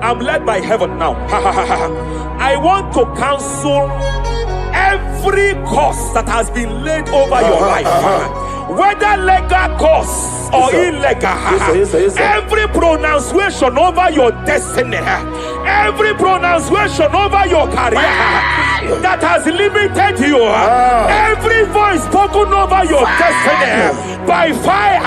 I'm led by heaven now. I want to cancel every curse that has been laid over your life, whether legal curse or illegal. Every pronunciation over your destiny, every pronunciation over your career that has limited you, every voice spoken over your destiny by fire,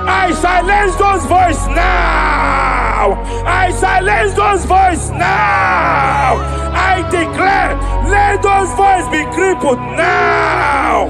I silence those voices now. I silence those voices now. I declare, let those voices be crippled now.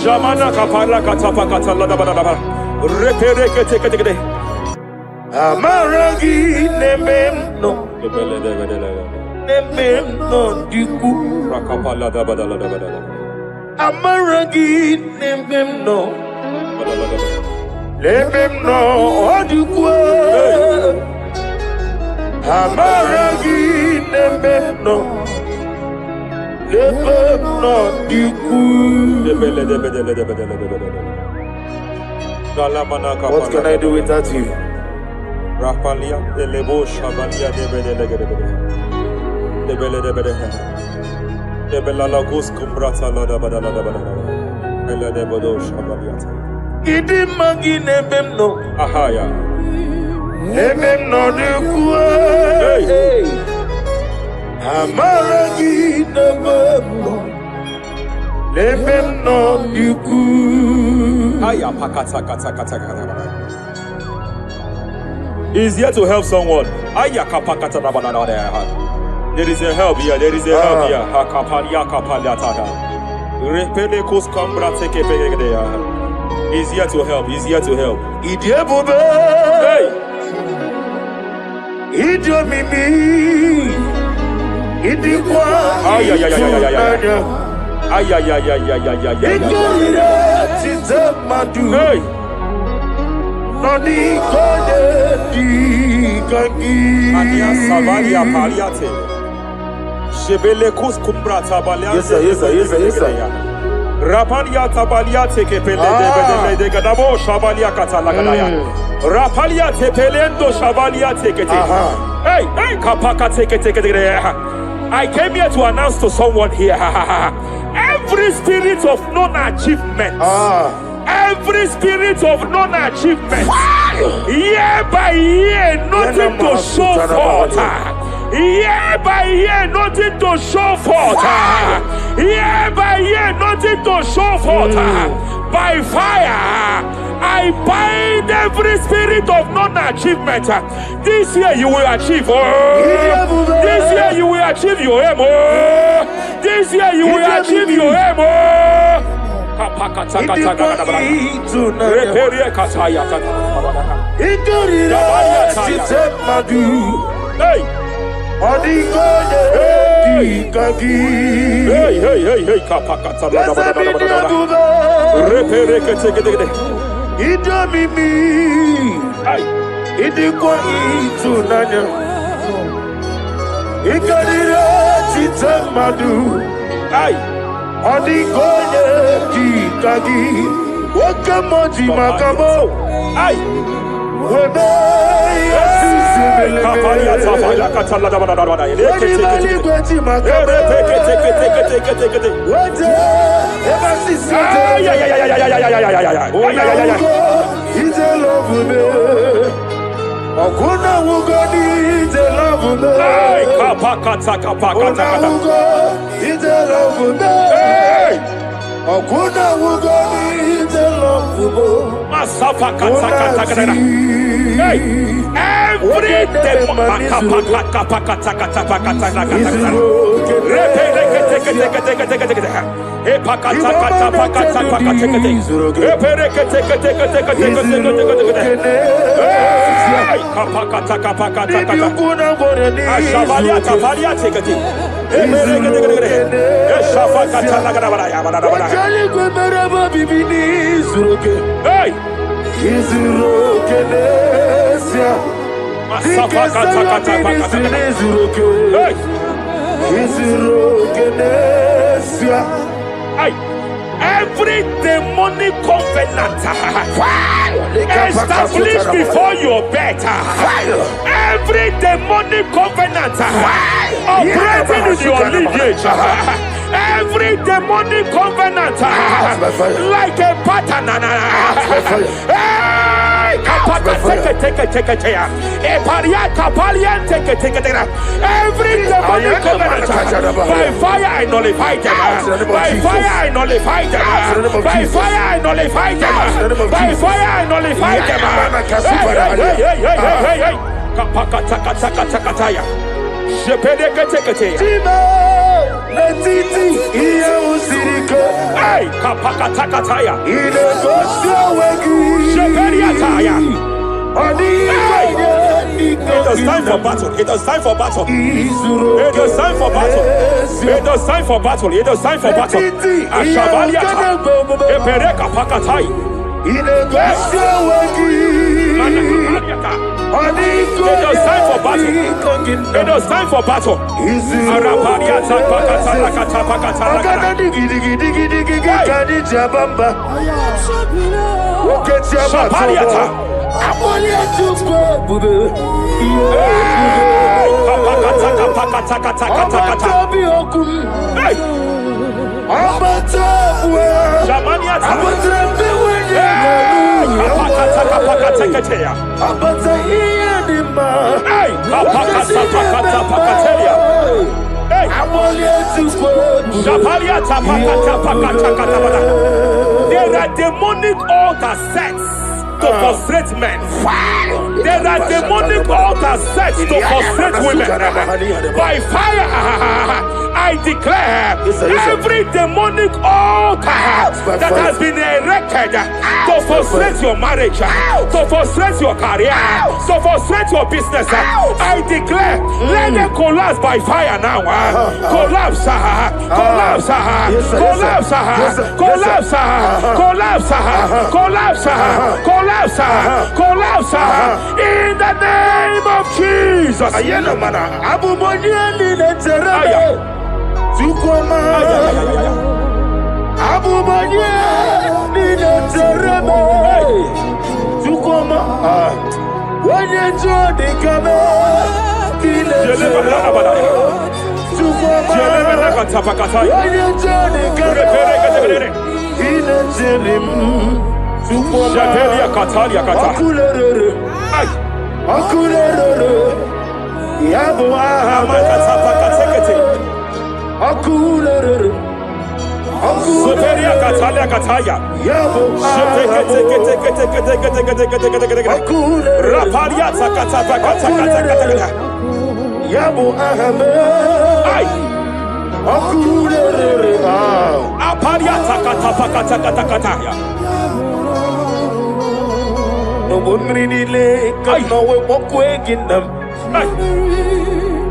Jamana kapara katapa katala da bada repere kete amarangi nememno diku rakapala da bada amarangi nememno diku amarangi nememno What can I do without you? Rapalia de lebo shabalia de bela lagos kumbrata la da bada ela de bodo shabaliata Idi mangi nebemno ahaya nebemno de kuwe amarangi nebemno de kuwe aya pakata kata. Is here to help someone. There is a help here. There is a help here. He's here to help. He's here to help. Hey. Hey. Nani kode di kangi Ania Savaria Paliate Shebele Kus Kumbra Tabalia. Yes sir. Rapalia Tabalia take pele de Gadabo Shavalia Catalagadaya Rapalia Tepelendo Shavalia take it. Hey, Kapaka take it. I came here to announce to someone here every spirit of non-achievement. Every spirit of non-achievement, year by year, nothing to show forth. Year by year, nothing to show forth. Year by year, nothing to show forth. By fire, I bind every spirit of non-achievement. This year you will achieve. This year you will achieve your aim. This year you will achieve your aim. Hey, Odigoye Dikagi. Hey, kapakata la da da. Repereke teke. Idomimi. Idikwa itunanya. Ikadira chitamadu. Odigoye Dikagi. Wakamoji makamo. Kapalia tafala katala da da. Every demonic covenant established before your bed, every demonic covenant operating in your lineage, every demonic covenant like a pattern. Every demonic covenant by fire I nullify them. By fire I nullify them. By fire I nullify them. By fire I nullify It is time for battle. It is time for battle. It is time for battle. It is time for battle. It is time for battle. Ashabaliata. Epereka pakatai. It is time for battle. It is time for battle. Arapariata pakatala katapakatala. Shabaliata. There are demonic altars set to frustrate men. There are demonic altars set to frustrate women. By fire, I declare every demonic altar that has been erected to frustrate your marriage, to frustrate your career, to frustrate your business, I declare, let them collapse by fire now. Collapse, collapse, collapse, collapse, collapse, collapse, collapse, collapse, in the name of Jesus.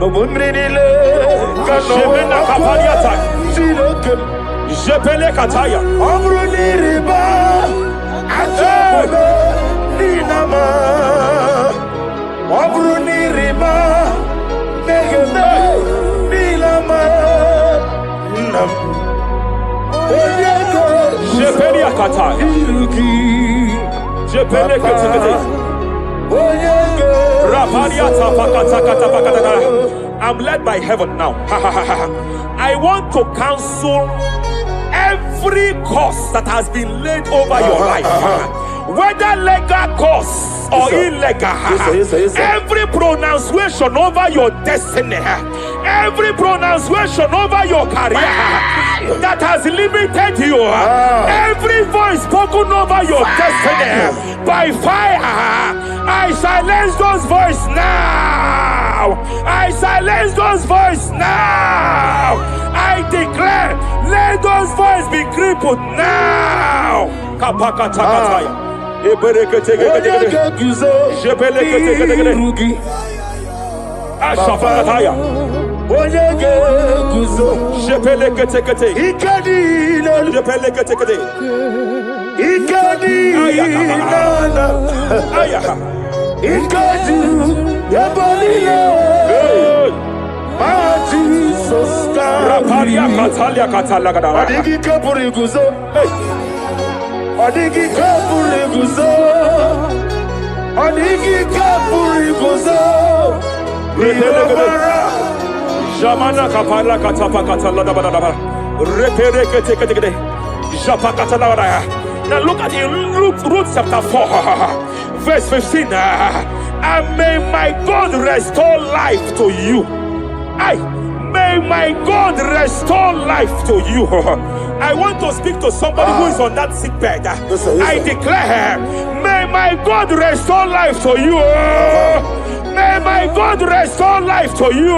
Obumrinile. Jebena kapaliata. Jebele kataya. Omruniriba. Ajabobe. Ninama. Omruniriba. Megebe. Nilama. Nam. Jebele kataya. Jebele kataya. I'm led by heaven now. I want to cancel every curse that has been laid over your life, whether legal curse or illegal. Every pronunciation over your destiny, every pronunciation over your career that has limited you, every voice spoken over your destiny by fire, I silence those voices now. I silence those voices now. I declare, let those voices be crippled now. Jamana kapala katapa katala da da. Repere kete. Japa katala da. Now look at it, Ruth chapter 4, verse 15. And may my God restore life to you. May my God restore life to you. I want to speak to somebody who is on that sick bed. I declare, may my God restore life to you. May my God restore life to you.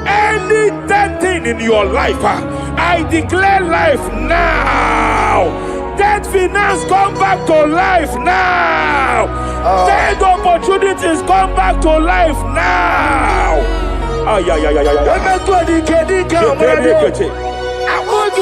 Any dead thing in your life, I declare life now. Dead finance come back to life now. Dead opportunities come back to life now. I want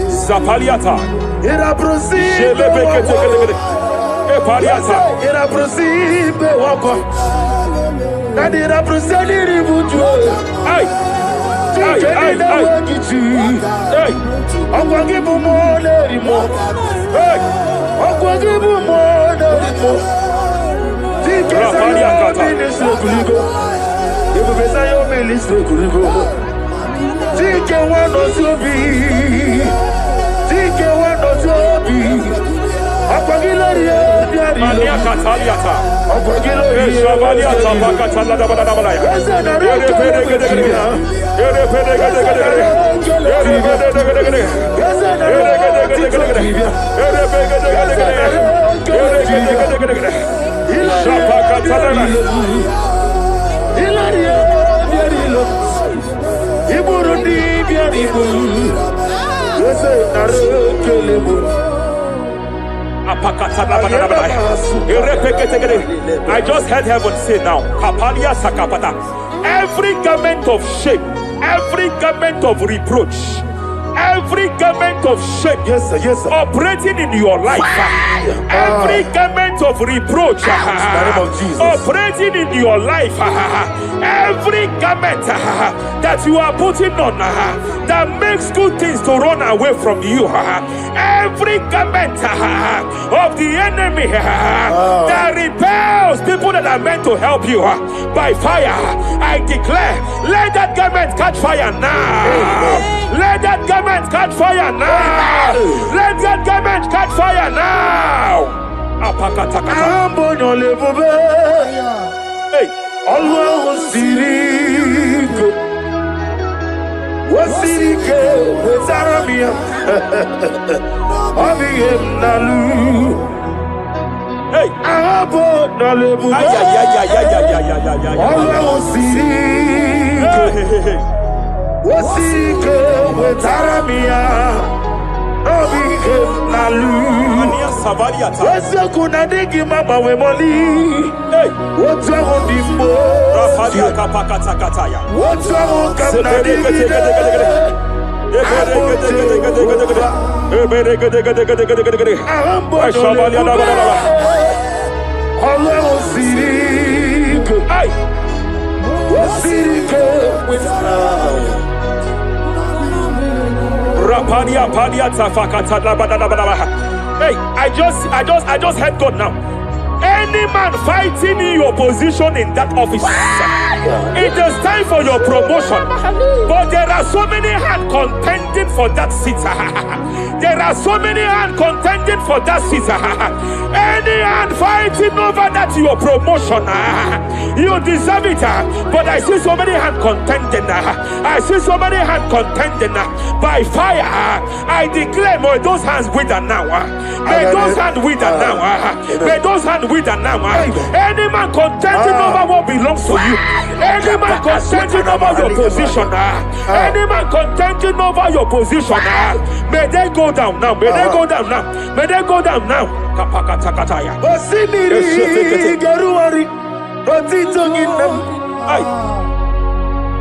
Zapaliata. Era prosimbe era prosimbe wako. Nadi era proseli butu. Ai. Okwangi bumole rimo. Okwangi bumole rimo. Zapaliata. Ministro kuligo. Ibu besa yo ministro kuligo. Tike wano sobi. Tike wano sobi. Akwagiloriye biari. Mania kataliata. Akwagiloriye. Shavaliata pakatala da bada bada ya. I just heard heaven say now, Kapalia Sakapata. Every garment of shame, every garment of reproach, every garment of shame, Yes, sir. operating in your life, every garment of reproach, in the name of Jesus. operating in your life, every garment that you are putting on that makes good things to run away from you, every garment of the enemy that repels people that are meant to help you by fire, I declare, let that garment catch fire now. Let that garment catch fire now. Let that garment catch fire now. Apakatakata. Ambono lebube. Hey. Allah sirike. Wasirike wezaramia. Abiyem nalu. Hey. Ambono lebube. Ay. Allah sirike. Wasirike wezaramia. Abiyem nalu. Mania Savaliata. Wese kuna digi mama we moli. Hey. What's wrong with the Rafalia Kapakatakataya. What's wrong with the Hey, I just heard God now. Any man fighting in your position in that office, it is time for your promotion. But there are so many hands contending for that seat. There are so many hands contending for that seat. Any hand fighting over that your promotion, you deserve it. But I see so many hands contending. I see so many hands contending by fire. I declare, may those hands wither now. May those hands wither now. May those hands wither now. Any man contending over what belongs to you. Any man contending over your position. Any man contending over your position. May they go down now. May they go down now. May they go down now. Kapakatakataya. Osimiri Garuari Otitongina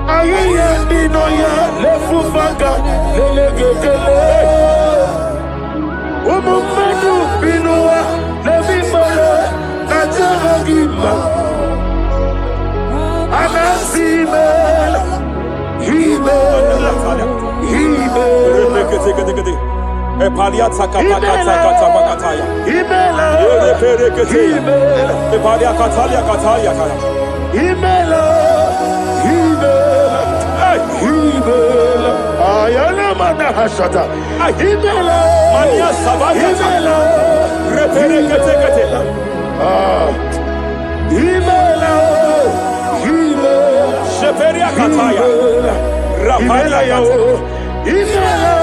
Ayaya Dinoya Lefufaka Lelegele Umumedu Binoa Levimala Najahagima Anasimela Himela Epalia Takapakataya. Himela Epalia Katalia Katalia. Himela Ayana Mana Hashata Himela Mania Savaya. Himela Reperekete. Himela Sheperia Kataya. Rapalia Kataya. Himela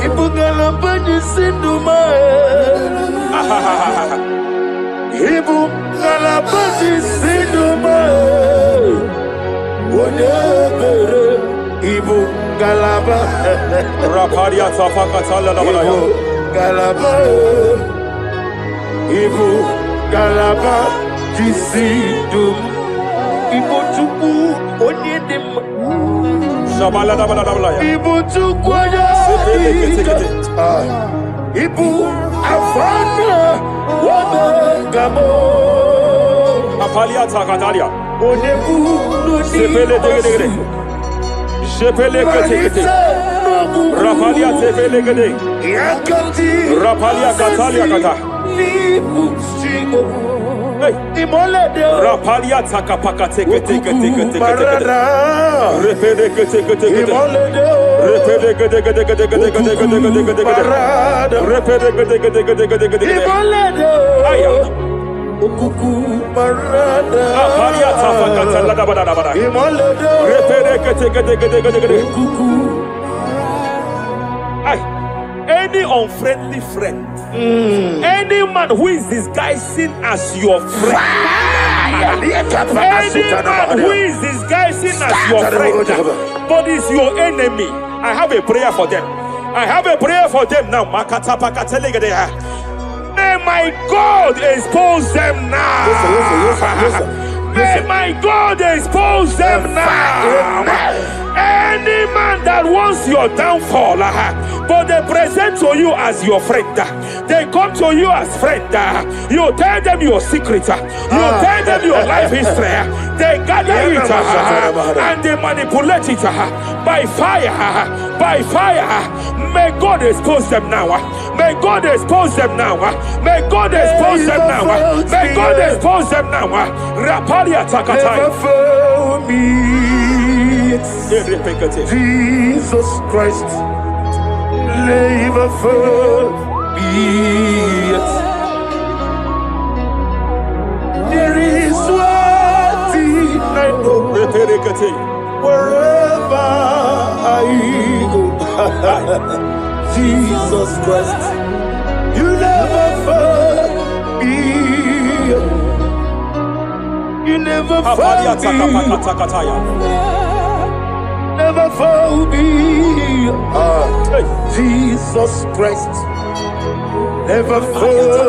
Ibugala Bani Sinduma Ibugala Bani Sinduma Whatever Ibugala Rapalia Tafakatala Galaba Galaba Jisidum Ibotuku Onyedim Shabala Ibotuku Ibu Afana Wabagamo Apalia Takatalia. Onebu Sepele Rapalia Tepele Yakati Rapalia Katalia Kata. Hey. Rapalia Takapakate. Any unfriendly friend, any man who is disguising as your friend, any man who is disguising as your friend, but is your enemy, I have a prayer for them. I have a prayer for them now. May my God expose them now. May my God expose them now. Any man that wants your downfall, but they present to you as your friend, they come to you as friend, you tell them your secret, you tell them your life history, they gather it and they manipulate it by fire, by fire. May God expose them now. May God expose them now. May God expose them now. May God expose them now. Rapalia Takataya. forbid. Jesus Christ, never forbid. There is one thing I know. Wherever I go, Jesus Christ, you never forbid. You never forbid. Never forbid. Jesus Christ, never forbid.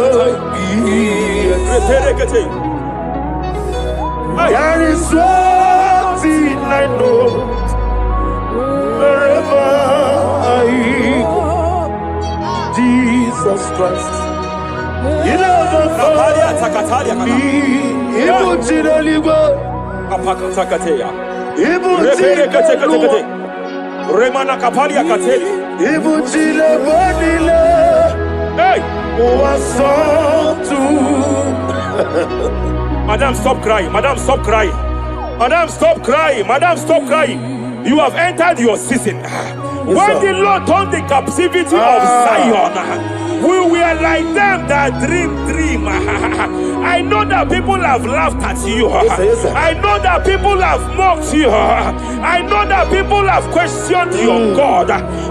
There is one thing I know. Wherever I go, Jesus Christ, you never forbid. Remana kapalia kateli. Ibutile bonile. Hey! Wasantu. Madam, stop crying. Madam, stop crying. Madam, stop crying. Madam, stop crying. You have entered your season. When the Lord turned the captivity of Zion, we were like them that dream. I know that people have laughed at you. Yes, sir. I know that people have mocked you. I know that people have questioned your God.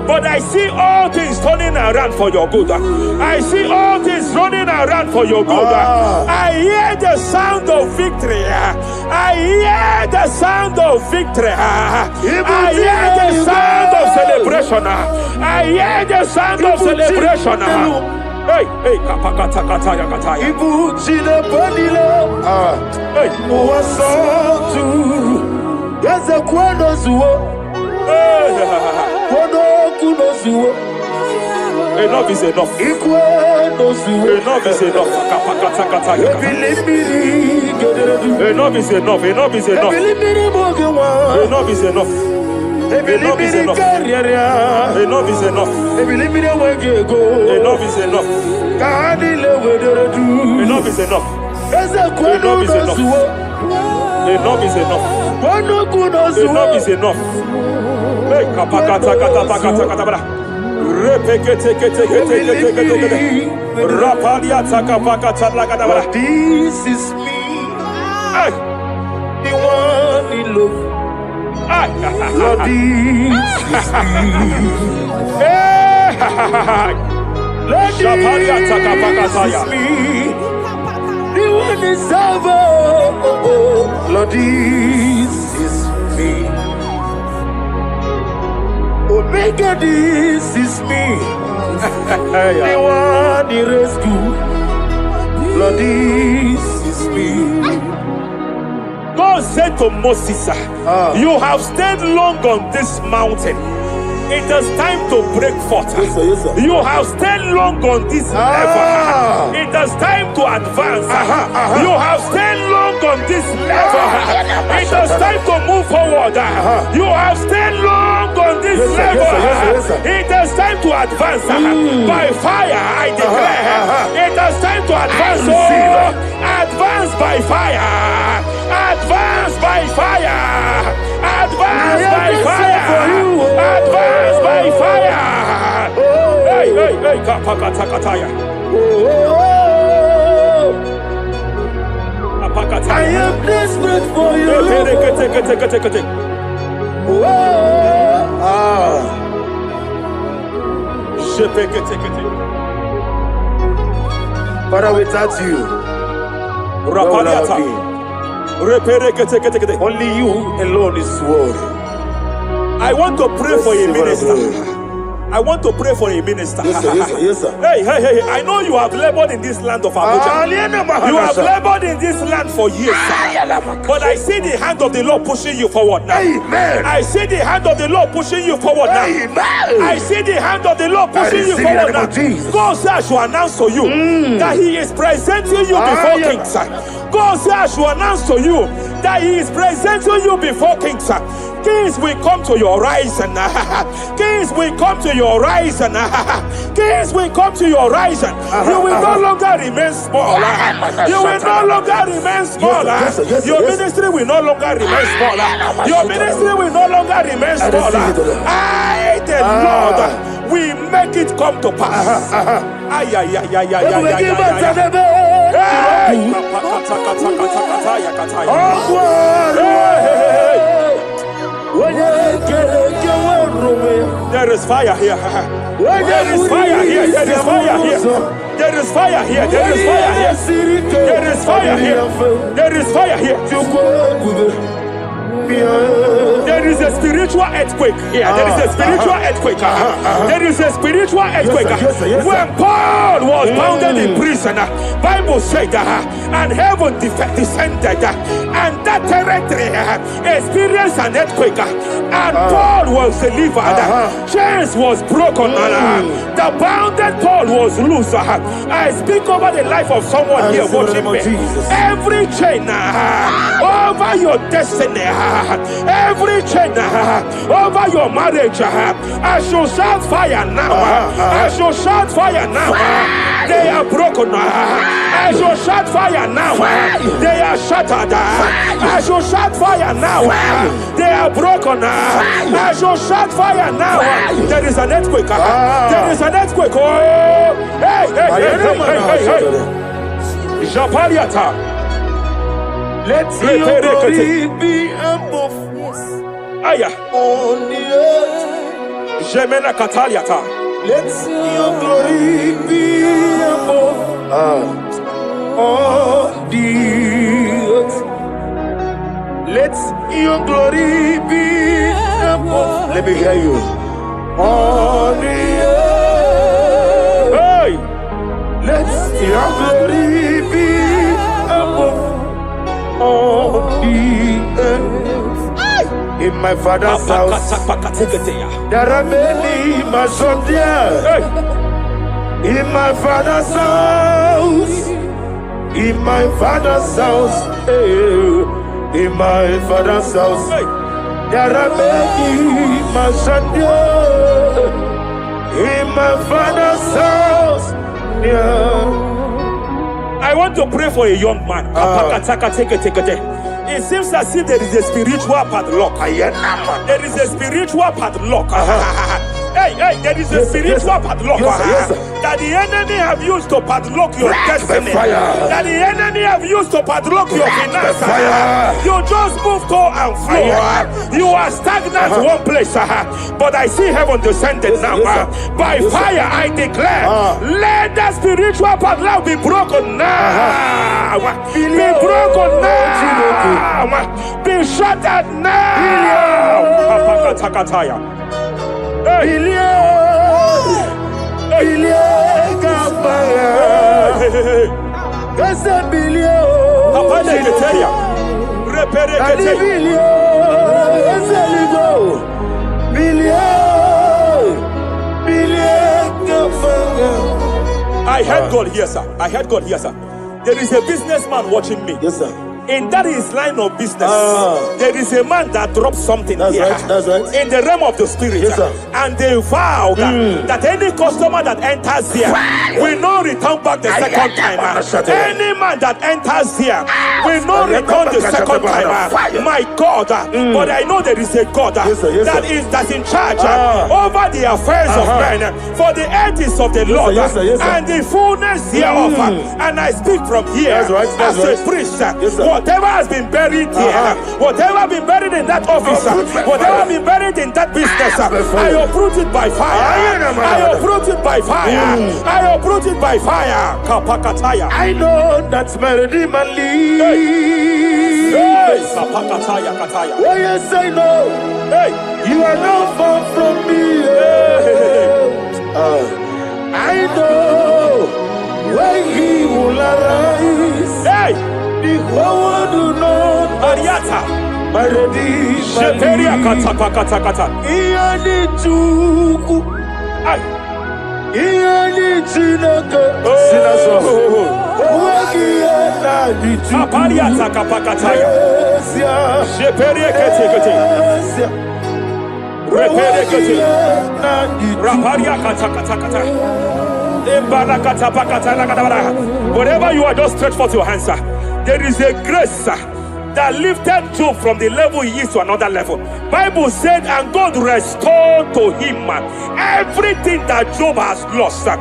But I see all things turning around for your good. I see all things running around for your good. I hear the sound of victory. I hear the sound of victory. I hear the sound of celebration. I hear the sound of celebration. Hey, kapakatakataya kataya. Ibu chile bonile. Hey, Wasantu. Yaza kwano zuo. Kwano kuno zuo. enough is enough. Ikwano zuo. Enough is enough. Kapakatakataya. Enough is enough. Enough is enough. Enough is enough. Enough is enough. Enough is enough. Enough is enough. Enough is enough. Enough is enough. Enough is enough. Enough is enough. Hey, kapakata kata pakata kata bra. Repekete kete kete kete kete. Rapalia takapakata lagada bra. This is me. Hey, The one in love. Lord, this is me. hey, Lord, Shapalia this takapakataya. is me. The one is over. Lord, this is me. Omega, this is me. The one in rescue. Lord, this is me. God said to Moses, you have stayed long on this mountain. It is time to break forth. Yes, sir, yes, sir. You have stayed long on this level. It is time to advance. You have stayed long on this level. It is time to move forward. You have stayed long on this level. Yes, sir. It is time to advance. By fire, I declare. It is time to advance. Advance by fire. Advance by fire. Advance by fire. Advance by fire. Hey, hey, hey, kapakatakataya. I am desperate for you. Father, without you, where would I be? Only you alone is worthy. I want to pray for a minister. I want to pray for a minister. Yes, sir, yes, sir, yes, sir. Hey, hey, hey, I know you have labored in this land of Abuja. You have labored in this land for years. But I see the hand of the Lord pushing you forward now. Amen. I see the hand of the Lord pushing you forward now. Amen. I see the hand of the Lord pushing you forward now. God says I should announce to you that He is presenting you before kings. God says I should announce to you that He is presenting you before kings. Kings will come to your horizon. Kings will come to your horizon. Kings will come to your horizon. You will no longer remain small. You will no longer remain small. Your ministry will no longer remain small. Your ministry will no longer remain small. I, the Lord, will make it come to pass. Ay, ay, ay, ay, ay, ay, there is fire here. There is fire here. There is fire here. There is fire here. There is fire here. There is fire here. There is fire here. There is a spiritual earthquake here. There is a spiritual earthquake. There is a spiritual earthquake. When Paul was bounded in prison, Bible said, and heaven descended, and that territory experienced an earthquake, and Paul was delivered. Chains was broken. The bounded Paul was loose. I speak over the life of someone here watching me. Every chain over your destiny, every chain over your marriage, I shall shout fire now. I shall shout fire now. They are broken. I shall shout fire now. They are shattered. I shall shout fire now. They are broken. I shall shout fire now. There is an earthquake. There is an earthquake. Oh, hey, hey, hey, hey, hey, hey. Japaliata. Let your glory be above Aya. on the earth. Jemena Kataliata. Let your glory be above on the earth. Let your glory be above. Let me hear you. On the earth. Hey. Let your glory be above on the earth. In my father's house, there are many Masondia. In my father's house, in my father's house, in my father's house, there are many Masondia. In my father's house, I want to pray for a young man. It seems as if there is a spiritual padlock. There is a spiritual padlock. Hey, there is a spiritual padlock that the enemy have used to padlock your destiny. That the enemy have used to padlock your finances. You just move to and fire. You are stagnant one place, but I see heaven descended now. By fire, I declare, let that spiritual padlock be broken now. Be broken now. Be shattered now. I heard God here, sir. I heard God here, sir. There is a businessman watching me. Yes, sir. In that his line of business, there is a man that drops something here. That's right. In the realm of the spirit, yes, sir. And they vow that any customer that enters here will not return back the second time. Any man that enters here will not return the second time. My God, but I know there is a God that's in charge over the affairs of men. For the earth is of the Lord and the fullness hereof. And I speak from here as a priest. Whatever has been buried here, whatever been buried in that office, whatever been buried in that business, I uproot it by fire. I uproot it by fire. I uproot it by fire. Kapakataya. I know that's melody man leaves. Kapakataya kataya. Oh yes, I know. Hey, you are not far from me. I know when he will arise. Hey. The whole world do not Ariata. Melody Sheperia kata. Iyani chuku. Ay. Iyani chinaka. Sinaso. Kapalia takapakataya. Sheperie kete. Repere kete. Raparia katakata. Wherever you are, just stretch forth your hands, sir. There is a grace, sir, that lifted Job from the level he is to another level. Bible said, and God restored to him everything that Job has lost, sir.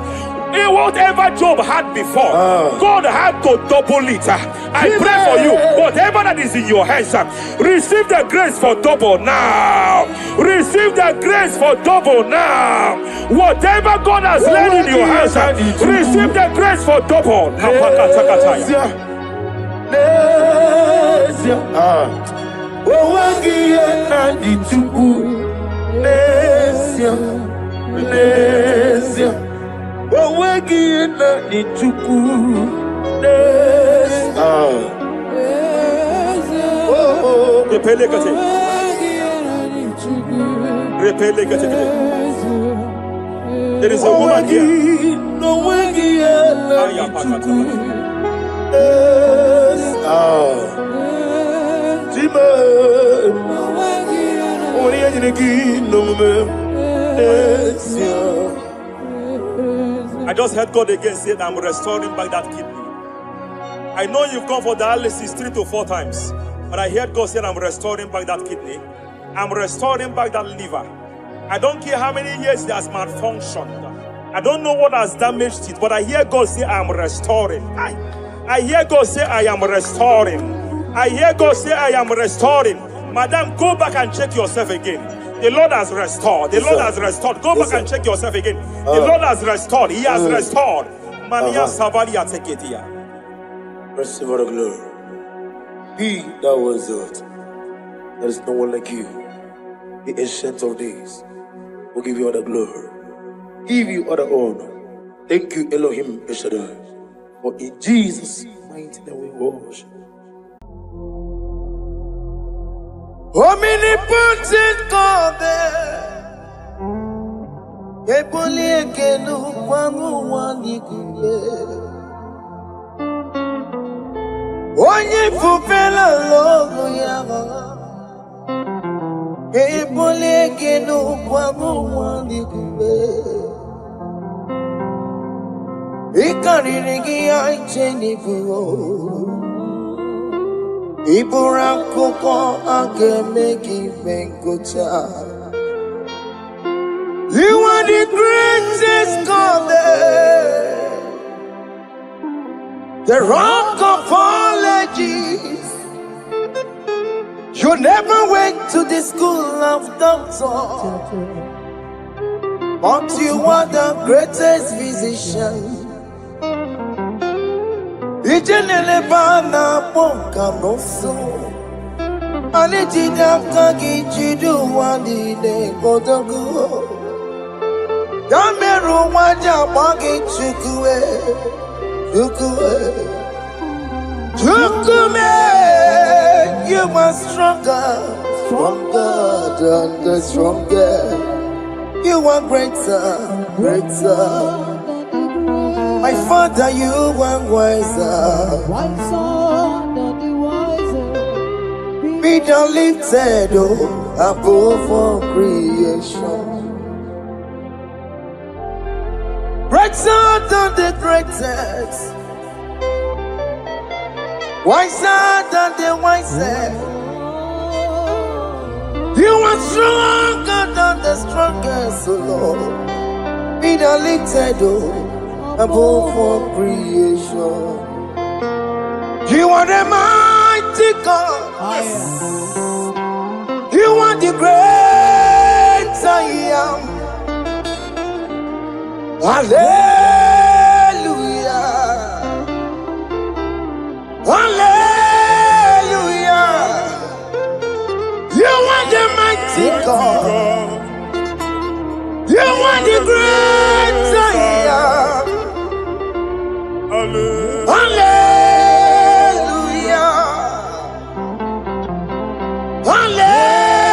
Whatever Job had before, God had to double it. I pray for you, whatever that is in your hands, receive the grace for double now. Receive the grace for double now. Whatever God has laid in your hands, receive the grace for double. There is a woman here. I just heard God again say that I'm restoring back that kidney. I know you've gone for dialysis 3 to 4 times, but I heard God say I'm restoring back that kidney. I'm restoring back that liver. I don't care how many years it has malfunctioned. I don't know what has damaged it, but I hear God say I'm restoring. I hear God say I am restoring. I hear God say I am restoring. Madam, go back and check yourself again. The Lord has restored. The Lord has restored. Go back and check yourself again. The Lord has restored. He has restored. Mania Savalia Teketia. Receive the glory. He that was it. There is no one like you. The ancient of days will give you all the glory. Give you all the honor. Thank you, Elohim Eshadai. For in Jesus' mighty name we worship. Omnipotent God, onye fupela logo yaga, ebole kenu kwangu wandikube, ikarigi aicheni buo. Iburakoko agemeki venkocha. You are the greatest God there, the rock of all ages. You never went to the school of doctor, but you are the greatest physician. Ijenele bana ponka noso, alijida kagi jidu wandi ne kodogu. Yameru waja wagi chukue, chukume. You are stronger than the strongest. You are greater. My Father, you are wiser than the wiser. Be thou lifted above all creation. Greater than the greatest, wiser than the wisest. You are stronger than the strongest, O Lord. Be thou lifted above all creation. You are the mighty God. Yes. You are the great I am. Hallelujah. Hallelujah. You are the mighty God. You are the great I am. Hallelujah. Hallelujah.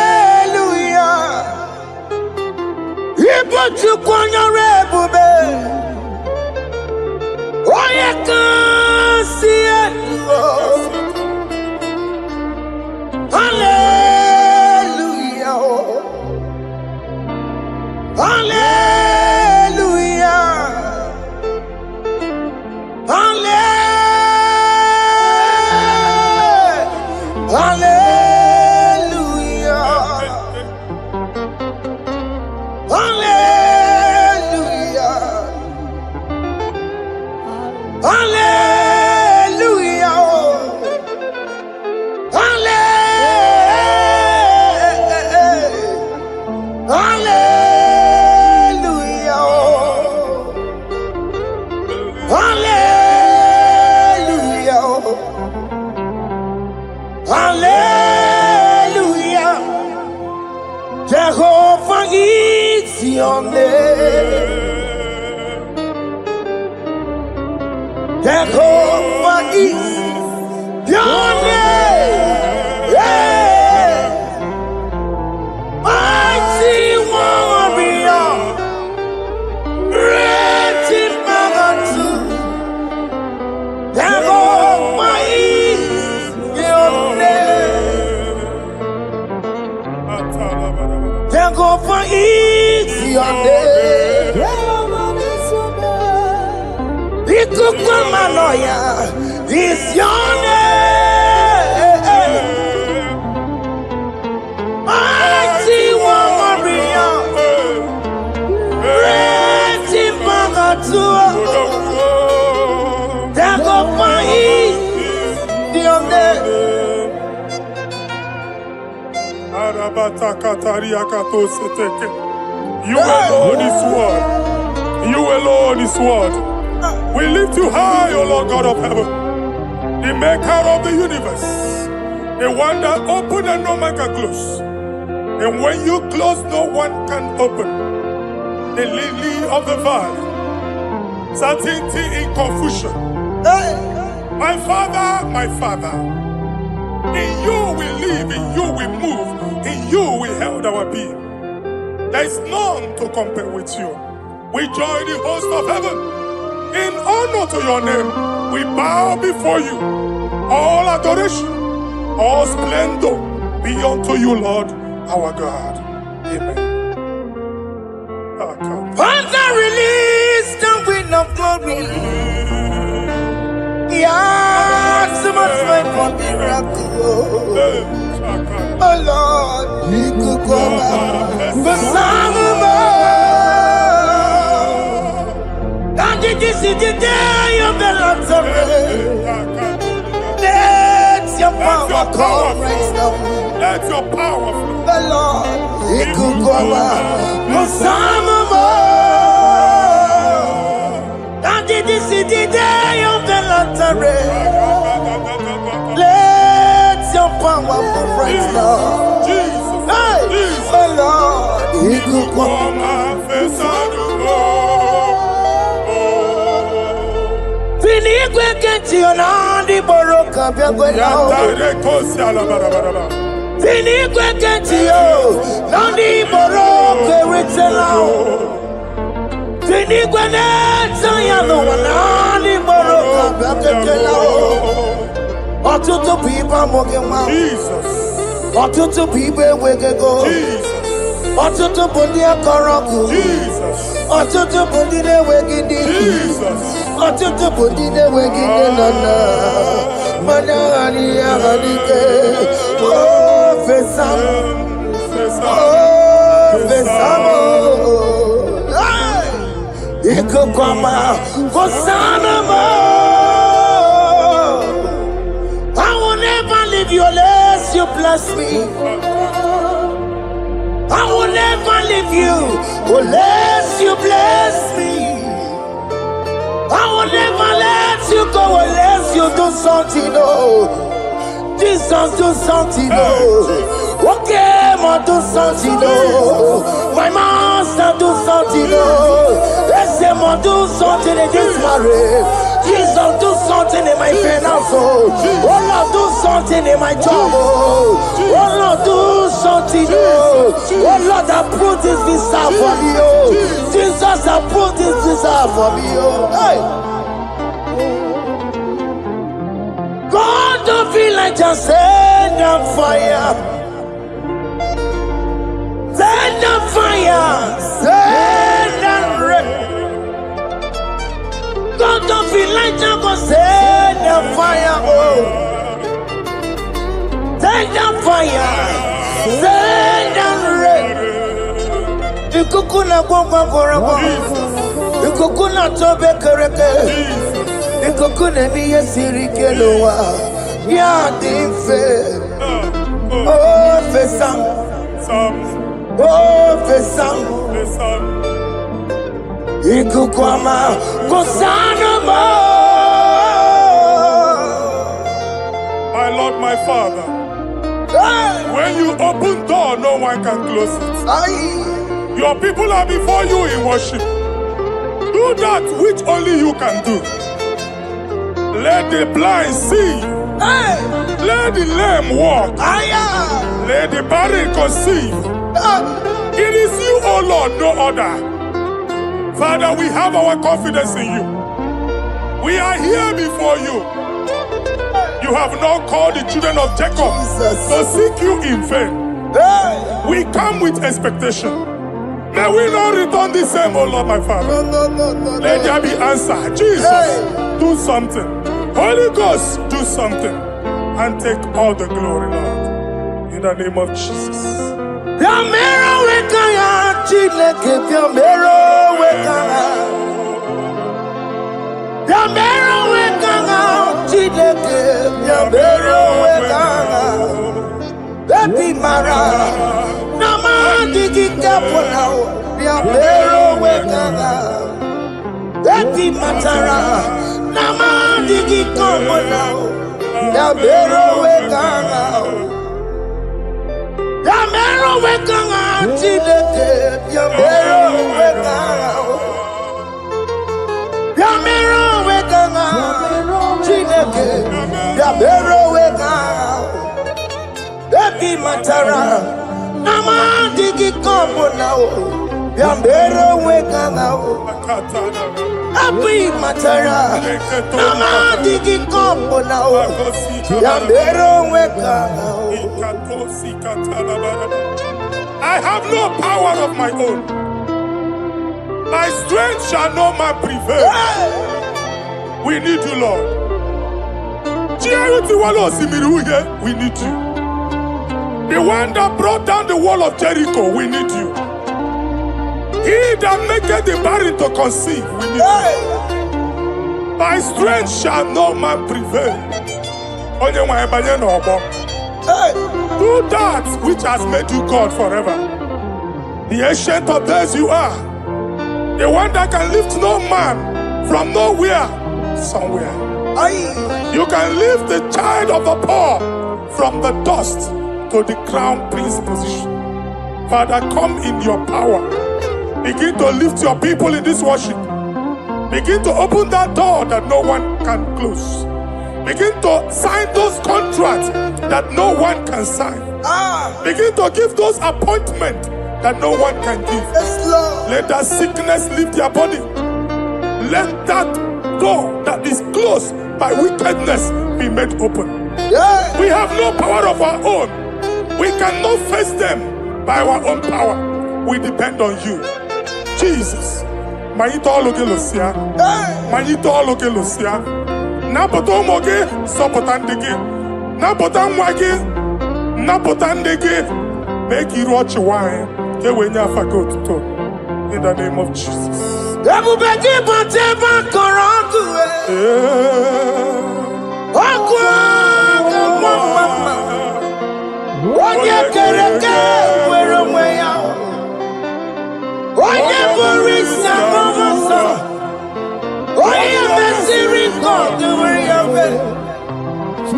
Ibo chukwanya rebube. Oh, yeah, Hallelujah. Hallelujah. Hallelujah. Hallelujah. Hallelujah. Jehovah is your name. Jehovah is your name. Yeah. Mighty warrior. Great in magnitude. Jehovah is your name. Jehovah is your name. Ikukumanoya is your name. Mighty warrior. Great in magnitude. Jehovah is your name. You alone is word. You alone is word. We lift you high, O Lord God of heaven, the maker of the universe, the one that opened and no man can close. And when you close, no one can open. The lily of the valley, certainty in confusion. My Father, in you we live, in you we move, in you we held our being. There is none to compare with you. We join the host of heaven. In honor to your name, we bow before you. All adoration, all splendor be unto you, Lord, our God. Amen. Father, release the wind of glory. Yeah, so much time for miracle. Oh Lord, you could come out. The Son of God. And this is the day of the Lord's rain. Let your power come right now. Let your power flow. The Lord, you could come out. The Son of God. And this is the day of the Lord's rain. Let your power come right now. Jesus, Hey, Jesus. oh Lord, you could come out. Fini kwekenti onandi boroka byagwela. Fini kwekenti yo nandi boroka ritela. Fini kweneta ya no nandi boroka byagwela. Otutu pipa mogenwa. Jesus. Otutu pipe wegego. Jesus. Otutu bundi akoroku. Jesus. Otutu bundi ne wegidi. Jesus. Otutu bundi ne wegidi nana. Mana ani aganike. Oh fesam. Oh fesam. Iko kwama fosana mo. I will never leave you unless you bless me. I will never leave you unless you bless me. I will never let you go unless you do something. Oh, Jesus, do something. Oh, okay, ma do something. Oh, my master, do something. Oh, let's say, ma do something in this marriage. Jesus, do something in my finance. Oh, Lord, do something in my job. Oh, Lord, do something. Oh, Lord, approve this visa for me. Oh, Jesus, approve this visa for me. Oh, hey. God, don't feel like just send on fire. Send on fire. Send Elijah go send the fire, oh. Send the fire, send the rain. Ikukuna gongwa gorabo, ikukuna tobe kereke, ikukuna miye sirikelowa, ya dife, oh fesam, oh fesam, ikukwama kosano mo. My Lord, my Father, when you open door, no one can close it. Your people are before you in worship. Do that which only you can do. Let the blind see. Let the lame walk. Let the barren conceive. It is you, O Lord, no other. Father, we have our confidence in you. We are here before you. You have not called the children of Jacob to seek you in vain. We come with expectation. May we not return the same, O Lord, my Father. Let there be answer. Jesus, do something. Holy Ghost, do something. And take all the glory, Lord. In the name of Jesus. Baby Mara, Nama digi kaponao, Yambero wekanga. Baby Matara, Nama digi kaponao, Yambero wekanga. Yambero wekanga, Chileke, Yambero wekanga. Yambero wekanga, Chileke, Yambero wekanga. Baby Matara, Nama digi kombo now, Yambero weka now. Baby Matara, Nama digi kombo now, Yambero weka now. I have no power of my own. My strength shall not man prevail. We need you, Lord. We need you. The one that brought down the wall of Jericho, we need you. He that maketh the barren to conceive, we need you. By strength shall no man prevail. Do that which has made you God forever. The ancient of days you are. The one that can lift no man from nowhere, somewhere. You can lift the child of the poor from the dust to the crown prince position. Father, come in your power. Begin to lift your people in this worship. Begin to open that door that no one can close. Begin to sign those contracts that no one can sign. Begin to give those appointments that no one can give. Let that sickness leave their body. Let that door that is closed by wickedness be made open. We have no power of our own. We cannot face them by our own power. We depend on you. Jesus. Manito logelosia. Manito logelosia. Napoto moge sopotandege. Napotan wage. Napotandege. Make you watch wine. Kewenya fagoto. In the name of Jesus. Oye kereke wero mweya, oye borisa momoso, oye mesiri kote weya ve,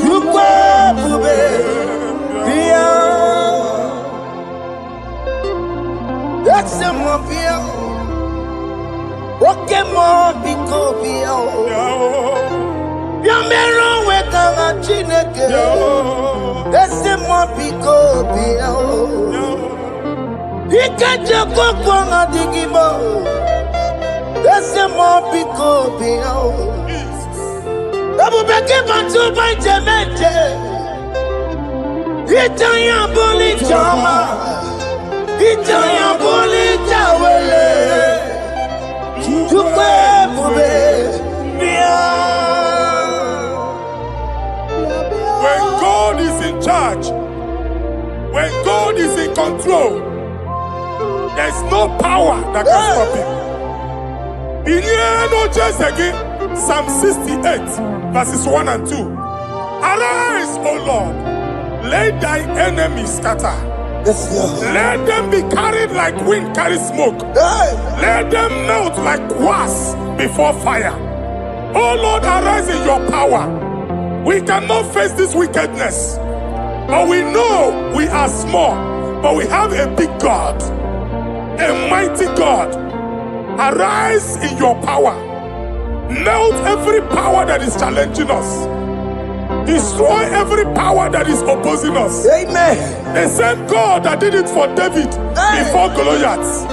yukwe bube biya, ese mo biya, oke mo biko biya, yamero wekanga chineke. Ese mo biko biya, ikaje kokwanga digimo. Ese mo biko biya, abu beke bantu banjemeje. Itanya boli chama, itanya boli chawele. Chukwe bube biya. There's no power that can stop him. Psalm 68, verses 1 and 2. Arise, O Lord, let thy enemies scatter. Yes, Lord. Let them be carried like wind carries smoke. Hey. Let them melt like wax before fire. Oh Lord, arise in your power. We cannot face this wickedness, but we know we are small, but we have a big God, a mighty God. Arise in your power. Melt every power that is challenging us. Destroy every power that is opposing us. Amen. The same God that did it for David before Goliath,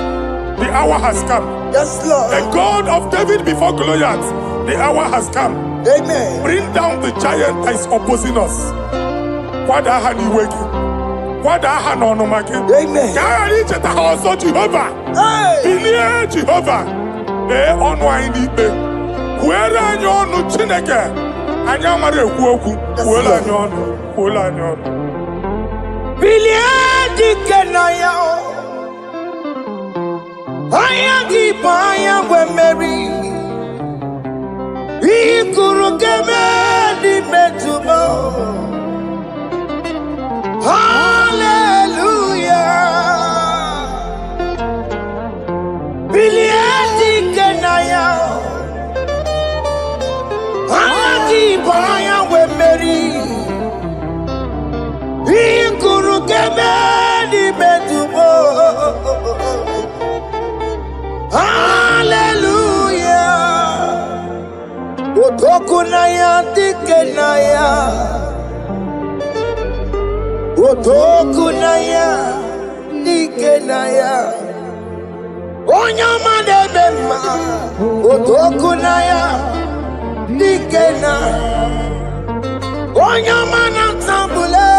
the hour has come. Yes, Lord. The God of David before Goliath, the hour has come. Amen. Bring down the giant that is opposing us. Amen. Jehovah. Hey. Jehovah. Where are you on Chineke? Anyamare kuoku. Where are you on? Where are you on? Biliadi kenaya. Ayagi paya we Mary. Ikuru keme di metumo. Hallelujah. Biliadi kenaya. Ayagi paya we Mary. Ikuru keme di metumo. Hallelujah. Otokunaya dikenaya. Otokunaya dikenaya. Onyama de bema. Otokunaya dikena. Onyama na tambule.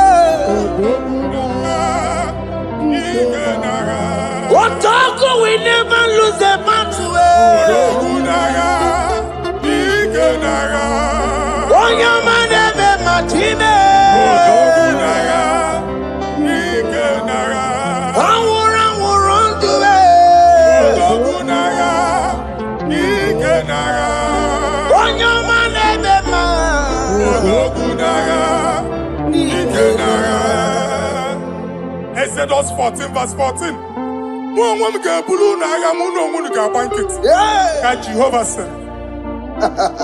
Otoku we never lose the battle. Onyama de bema time. Exodus 14 verse 14. Jehovah said,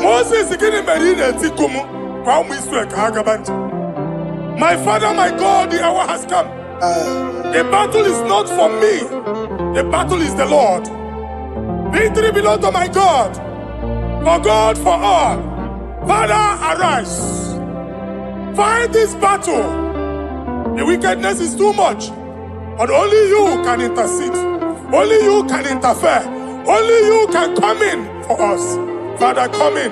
Moses my Father, my God, the hour has come. The battle is not for me. The battle is the Lord. Victory belongs to my God. For God, for all. Father, arise. Fight this battle. The wickedness is too much. But only you can intercede. Only you can interfere. Only you can come in for us. Father, come in.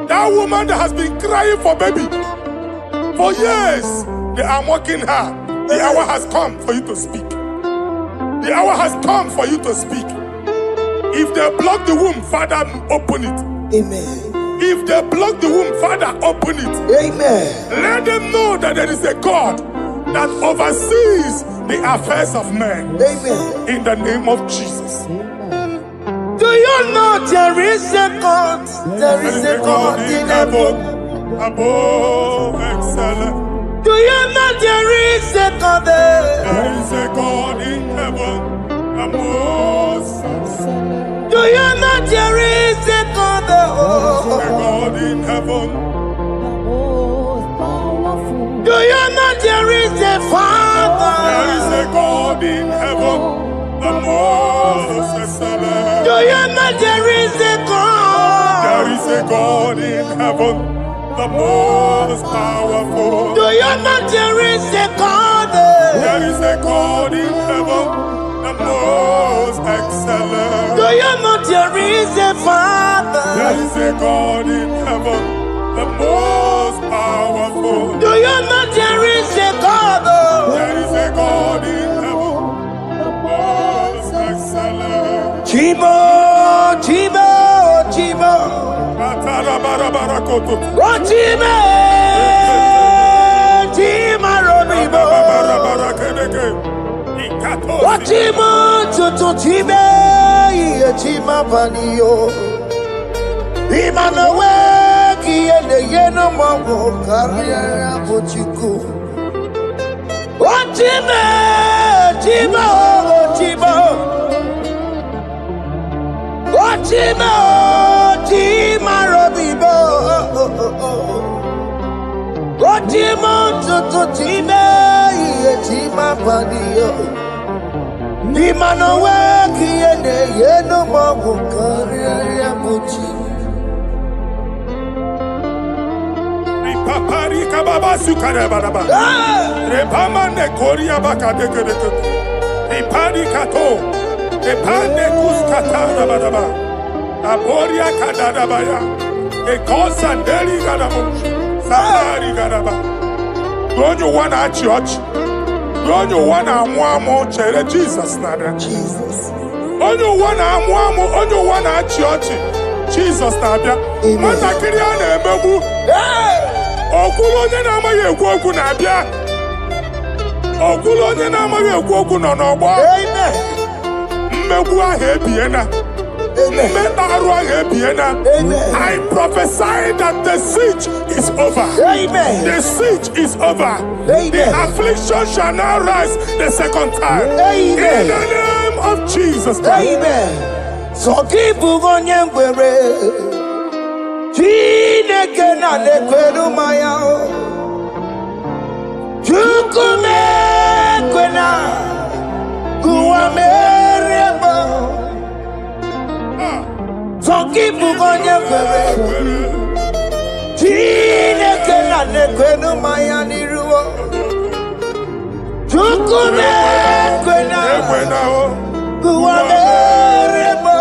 That woman that has been crying for baby for years, they are mocking her. The hour has come for you to speak. The hour has come for you to speak. If they block the womb, Father, open it. Amen. If they block the womb, Father, open it. Amen. Let them know that there is a God that oversees the affairs of men. Amen. In the name of Jesus. Do you know there is a God? There is a God in heaven. Above excellent. Do you know there is a God there? There is a God in heaven. Above excellent. Do you know there is a God there? There is a God in heaven. Do you know there is a Father? There is a God in heaven. The most excellent. Do you know there is a God? There is a God in heaven, the most powerful. Do you know there is a God? There is a God in heaven, the most excellent. Do you know there is a Father? There is a God in heaven, the most powerful. Do you know there is a God? There is a God in heaven, the most excellent. Chibo, Chibo, Chibo. Oh, Chibo, Chibo, Robibo. Watimo tututime yetima panio. Imanowe kiende yeno mawo karia pochiku. Watime tima tima. Watime tima robibo. Watimo tututime yetima panio. Imanowe kiende yeno mawo karia pochiku. Papari kababa sukare baraba. Repama ne koria baka deke deke. Repari kato. Repane kuskata baraba. Aboria kadada baya. Ekosa deli gadamo. Samari gadaba. Don't you wanna church? Don't you wanna mwamo chere Jesus nada? Jesus. Don't you wanna mwamo? Don't you wanna church? Jesus nada. Mata kiriane emebu. Okulonye na amaghị ekwu okwu na-abịa. Okulonye na amaghị ekwu okwu nọ n'ọgbọ. Mmegbu ahụ ebiena. Mmeta arụ ahụ ebiena. I prophesy that the siege is over. The siege is over. The affliction shall now rise the second time. In the name of Jesus Christ. So keep onye ngwere. Chineke na nekweru maya o. Chukume kwena kuwa merebo. Zonkipu konye kwere. Chineke na nekweru maya niruo. Chukume kwena kuwa merebo.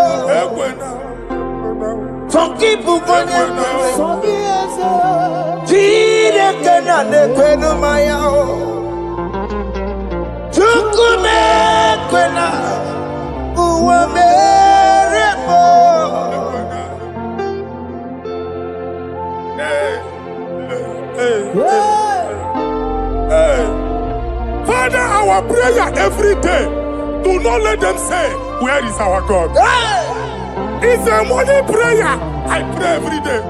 Zonkipu konye kwere. Chineke na nekweru maya o. Chukume kwena kuwa merebo. Father, our prayer every day, do not let them say, where is our God? It's a morning prayer. I pray every day.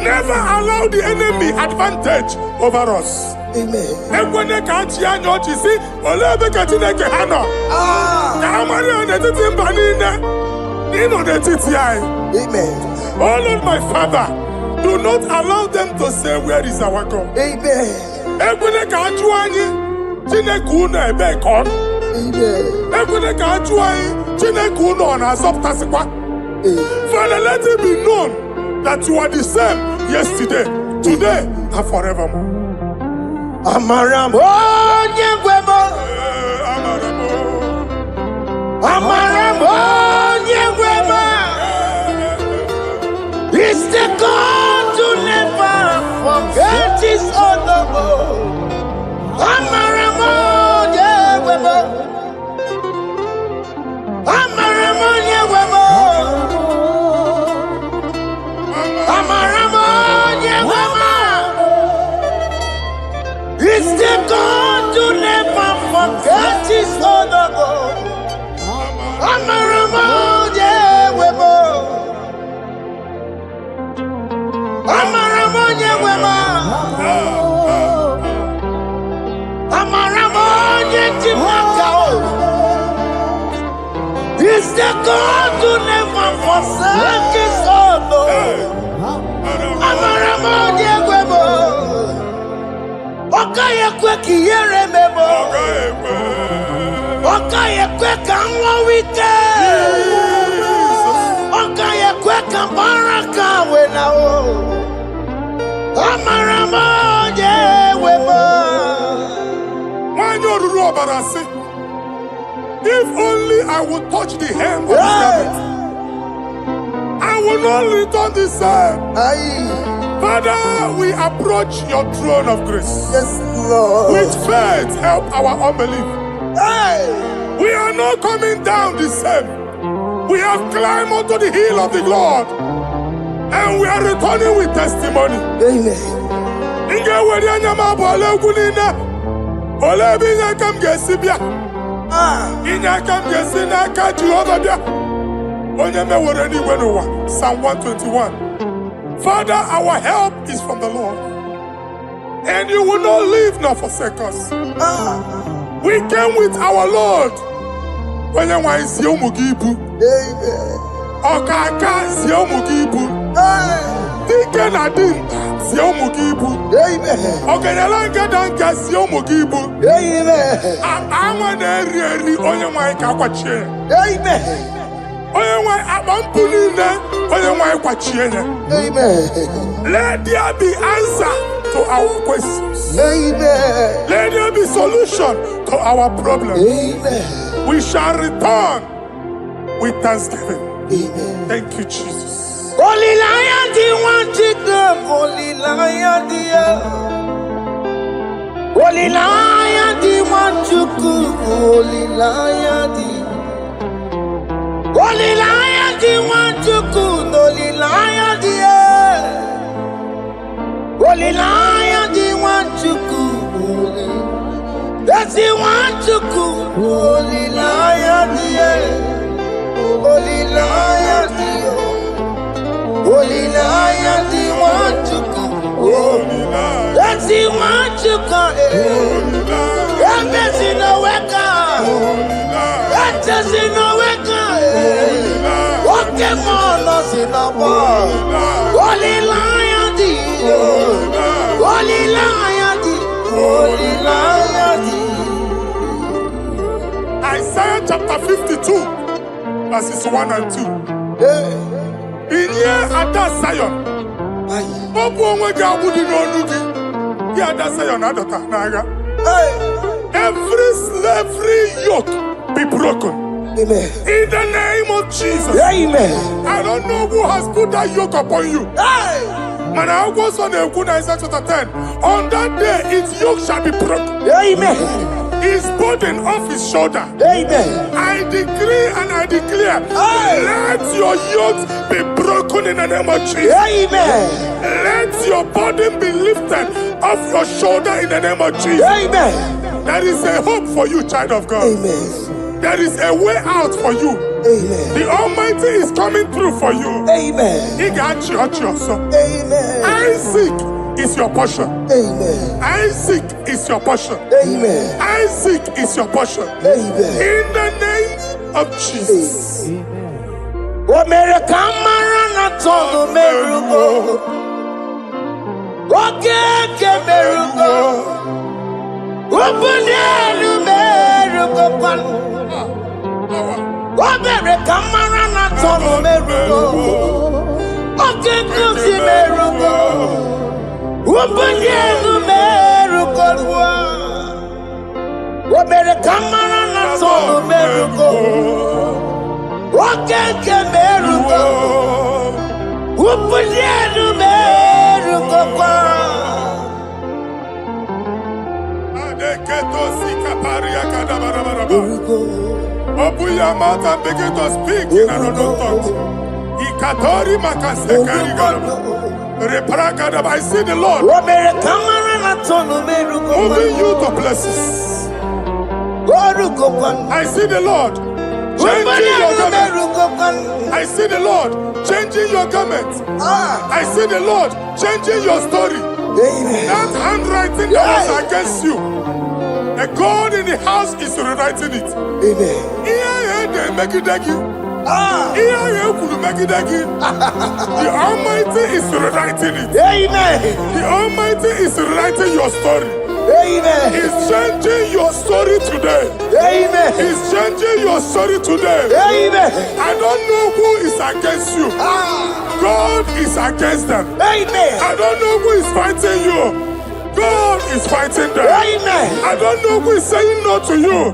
Never allow the enemy advantage over us. Amen. Oh Lord, my Father, do not allow them to say, where is our God? Amen. Father, let it be known that you are the same yesterday, today, and forevermore. Amaramo nyengwemo. Amaramo nyengwemo. It's the God to never forget his honor. Amaramo nyengwemo. Amaramo nyengwemo. Amaramo nyengwemo. It's the God to never forget his honor. Amaramo nyengwemo. Amaramo nyengwemo. Amaramo nyengwemo. It's the God to never forsake his honor. Amaramo nyengwemo. Okaye kwe kiyere memo. Okaye kwe kanwa wite. Okaye kwe kambaraka wenao. Amaramo nyengwemo. If only I would touch the hem of his garment, I will not return the same. Father, we approach your throne of grace. Yes, Lord. With faith, help our unbelief. We are not coming down the same. We have climbed onto the hill of the Lord, and we are returning with testimony. Amen. Inyaka mgesi n'aka Jehovah bịa. Onye mewere n'igwe n'ụwa. Psalm 121. Father, our help is from the Lord, and you will not leave nor forsake us. We came with our Lord. Onye nwa isi ụmụ gị ibu. Ọkaka si ụmụ gị ibu. Dike na dimkpa si ụmụ gị ibu. Ọganyala ngada nka si ụmụ gị ibu. Anwa na-eri eri onye nwa ka kwachie. Onye nwa akpa mpụ niile onye nwa kwachie ya. Let there be answer to our questions. Let there be solution to our problems. We shall return with thanksgiving. Thank you, Jesus. Holy Lion, the one to come. Holy Lion, the Holy Lion, the one to come. Holy Lion, the Holy Lion, the one to come. Holy Lion, the Holy Lion, the one to come. That's the one to come. Holy Lion, the Holy Lion, the Holy Lion, the one to come. That's the one to come. That's in the wake. That's in the wake. Walking on us in the world. Holy Lion, the Holy Lion, the Holy Lion, the Isaiah chapter 52, verses 1 and 2. In here at that Zion, every slavery yoke be broken. Amen. In the name of Jesus. Amen. I don't know who has put that yoke upon you. Man, I was on the Isaiah chapter 10. On that day, its yoke shall be broken. Amen. His burden off his shoulder. Amen. I decree and I declare, let your yokes be broken in the name of Jesus. Amen. Let your burden be lifted off your shoulder in the name of Jesus. Amen. There is a hope for you, child of God. Amen. There is a way out for you. Amen. The Almighty is coming through for you. Amen. He got you, also. Amen. Isaac is your portion. Amen. Isaac is your portion. Amen. Isaac is your portion. Amen. In the name of Jesus. America marana tono merugo. Okay, merugo. Ubunelu merugo pan. America marana tono merugo. Okay, kusi merugo. Ubunelu merugo. America marana tono merugo. Okeke merugo, upunienu merugo kwa. Adeketo sikaparia kadabarabaraba. Open your mouth and begin to speak in another tongue. Ikatori makasekari garaba. Reprakadaba. I see the Lord moving you to places. I see the Lord changing your garment. I see the Lord changing your garment. I see the Lord changing your story. That handwriting that was against you, the God in the house is rewriting it. The Almighty is rewriting it. The Almighty is rewriting your story. Amen. He's changing your story today. Amen. He's changing your story today. Amen. I don't know who is against you. God is against them. Amen. I don't know who is fighting you. God is fighting them. Amen. I don't know who is saying no to you.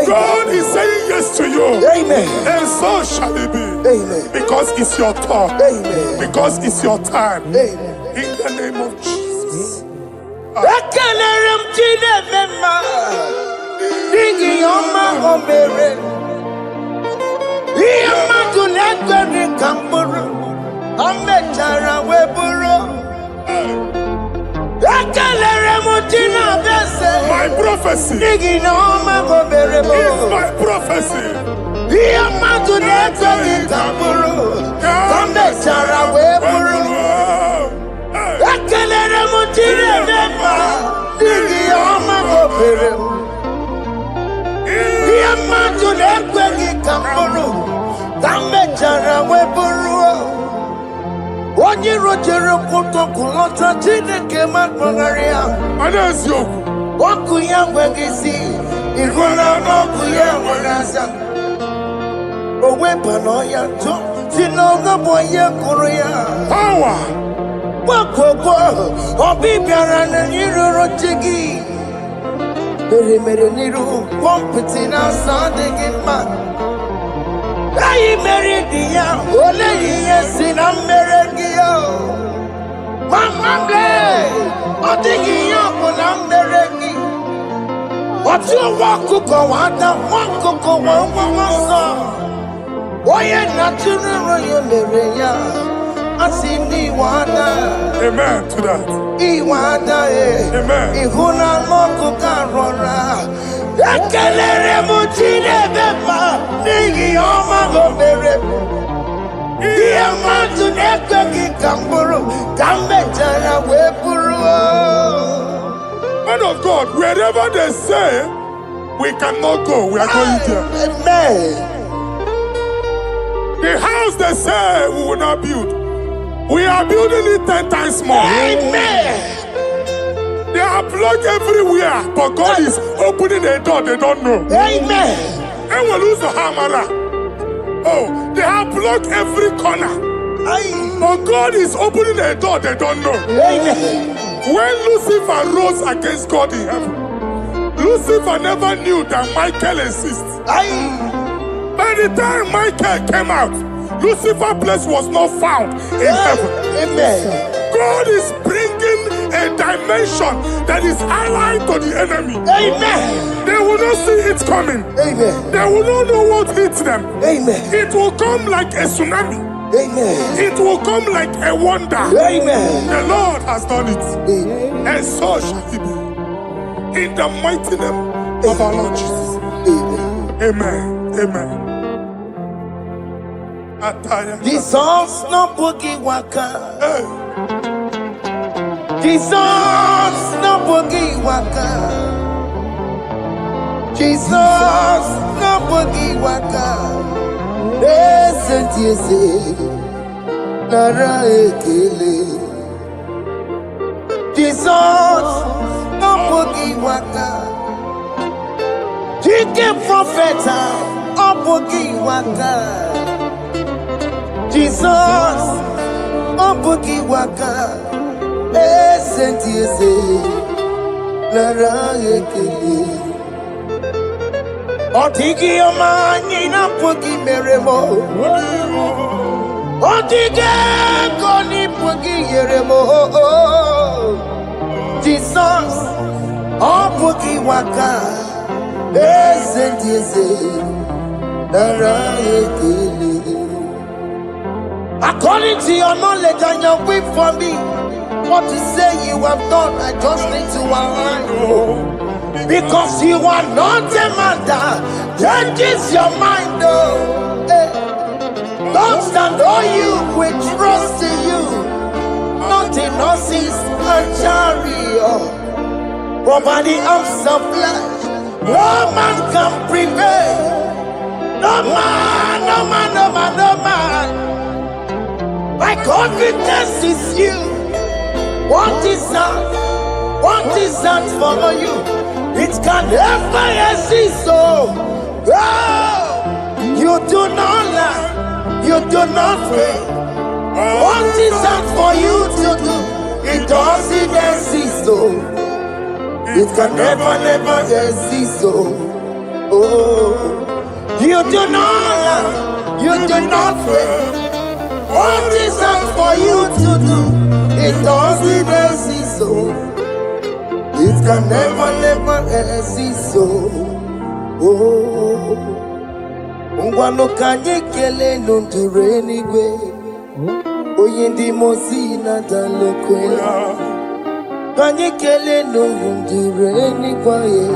God is saying yes to you. Amen. And so shall it be. Amen. Because it's your turn. Amen. Because it's your time. Amen. In the name of Jesus. My prophet prophecy. It's my prophecy. Onye rojere kutoku lota Chineke makpagaria. Anazio. Waku ya wegisi, iguna noku ya wegasa. Owe pano ya to, sinoga boye kuruya. Power. Wako obi biara na niru rojigi. Mere niru, kompiti na sade gima. Ayi meridia, ole yesi na merengiyo. Mamamle, odigiyo na merengi. Oti wakuko wada, wakuko wawansa. Oye naturu yo mereya, asini wada. Amen to that. Iwada Amen. Ihuna moku karora. Ekelere mutine bema, nigi oma gobere. Iya matu nekwe kikamburu, kambe jara wepuru. Man of God, wherever they say we cannot go, we are going there. Amen. The house they say we will not build, we are building it 10 times more. Amen. They are blocked everywhere, but God is opening a door they don't know. Amen. And we lose the hammer. Oh, they have blocked every corner, but God is opening a door they don't know. Amen. When Lucifer rose against God in heaven, Lucifer never knew that Michael exists. By the time Michael came out, Lucifer's place was not found in heaven. Amen. God is bringing a dimension that is allied to the enemy. Amen. They will not see it coming. Amen. They will not know what hits them. Amen. It will come like a tsunami. Amen. It will come like a wonder. Amen. The Lord has done it. Amen. And so shall it be. In the mighty name of our Lord Jesus. Amen. Amen. Jesus no boogie waka. Hey. Jesus no boogie waka. Jesus no boogie waka. Listen to you say, Nara ekele. Jesus no boogie waka. Jike profeta no boogie waka. Jesus, oh boogie waka, senti ese, lara ekele. Otigi omani na boogie meremo, otige koni boogie yeremo. Jesus, oh boogie waka, senti ese, lara ekele. According to your knowledge and your will for me, what you say you have done, I just need to align. Because you are not a man that changes your mind. Don't stand on you, we trust in you. Not in horses and chariot, but by the arms of flesh, no man can prevail. No man, no man, no man, no man. My confidence is you. What is that? What is that for you? It can never exist. So, you do not lie. You do not fail. What is that for you to do? It doesn't exist. So, it can never, never exist. So, you do not lie. You do not fail. What is that for you to do? It doesn't exist, so it can never, never exist, so Ungwano kanye kele nundure anyway. Oyindi mosi na dalokwela. Kanyekele no hundure ni kwaye.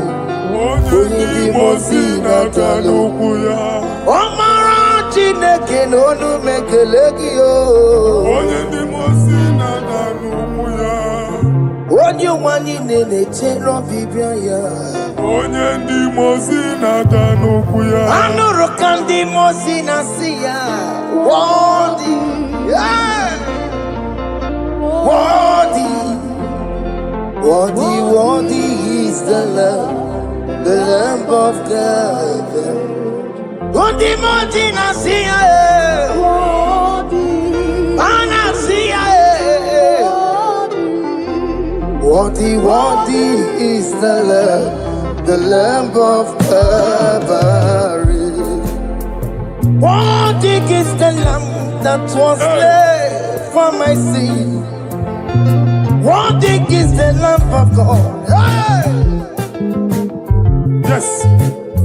Onye di mozi na talukuya. Omara chineke no nu mekele kiyo. Onye di mozi na talukuya. Onye wani nene chero bibia ya. Onye di mozi na talukuya. Anuru kandi mozi na siya. Wadi, wadi. Worthy is the Lamb of God. Worthy, worthy, Nasia. Worthy, worthy is the Lamb of God. Worthy is the Lamb that was slain for my sin. Worthy is the Lamb of God. Hey! Yes.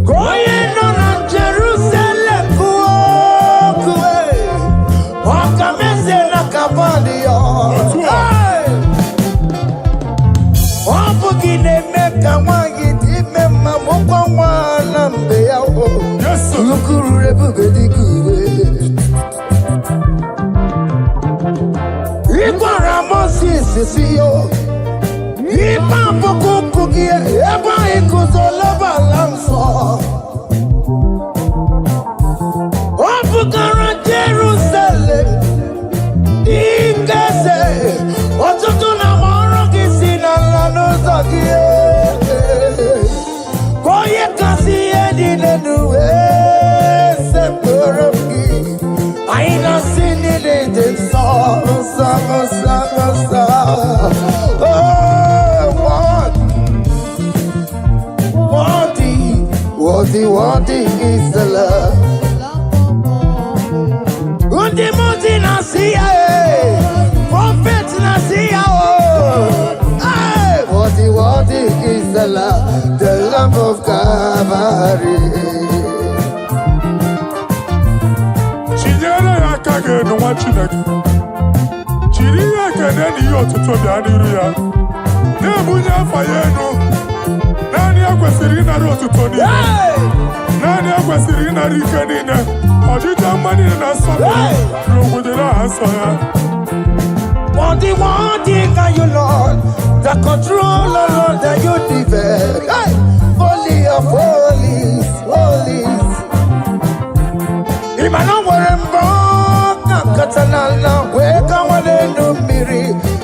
Going on Jerusalem, Wakamese na kabandio. Hey! Wapugine meka wangi time mamukwa wana mbeya. Yes. Lukuru rebube kuwe. Ikwara Moses siyo. Ipa poku kukie. Eba ikuzoloba lamso. Wapukara Jerusalem. Ikese. Otutu na moro kisi na lanuza kie. Koye kasi edi nenuwe. Sepurumki. Aina sinilete sa. Worthy is the love. Undi muti nasiya, prophet nasiya. Worthy is the Lamb of Calvary. Chinyere ya kage no wachineke. Chiri ya kene ni yotuto bianiru ya. Nebunya fayenu. Nani akwesiri na rotuto ni. Nani akwesiri na rike nine. Ojita mani na sobe. Rogudera asoya. Worthy are you, Lord. The controller, Lord, that you develop. Hey! Holy of holies, holies. Imano warembo katanala weka wale numiri.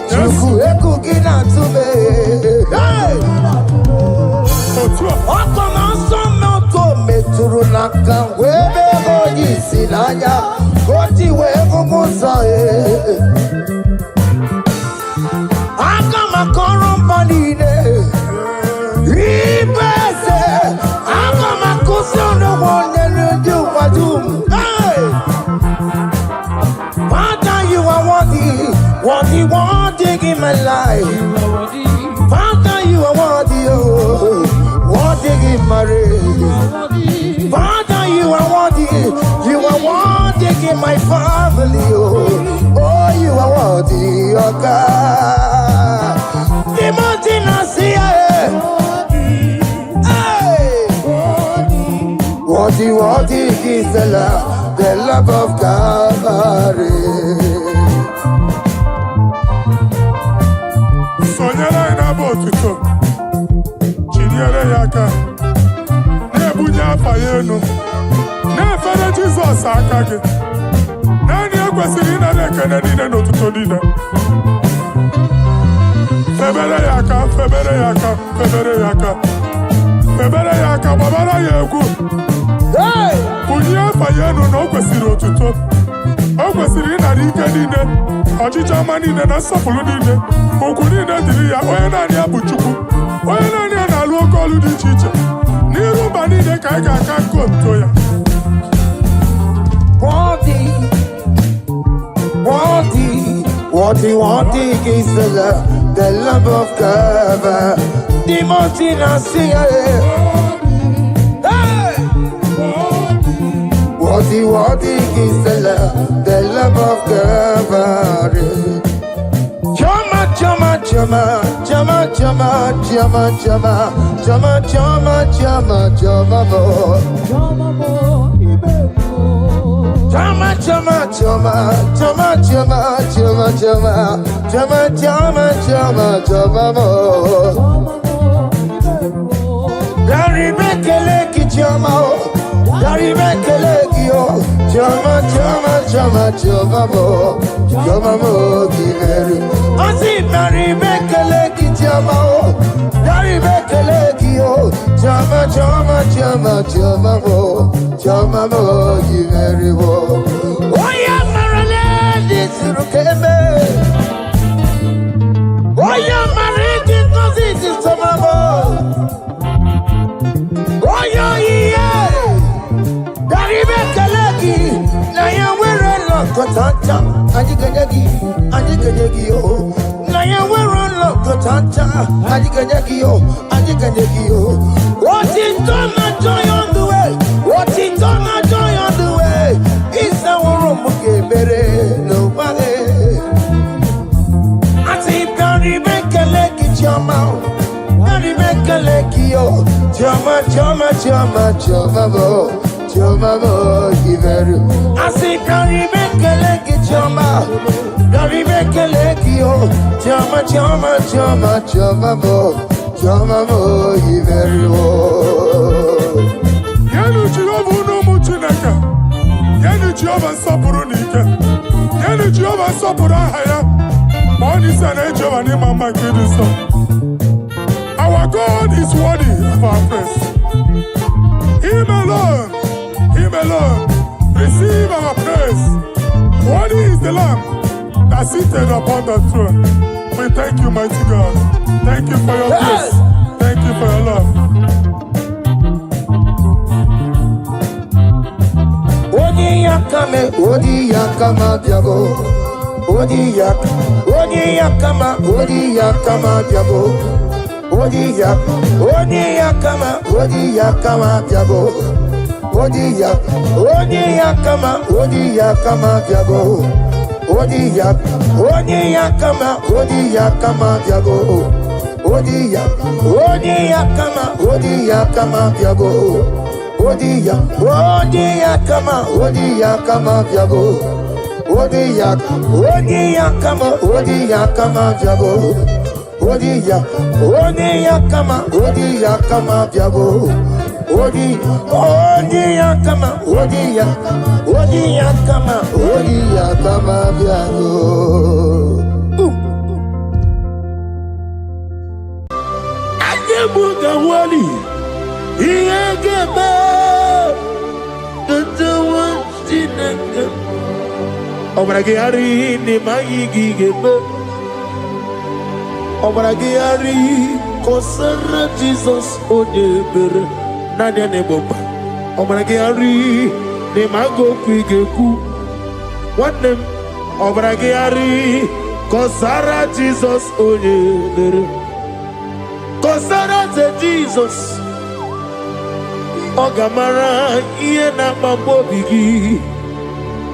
Chuku eku gina tume. Hey! Okona somoto meturu naka webe hoji silanya. Koti weku musae. Akama korombanine. Ibese. Akama kusono mwone nuju wadum. Hey! Father, you are worthy in my life. Father, you are worthy, oh, worthy in my race. Father, you are worthy in my family, oh, you are worthy, oh God. The mountain I see, worthy is the love of God. Sonyala ina botuto. Chinyere yaka. Nebunya fayenu. Nefere Jesus akage. Nani akwesiri na rekene nine no tuto nine. Febere yaka, febere yaka, febere yaka. Febere yaka, babara yegu. Hey! Kunya fayenu no kwesiri otuto. Okwesiri na rike nine. Ọchịcha ama niile na nsọpụrụ niile. Okwu niile dịrị ya. Onye naanị ya bụ Chukwu. Onye naanị ya na-alụ oke ọlụ dị iche iche. N'iru mba niile ka anyị ga-aka nkonto ya. Worthy is the Lamb of God. The mountain I see, worthy is the Lamb of God. Chama, chama, chama, chama. chama, chama, chama, chama, chama, chama, chama, chama, mo. Chama, chama, chama, chama, chama, chama, chama, chama, chama, chama, chama, mo. Dari mekele ki chama, dari mekele ki o. Chama, chama, chama, chama, mo, chama, mo, kimeru. Asi dari mekele ki chama, dari mekele ki o. Chama, chama, chama, chama, mo, chama, mo, kimeru. Oya marale di surukeme, oya mariki kosi di samamo. Oyo iye, dari bekeleki, na ya wero lokotanta, ajigejegi yo, na ya wero lokotanta, ajigejegi yo. What is done not joy on the way, what is done not joy on the way, is our room bere nobody. I see dari bekeleki chama. Dari bekeleki yo, chama, chama, chama, chama, mo, chama, mo, kiveru. Asi dari bekeleki chama, dari bekeleki yo, chama, chama, chama, chama, mo, chama, mo, kiveru. Yenu Jehova no muchineke, yenu Jehova sapuru nike, yenu Jehova sapuru ahaya. Money sana Jehova ni mama kidiso. Our God is worthy of our praise. Him alone, receive our praise. Worthy is the Lamb that seated upon the throne. We thank you, mighty God. Thank you for your grace. Thank you for your love. Odi yakama diabo. Odi yakama diabo. Odi yakama diabo. Odi yakama diabo. Odi yakama diabo. Odi yakama diabo. Obragari ni maigi gebe. Obragari kosara Jesus odebere nadia ne bomba. Obragari ni mago kwigeku. Wanem obragari kosara Jesus odebere. Kosara ze Jesus. Ogamara iye na mambo bigi.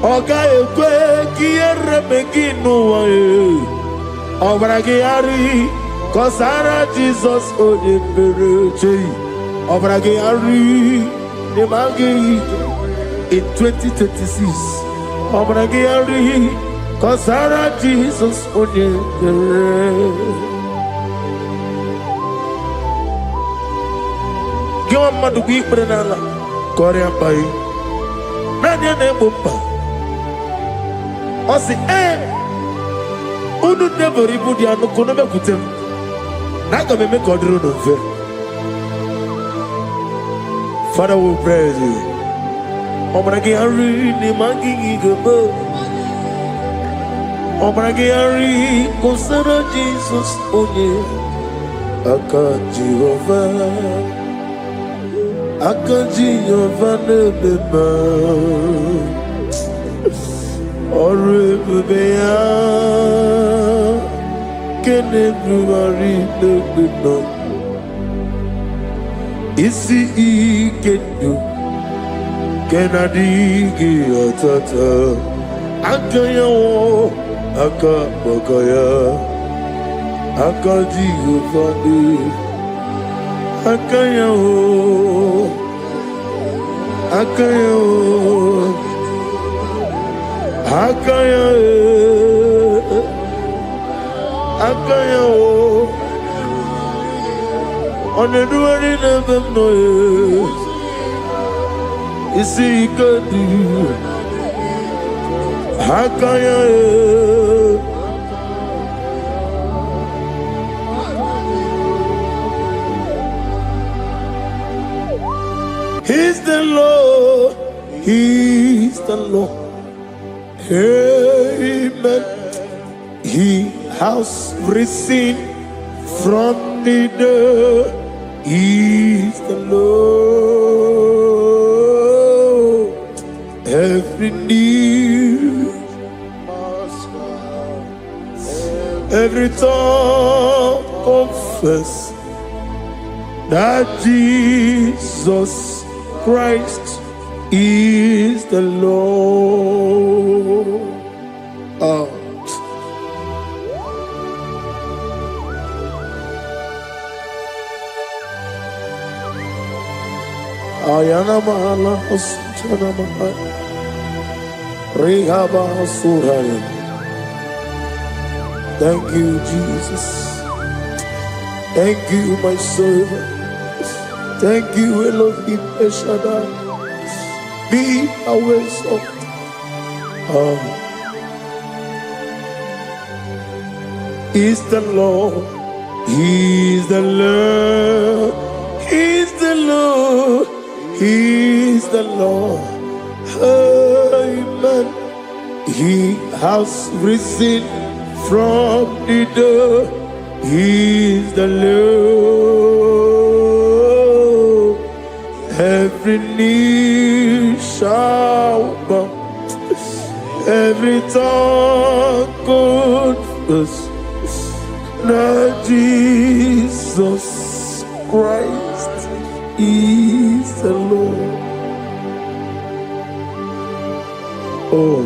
Oga ekwe kiere beginu wae. Obragari kosara Jesus odebere. Obragari ne magi in 2026. Obragari kosara Jesus odebere. Gwa madu bi prenala Korea bai. Nanya ne bomba. Osi unu never ibudi anu kono be kutem. Naga me kodro no fe. Father, we praise you. Obragi hari ni mangi gebo. Obragi hari kosara Jesus onye. Aka Jehovah nebeba. Orebeya kenebruari nebeba. Isi ikenu kenadigi atata. Akayawo akabakaya. Akadi Ufadi Akayo Akayo Akayo Akayo On the doing of them noise You see Kadi Akayo He's the Lord, He's the Lord. Amen. He has risen from the dead. He's the Lord. Every knee, every tongue confess that Jesus Christ is the Lord. Ayana mahala osana mahala Rehaba suraya. Thank you, Jesus. Thank you, my servant. Thank you, Elohim Eshadai. Be our salt. He's the Lord. He's the Lord. He's the Lord. He's the Lord. Amen. He has risen from the dead. He's the Lord. Every knee shall bow, every tongue confess that Jesus Christ is the Lord. Oh.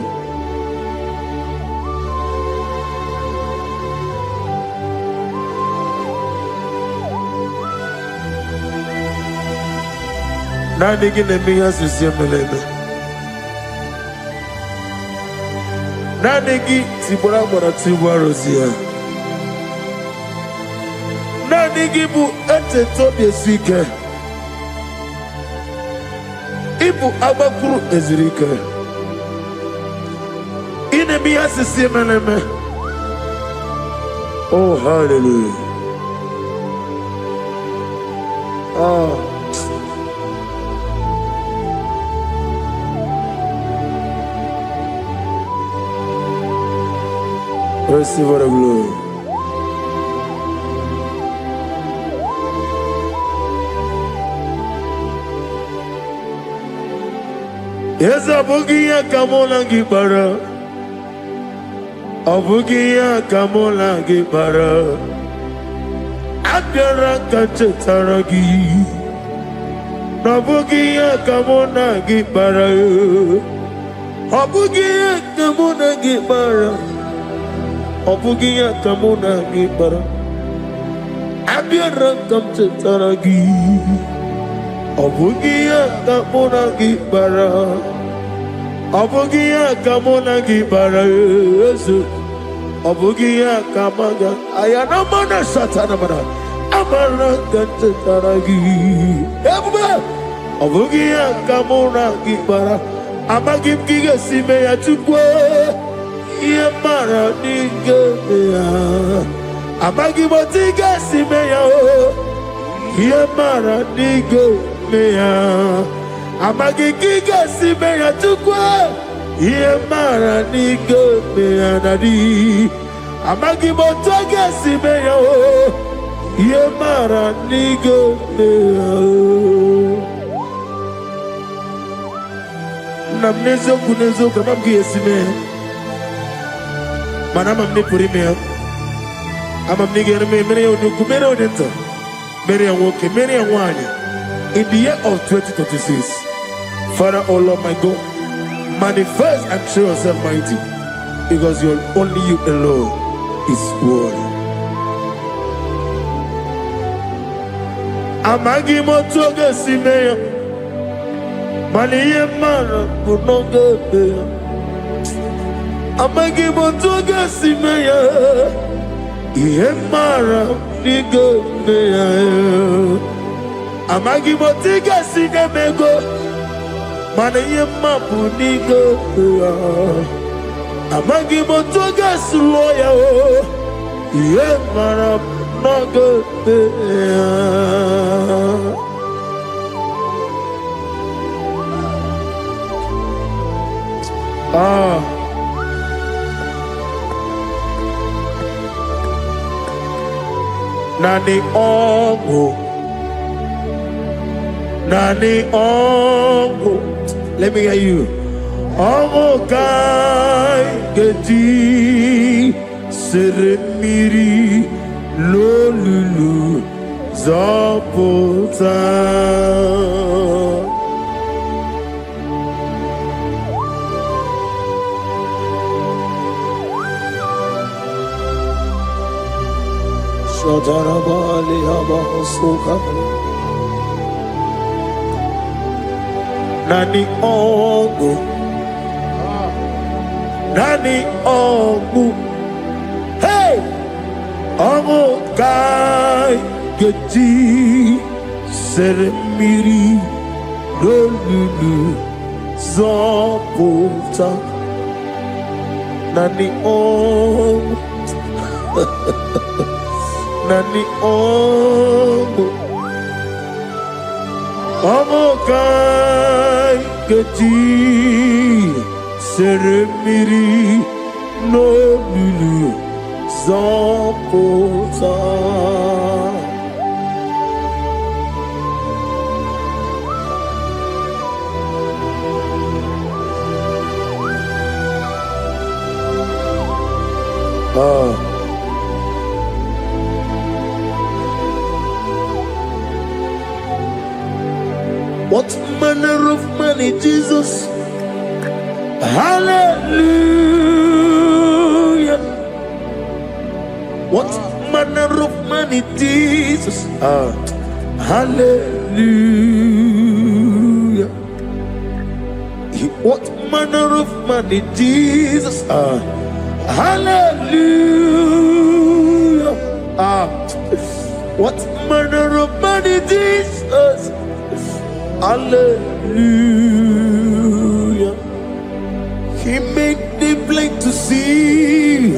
Nani gine miya sisemeleme. Nani gi tibora bora tibora zia. Nani gi bu ete tobe sike. Ibu abakuru ezirike. Ine miya sisemeleme. Oh, hallelujah. Oh. Receive the glory. Yes, Abugia Kamola Gibara. Abugia Kamola Gibara. Abdara Kachetaragi. Abugia Kamona Gibara. Abugia Kamona Gibara. Obugia Kamuna Gibara Abiara Kamchetaragi Obugia Kamuna Gibara Obugia Kamuna Gibara Obugia Kamaga Ayana Mana Satanamana Amara Kamchetaragi Obugia Kamuna Gibara Amagim Giga Simeya Chukwe Yemara Nigeria Amagi Botiga Simeya Yemara Nigeria Amagi Giga Simeya Tukwa Yemara Nigeria Nadi Amagi Botiga Simeya Yemara Nigeria Namnezo Kunezo Kamamgi Simeya Manam amni puri me amam ni gere me mere onu kumere odento mere woke mere wanya in the year of 2026. Father, oh Lord my God, manifest and show yourself mighty, because only you alone is worthy. Amagi motoge simeya. Maliye mara kunoge beya. Amagi motoge simeya. Iye mara nigo beya. Amagi motoge sinemego. Maliye mapu nigo beya. Amagi motoge siloya. Iye mara nigo beya. Nani ongo, nani ongo. Let me hear you. Ongo kai gedi seremiri lolulu zapota. Shadarabali abahosuka. Nani ongo, nani ongo. Hey, ongo kai geti seremiri lolulu zapota. Nani ongo. Nani ongo, ongo kai geti seremiri no lulu zapota. What manner of money, Jesus? Hallelujah. What manner of money, Jesus? Hallelujah. What manner of money, Jesus? Hallelujah. What manner of money, Jesus? Hallelujah. He made the blind to see.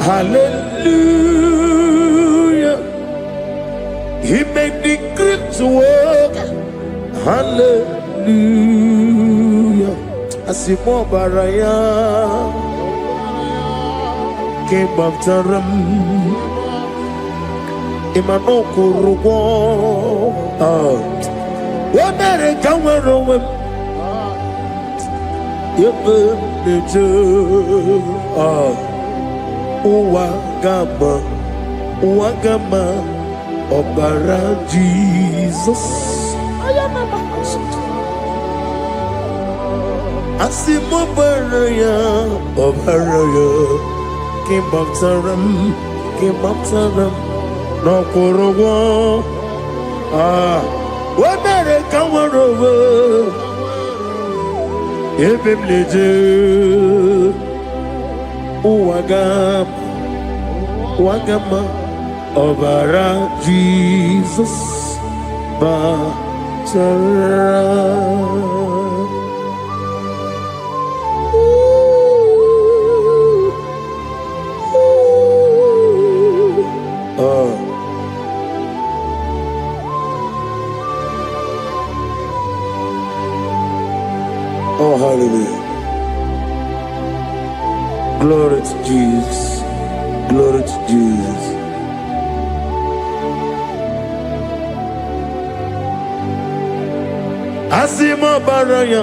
Hallelujah. He made the crippled to walk. Hallelujah. Asimo baraya came after him. Imano kurugo. What better come around? You burn the Wagama, Obara Jesus. Asimo Baraya, Obaraya, came after them, no Korogo. What better come over? If him leju, Wagama, Obara Jesus, Batara. Oh, hallelujah. Glory to Jesus. Glory to Jesus. Asima baraya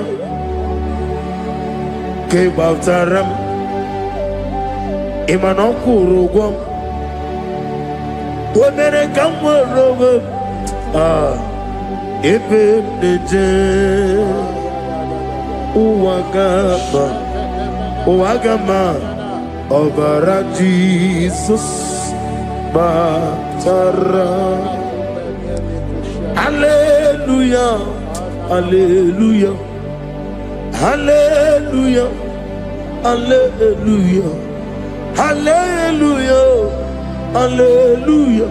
ke baftaram imanokuru wonere kamorobe ebe deje Uwagama Obara Jesus Batara Hallelujah, hallelujah, hallelujah, hallelujah, hallelujah, hallelujah,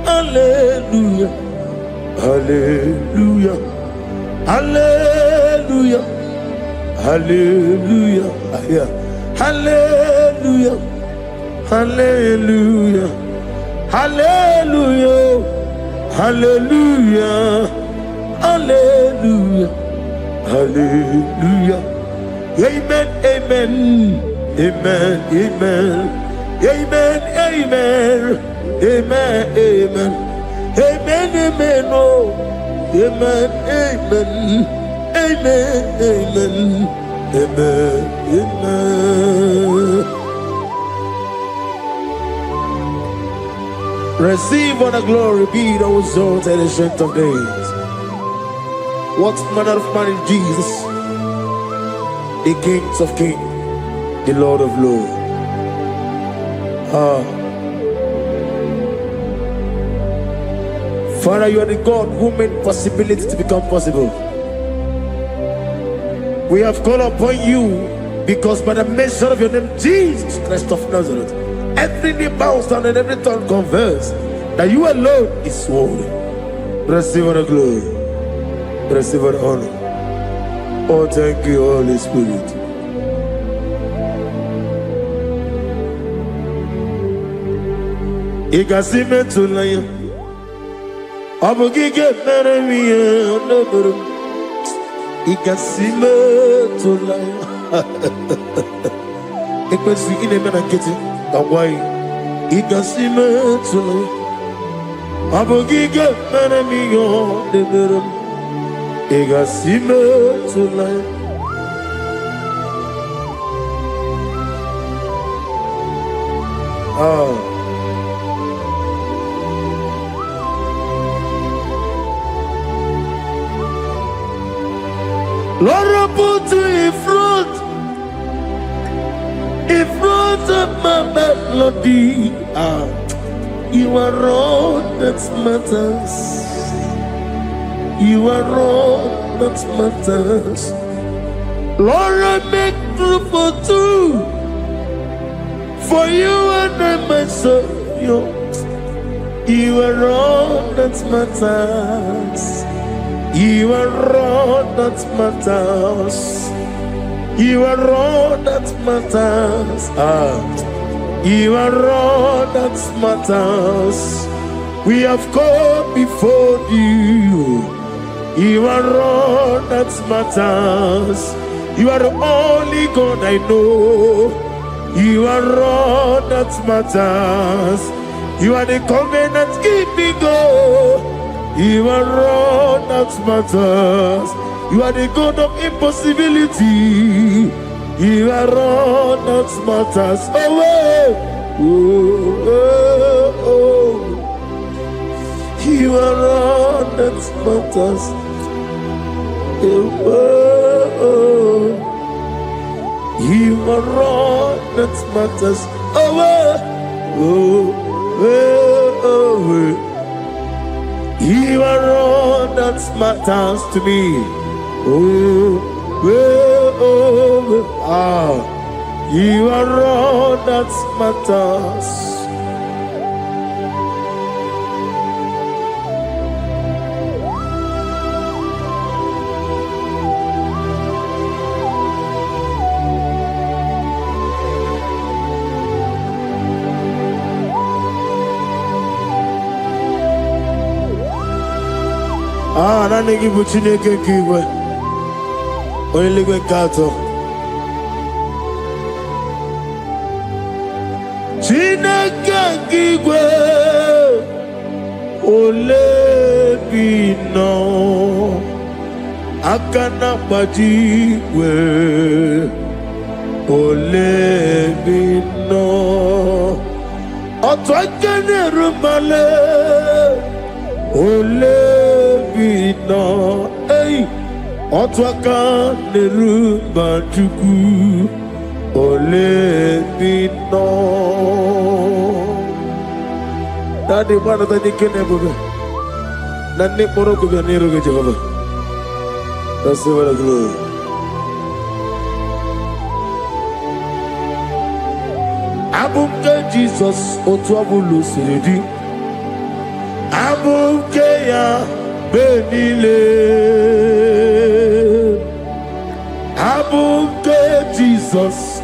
hallelujah, hallelujah, hallelujah, hallelujah, hallelujah, hallelujah, hallelujah, hallelujah, hallelujah, hallelujah. Amen, amen, amen, amen, amen, amen, amen, amen, amen, amen, oh, amen, amen, amen, amen, amen, amen. Receive all the glory, be thou exalted and strength of days. What manner of man is Jesus? The King of kings, the Lord of lords. Father, you are the God who made possibility to become possible. We have called upon you because by the mention of your name, Jesus Christ of Nazareth, every knee bows down and every tongue confesses that you alone is holy. Receive all the glory. Receive all the honor. Oh, thank you, Holy Spirit. Igasime tulaya, abugige meremiye onoburu. Igasime tulaya. Ekwensi inemena kiti. Kawai, igasime tulaya, abugige meremiye onoburu. Igasime tulaya. Lord, put you in front of my melody. You are all that matters. You are all that matters. Lord, I make room for two, for you and I myself. You are all that matters. You are all that matters. You are all that matters. You are all that matters. We have come before you. You are all that matters. You are the only God I know. You are all that matters. You are the covenant keeping God. You are all that matters. You are the God of impossibility. You are all that matters. Oh, oh, oh, oh. You are all that matters. Oh, oh. You are all that matters. Oh, oh, oh, oh. You are all that matters to me. Oh, oh, oh. You are all that matters. Nani gibu Chineke kiwe Oyeligwe kato Chineke kiwe Olebino Akana pajiwe Olebino Otwakene rumale Olebino, hey, Otwaka nerumba chuku. Olebino. Daddy, one of the Nikenebo. Nani poro ko biya nero ke Jehovah. Receive the glory. Abumke Jesus otuabulu siridi. Abumke ya benile. Abumke Jesus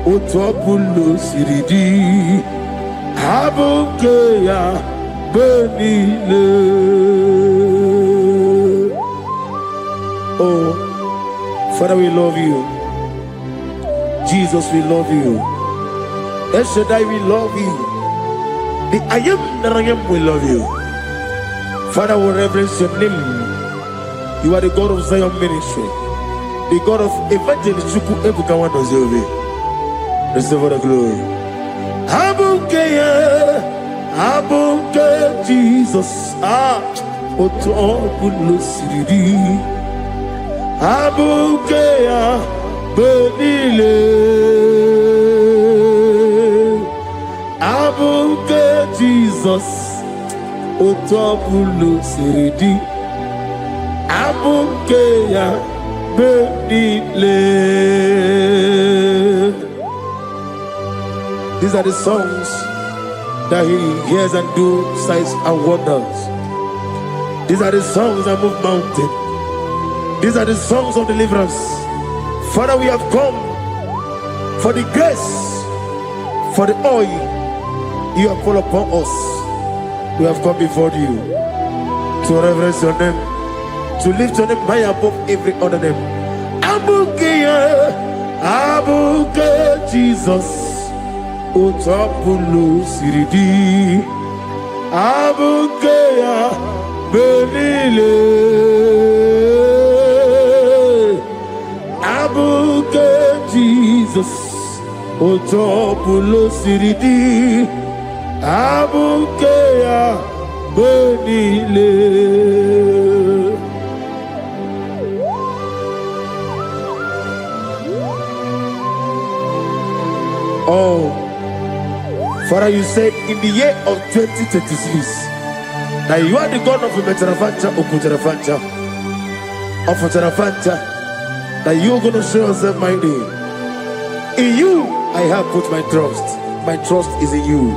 otuabulu siridi. Abumke ya benile. Oh, Father, we love you. Jesus, we love you. El Shaddai, we love you. The I am that I am, we love you. Father, we reverence your name. You are the God of Zion ministry, the God of Evangelist Chuku Ebukawan Ozeobe. Receive the glory. Abuke Jesus. Oto Siridi. Abuke ya benile. Abuke Jesus. Oto Siridi. Abuke ya benile. These are the songs that he hears and do signs and wonders. These are the songs that move mountains. These are the songs of deliverance. Father, we have come for the grace, for the oil you have poured upon us. We have come before you to reverence your name, to lift your name high above every other name. Abuke Jesus. Otapulu Siridi. Abuke ya benile. Abuke Jesus. Otapulu Siridi. Abuke ya benile. Oh, Father, you said in the year of 2026 that you are the God of Metarafanta, Okutarafanta, of Tarafanta, that you are going to show yourself mighty. In you, I have put my trust. My trust is in you.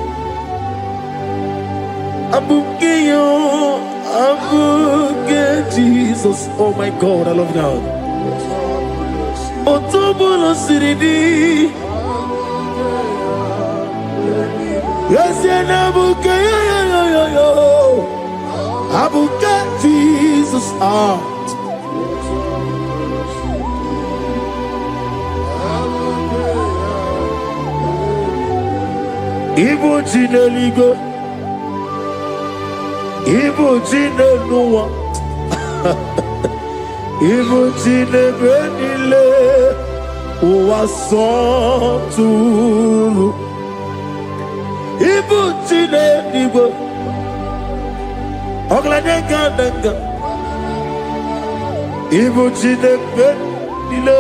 Abuke Jesus. Oh my God, I love you now. Otobulo Siridi. Yes, Abuke, Abuke Jesus. Ibu Jineligo, Ibu Jineluwa, Ibu Jinebenile, Uwasoturu. Ibu Jineligo, Oglanega, Ibu Jinebenile,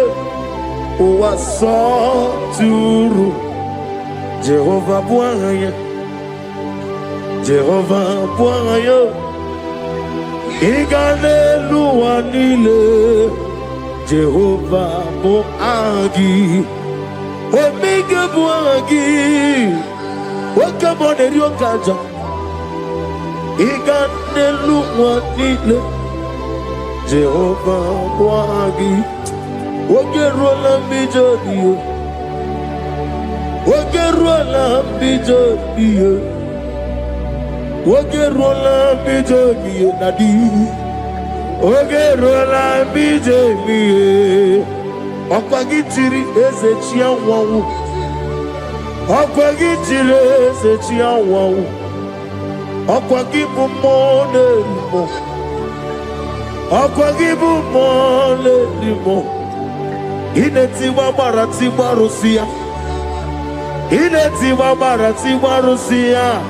Uwasoturu. Jehovah Bwaya, Jehovah Bwaya, Iganelua Nile, Jehovah Boagi, Omega Boagi, Wakamone Ryokaja, Iganelua Nile, Jehovah Boagi, Wakerola Mijodio. Wakerola Bijodio, Wakerola Bijodio, Nadi, Wakerola Bijodio, Okwagitiri Ezechia Wawu, Okwagitiri Ezechia Wawu, Okwagibu Monelimo, Okwagibu Monelimo, Inetiwa Baratiwa Rusia. Ileti Mamaratiwa Rusia.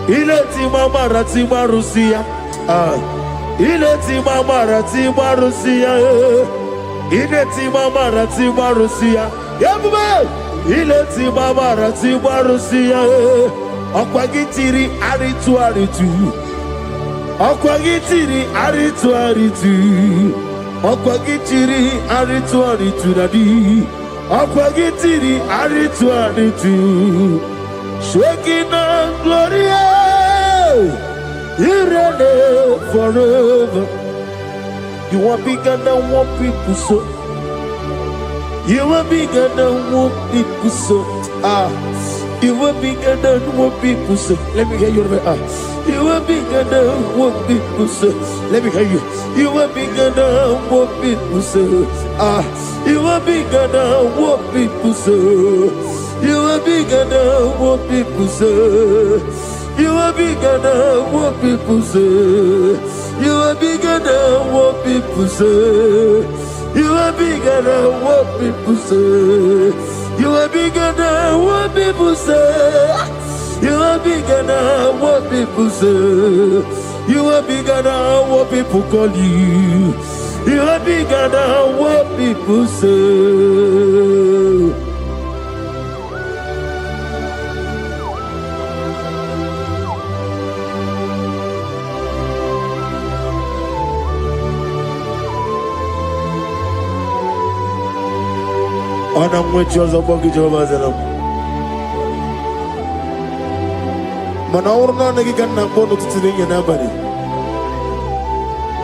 Ileti Mamaratiwa Rusia. Ileti Mamaratiwa Rusia. Ileti Mamaratiwa Rusia. Yabuba. Ileti Mamaratiwa Rusia. Okwagitiri aritu. Okwagitiri aritu aritu. Okwagitiri aritu aritu dadi. Okwagitiri aritu aritu. Shekinah glory. You reign forever. You are bigger than what people so. You are bigger than what people so. You are bigger than what people say. Let me hear you. You are bigger than what people say. Let me hear you. You are bigger than what people say. You are bigger than what people say. You are bigger than what people say. You are bigger than what people say. You are bigger than what people say. You are bigger than what people say. You are bigger than what people say. You are bigger than what people say. You are bigger than what people call you. You are bigger than what people say. Ana mwechoza bogi Jehovah Zelam. Mana urna nagi kanna bono tutini yana bani.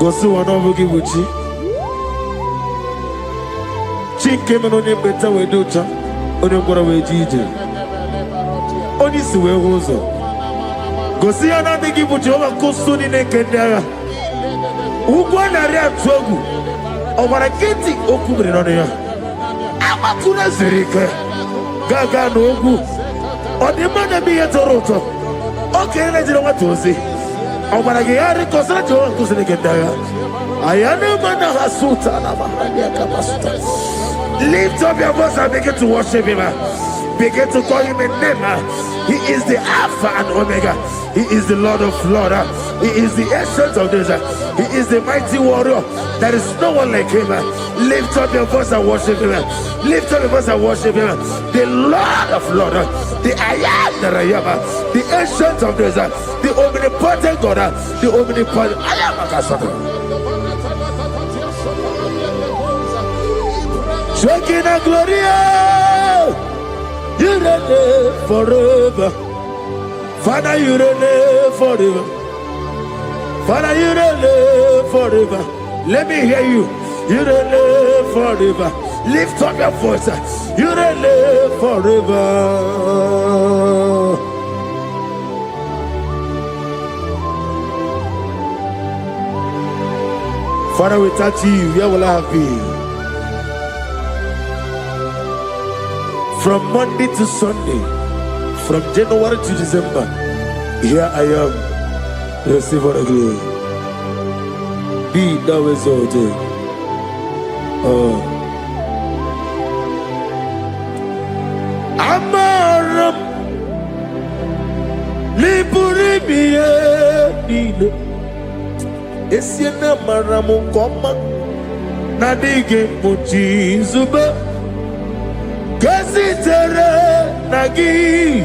Gosu wana bogi buchi. Chinke meno ni beta wedocha. Oni ngora wejije. Oni siwe hozo. Gosi ana nagi buchi owa kosu ni nekendaya. Ugwa na ria twogu. Owara kiti okubre nonya. Amatuna zirike gaga n'ogwu ọdịmma na-eme ihe tọrọ ụtọ okenye na-ejiri nwata ozi ọ gwara gị ya rịkọsara Jehova nkụziri gị ndị agha aya na-ema na ha sụta na mahali aka masuta. Lift up your voice and begin to worship him. Begin to call him a name. He is the Alpha and Omega. He is the Lord of Lords. He is the Ancient of Days. He is the mighty warrior. There is no one like him. Lift up your voice and worship him. Lift up your voice and worship him. The Lord of Lords, the I am that I am, the Ancient of Days, the omnipotent God, the omnipotent I am a Kasaka. Shekinah glory, you reign forever. Father, you reign forever. Father, you reign forever. Let me hear you. You reign forever. Lift up your voice. You reign forever. Father, without you, where will I have been? From Monday to Sunday, from January to December, here I am. Receive all the glory. Be thou exalted. Amaram Liburibie Nino Esiena Maramu Koma Nadige Muchi Zuba Kasitere Nagi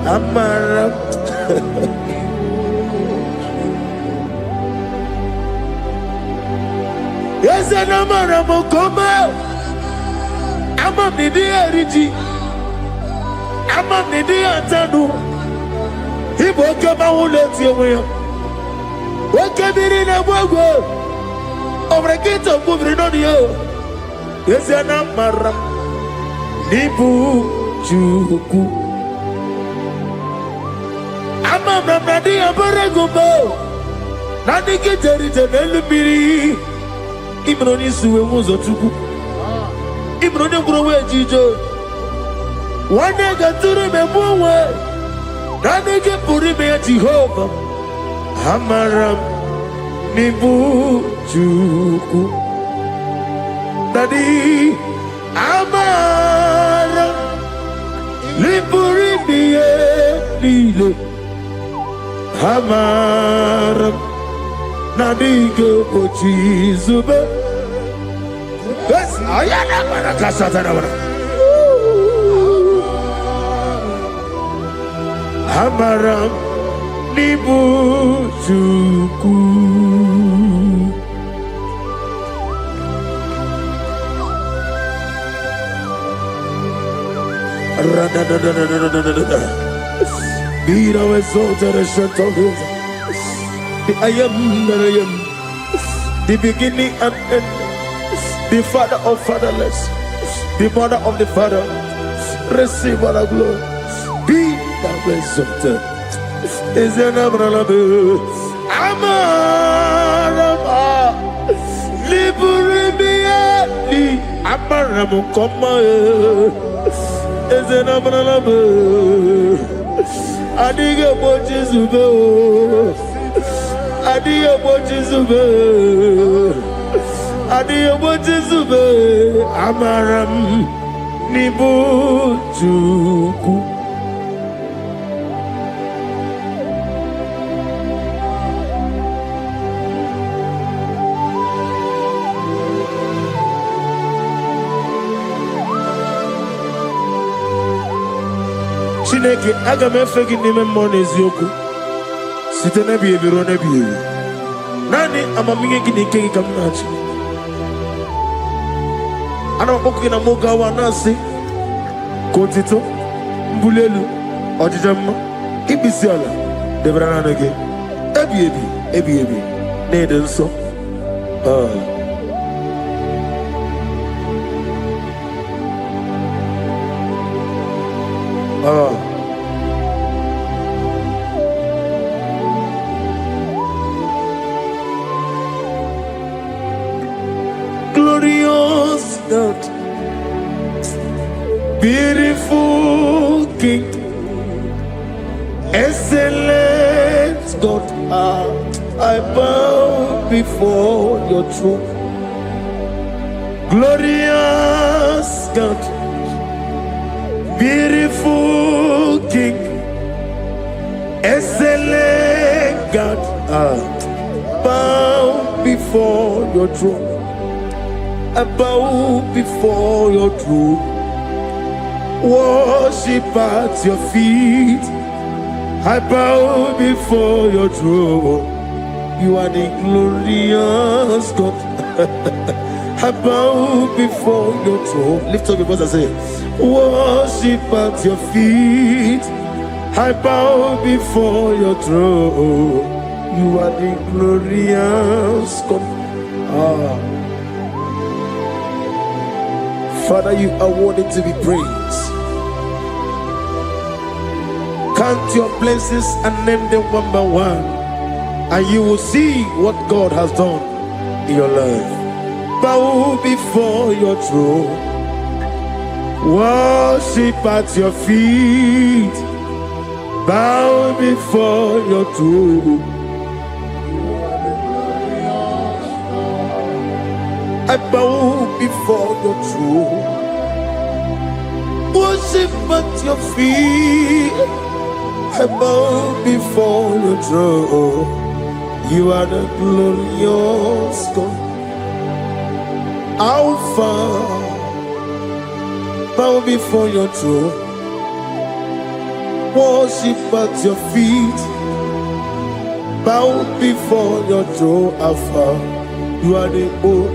Amaram Yes, and Amaram Koma Amam Nidi Eriji Amam Nidi Antanu He woke up my whole left your way. Woke up in a wogo over a gate of moving on you. Yes, and Amaram Nibu Juku Amam Nadi Abaragumbo Nadi Kitari Telebiri Imroni Suwe Mozotuku Imroni Browe Jijo One day got to remember Nadi Puri me Jehovah Amaram Nibu Juku Nadi Amaram Niburi Nile Amaram Nadiga Pochi Zuba. Yes, I am a Kasatana. Amaram Nibujuku. Be thou exalted and shut of his. The I am that I am, the beginning and end, the father of fatherless, the mother of the father. Receive all the glory. Be thou exalted. Is an Abraham. Amarama. Liburibiati. Abraham, come. Is an Abraham. Adiga Bochizube. Adiga Bochizube. Adiga Bochizube. Amaram Nibujuku. Chineke aga m efe gị n'ime mmụọ na eziokwu site n'ebi ebi ruo n'ebi ebi. Naanị amamihe gị na ike gị ka m na-achị. Ana m akpọkụ gị na mụ gawa na-asị ka otito, mbuli elu, ọdịda mma, ikpisi ala debere naanị gị ebi ebi ebi ebi na-ede nsọ. Glorious God, beautiful King, excellent God, I bow before your throne. Glorious God, beautiful King, excellent God, bow before your throne. I bow before your throne, worship at your feet. I bow before your throne. You are the glorious God. I bow before your throne. Lift up your voice and say, worship at your feet. I bow before your throne. You are the glorious God. Father, you are worthy to be praised. Count your blessings and name them one by one, and you will see what God has done in your life. Bow before your throne, worship at your feet. Bow before your throne. I bow before your throne, worship at your feet. I bow before your throne. You are the glorious God. Alpha, bow before your throne, worship at your feet. Bow before your throne, Alpha. You are the old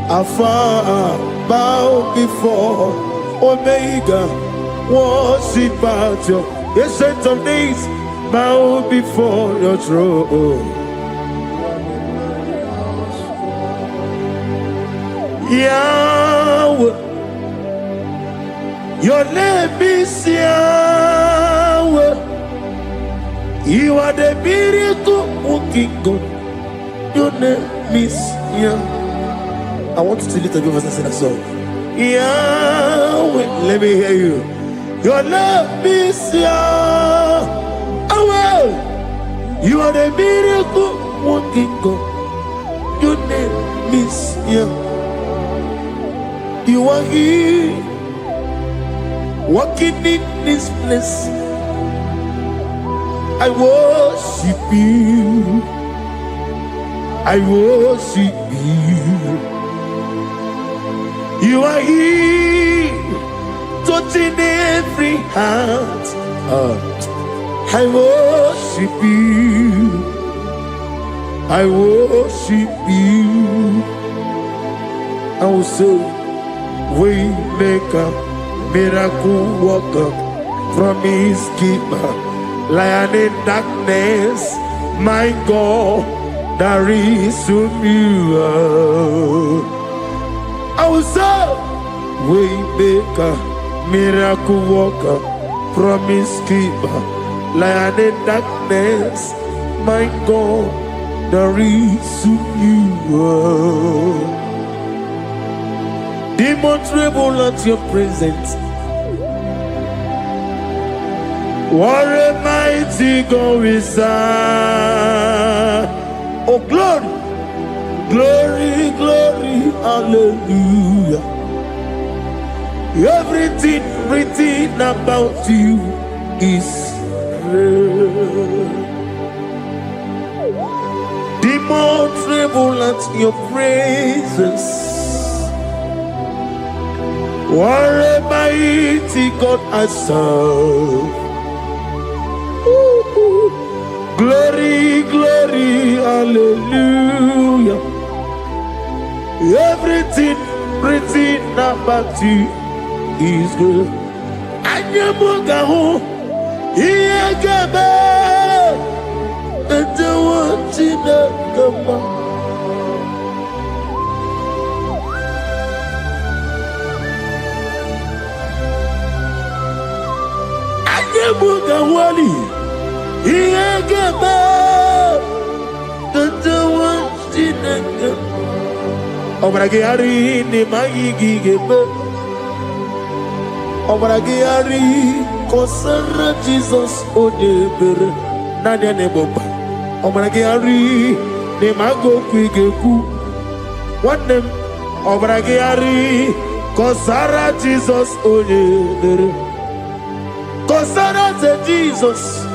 Alpha, bow before Omega, worship at your ancient of days, bow before your throne. Yahweh, your name is Yahweh. You are the miracle working God. Your name is Yahweh. I want you to lift up your voice and sing a song. Yahweh, let me hear you. Your name is Yahweh. You are the miracle working God. Your name is Yahweh. You are here, walking in this place. I worship you. I worship you. You are here, touching every heart. I worship you. I worship you. I will say, Waymaker, miracle worker, promise keeper, lion in darkness, my God, there is to you. I will say, Waymaker, miracle worker, promise keeper, lion in darkness, my God, there is to you. Demons tremble at your presence. What a mighty God we serve. Oh, glory, glory, glory, hallelujah. Everything written about you is real. Demons tremble at your presence. What a mighty God I serve. Glory, glory, hallelujah. Everything written about you is good. Anyamugaho, Iyagaba, and the one in the Bugawali, Iyagaba, the ones in the Obragiari, the Magigi Gebe, Obragiari, Kosara Jesus, Odeber, Nadia Neboba, Obragiari, the Mago Quigeku, what them, Obragiari, Kosara Jesus, Odeber. Kosara te Jesus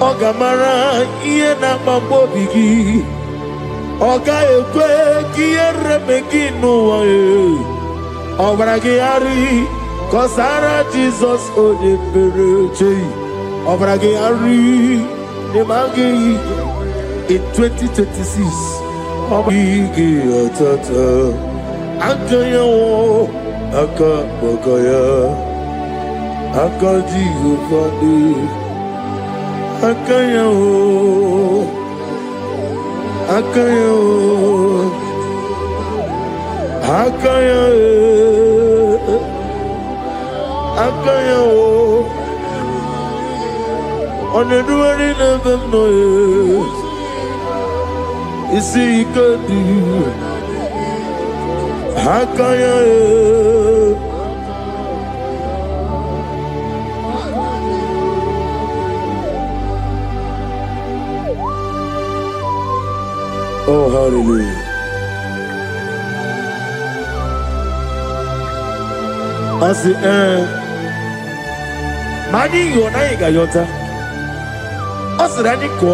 Ogamara iye na mambo bigi Oga ekwe kiye remegi nuwa Obragi ari Kosara Jesus ode pereche Obragi ari Nemagi in 2026 Obragi atata Akaya wo Akabakaya Akaji ufadi, akaya o, akaya o, akaya e, akaya o. Oneduari never know. Isi ikadi, akaya e. Oh, hallelujah. I say, Mani Yonaiga Yota. I said, I need to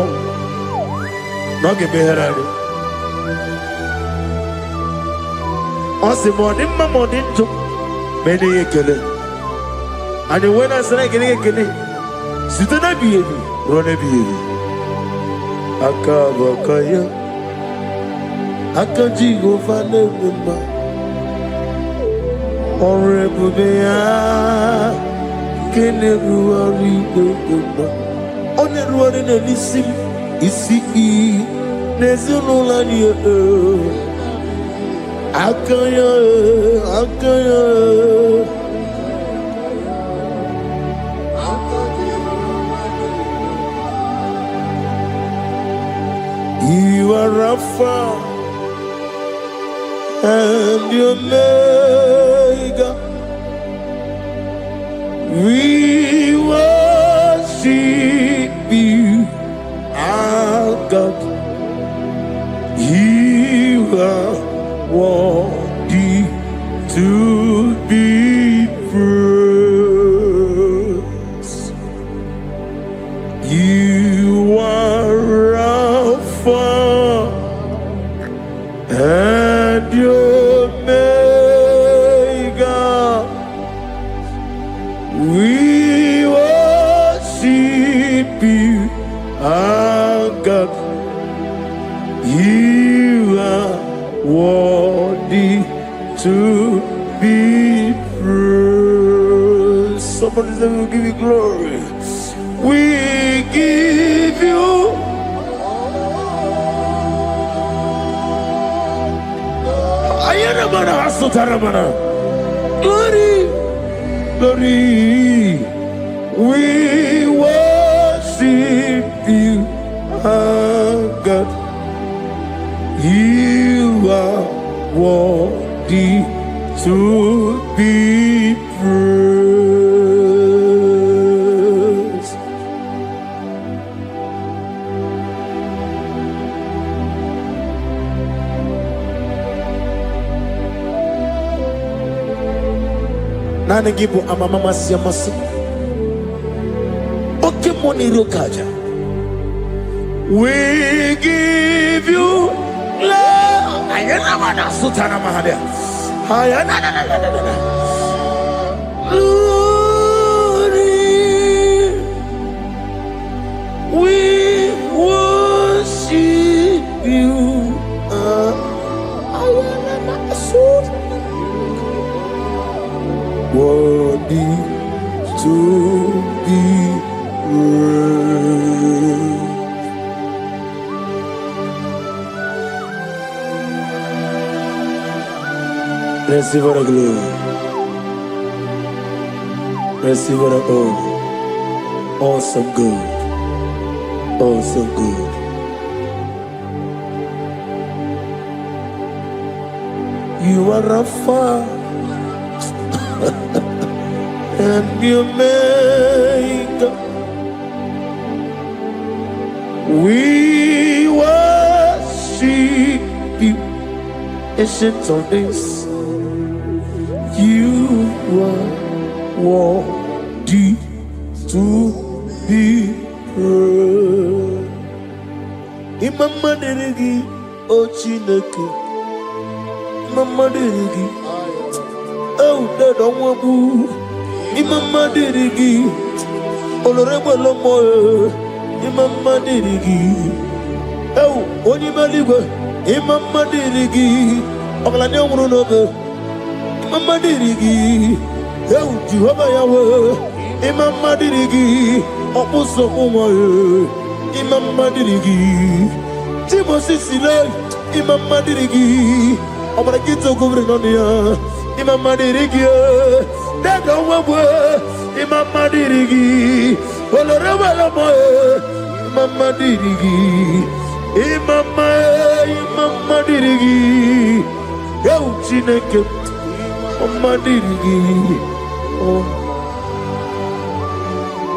not get me here. I said, morning, my morning, to many a killer. And when I said, I get a killer, sit on a baby, run a baby. Akabakaya. Akaji go fane mema Honorable Bea Kene ruari mema Oneruari nelisim Isi Nezululani Akaya Akaya You are Rapha and your Omega, we worship you, our God. You are worthy to be praised. You are Alpha and your Omega, we worship worthy to be praised. Somebody say, we'll give you glory. We give you glory, glory. We worship you, our God. You are worthy to be praised. Nana gibu amamama siyamasi. Oke moni rokaja. We give you love. Ayana mana sutana mahalia. Ayana na na na na na. Glory. We worship you. Ayana mana sutana. Worthy to be praised. Receive the glory. Receive the honor. Awesome God. Awesome God. You are Rapha. And you make we worship you, ancient of days. You are worthy to be praised. Imama deregi ochineke, Imama deregi, oh dadonwabu. Imama dirigi, olorebo lomo. Imama dirigi, oh onimaligo. Imama dirigi, oglane umurunobe. Imama dirigi, oh Jehovah Yahweh. Imama dirigi, opuso umoye. Imama dirigi, Timosi sile. Imama dirigi, obragito governonia. Imama dirigi. Dada wawe, Imama dirigi, oloreba lomo, Imama dirigi, Imama dirigi, yo chineke, Imama dirigi,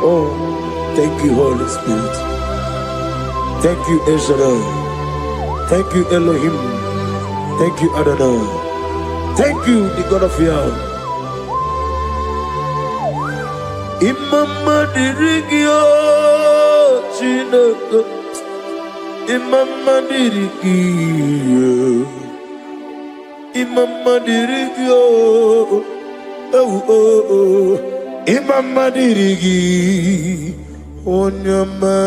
oh, thank you Holy Spirit, thank you El Shaddai, thank you Elohim, thank you Adonai, thank you the God of Yahweh. Imama dirigi o chineke, Imama dirigi, Imama dirigi o, oh, Imama dirigi, onyama.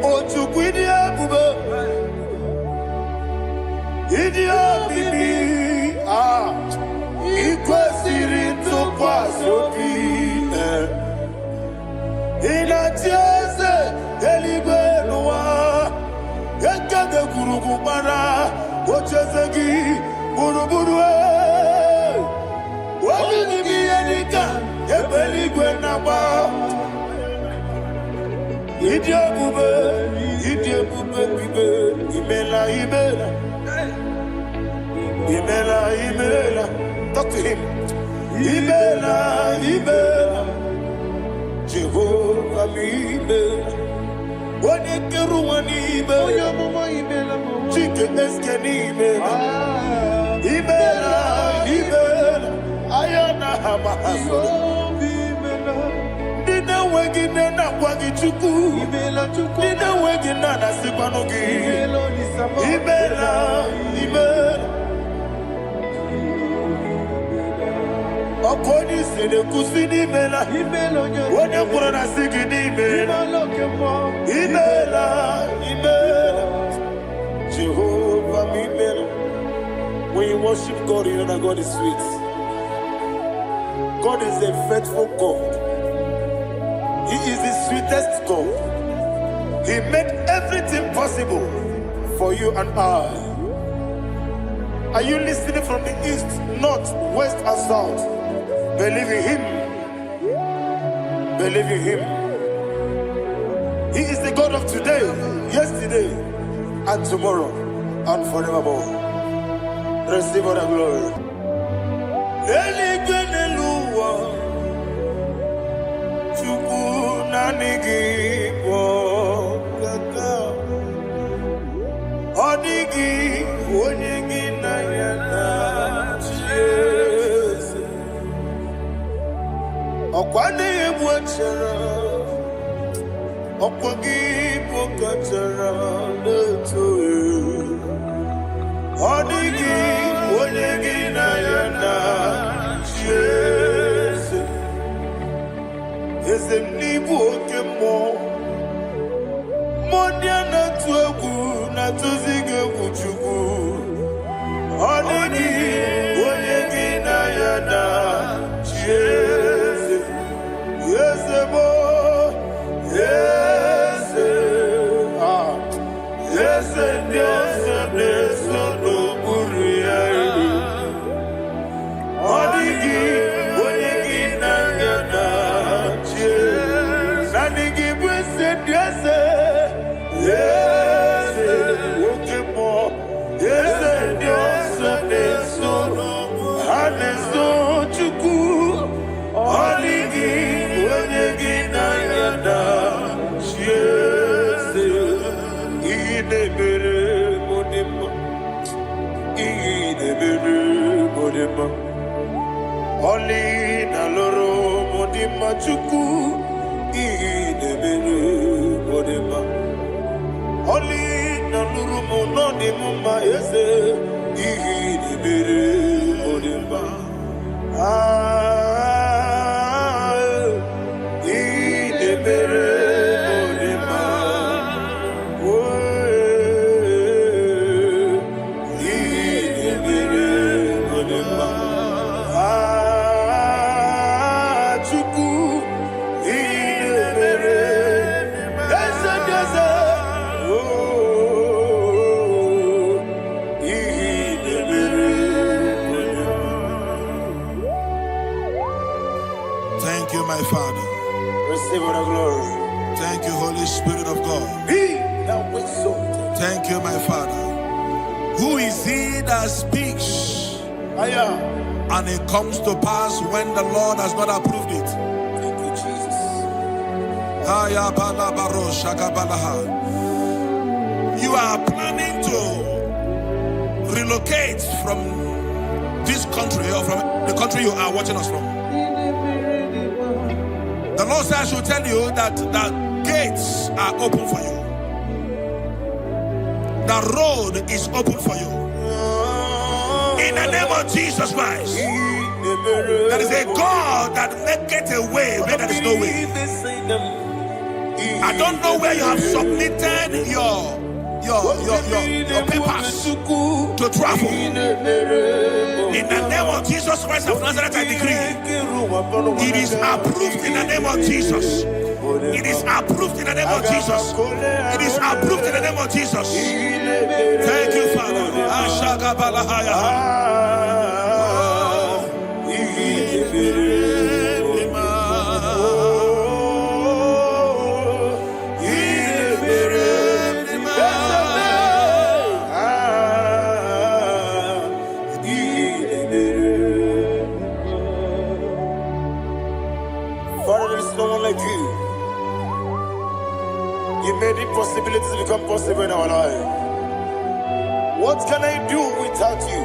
Ochukwidi abube, idia bibi, ikwesiri ntụkwasị ịna-etieze eluigwe n'ụwa ekede kwurugwu gbara ocheze gị gburugburu onye n'ime ihe dịka ebe eluigwe na-agba ịdị ebube bibe imela talk to him. Ibela, Jehovah Ibela. Wani keruwani Ibela. Chike eskeni Ibela. Ibela, ayana hamahaso. Dina wegina na kwagi chuku. Dina wegina na sikwanogi. Ibela. Okoni sede kusini mela. Wone kurana sigi ni mela. Imela. worship God, you know that God is sweet. God is a faithful God. He is the sweetest God. He made everything possible for you and I. Are you listening from the east, north, west, and south? Believe in Him. Believe in Him. He is the God of today, yesterday, and tomorrow, and forevermore. Receive all the glory. Oli na loro modima chuku idebere modima. Oli na loro monodima ese idebere modima. Idebere modima. Idebere modima. Thank you, my Father. Receive all the glory. Thank you, Holy Spirit of God. Be thou exalted. Thank you, my Father. Who is he that speaks and it comes to pass when the Lord has not approved it? Thank you, Jesus. You are planning to relocate from this country or from the country you are watching us from. The Lord says I should tell you that the gates are open for you. The road is open for you. In the name of Jesus Christ. There is a God that maketh a way where there is no way. I don't know where you have submitted your papers to travel. In the name of Jesus Christ of Nazareth, I decree it is approved in the name of Jesus. It is approved in the name of Jesus. It is approved in the name of Jesus. Thank you, Father. Father, there is no one like you. You made impossibilities become possible in our life. What can I do without you?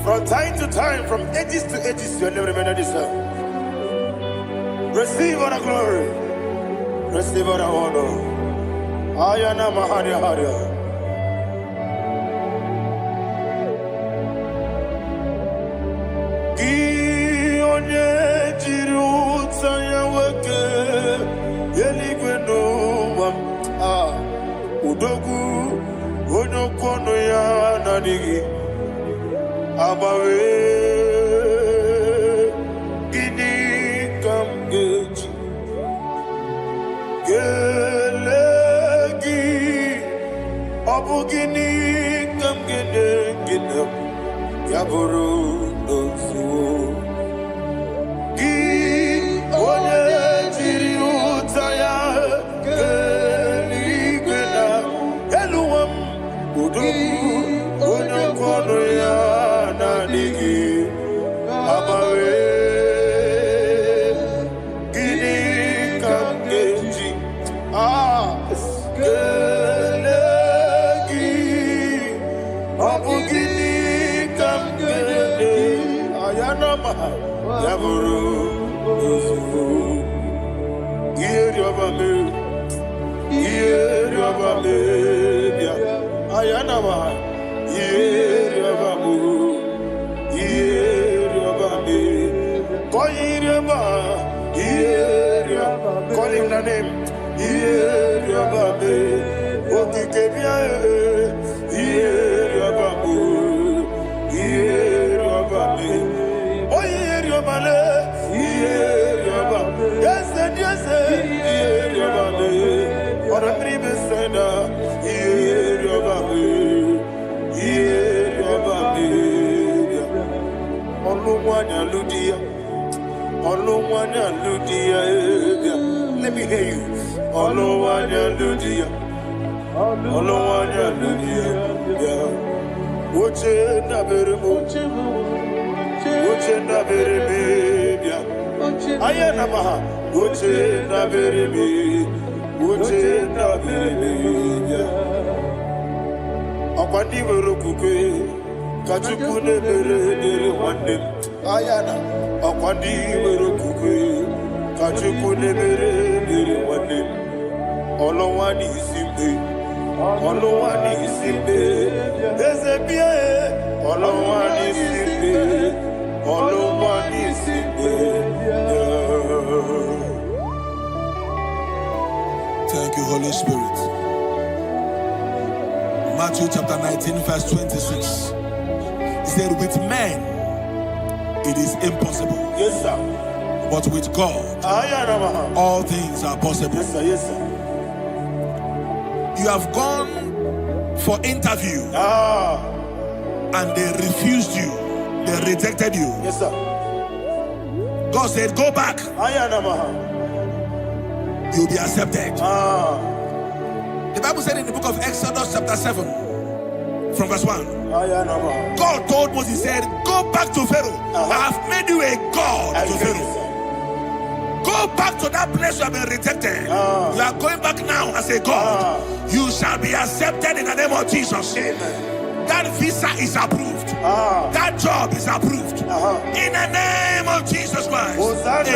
From time to time, from ages to ages, you have never remained the same. Receive all the glory. Receive all the honor. Ayana Mahariya Hariya. Udogu, Onokono ya nadigi. Abawe Gini Kam Geji Gelegi Abu Gini Kam Gene Ginam Yaburu Dosu Gi One Jiri Utaya Geli Gena Eluam Udu Ono Kono Ya Nadigi Abawe Gini Kam Geji Gelegi Abu Gini Kam Gene Ayanama Yaburu Yusufu Yeri Obame Yeri Obame Ayanama Yeri Obamu Yeri Obame Yeri Obame Call him the name Yeri Obame Okikebia Yeri Obamu Yeri Obame Yeri Obale Yeri Obame Yes, Yeri Obame Or a dream sender Yeri Obame Yeri Obame Oluwanya Ludia Oluwanya Ludia Let me hear you Oluwanya Ludia Oluwanya Ludia Uche na beremo Uche na bereme Ayana maha Uche na bereme Uche na bereme Akwandi berokukwe Kachuku ne bere wande Ayana Akwandi berokukwe Kachuku ne bere wande Olowani isimbe Olowani isimbe Ezebie Olowani isimbe Olowani isimbe Thank you, Holy Spirit. Matthew chapter 19, verse 26. He said, with men it is impossible. Yes, sir. But with God, all things are possible. Yes, sir. Yes, sir. You have gone for interview and they refused you. They rejected you. Yes, sir. God said, go back. You'll be accepted. The Bible said in the book of Exodus chapter 7 from verse 1, God told Moses, he said, go back to Pharaoh. I have made you a God to Pharaoh. Go back to that place you have been rejected. You are going back now as a God. You shall be accepted in the name of Jesus. Amen. That visa is approved. That job is approved. In the name of Jesus Christ. Amen.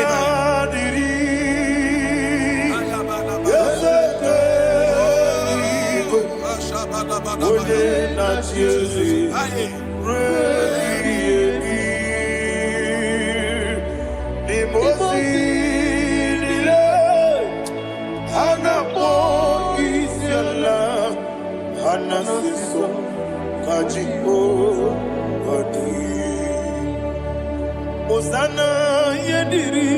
Osana yediri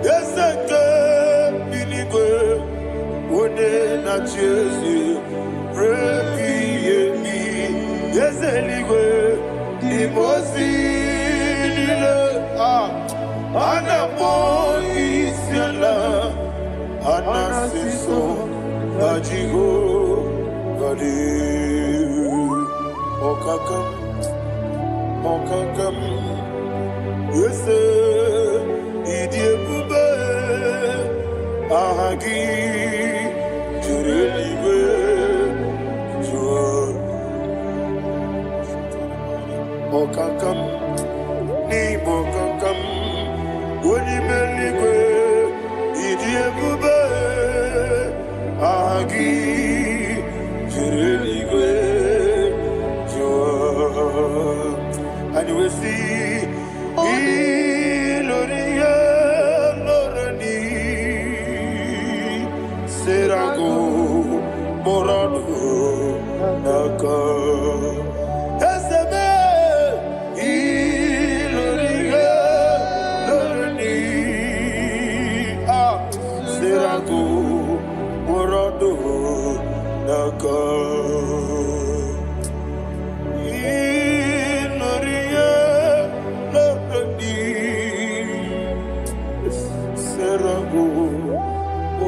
Yeseke binigwe One na chezi Repi yemi Yezeligwe Imosi nile Anapo isyala Anasiso Ajigo Gadi Okakam Okakam Yese Idiebube Ahagi Jurelibe Jua Okakam Ni Bokakam Wonimeligwe Idiebube Ahagi Jurelibe Jua And you will see Iloria Lorani Serago Morado Naka Eseme naka inoria loradi serago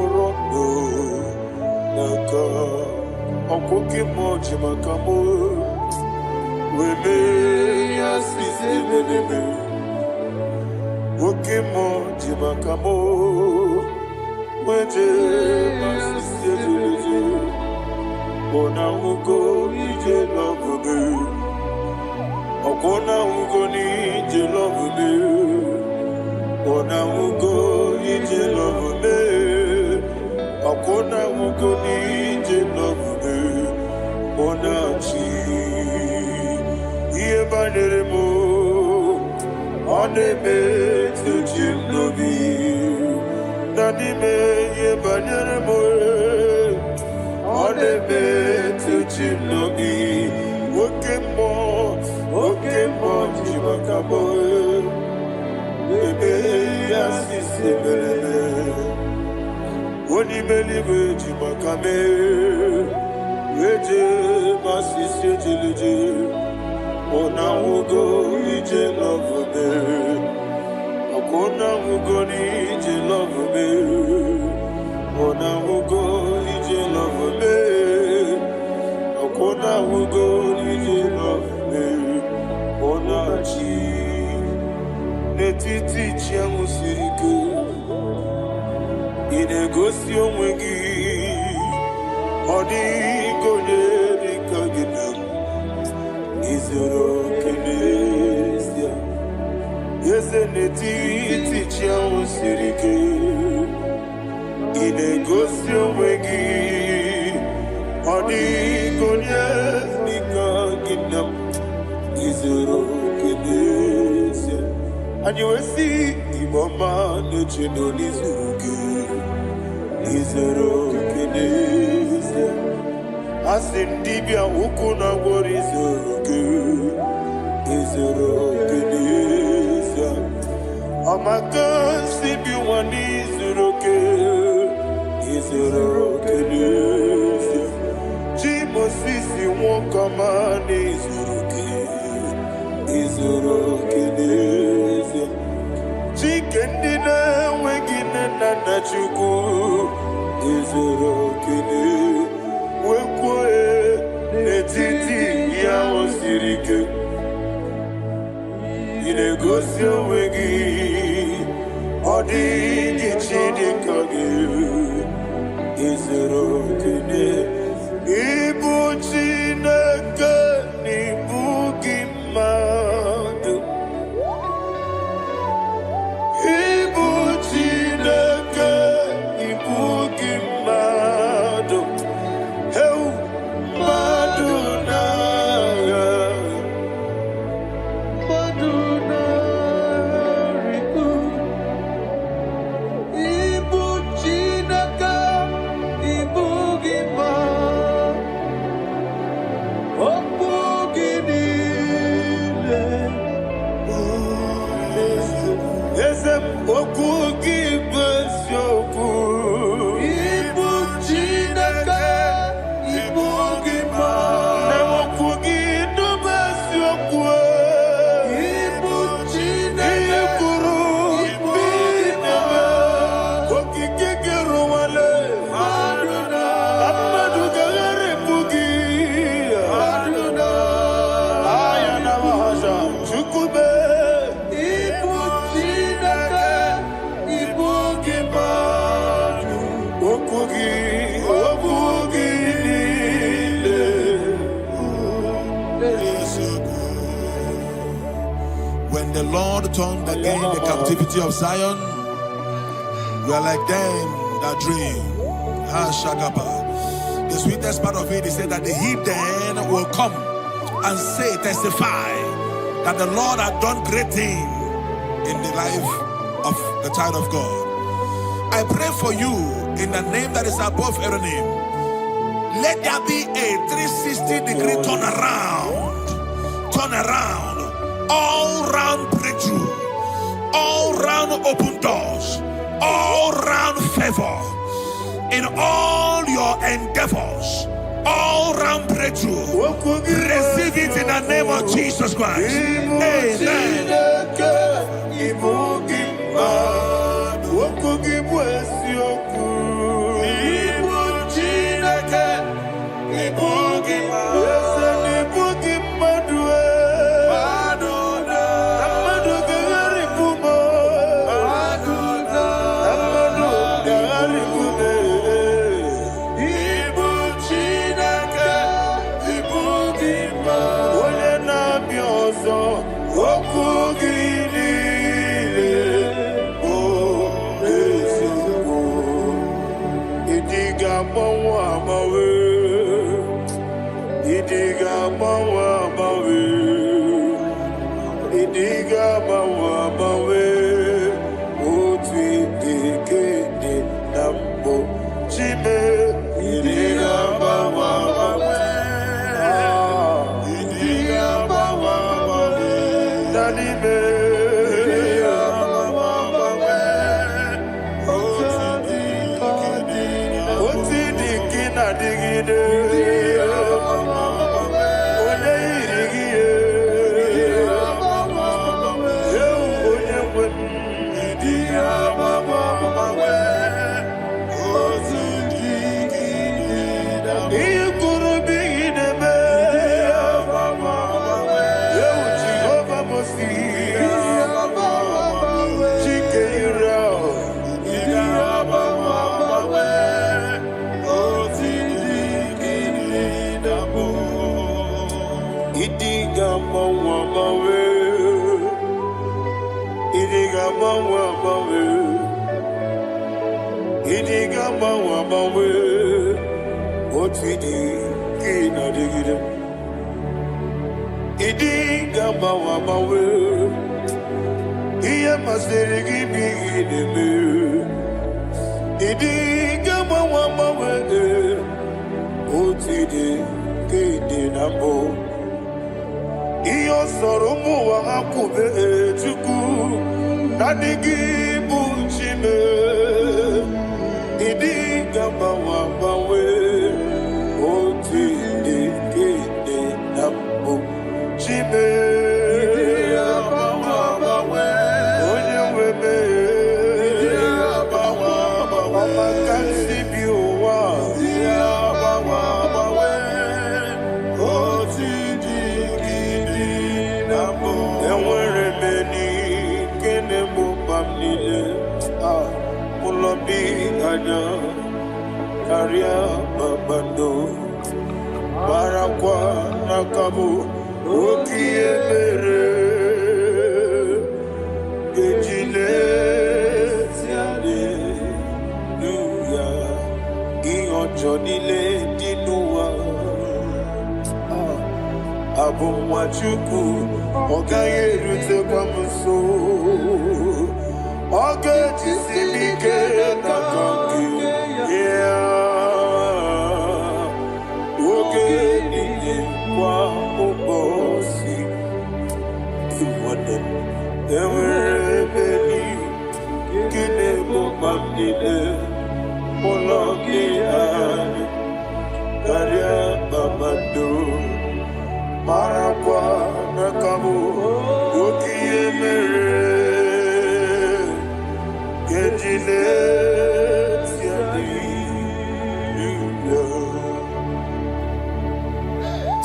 orodo naka okoke moji makamo wele asise belebe oke moji makamo weje asise belebe ona ugo ije love me okona ugo ni ije love me ona ugo ije love me okona ugo ni ije love me ona chi iye banere mo onebe tuji nobi nani me iye banere mo onebe tuji nobi oke mo jimakabo ebe asise belebe oni believe jimakame weje masise jileje ona ugo ije love me akona ugo ni ije love me ona ugo ije love me akona ugo ije love me ona chi netiti chiamu sirike inegosi onwe gị ọ dịghị onye dịka gị na izuru oke n'ezie eze n'etiti chi ahụ siri ike ị na-egosi onwe gị ọ dịghị onye dịka gị na izuru oke n'ezie anyị wee sị Igbo ọma na-eche na onye zuru gị izuru oke n'ezie asị ndị bịa ụkwụ na gwọrọ izuru oke n'ezie ọmaka nsị bi nwa n'izuru oke n'ezie chi Mosisi nwoke ọma n'izuru oke n'ezie chike ndị na-enweghị nne na nna Chukwu izuru oke wekwuo n'etiti ya o siri ike ị na-egosi onwe gị ọ dịghị chi dịka gị izuru oke ịbụ Chineke n'ịbụ gị mmadụ ịbụ Chineke ịbụ gị mmadụ mmadụ n'agha mmadụ na-arịgo ịbụ Chineke ịbụ gị mmadụ okwu gị niile eze okwu gị bụ eziokwu ịbụ Chineke ịbụ gị mmadụ okwu gị bụ eziokwu ịbụ Chineke kwuru ịbụ gị mmadụ okike gị rụwale mmadụ gaghara ebu gị aya na mahaja Chukwube ịbụ Chineke ịbụ gị mmadụ okwu gị niile When the Lord turned again the captivity of Zion, we are like them that dream. The sweetest part of it is said that the heathen will come and say, testify that the Lord had done great things in the life of the child of God. I pray for you in the name that is above every name. Let there be a 360-degree turn around, all round breakthrough, all round open doors, all round favor in all your endeavors. breakthrough. Receive it in the name of Jesus Christ. Amen.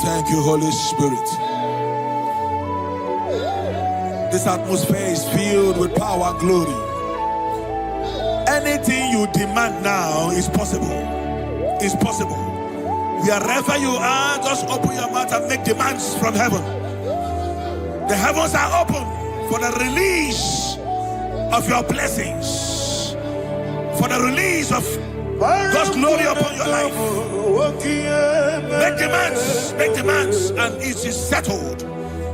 Thank you, Holy Spirit. This atmosphere is filled with power and glory. Anything you demand now is possible. It's possible. Wherever you are, just open your mouth and make demands from heaven. The heavens are open for the release of your blessings, for the release of God's glory upon your life. Make demands, and it is settled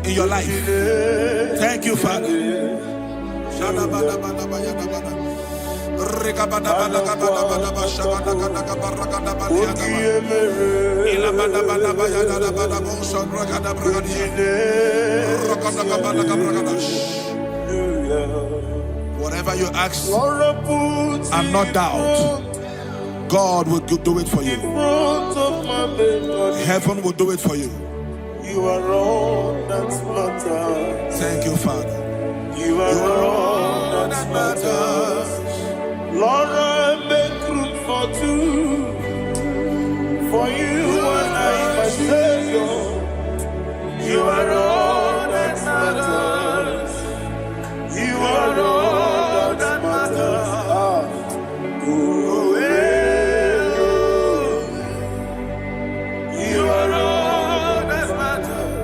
in your life. Thank you, Father. Whatever you ask and not doubt, God will do it for you. Heaven will do it for you. You are all that matters. Thank you, Father. You are all that matters. Lord, I make room for two. For you and I, my Savior. You are all that matters. You are all that matters. You are all that matters.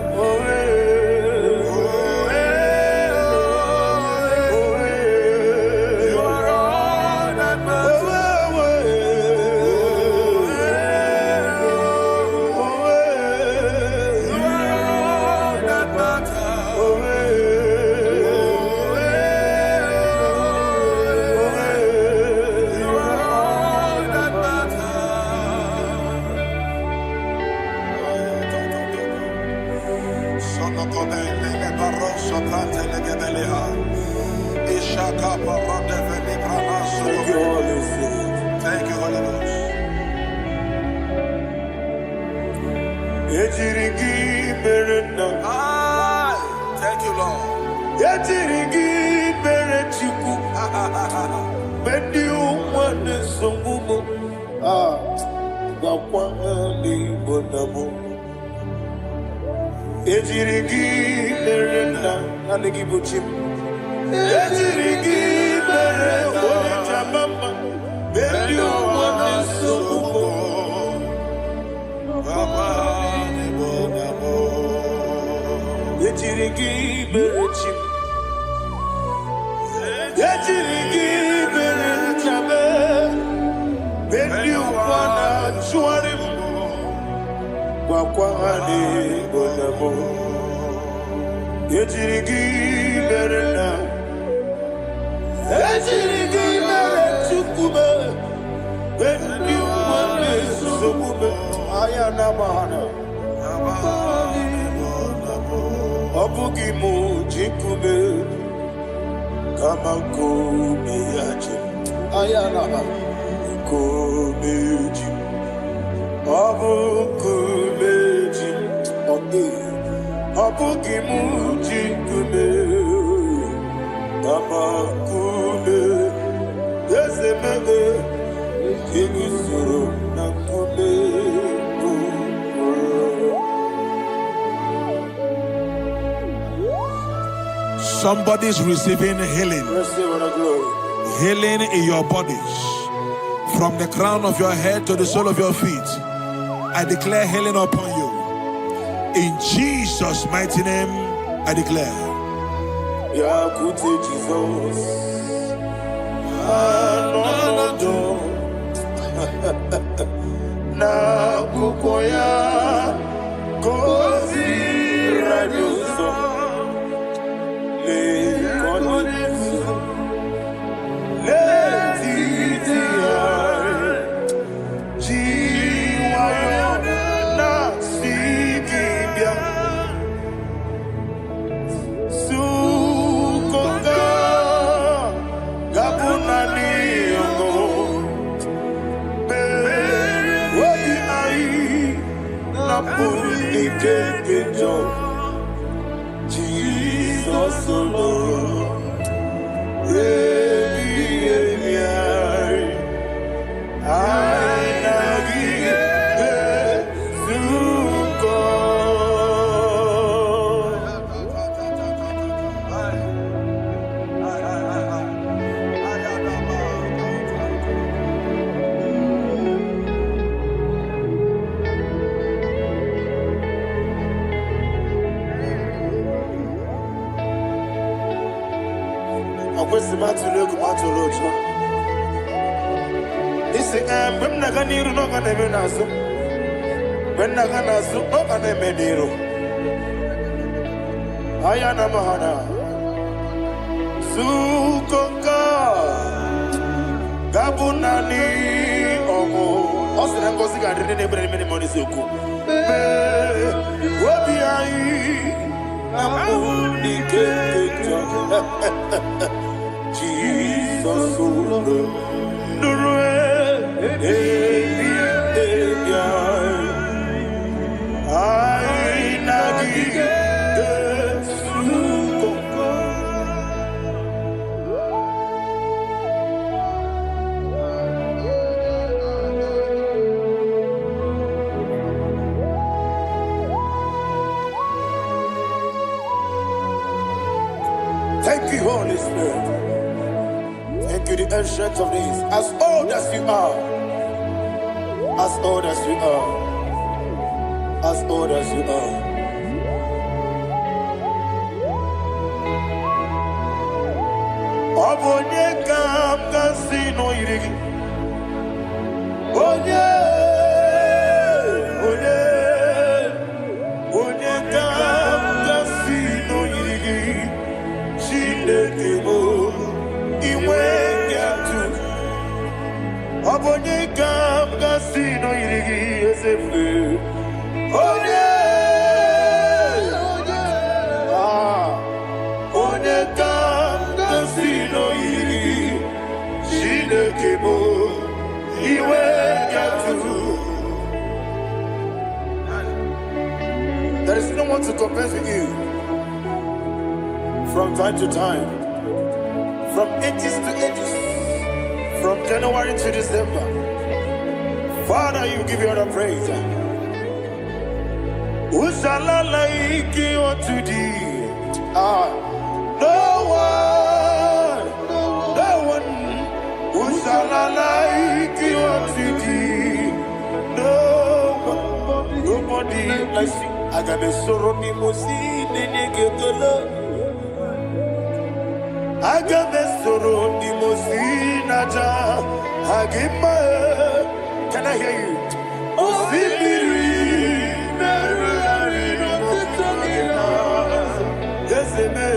You are all that Thank you, Holy Ghost. Thank you, Lord. Somebody's receiving healing. Healing in your bodies. From the crown of your head to the sole of your feet. I declare healing upon you. In Jesus' mighty name, I declare. Jesus. Na kukoya kozi radioso le konisu le titiare jiwayo na sikibia sukoga gabunani yongo Jesus alone, Jesus, Thank you, Holy Spirit. Thank you, the ancient of days. As old as you are, as old as you are, as old as you are. Obonye kam kasino irigi. Onye kam kasino irigi. Chinekebo iwe gatu. Obonye kam kasino irigi esefu. Onye kam kasino irigi. Chinekebo iwe gatu. There is no one to compare with you. From time to time, from ages to ages, from January to December. Father, you give you all the praise. Who shall I like you unto thee? No one. Who shall I like you unto thee? No one, nobody like you. I got a sorrow, me mosi, Agabe soro di mosinaja agima. Can I hear you? Osibiri merari no titogina. Yeseme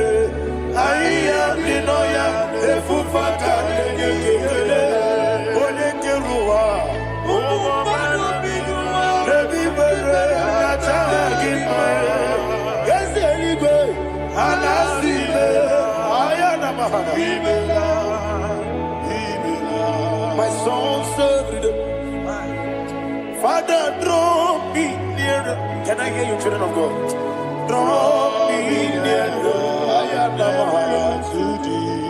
aiya dinoya efufaka nekekele. Onekeruwa omano biguwa. Rebi bere naja agima. Yeseligwe anasime. My soul served. Father, draw me nearer. Can I hear you, children of God? Draw me nearer. I am to thee.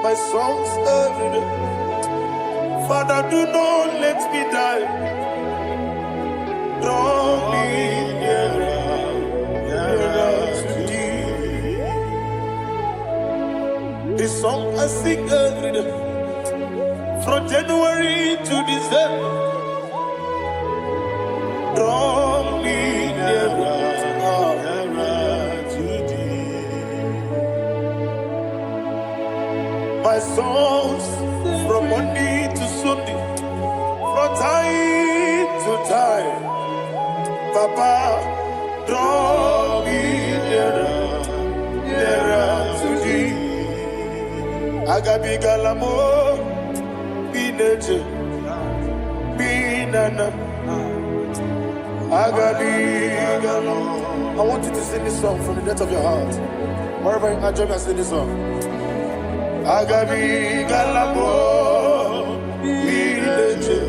My soul served. Father, do not let me die. Draw me nearer. This song I sing every day, from January to December. Draw me nearer to thee. My songs from Monday to Sunday, from time to time. Papa, draw me nearer to thee. Agabi galamo, bineje, binana. Agabi galamo. I want you to sing this song from the depth of your heart. Wherever you are, join me and sing this song. Agabi galamo, bineje,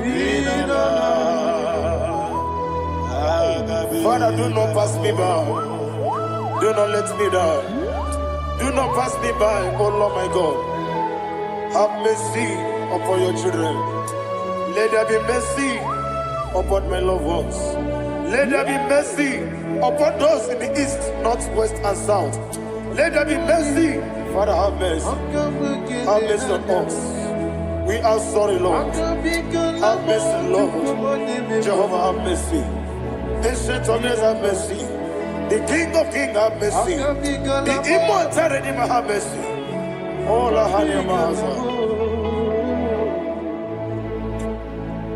binana. Father, do not pass me by. Do not let me die. Do not pass me by, oh Lord my God. Have mercy upon your children. Let there be mercy upon my loved ones. Let there be mercy upon those in the east, north, west, and south. Let there be mercy. Father, have mercy. Have mercy on us. We are sorry, Lord. Have mercy, Lord. Jehovah, have mercy. Ancient of days, have mercy. The King of Kings, have mercy. The immortal Redeemer, have mercy. Oh, la Hanyamaza.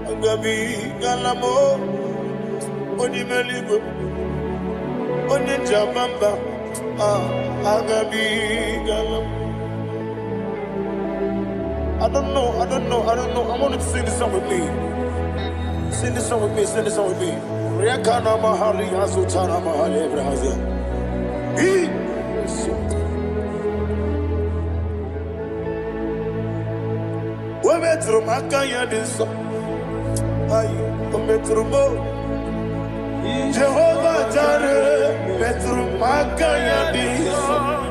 Agabi Galamo, Onimeligo, Onijabamba, Agabi Galamo. I don't know. I want you to sing this song with me. Sing this song with me. Rekana mahali azutana mahali Brazil. metro makaya diso. Ayo, metro mo. Jehovah Jireh, metro makaya diso.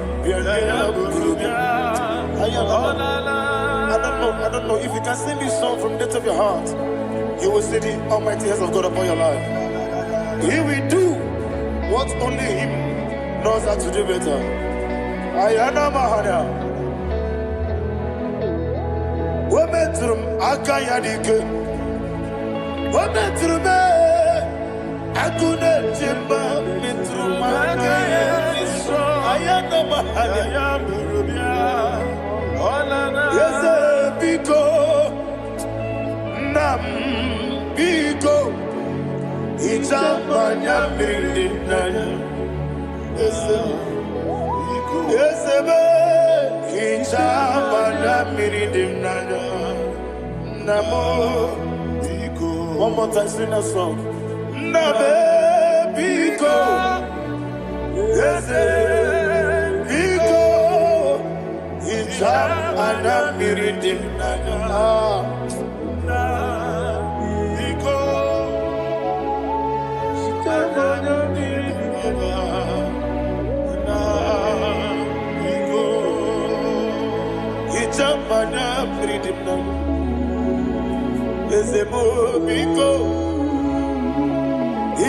I don't know if you can sing this song from the depth of your heart. You will see the almighty hands of God upon your life. He will do what only Him knows how to do better. Ayana Mahana. Wometrum Akayadike. Wometrum Akuna Jimba Metrum Akayadike. Ayana Mahana. Yes, Biko Nam Biko Ichamanya Mirinaya. Yes, Ichamanya Mirinaya. Namo Biko. One more time, sing that song. Nabe Biko. Yes, Biko. Ijam ana miridim nana Biko Ijam ana miridim nana Biko Ijam ana miridim nana Ezemo Biko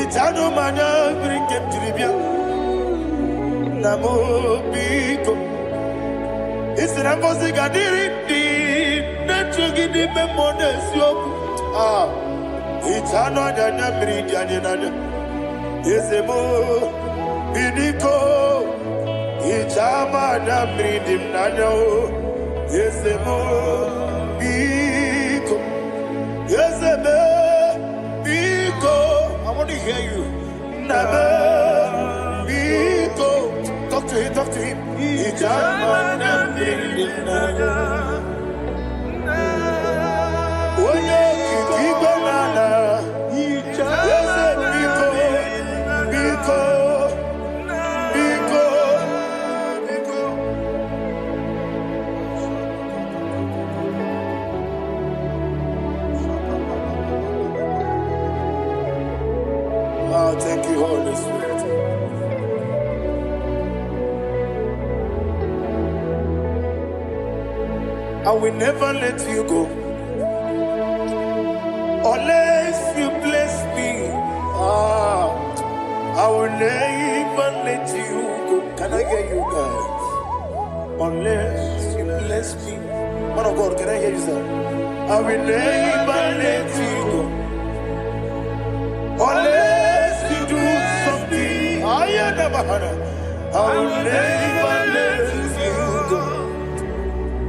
Ijano mana miridim tribia Namo Biko It's an embassy gadiri di netrugi di memodesio. It's another meridian. It's a mo bidiko. It's a man meridian nano. It's a mo biko. It's a me biko. I want to hear you. Nabe biko. Talk to him, talk to him. It's a man meridian nano. Oh yeah, keep banana. Yes, biko, biko, biko, biko. Oh, thank you, Holy Spirit. I will never let you go unless you bless me. I will never let you go. Can I hear you guys? Unless you bless me. Man of God, can I hear you, sir? I will never let you go unless you do something. I will never let you go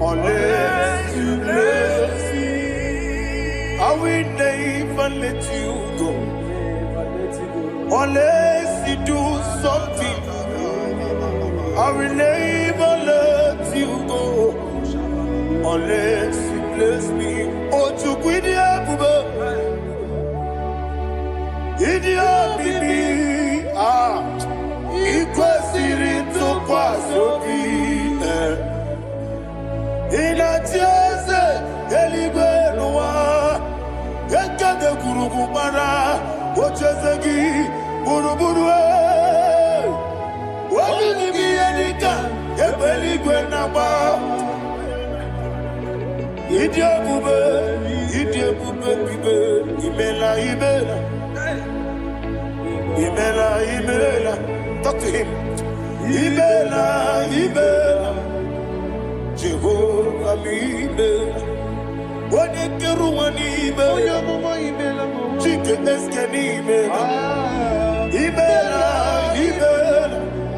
unless you bless me. I will never let you go unless you do something. I will never let you go unless you bless me. Oh, to quit the Abuba. Idia Bibi. Equasirin to Quasopi. Inatiese Eligenoa Ekade Kurugumara Ochezegi Buruburu Wabini Edika Ebeligwenaba Idiabube Bibe Imela Talk to him. Imela Jehovah Mibela Wanekeru Wanibela Chike Eskenibela Ibela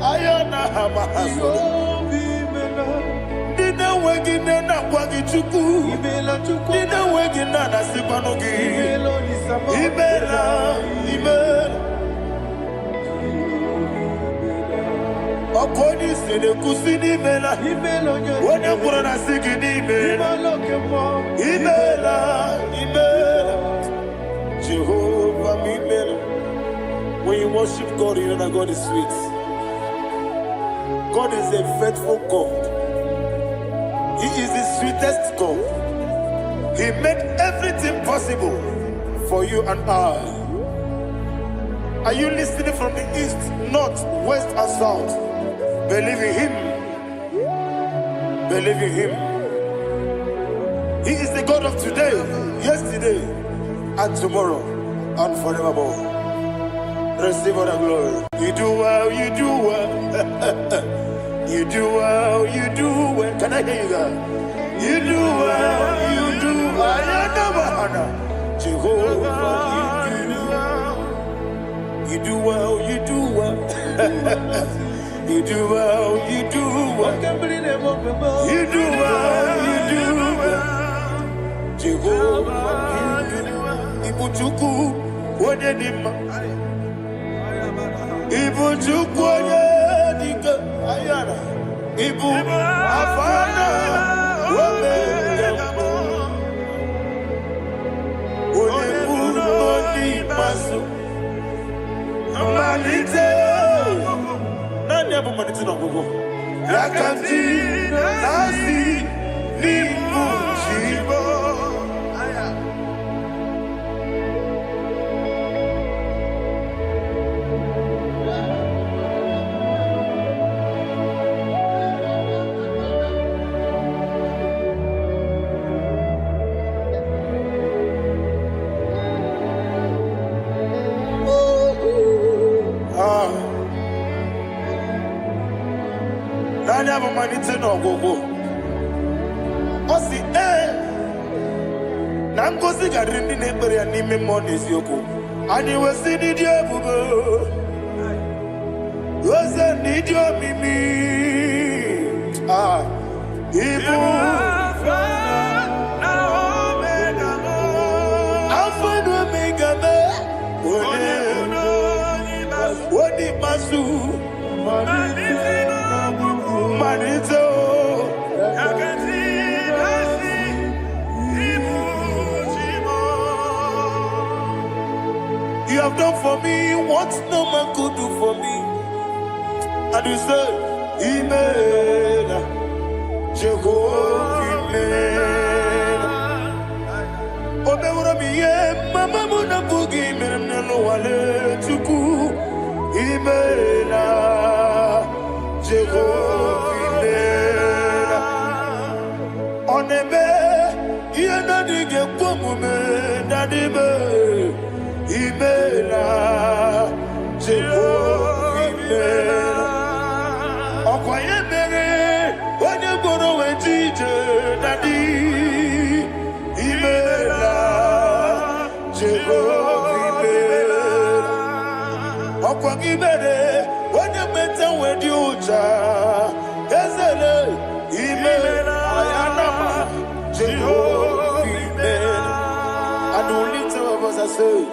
Ayana Hamahaso Dina Wegina Nakwagi Chuku Dina Wegina Nasipanogi Ibela Okoni sede kusini mela Wone kurana sigini mela Imela Jehovah Mimela. When you worship God, you know that God is sweet. God is a faithful God. He is the sweetest God. He made everything possible for you and I. Are you listening from the east, north, west, and south? Believe in him. Believe in him. He is the God of today, yesterday, and tomorrow, and forevermore. Receive all the glory. You do well, you do well. You do well, you do well. Can I hear you guys? You do well, you do well. Jehovah, you do well, you do well. You do well, you do well. You do well, you do well. Jehovah, Ibuchuku, Wodedima. Ibuchuku, Wodedika, Ayana. Ibu, Afana, Wodedima. Wodebu, Noni, Masu. Manite, Nani Abu Manite no Gogo. Yakanti, Nasi, Nibu, Shibo. Nani Abu Manite no Gogo. Osi Nangozi garini nebere ya nime mones yoko. Ani wesi nidio bubo. Wese nidio mimi. Ibu. Alpha and Omega me. Wodi masu. Manito. You have done for me what no man could do for me. And you say, Amen. Jehovah, Amen. Omewura miye, mama muna bugi menelo wale tuku. Amen. Jehovah, Amen. Onebe, yena dige kumume, nadibe. Imela, Jehovah, Imela. Okoye mere, onye goro wejije nadi. Imela, Jehovah, Imela. Okoye mere, onye meta wedi uja. Ezele, Imela, Ayanama, Jehovah, Imela. And only two of us are saved.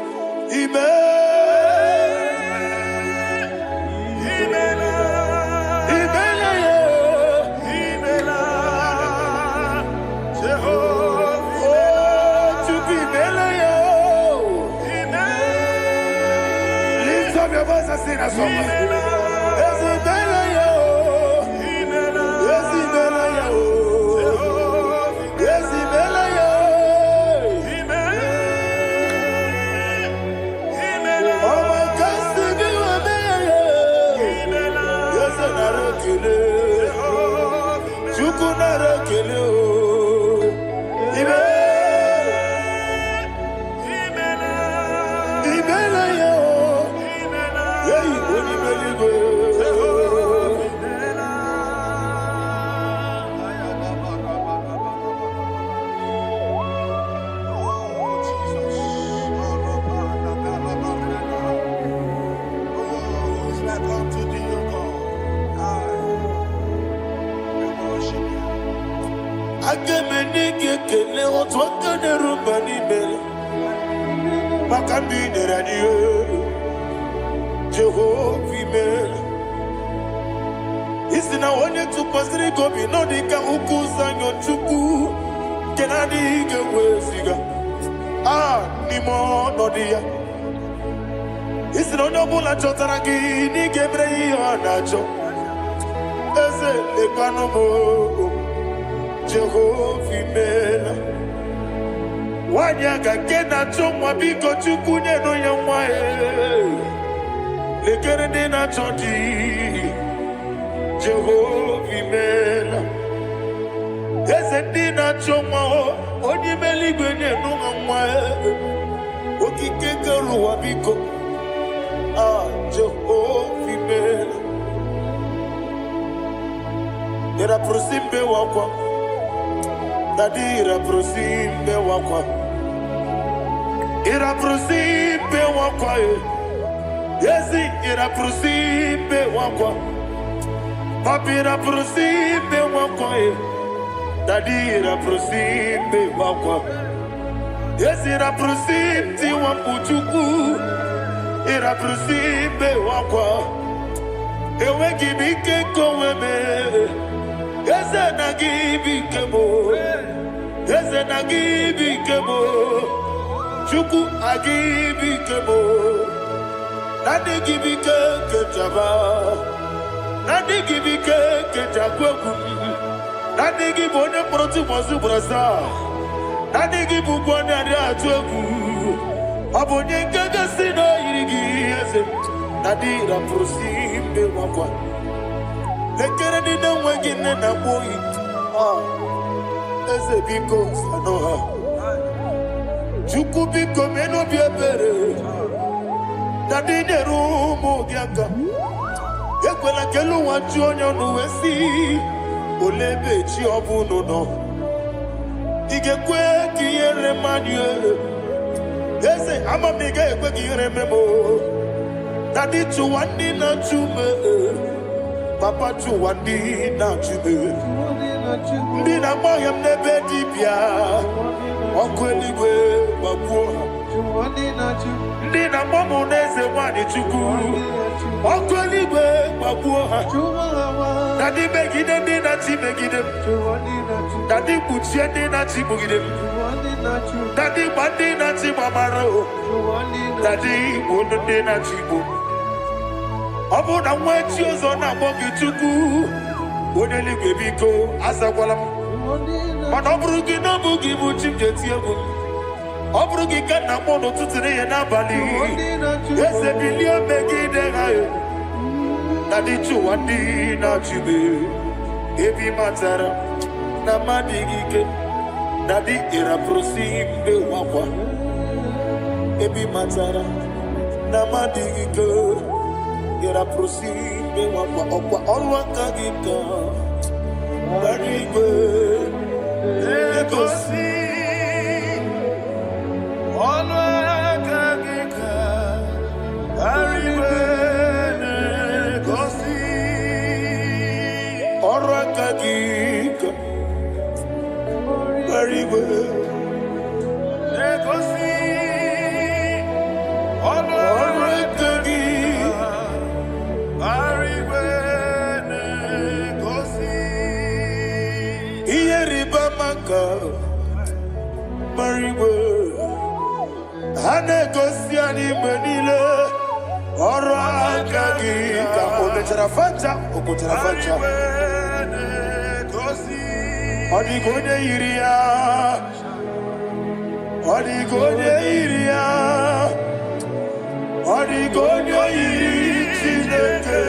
Lift up your voice and sing a song. Jehovah, Amen. Isina onye tupasiri gobi no dika ukuza nyochuku kenadi gewesiga nimo no dia. Isina onye bula chotaragi ni gebrei anacho eze ekanomo Jehovah, Amen. Wanyaka kena chomwa biko chukunye no yamwa lekere dena chonti Jehovah mela Eze dena chomwa Oni meligwenye no yamwa Okike keruwa biko Jehovah mela Ira prosimbe wakwa Dadira prosimbe wakwa Ira prosimbe wakwa Yesi ira prosimbe wakwa Papi ira prosimbe wakwa Dadira prosimbe wakwa Yesi ira prosimbe wambuchuku Ira prosimbe wakwa Ewe gibike koweme Eze na gibi kemo Eze na gibi kemo Chuku agibi kemo Nadi gibi kejaba Nadi gibi kejakwegu Nadi gibone protu mozu brasa Nadi gibu bone ade atwegu Abonye kega sino irigi eze Nadi ra prosimbe wakwa Lekere ni na wengine na boyi Eze biko sanoha Chuku biko meno biebere Nadi neru mugiaka Ekwela kelu wanchu onyo nuwesi Olebe chi obuno no Igekwe kiyere manye Eze ama miga ekwe kiyere memo Nadi chuwandi na chume Papa chuwandi na chume Ndi na mayam nebe dibia Okweligwe babuo Ndi na mamu neze wani chuku Okweligwe babuo Dadi begide ndi na chi begide Dadi kuchie ndi na chi bugide Dadi bandi na chi mamaro Dadi bunu ndi na chi bu Obu na mwechi ozo na mogi chuku Oneligwe biko asakwala Mana oburu gi na bugi bu chimjeti ebu Oburu gi ka na mono tutire ye na bali Ese bilio megide hayo Nadi chuwandi na chibe Ebi matara na madigike Nadi ira prosimbe wakwa Ebi matara na madigike Ira prosimbe wakwa Okwa olwa kagika Barigwe Negosi Olwa kagika Barigwe Negosi Olwa kagika Barigwe Negosi Olwa kagika Barigwe Negosi Iyeriba maka Barigwe Hanegosi animenile Oro akagika Ometarafanta Okotarafanta Odigonye iria Odigonye iria Odigonye iri Chineke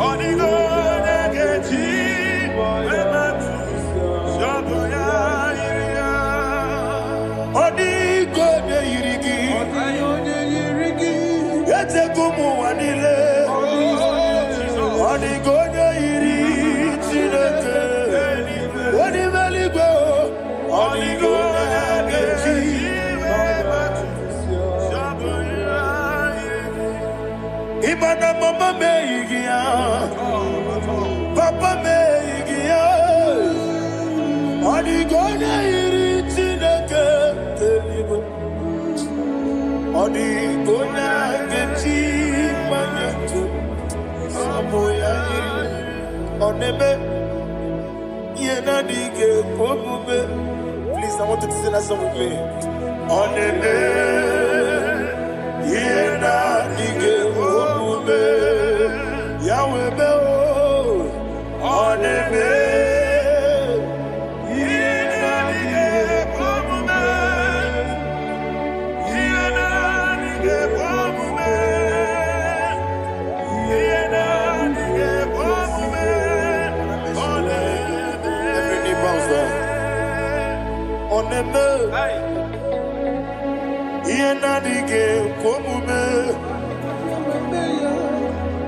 Odigonye geji Wematu Shoboya iria Odigonye irigi Yete kumu wanile Odigonye iri Chineke Odimeligwe Odigonye geji Imana mama meigia Papa meigia Odigonye iri Chineke Odigonye geji manyetu Samoya iri Oneme Yena dige komume Please, I want you to sing that song with me. Oneme Yena dige komume Yahweh Beo Oneme Yena Yenadige komume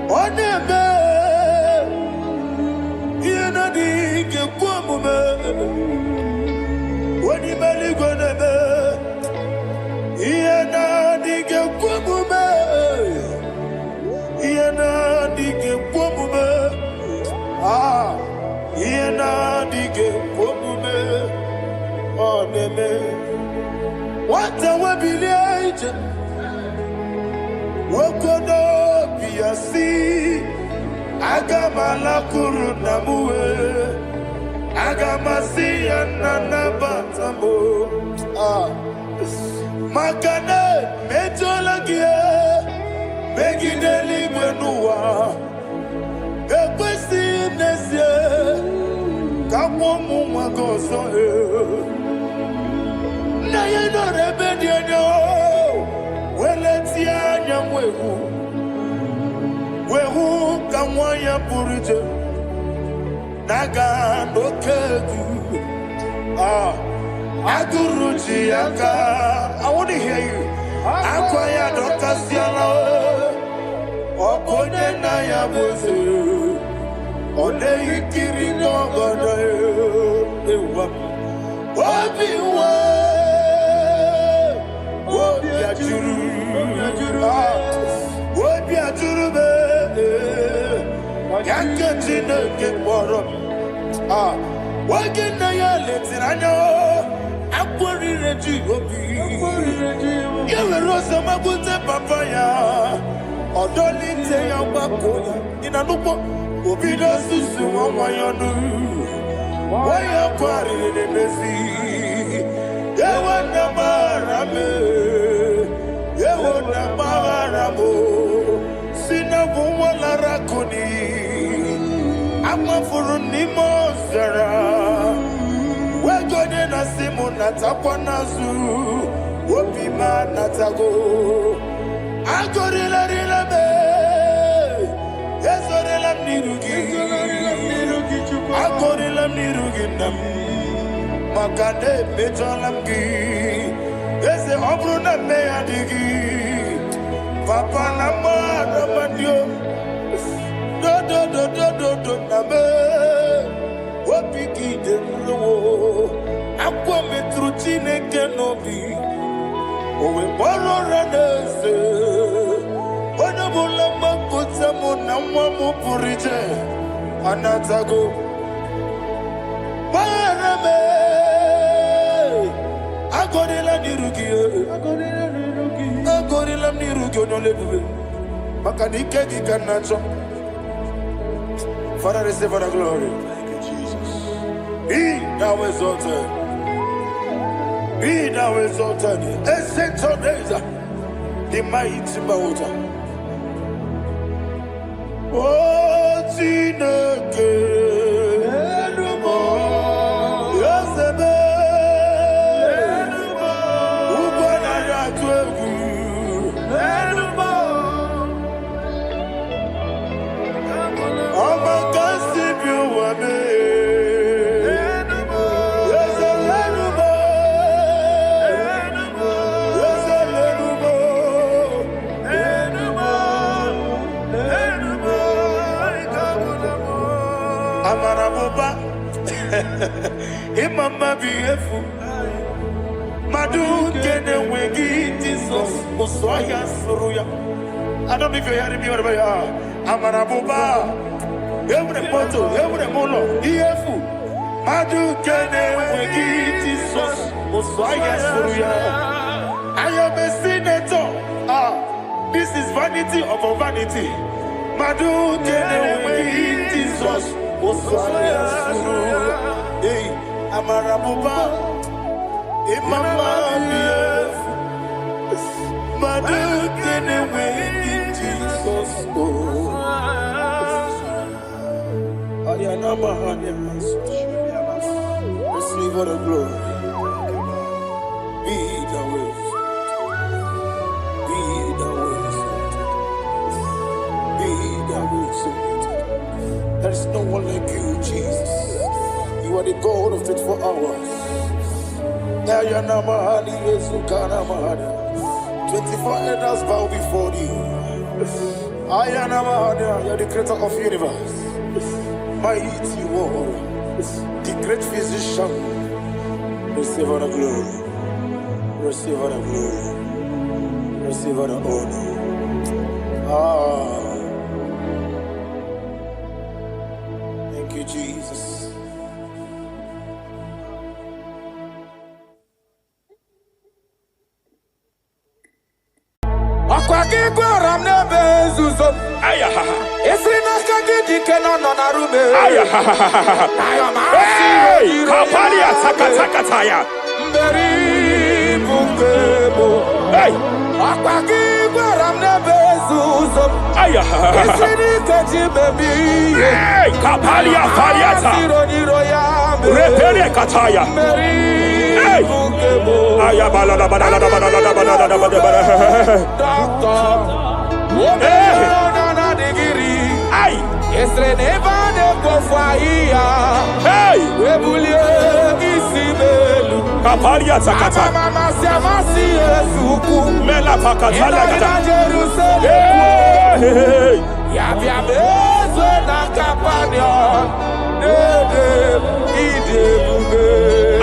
Oneme Yenadige komume Onimeli goneme Yenadige komume Yenadige komume Yenadige komume Oneme What a webillage, Wokodo Piasi, Agamala Kurunamue, Agamasi and Nanabatamo, Makane, Metolagia, Begideli Benua, Equesti Nesia, Kamomu Magoso. Na ye no rebellion no weletia nyamwehu wehu kamwaya purije naga no kedu aguruji aka. I want to hear you. Akwaya dokasiala okonye na ya bozu one ikiri no godo ewa obiwa Wobi ajuru be Yakachina get water Wagin na ya letirano Akwari reji obi Yewe rosa mabute papaya Odoli te ya wakoya Inanupo Obi na susu wamayanu Waya kwari nemezi Yewe na marame Yewe na maramo Sina wala rakoni Ama furu ni mozara Wegode na simu natakwa nazu Wopima natago Agorila rila me Yezorila mnirugi Agorila mnirugi namu Makade bejolamgi Ese obru na meyadigi Papa na mara mandio Do na me Wapiki de mlo Akwa metruchine kenobi Owe moro ranese Wana mula makuta muna mwamu purije Anatago Marame Agorila nirugi Agorila nirugi onolebube Makanike gikanacho Father, receive the glory. Thank you, Jesus. Be thou exalted. Be thou exalted. Ancient of days, the mighty mountain. Oh, Tineke. Imama beautiful Madu kene wegi Jesus Uswaya suruya I don't know if you're hearing me wherever you are Amarabuba Every poto, every mono Beautiful Madu kene wegi Jesus Uswaya suruya I am a senator This is vanity of a vanity Madu kene wegi Jesus Uswaya suruya Hey, Amarabuba, Imama, Madu, can away in Jesus. Receive all the glory. Be the way. Be the way. Be the way. There is no one like you, Jesus. You are the God of 24 hours. 24 elders bow before you. I am Amahania, you're the creator of the universe. Mighty warrior, the great physician. Receive all the glory. Receive all the glory. Receive all the honor. Thank you, Jesus.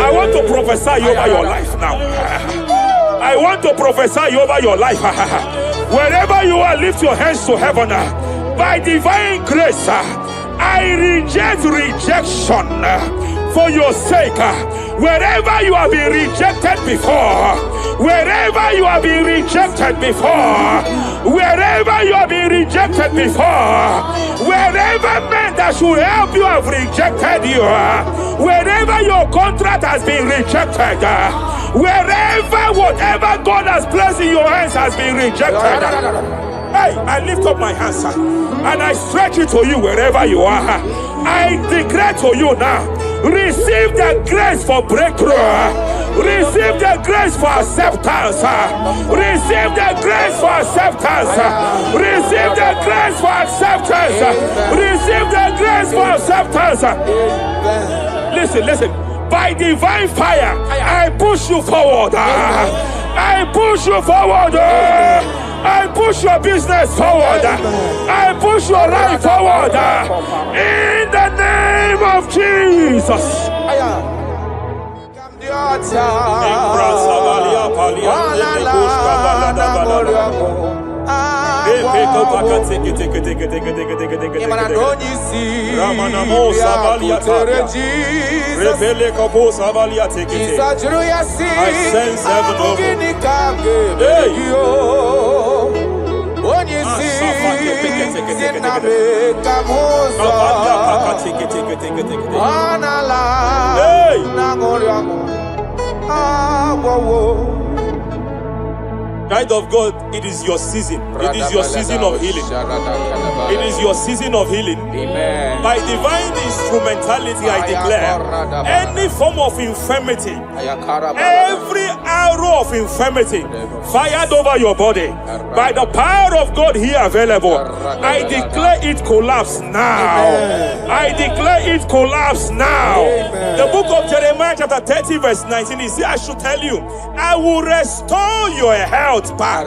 I want to prophesy over your life now. I want to prophesy over your life. Wherever you are, lift your hands to heaven. By divine grace, I reject rejection for your sake. Wherever you have been rejected before, wherever you have been rejected before, wherever you have been rejected before, wherever men that should help you have rejected you, wherever your contract has been rejected, wherever whatever God has placed in your hands has been rejected. Hey, I lift up my hands and I stretch it to you wherever you are. I declare to you now, receive the grace for breakthrough. Receive the grace for acceptance. Receive the grace for acceptance. Receive the grace for acceptance. Receive the grace for acceptance. Listen. By divine fire, I push you forward. I push you forward. I push your business forward. I push your life forward. In the name of Jesus. I sense heaven Child of God, it is your season. It is your season of healing. It is your season of healing. Amen. By divine instrumentality, I declare any form of infirmity, every arrow of infirmity fired over your body, by the power of God here available, I declare it collapse now. I declare it collapse now. The book of Jeremiah chapter 30 verse 19 is here. I should tell you, I will restore your health back.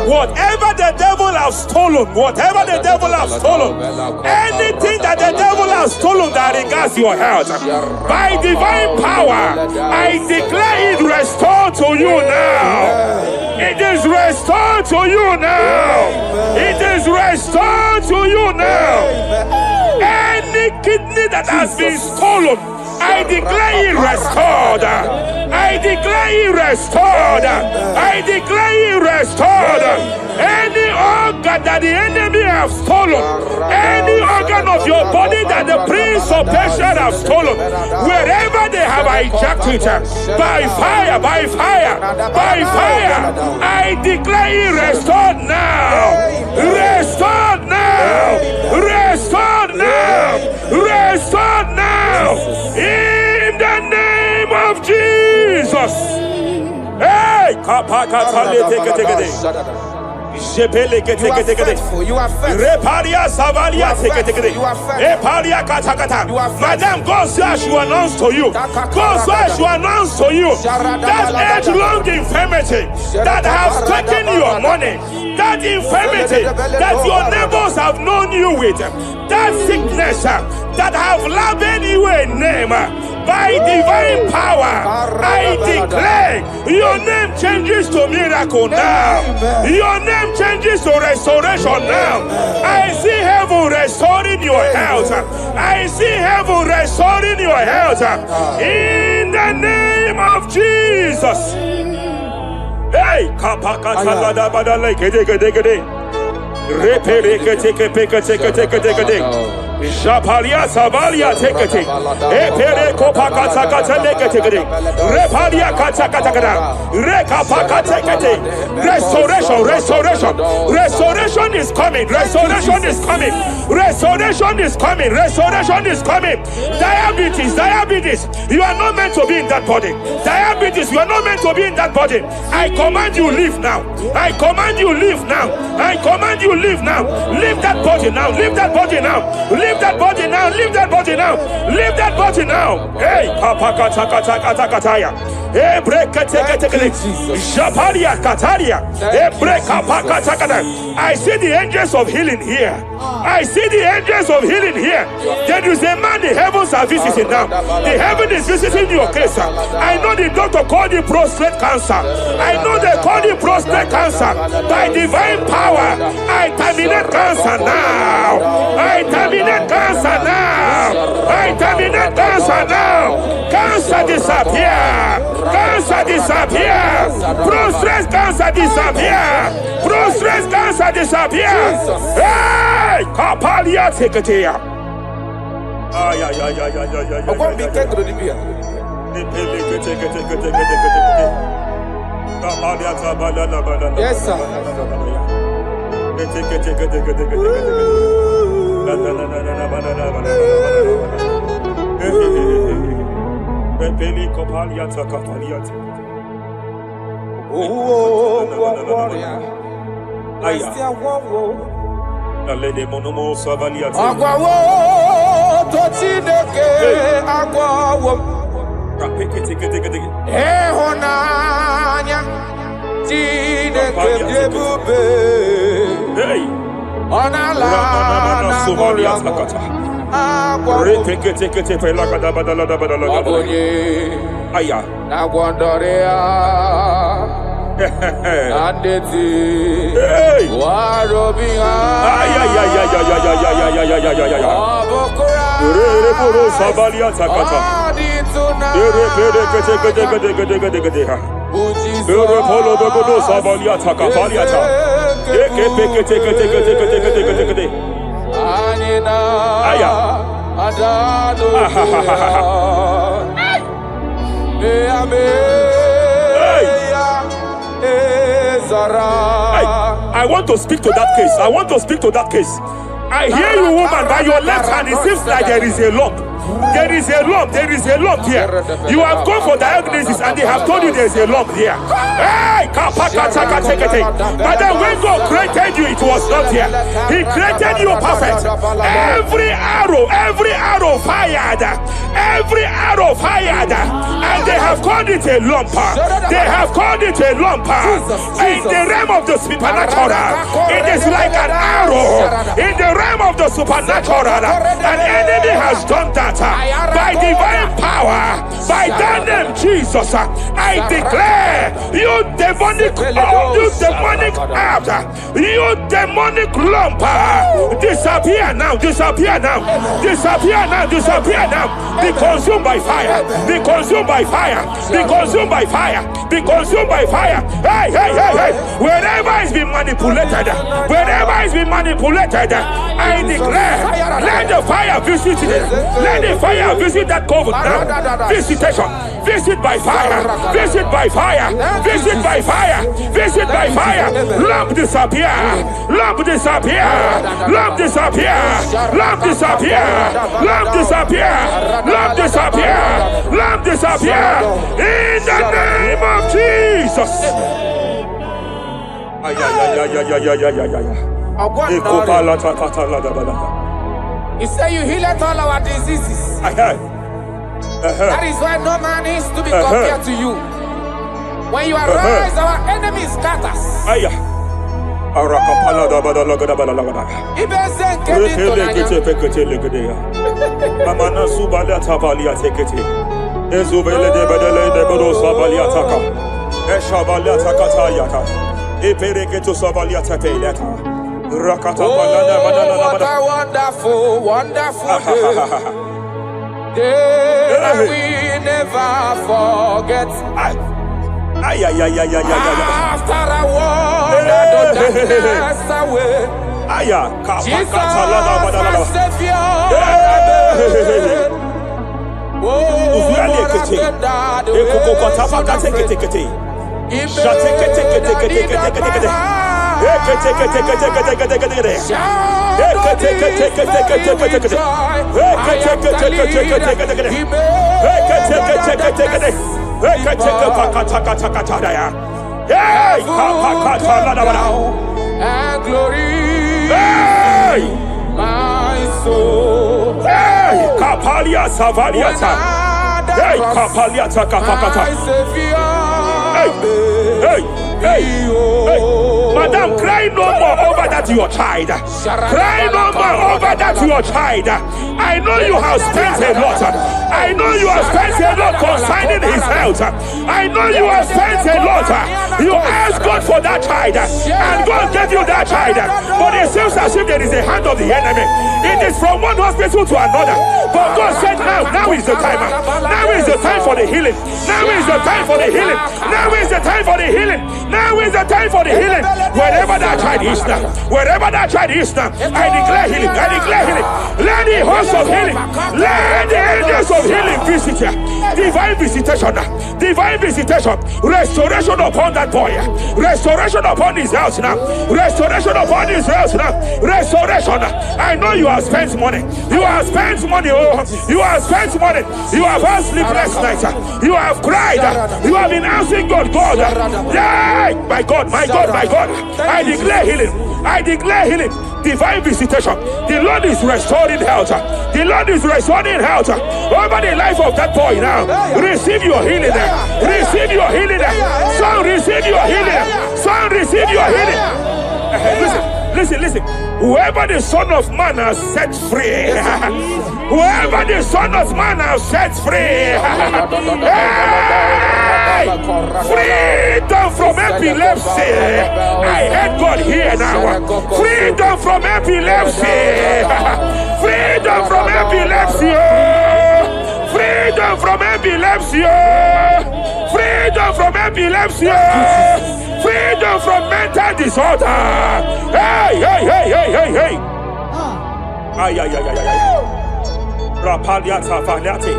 Whatever the devil has stolen, whatever the devil has stolen, anything that the devil has stolen that regards your health, by divine power, I declare it restored to you now. It is restored to you now. It is restored to you now. Any kidney that has been stolen, I declare it restored. I declare it restored. I declare it restored. Any organ that the enemy have stolen, any organ of your body that the prince of Persia have stolen, wherever they have hijacked it, by fire, by fire, by fire, I declare it restored now. Restored now. Restored now. Restored now. In the name of Jesus. Hey, You are faithful. You are faithful. Reparia Savalia Tekete. You are faithful. Epalia Katakata. You are faithful. Madam, God says you announce to you. God says you announce to you that age-long infirmity that has taken your money, that infirmity that your neighbors have known you with, that sickness that have labeled you a name. By divine power, I declare your name changes to miracle now. Your name changes to restoration now. I see heaven restoring your health. I see heaven restoring your health. In the name of Jesus. Hey, kapakata badala gede. Repere teke. Japalia Savalia Tekete, Epere Kopakata Katalekete, Repalia Katakata, Rekapakatekete, restoration is coming, restoration is coming. Diabetes, you are not meant to be in that body. Diabetes, you are not meant to be in that body. I command you leave now. I command you leave now. I command you leave now. Leave that body now. Leave that body now. Leave that body now. Leave that body now. Leave that body now. Hey, kapakatakataya. Hey, break Japalia Kataria. Hey, break kapakatakata. I see the angels of healing here. I see the angels of healing here. There is a man the heavens are visiting now. The heaven is visiting your case. I know the doctor called it prostate cancer. I know they call it prostate cancer. By divine power, I terminate cancer now. I terminate cancer now. I terminate cancer now. Cancer disappear. Cancer disappear. Prostate cancer disappear. Prostate cancer disappear. Hey, Kapalia Teketea. Ay. Yes, sir. I want to speak to that case. I want to speak to that case. I hear you, woman, by your left hand. It seems like there is a lump. There is a lump. There is a lump here. You have gone for diagnosis and they have told you there is a lump here. Hey, but then when God created you, it was not here. He created you perfect. Every arrow fired. Every arrow fired. And they have called it a lump. They have called it a lump. In the realm of the supernatural, it is like an arrow. In the realm of the supernatural, an enemy has done that. By divine power, by that name Jesus, I declare you demonic act, you demonic lump, disappear now, disappear now, disappear now, disappear now. Be consumed by fire, be consumed by fire, be consumed by fire, be consumed by fire. Hey, wherever it's been manipulated, wherever it's been manipulated, I declare, let the fire visit it. Let the fire visit that coven now. Visitation. Visit by fire. Visit by fire. Visit by fire. Visit by fire. Lamp disappear. Lamp disappear. Lamp disappear. Lamp disappear. Lamp disappear. Lamp disappear. Lamp disappear. In the name of Jesus. You say you heal all our diseases. That is why no man is to be compared to you. When you arise, our enemies scatters. Oh, what a wonderful, wonderful day that we never forget. After I walk the darkness away, Jesus, my Savior. Oh, what a good dad. And glory, my soul. Kapalia Savaliata. Hey, Kapalia Takapakata. Hey, Madam, cry no more over that your child. Cry no more over that your child. I know you have spent a lot. I know you have spent a lot concerning his health. I know you have spent a lot. You asked God for that child, and God gave you that child. But it seems as if there is a hand of the enemy. It is from one hospital to another. But God said, now is the time. Now is the time for the healing. Now is the time for the healing. Now is the time for the healing. Now is the time for the healing. Wherever that child is now, wherever that child is now, I declare healing. I declare healing. Let the host of healing, let the angels of healing visit you. Divine visitation, divine visitation, restoration upon that boy, restoration upon his house now, restoration upon his house now, restoration. I know you have spent money. You have spent money. Oh, you have spent money. You have had sleepless nights. You have cried. You have been asking God, yeah, my God, my God, my God. I declare healing. I declare healing. Divine visitation. The Lord is restoring health. The Lord is restoring health over the life of that boy now. Receive your healing. Receive your healing. Son, receive your healing. Son, receive your healing. Listen. Whoever the Son of Man has set free, whoever the Son of Man has set free, hey, freedom from epilepsy. I heard God here now. Freedom from epilepsy. Freedom from epilepsy. Freedom from epilepsy. Freedom from epilepsy. Freedom from mental disorder. Hey. Ay. Rapalia Tafaniati.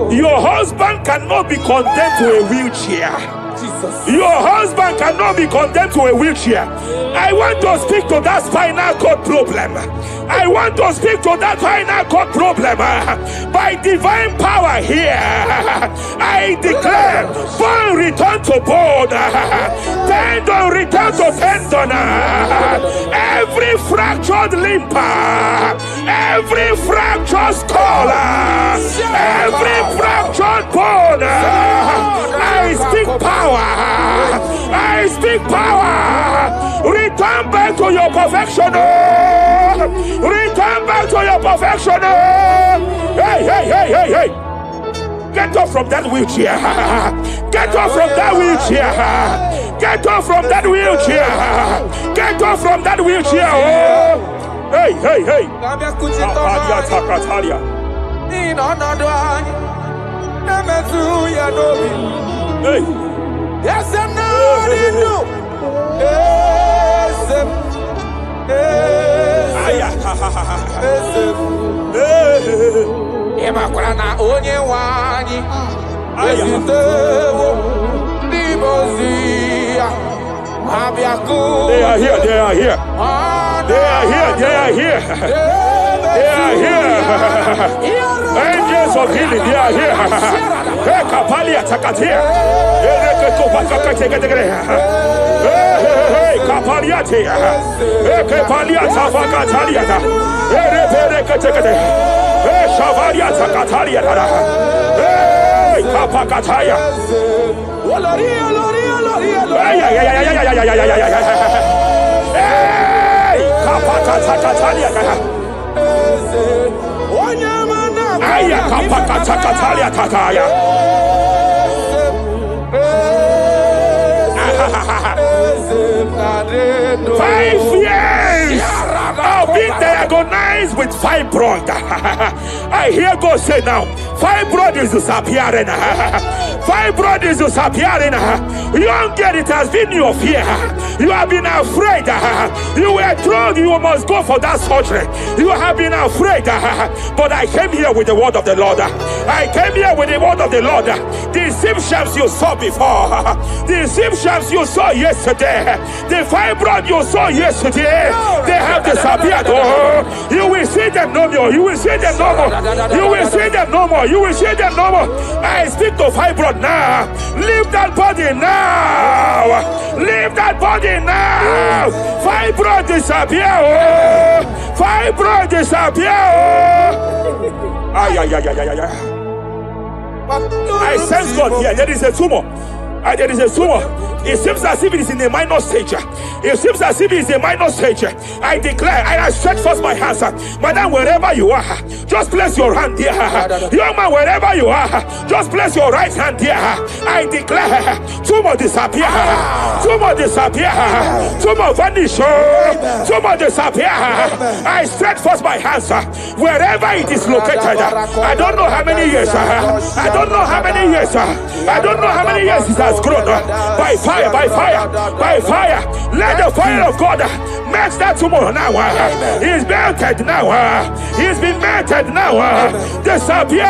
Your husband cannot be condemned to a wheelchair. Jesus. Your husband cannot be condemned to a wheelchair. I want to speak to that spinal cord problem. I want to speak to that spinal cord problem. By divine power here, I declare bone return to bone, tendon return to tendon, every fractured limb, every fractured skull, every fractured bone. I speak power. I speak power. Return back to your perfection. Return back to your perfection. Hey. Get off from that wheelchair. Get off from that wheelchair. Get off from that wheelchair. Get off from that wheelchair. Hey. Hey. Yes, I'm not. onye wanyi ezitewo ndibozia abiaku. They are here, they are here. They are here, they are here. They are here. Angels of healing, they are here. Hey, Kapalia Takatia. Hey, Kapaliati. Hey, Kapalia Tafakatalia. Hey, Hey, Shavalia Takatalia. Hey, Kapakataya. Hey, Kapakatakalia. Aya Kapakatakalia Takaya. 5 years of being diagnosed with fibroid. I hear God say now, fibroid is disappearing. Fibroid is disappearing. You don't get it, has been your fear. You have been afraid. You were told you must go for that surgery. You have been afraid. But I came here with the word of the Lord. I came here with the word of the Lord. The symptoms you saw before, the symptoms you saw yesterday, the fibroid you saw yesterday, they have disappeared. Oh, you will see them no more. You will see them no more. You will see them no more. You will see them no more. I speak to fibroid now. Leave that body now. Leave that body now. Fibroid disappear. Oh, fibroid disappear. Oh. Ay, ay, ay, ay, ay, ay. I sense God here. There is a tumor. There is a tumor. It seems as if it is in a minor stage. It seems as if it is a minor stage. I declare, I stretch forth my hands. Madam, wherever you are, just place your hand there. Young man, wherever you are, just place your right hand there. I declare, tumor disappear. Tumor disappear. Tumor vanish. Tumor disappear. I stretch forth my hands. Wherever it is located. I don't know how many years. I don't know how many years. I don't know how many years it has grown. By fire, by fire, by fire. Let the fire of God match that tumor now. He's melted now. He's been melted now. Disappear.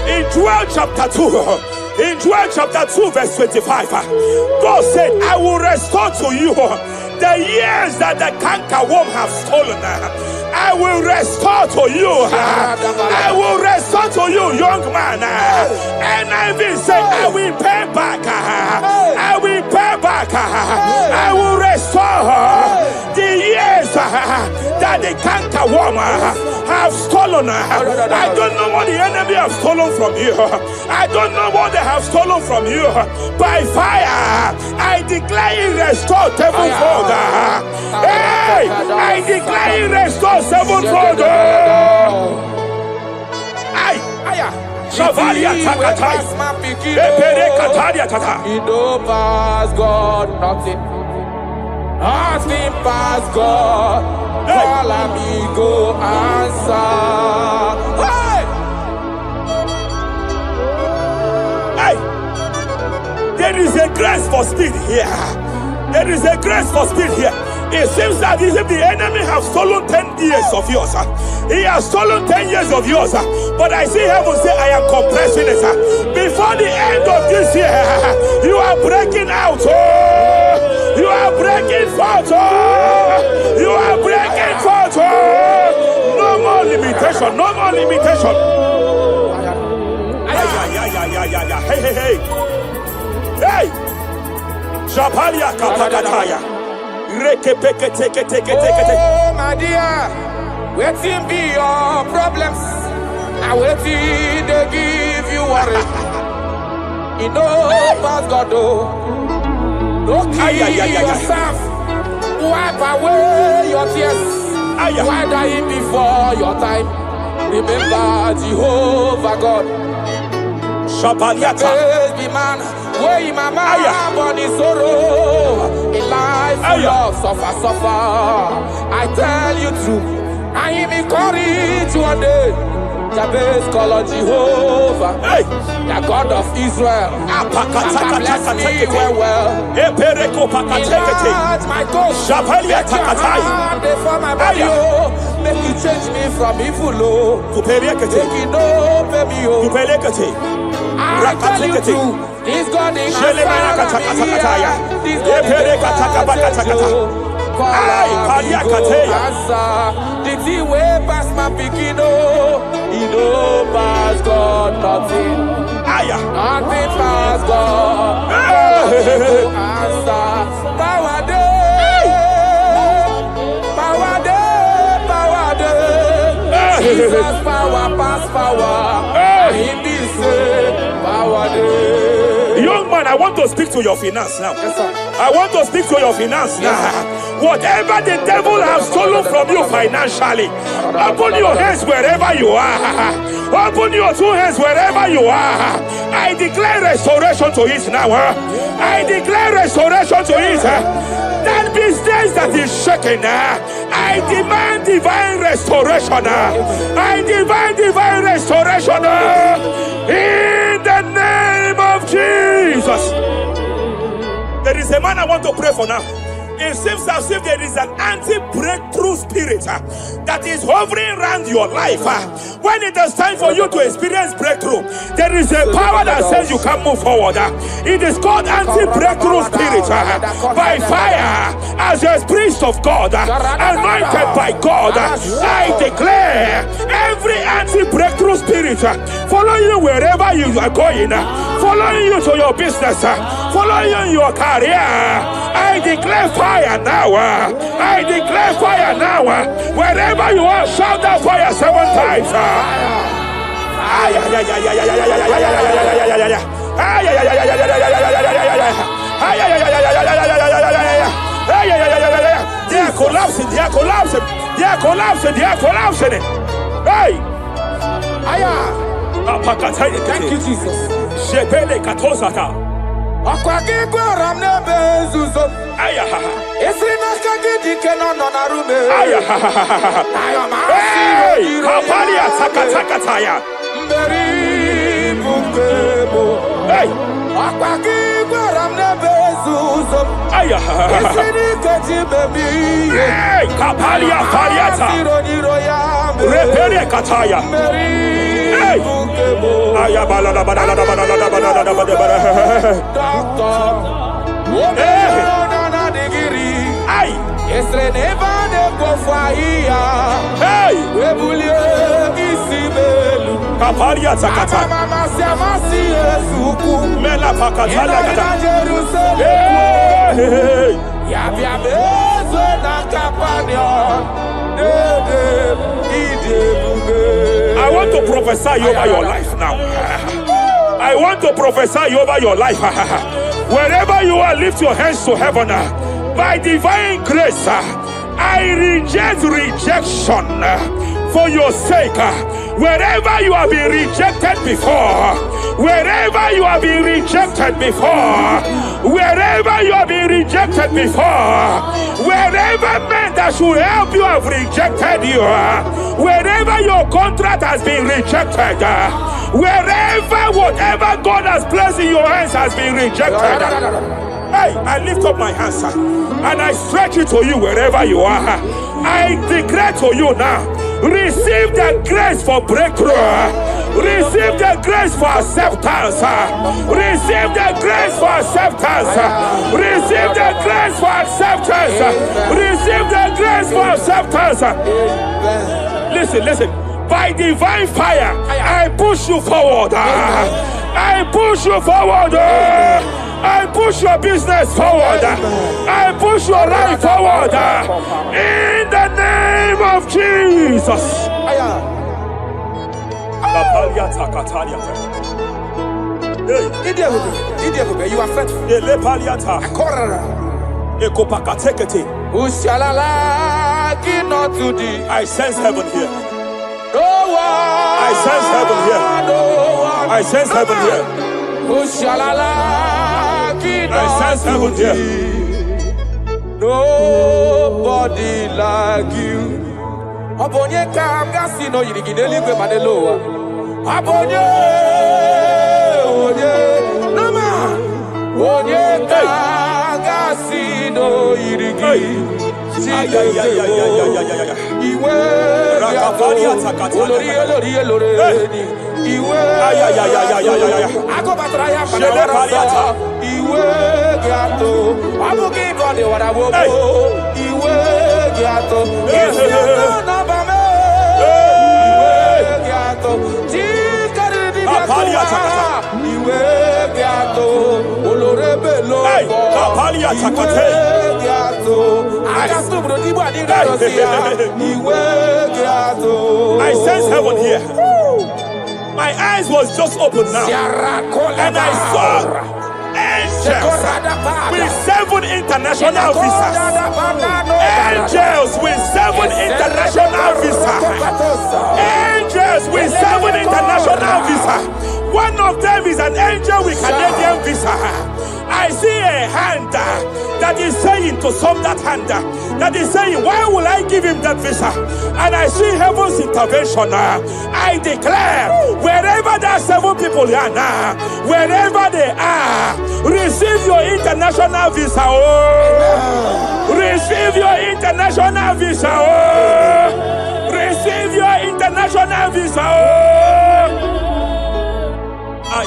In Joel chapter 2, in Joel chapter 2 verse 25, God said, I will restore to you the years that the cankerworm have stolen. I will restore to you. I will restore to you, young man. And I will say, I will pay back. I will pay back. I will restore the years that the cankerworm have stolen. I don't know what the enemy have stolen from you. I don't know what they have stolen from you. By fire, I declare it restored sevenfold. Hey, I declare it restored sevenfold. Shavalia Takatai. You know past God, nothing. Nothing past God. Call amigo answer. Hey! is a grace for speed here. There is a grace for speed here. It seems that if the enemy has stolen 10 years of yours, he has stolen 10 years of yours. But I see heaven say, I am compressing it. Before the end of this year, you are breaking out. Oh, you are breaking forth. Oh, you are breaking forth. Oh, no more limitation. No more limitation. Hey, hey, hey. Hey. Shapalia kapakataya. Oh, my dear, waiting be your problems. I waiting to give you worry. You know, but God, no kill yourself. Wipe away your tears. Why die before your time? Remember Jehovah God. Shapaliata. Baby man, where my mama born in sorrow. In life full of suffer. I tell you true, I am encouraged one day. Jabez call on Jehovah, the God of Israel. Bless me well. Enlarge my coast. Make your hand for my body. Make you change me from evil. Make you know me. I tell you true, this God is answer me here. This God is answer. Did he way past my picking? He know past God nothing. Nothing past God. Answer. Power day. Power day. Power day. Jesus power past power. He be say power day. Young man, I want to speak to your finance now. Yes, sir. I want to speak to your finance now. Whatever the devil has stolen from you financially, open your hands wherever you are. Open your two hands wherever you are. I declare restoration to it now. I declare restoration to it. That business that is shaking, I demand divine restoration. I demand divine restoration in the name of Jesus. There is a man I want to pray for now. It seems as if there is an anti-breakthrough spirit that is hovering around your life. When it is time for you to experience breakthrough, there is a power that says you can move forward. It is called anti-breakthrough spirit. By fire, as a priest of God, anointed by God, I declare every anti-breakthrough spirit following you wherever you are going, following you to your business, following you in your career. I declare fire now. I declare fire now. Wherever you are, shout that fire 7 times. They are collapsing. They are collapsing. They are collapsing. They are collapsing. Hey. Thank you, Jesus. Shepele katosata. Akwagigwa bezuzo. Esina kagidi kenono na rume. Hey, kapalia takatakataya. Mberi bukebo. Hey, akwagigwa bezuzo. Esini kaji baby. Hey, kapalia fariata. Repere kataya. Hey, ayabala la bala la bala la bala la bala. Hey, Esre neva de kofaya. hey, Webulie isibelu. kapalia takata. Mama siamasi esuku. Mela pakatala kata. Jerusalem. Hey, Yabia bezo na kapanion. I want to prophesy over your life now. I want to prophesy over your life. Wherever you are, lift your hands to heaven. By divine grace, I reject rejection for your sake. Wherever you have been rejected before, wherever you have been rejected before, wherever you have been rejected before, wherever men that should help you have rejected you, wherever your contract has been rejected, Wherever whatever God has placed in your hands has been rejected. Hey, I lift up my hands and I stretch it to you wherever you are. I declare to you now, receive the grace for breakthrough. Receive the grace for acceptance. Receive the grace for acceptance. Receive the grace for acceptance. Receive the grace for acceptance. Listen. By divine fire, I push you forward. I push you forward. I push your business forward. I push your life forward. In the name of Jesus. You are faithful. I sense heaven here. No one. I sense heaven here. No one. I sense heaven here. I sense heaven here. Nobody like you. Abonye kamgasi no yirigideli gwe maneloa. Abonye, nama. Abonye kamgasi no yirigideli. Iwe I sense heaven here. My eyes was just open now, and I saw angels with 7 international visas. Angels with 7 international visas. Angels with 7 international visas. One of them is an angel with Canadian visa. I see a hand that is saying to some that hand that is saying, why will I give him that visa? And I see heaven's intervention. I declare, wherever there are 7 people here now, wherever they are, receive your international visa. Oh, receive your international visa. Oh, receive your international visa. Oh. I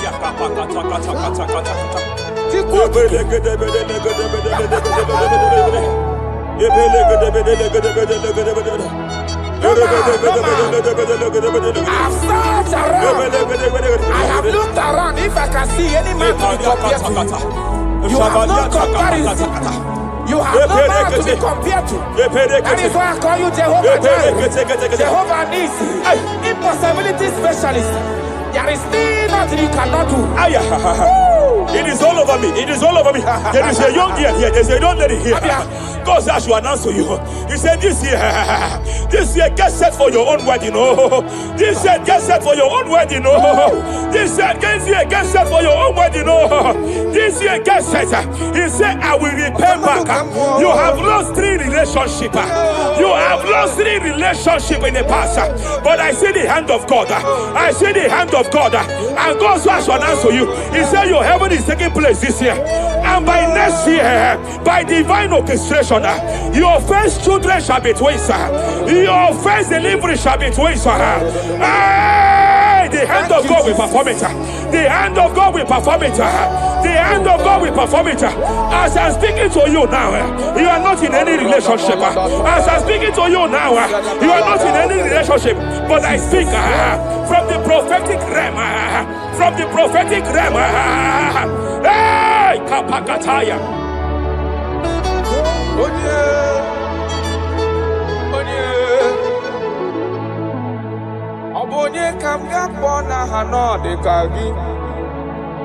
have looked around if I can see any man to be compared to you. You have no comparison. You have no man to be compared to. That is why I call you Jehovah Jireh, Jehovah Nisi, impossibility specialist. There is still nothing you cannot do. It is all over me. It is all over me. There is a young girl here. There is a young lady here. God says to announce to you. He said this year, get set for your own wedding. Oh, this year, get set for your own wedding. Oh, this year, get set for your own wedding. Oh, this year, get set. He said, I will repay back. You have lost 3 relationships. You have lost 3 relationships in the past. But I see the hand of God. I see the hand of God. And God says to announce to you. He said, your heaven is taking place this year. And by next year, by divine orchestration, your first children shall be twins. Your first delivery shall be twins. The hand of God will perform it. The hand of God will perform it. The hand of God will perform it. As I'm speaking to you now, you are not in any relationship. As I'm speaking to you now, you are not in any relationship. But I speak from the prophetic realm. From the prophetic realm. Hey, Kapakataya. Obonye kamga pona hanode kagi.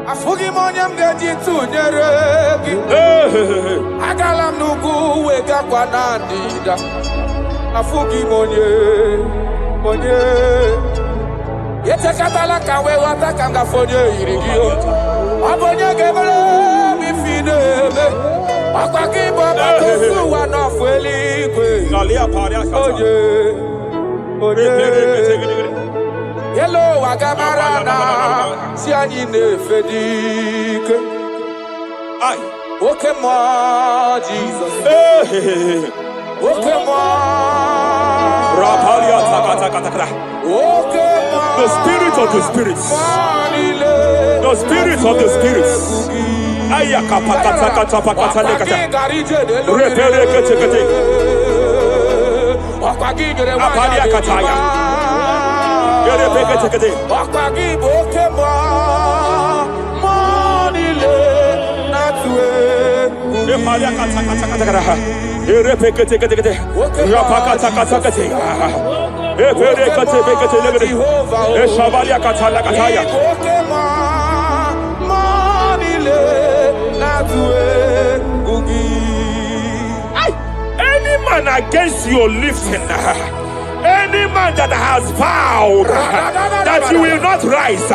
Afugi monyam geji tunyeregi. Agalam nugu wega kwa nandida. Afugi monye. Yete katala kawe wata kanga fonye irigio. Obonye gebele mifideme. Akwaki boba tosu wanofueli kwe. Oye. Hello, Agamarana, Sianine Fedik. Aye. Okay, ma, Jesus. Okay, ma. Rapalia taka. Okay, ma. The spirit of the spirits. The spirit of the spirits. Ayaka pakata pakata lekata. Repere kete. Apalia kataya. Repere kete. Okay, ma. Repalia kata. Repere kete. Rapakata kete. Repere kete legede. Eshabalia kata lakataya. Any man against your lifting, any man that has vowed that you will not rise,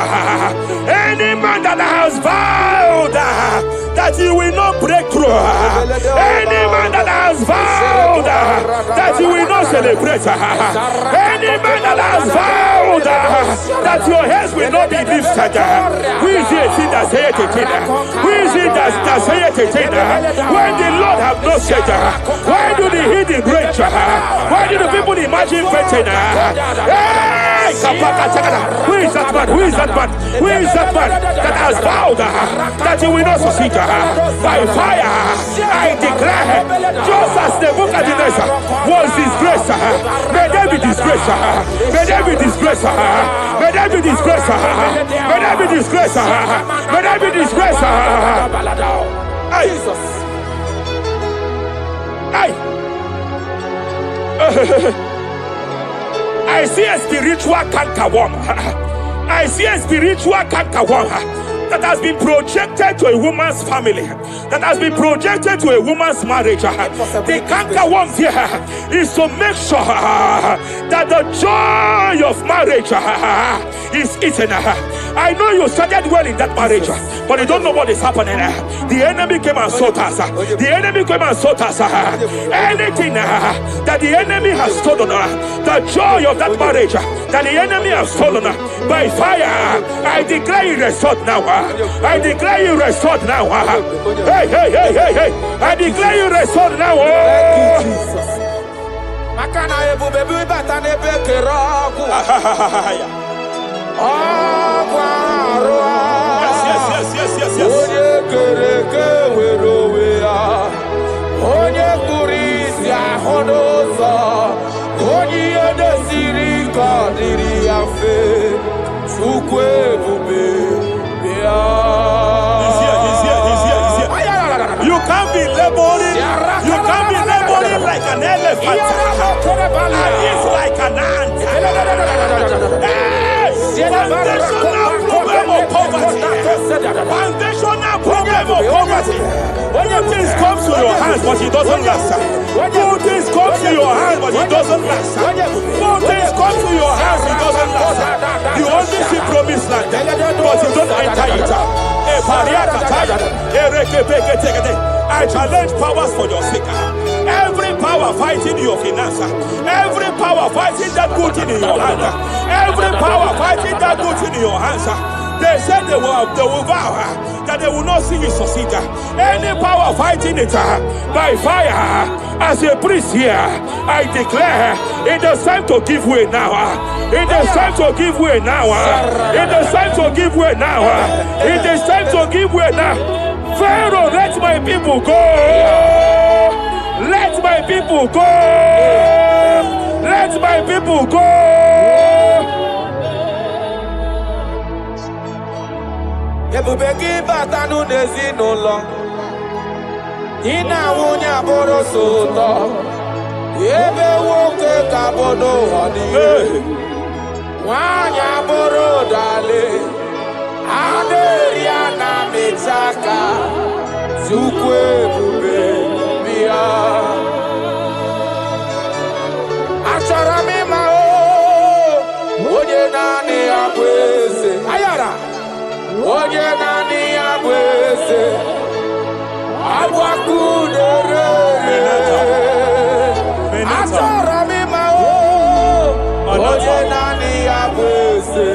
any man that has vowed that you will not break through, any man that has vowed that you will not celebrate, any man that has vowed that your heads will not be lifted, who is it that saith it? Who is it that saith it? When the Lord have not said, why do the hidden rage? Why do the people imagine fainting? Hey! Who is that man? Who is that man? Who is that man that has vowed that he will not succeed? By fire, I declare, just as Nebuchadnezzar was disgraced, may they be disgraced. May they be disgraced. May they be disgraced. May they be disgraced. May they be disgraced. Jesus. I see a spiritual cankerworm. I see a spiritual cankerworm that has been projected to a woman's family, that has been projected to a woman's marriage. The cankerworm here is to make sure that the joy of marriage is eaten. I know you started well in that marriage, but you don't know what is happening. The enemy came and sought us. The enemy came and sought us. Anything that the enemy has stolen, the joy of that marriage that the enemy has stolen, by fire, I declare it restored now. I declare you restored now. Hey. I declare you restored now. You can't be laboring. You can't be laboring like an elephant. And it's like an ant. Foundational problem of poverty. Foundational problem of poverty. When things come to your hands, but it doesn't last. Good things come to your hands, but it doesn't last. Good things come to your hands, it doesn't last. You only see promised land, but you don't enter it. I challenge powers for your sake. Every power fighting your finance, every power fighting that good thing in your hand, every power fighting that good thing in your hands. They said they will vow that they will not see you succeed. Any power fighting it by fire, as a priest here, I declare it is time to give way now. It is time to give way now. It is time to give way now. It is time to give way now. Pharaoh, let my people go. Let my people go. Let my people go. Ebubeki batanu nezi no long. Ina wunya boro soto. Ebe woke kabodo hadi. Wanya boro dale. Aderia na mechaka. Zukwe bube bia. Achara mi mao. Oye nani akwese. Ayara. Oye nani abwese Abwakudere Atara mi mao Oye nani abwese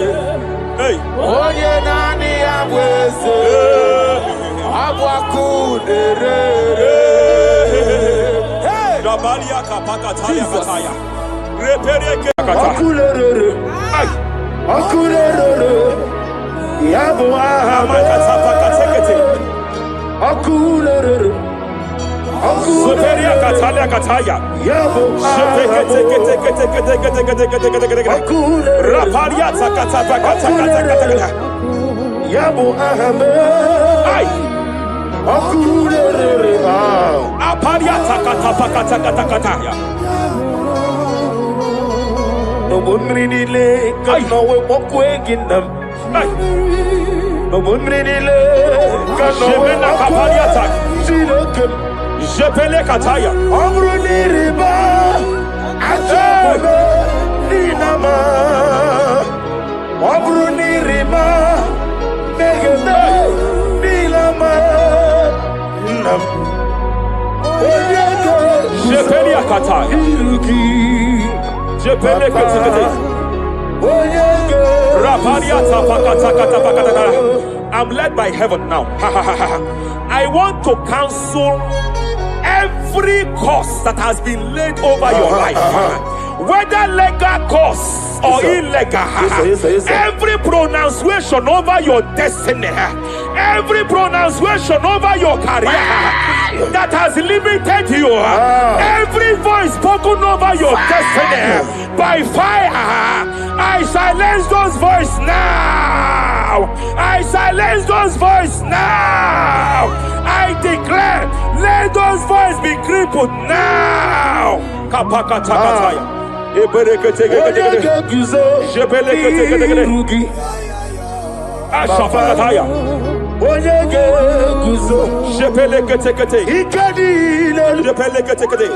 Hey. Onye nani abweze. Abwakudere. Hey. Jabalia kapaka talia kataya. Repereke kata. Akulere. Ay. Akulere. Yabo Amakata pakatekete. Akulere. Soperia katalia kataya. Yabo Rapalia takata pakata. Yabo ahame. Ay. Akulere. Apalia takata pakata. No bunridile kana we pokweginam. Ay. No bunridile kana we Jemena kapalia tak. sirokem. Jepele kataya. Amruniriba ajabe ninama. Amruniriba megene ninama. Nam. Jepele kataya. Iruki. Jepele kataya. I'm led by heaven now. I want to cancel every curse that has been laid over your life, whether legal curse or illegal. Yes, sir. Every pronunciation over your destiny, every pronunciation over your career that has limited you, every voice spoken over your destiny by fire, I silence those voices now. I silence those voices now. I declare, let those voices be crippled now. Kapakatakataya. Ashafakataya. Shepelekete. Shepelekete.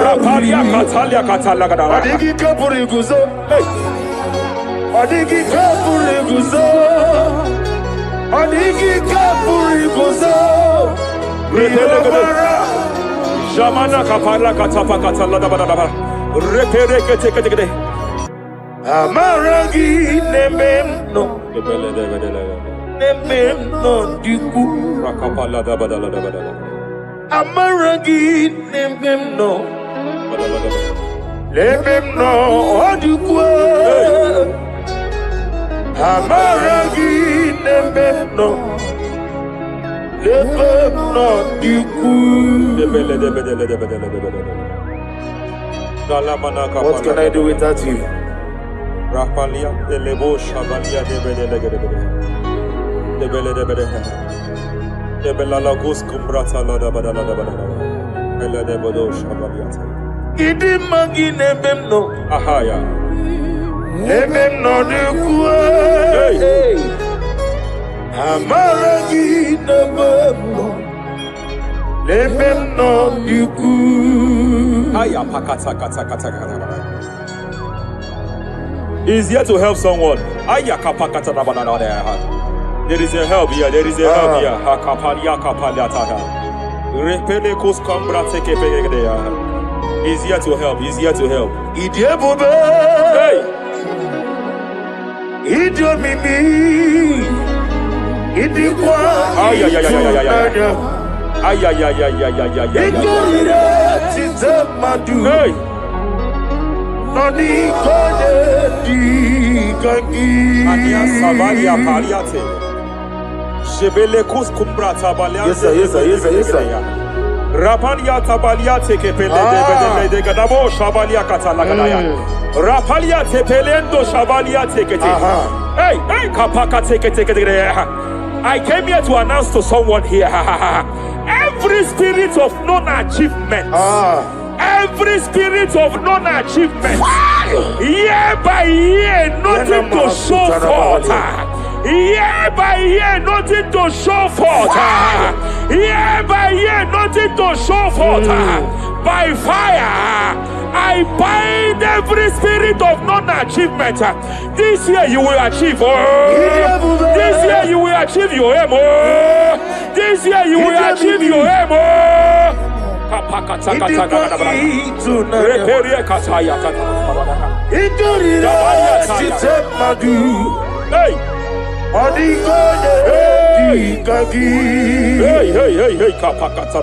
Rapalia katalia katalagadara. Adigi kapuri guzo. Adigi kapuri guzo. Adigi kapuri guzo. Jamana kapara katapa katalada badaba. Reperekete. Amaragi nememno. Nememno diku. Rakapalada badalada. Amaragi nememno. Nememno diku. Amaragi nememno. Nememno diku. What can I do without you? Rapalia delebo shabalia debela lagos kumbrata lada badala ela debodo shabalia Idi magi nememno. ahaya Nememno diku. hey Amaragi nememno. Nememno diku. aya pakata kata. Is here to help someone. Aya kapakata badala. There is a help here. There is a help here. Hakapalia kapaliata. Repele kos kumbrata kepegede. He's here to help. He's here to help. Idiebobe. Hey. Idiomimi. Idikwa. Ay. Ikorire titemadu. Hey. Noni kone di kangi. Ania sabalia paliate. Jebele kus kumbrata balia. Yes, sir. Rapalia tabalia tekepele de gadabo shabalia katalagadaya. Rapalia tepelendo shabalia tekete. Hey, kapaka tekete. I came here to announce to someone here. Every spirit of non-achievement. Every spirit of non-achievement. Year by year, nothing to show forth. Year by year, nothing to show forth. Year by year, nothing to show forth. By fire, I bind every spirit of non-achievement. This year you will achieve. This year you will achieve your aim. this year you will achieve your aim. Hey. Hey, kapakata.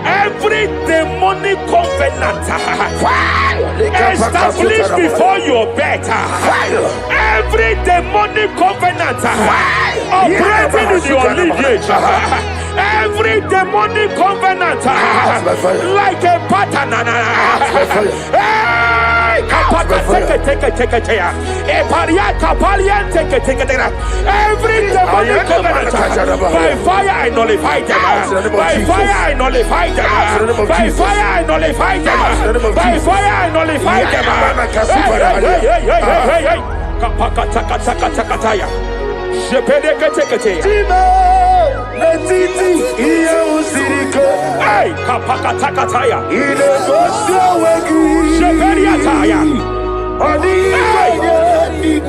Every demonic covenant established before your bed, every demonic covenant operating in your lineage, every demonic covenant like a pattern. Every demonic covenant, by fire I nullify them. By fire I nullify them. By fire I nullify them. By fire I nullify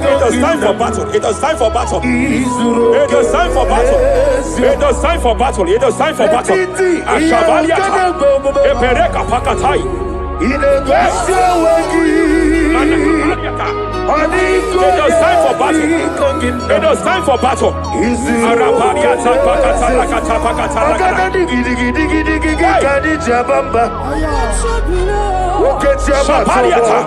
It is time for battle. It is time for battle. It is time for battle. It is time for battle. It is time for battle. Ashabaliata. Epereka pakatai. It is time for battle. It is time for battle. Arabaliata pakata lakata pakata lakata. Shabaliata.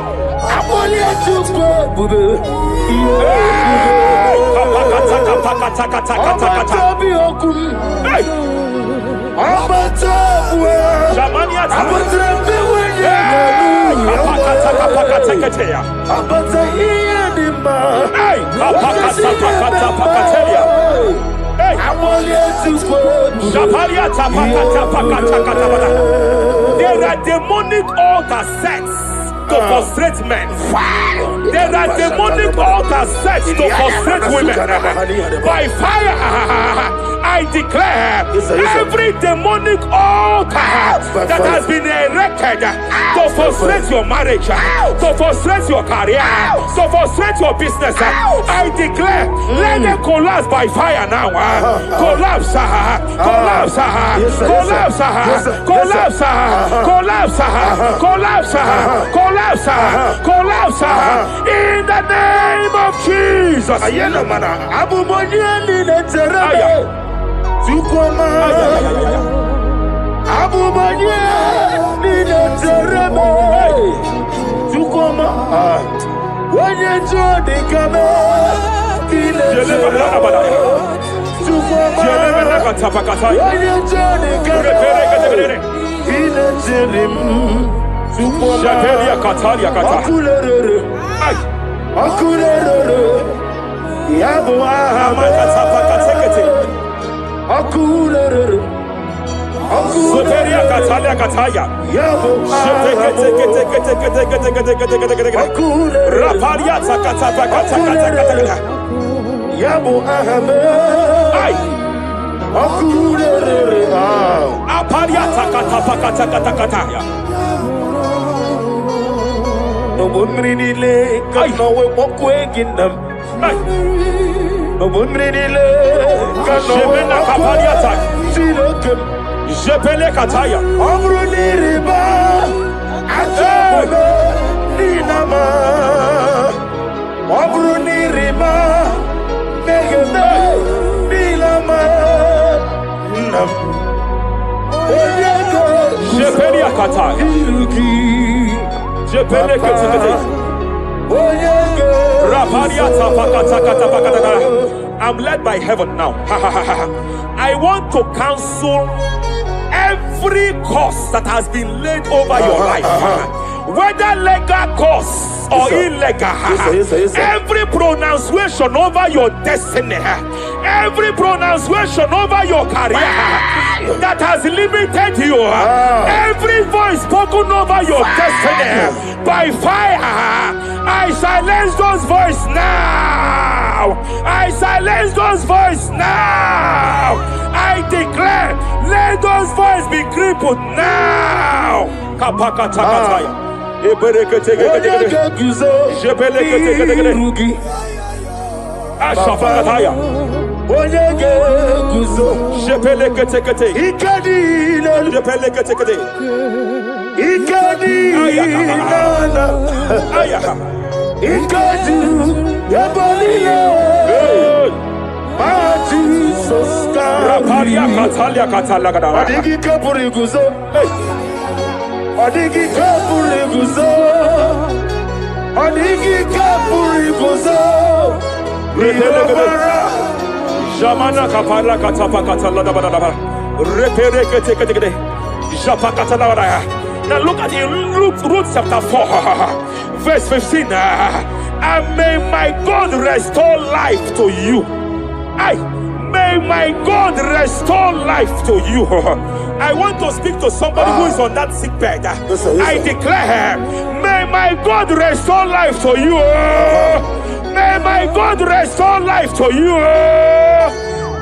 There are demonic altar sets to frustrate men. There are demonic altars set to frustrate women. By fire, I declare every demonic altar that has been erected to frustrate your marriage, to frustrate your career, to frustrate your business, I declare, let them collapse by fire now. Collapse, collapse, collapse, collapse, collapse, collapse, collapse, collapse, in the name of Jesus. Apalia takata pakata kata kata ya. No woman in the can no walk waking them. No woman in the can no walk waking them. Jepele kataya. Amruni riba. Ajabe ninama. Amruni riba. Megane nilama. Nam. Jepele kataya. Jepele kataya. I'm led by heaven now. I want to cancel every curse that has been laid over your life, whether legal curse or illegal. Every pronunciation over your destiny, every pronunciation over your career that has limited you, every voice spoken over your destiny by fire, I silence those voices now. I silence those voices now. I declare, let those voices be crippled now. Kapakatakataya. Ashafakataya. Jepeleketekete. Jepeleketekete. Rapalia katalia katalaga. Adigi kapuriguzo. Adigi kapuriguzo. Adigi kapuriguzo. Jamana kapala katapa katalada badaba. Repereketekete. Japa katalada. Now look at it, Ruth chapter 4, verse 15. And may my God restore life to you. May my God restore life to you. I want to speak to somebody who is on that sick bed. I declare, may my God restore life to you. May my God restore life to you.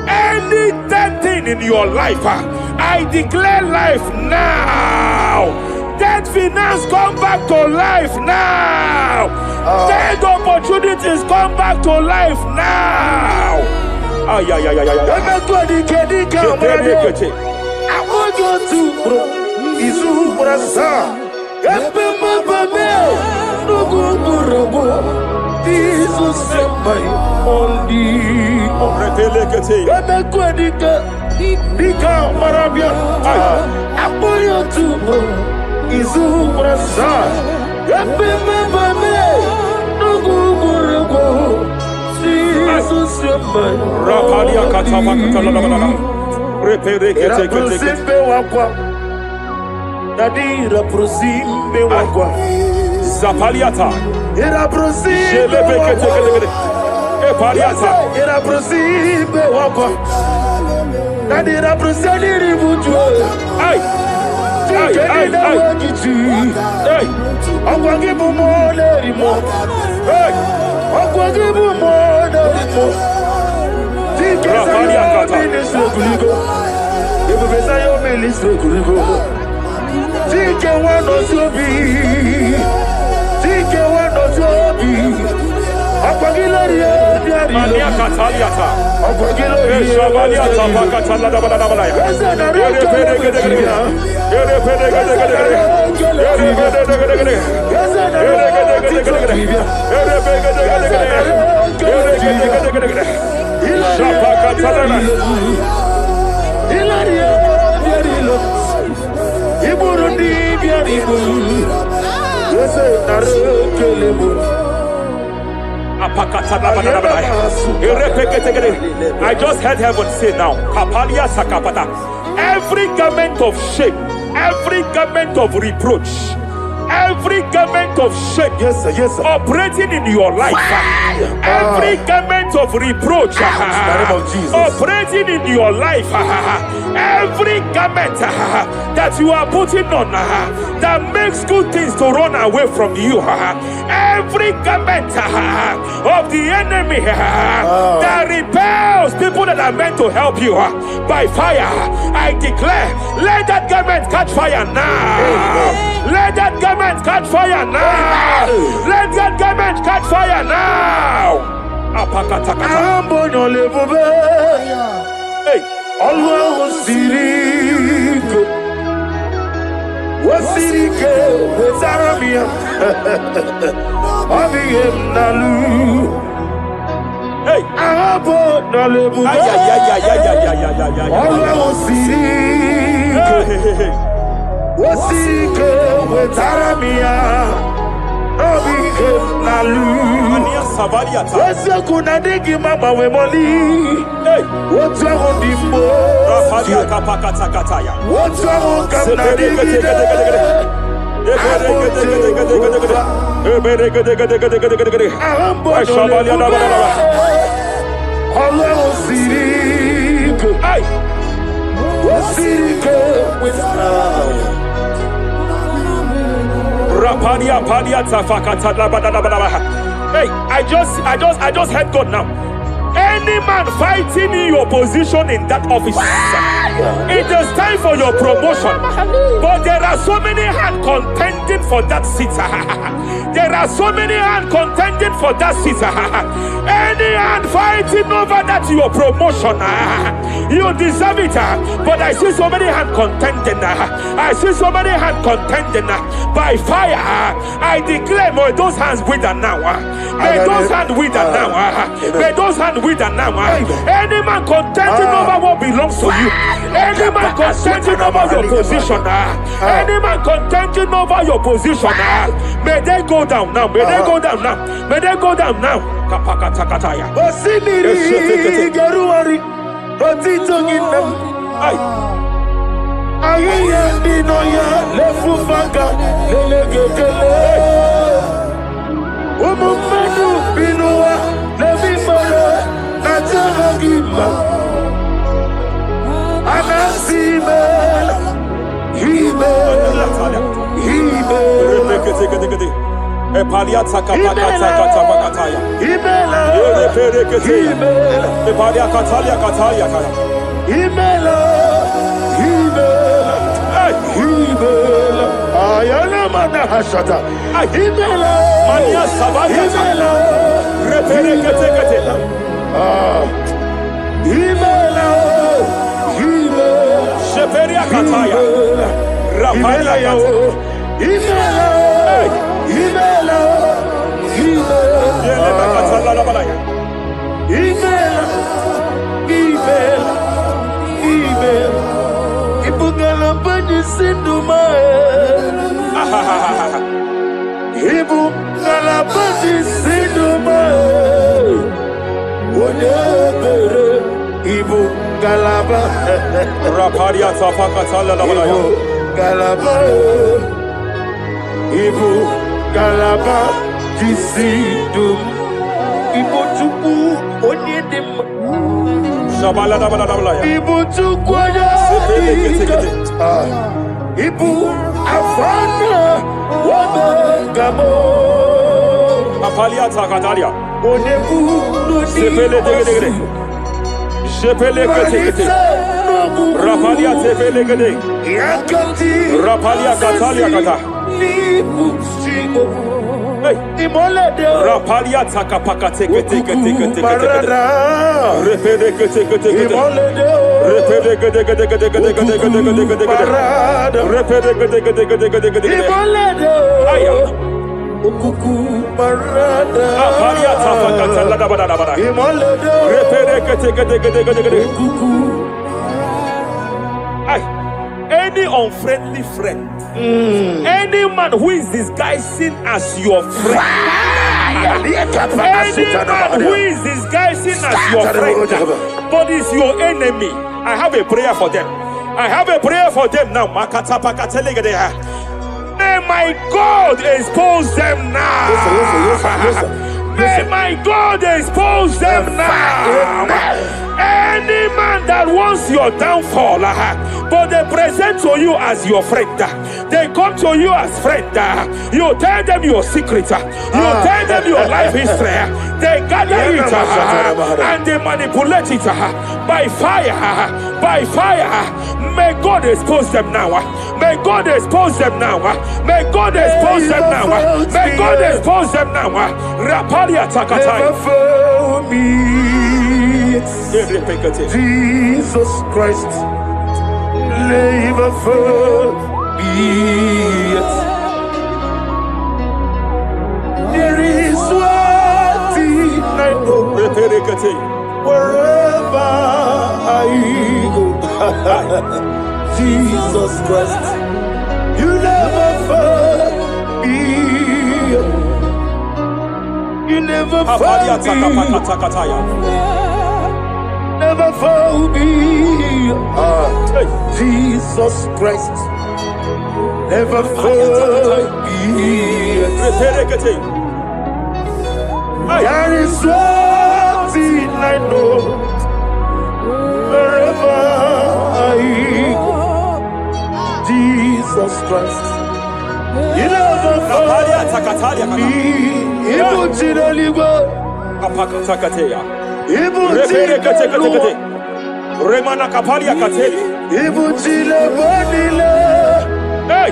Any dead thing in your life, I declare life now. Dead finance come back to life now. Dead opportunities come back to life now. I want you to Zapaliata. Era prosime Epariata. Era prosime wakwa. Nadi era prosani ributu. Ai. Ai. Hey. Akwagibu mole rimo. Hey. Akwagibu mole rimo. Rapaliata. Ministre kuligo. Ebe besa yo ministre kuligo. Tike wano sobi. Tike wano sobi. Akwagilari Mania Cataliata. Shabaliata Pacatalada Badabaya. I just heard heaven say now, Kapalia Sakapata. Every garment of shame, every garment of reproach, Every garment of shame, Yes, sir. Yes, sir. operating in your life, every garment of reproach, In the name of Jesus. operating in your life, every garment that you are putting on that makes good things to run away from you, every garment of the enemy that repels people that are meant to help you by fire, I declare, let that garment catch fire now. Let that garment catch fire now. Let that garment catch fire now. Apakatakata. Hey. Allah Sirike Wasirike Wezaramia Abiyem Nalu Hey. Abo Nalebu Allah Sirike Wasirike Wezaramia Abiyem Nalu Wese kuna digi mama we moli. Hey. What's wrong with the Rafalia kapakatakataya. What's wrong with the Hey, I just heard God now. Any man fighting in your position in that office, it is time for your promotion. But there are so many hands contending for that seat. There are so many hands contending for that seat. Any hand fighting over that your promotion, you deserve it. But I see so many hands contending. I see so many hands contending by fire. I declare, may those hands wither now. May those hands wither now. May those hands wither now. Any man contending over what belongs to you. Any man contending over your position. Any man contending over your position. May they go down now. May they go down now. May they go down now. Kapakatakataya. Osimiri Garuari Rotitonginem Aye Dinoya Lefufanga Lelegele Umumenu Binua Levimara Najaragima Anasimel Himel Epaliata kapakata pakataya. Himela Eperekete. Epalia katalia katalia kaya. Himela Himela Ayana mana hashata Himela Mania sabalia. Himela Reperekete kete. Himela Sheperia kataya. Rapalia kata. Himela Himela Yele makatala la balaya. Himela Ibugala bani sinduma Ibugala bani sinduma Wonebere Ibugala ba Rapalia tapakatala la balaya. Galaba Ibugala ba Jisidum Ibotuku Onyedim Shabala la balaya. Ibotuku Ibu Afana Wabagamo Apalia takatalia. Onebu Sepele degede. Sepele kete. Rapalia sepele gede. Yakati Rapalia katalia kata. Hey. Rapalia takapaka teke. Repede kete. Repede gede. Aya. Apalia tapakata la bada. Repede kete. Ay. Any unfriendly friend, any man who is disguising as your friend, any man who is disguising as your friend, but is your enemy, I have a prayer for them. I have a prayer for them now. May my God expose them now. May my God expose them now. Any man that wants your downfall, but they present to you as your friend, they come to you as friend, you tell them your secret, you tell them your life history, they gather it and they manipulate it by fire, by fire. May God expose them now. May God expose them now. May God expose them now. May God expose them now. Rapalia Takatai. Jesus Christ, never forget. There is one thing I know. Wherever I go, Jesus Christ, you never forget. You never forget. Never found me. Jesus Christ, never found me. There is one thing I know. Wherever I go, Jesus Christ, you never found me. Remana Kapalia Kateli. Hey!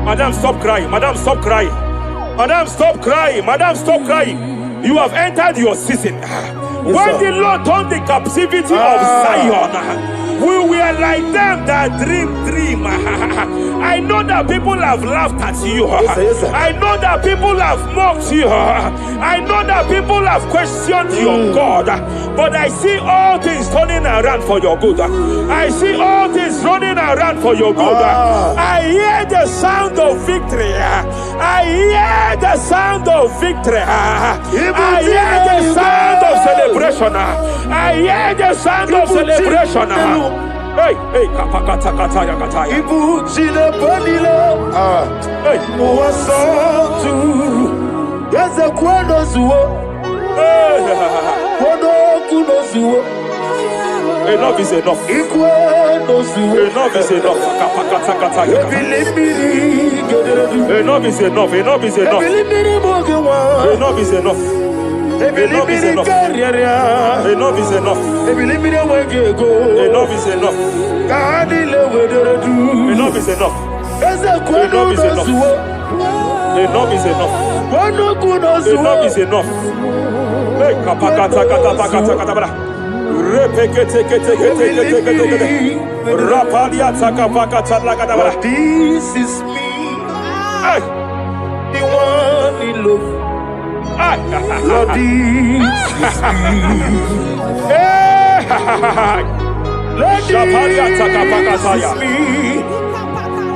Madam, stop crying. Madam, stop crying. Madam, stop crying. Madam, stop crying. You have entered your season. When the Lord turned the captivity of Zion, we were like them that dream. I know that people have laughed at you. I know that people have mocked you. I know that people have questioned your God. But I see all things turning around for your good. I see all things running around for your good. I hear the sound of victory. I hear the sound of victory. I hear the sound of celebration. I hear the sound of celebration. Hey, hey, kapakata kataya kataya. Ibu chile panila. Hey, Muasantu. Yeze kwendo zuo. Kwendo kuno zuo. enough is enough. Ikwendo zuo. Enough is enough. Kapakata kataya. Enough is enough. Enough is enough. Enough is enough. Enough is enough. Enough is enough. Enough is enough. Enough is enough. Enough is enough. Enough is enough. Enough is enough. Hey, kapakata katapakata katabara. Repekete kete kete kete kete. Rapalia takapakata lagadabara. This is me. Hey, The one in love. Lord, this is me. Lord, this is me.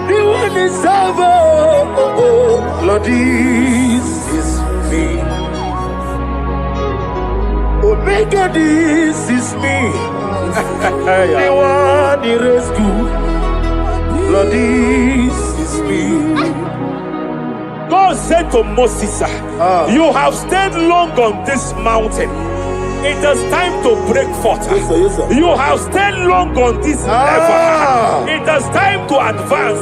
The one is over. Lord, this is me. Omega, this is me. The one in rescue. Lord, this is me. God said to Moses, you have stayed long on this mountain. It is time to break forth. Yes, sir. You have stayed long on this level. It is time to advance.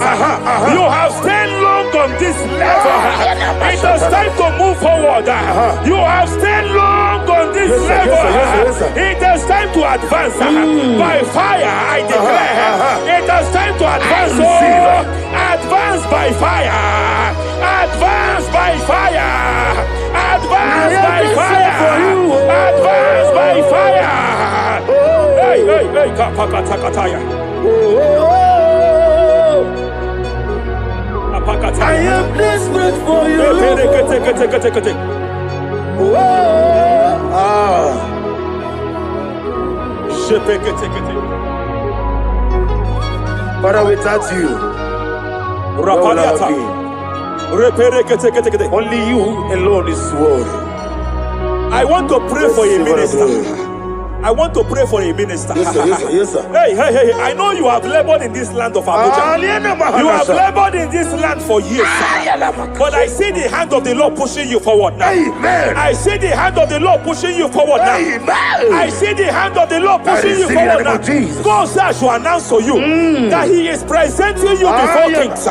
You have stayed long on this level. It is time to move forward. You have stayed long on this level. Yes, sir. It is time to advance. By fire, I declare. It is time to advance. Advance by fire. Advance by fire. Advance by fire. Advance by fire. Hey, hey, hey, kapakatakataya. I am desperate for you. Father, without you, where will I be? Only you alone is worthy. I want to pray for a minister. I want to pray for a minister. Yes, sir. Yes, sir. Yes, sir. Hey. I know you have labored in this land of Abuja. You have labored in this land for years, but I see the hand of the Lord pushing you forward now. Amen. I see the hand of the Lord pushing you forward now. Amen. I see the hand of the Lord pushing you forward now. God says to announce to you that He is presenting you before kings.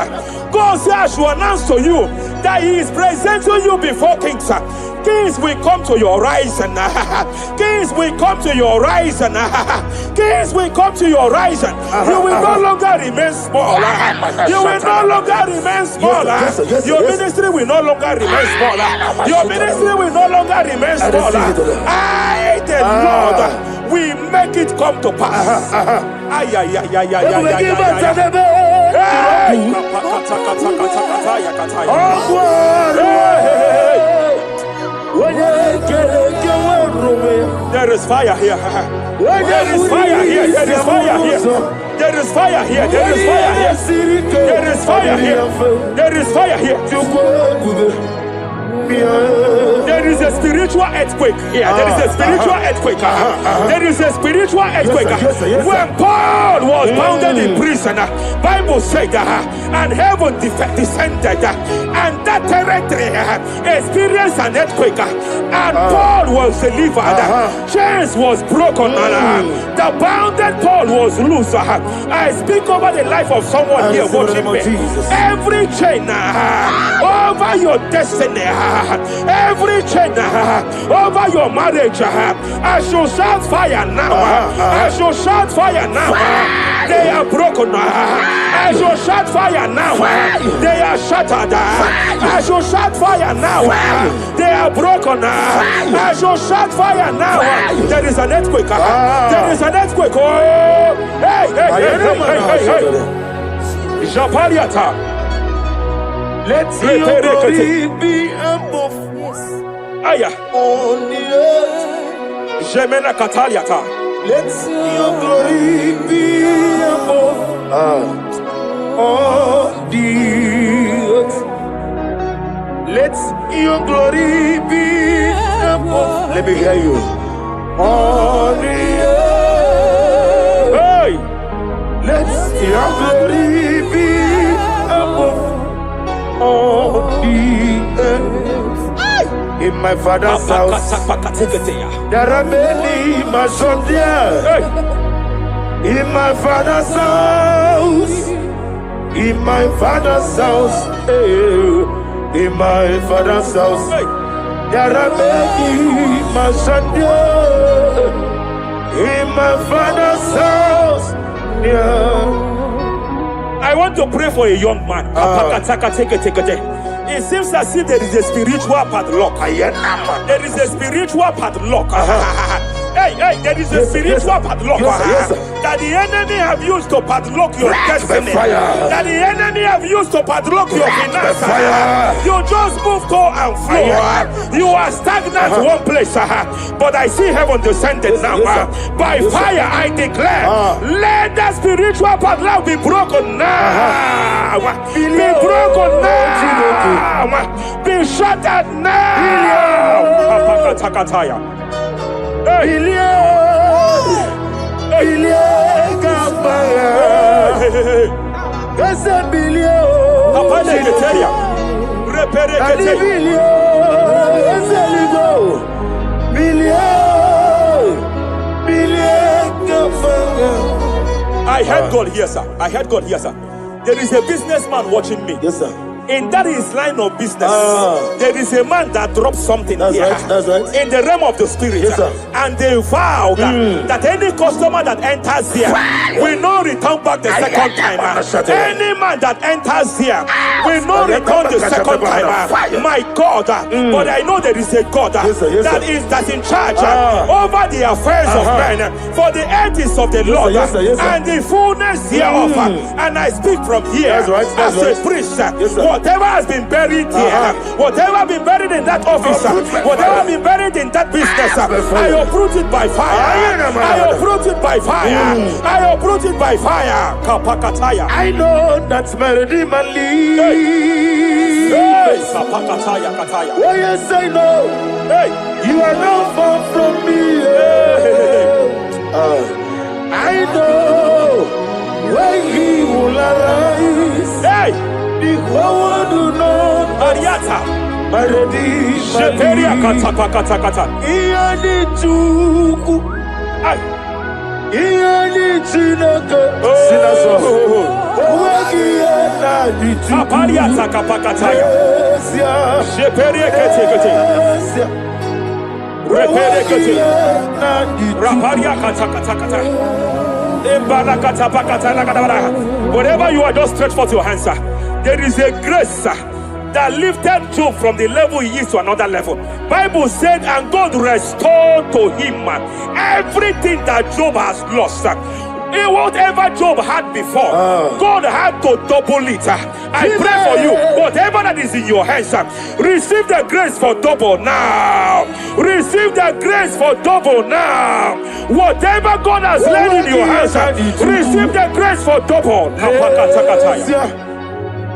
God says to announce to you that He is presenting you before kings. Kings will come to your horizon. Kings will come to your horizon. Kings will come to your horizon. You will no longer remain small. You will no longer remain small. Your ministry will no longer remain small. Your ministry will no longer remain small. I, the Lord, will make it come to pass. There is fire here. There is fire here. There is fire here. There is fire here. There is fire here. There is fire here. There is fire here. There is a spiritual earthquake here. There is a spiritual earthquake. There is a spiritual earthquake. When Paul was bounded in prison, Bible said, and heaven descended, and that territory experienced an earthquake, and Paul was delivered. Chains was broken. The bounded Paul was loose. I speak over the life of someone here watching me. Every chain over your destiny, every chain over your marriage, I shall shout fire now. I shall shout fire now. They are broken. I shall shout fire now. They are shattered. I shall shout fire now. They are broken. I shall shout fire now. There is an earthquake. There is an earthquake. Oh, hey. Japariata. Let your glory be above Aya. on the earth. Jemena Kataliata. Let your glory be above on the earth. Let your glory be above. Let me hear you. On the earth. Hey. Let your glory be above on the earth. In my father's house, there are many mansions there. In my father's house, in my father's house, in my father's house, there are many mansions there. In my father's house, I want to pray for a young man. It seems as if there is a spiritual padlock. There is a spiritual padlock. Hey, there is a spiritual padlock that the enemy have used to padlock your destiny. That the enemy have used to padlock your finances. You just move to and fro. You are stagnant one place, but I see heaven descended now. By fire, I declare, let the spiritual padlock be broken now. Be broken now. Be shattered now. I heard God here, sir. I heard God here, sir. There is a businessman watching me. Yes, sir. In that his line of business, there is a man that drops something here. That's right. In the realm of the spirit, yes, sir. And they vow that any customer that enters here will not return back the second time. Any man that enters here will not return the second time. My God, but I know there is a God that's in charge over the affairs of men. For the earth is of the Lord and the fullness hereof. And I speak from here as a priest. Whatever has been buried here, whatever been buried in that office, whatever been buried in that business, I uproot it by fire. I uproot it by fire. I uproot it by fire. Kapakataya. I know that's my Redeemer lives. Kapakataya, Kataya. Oh yes, I know. You are not far from me. I know when he will arise. Hey! The whole world will know Ariata! my redeemer. Sheperia kata kata kata. Iyani chuku, Ay! iyani chineke. Oh! Owegi iyani chuku. Apariata kapakataya. Esia, Sheperia kete kete. esia. Repere kete. Iyani chuku. Raparia kata kata kata. Embara kata pakata lagadabara. Whatever you are, just stretch forth your hands, sir. There is a grace, sir, that lifted Job from the level he is to another level. Bible said, and God restored to him everything that Job has lost. Whatever Job had before, God had to double it. I pray for you, whatever that is in your hands, receive the grace for double now. Receive the grace for double now. Whatever God has laid in your hands, receive the grace for double.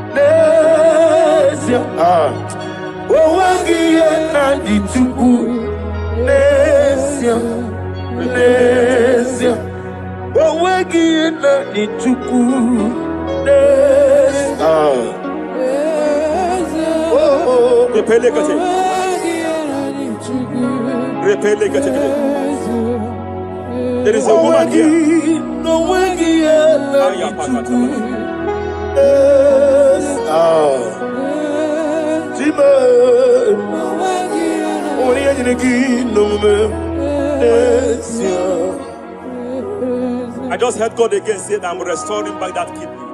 Nesia, Owegi iyani chuku. Nesia, nesia. Owegi iyani chuku. Nesia. Oh, Repele kete. Repele kete kete. There is a woman here. Owegi iyani chuku. I just heard God again say that I'm restoring back that kidney.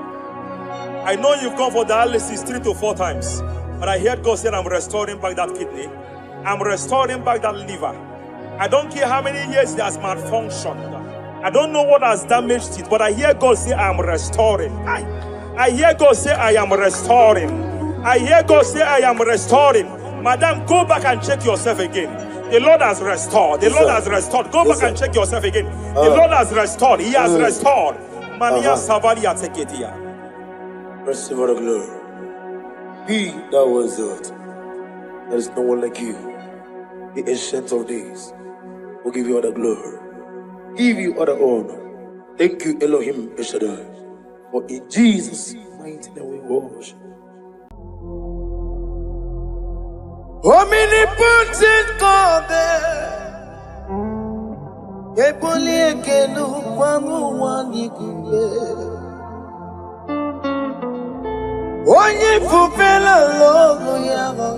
I know you've gone for dialysis 3 to 4 times, but I heard God say I'm restoring back that kidney. I'm restoring back that liver. I don't care how many years it has malfunctioned. I don't know what has damaged it, but I hear God say I'm restoring. I hear God say I am restoring. I hear God say I am restoring. Madam, go back and check yourself again. The Lord has restored. The Lord has restored. Go back and check yourself again. The Lord has restored. He has restored. Mania Savaria Teketia. Receive all the glory. Be thou exalted. There is no one like you. The ancient of days will give you all the glory. Give you all the honor. Thank you, Elohim Eshadai. For in Jesus' mighty name we worship. Omnipotent God, Eboli ekelu kwangu wanikule. Onye fufela logo yaga,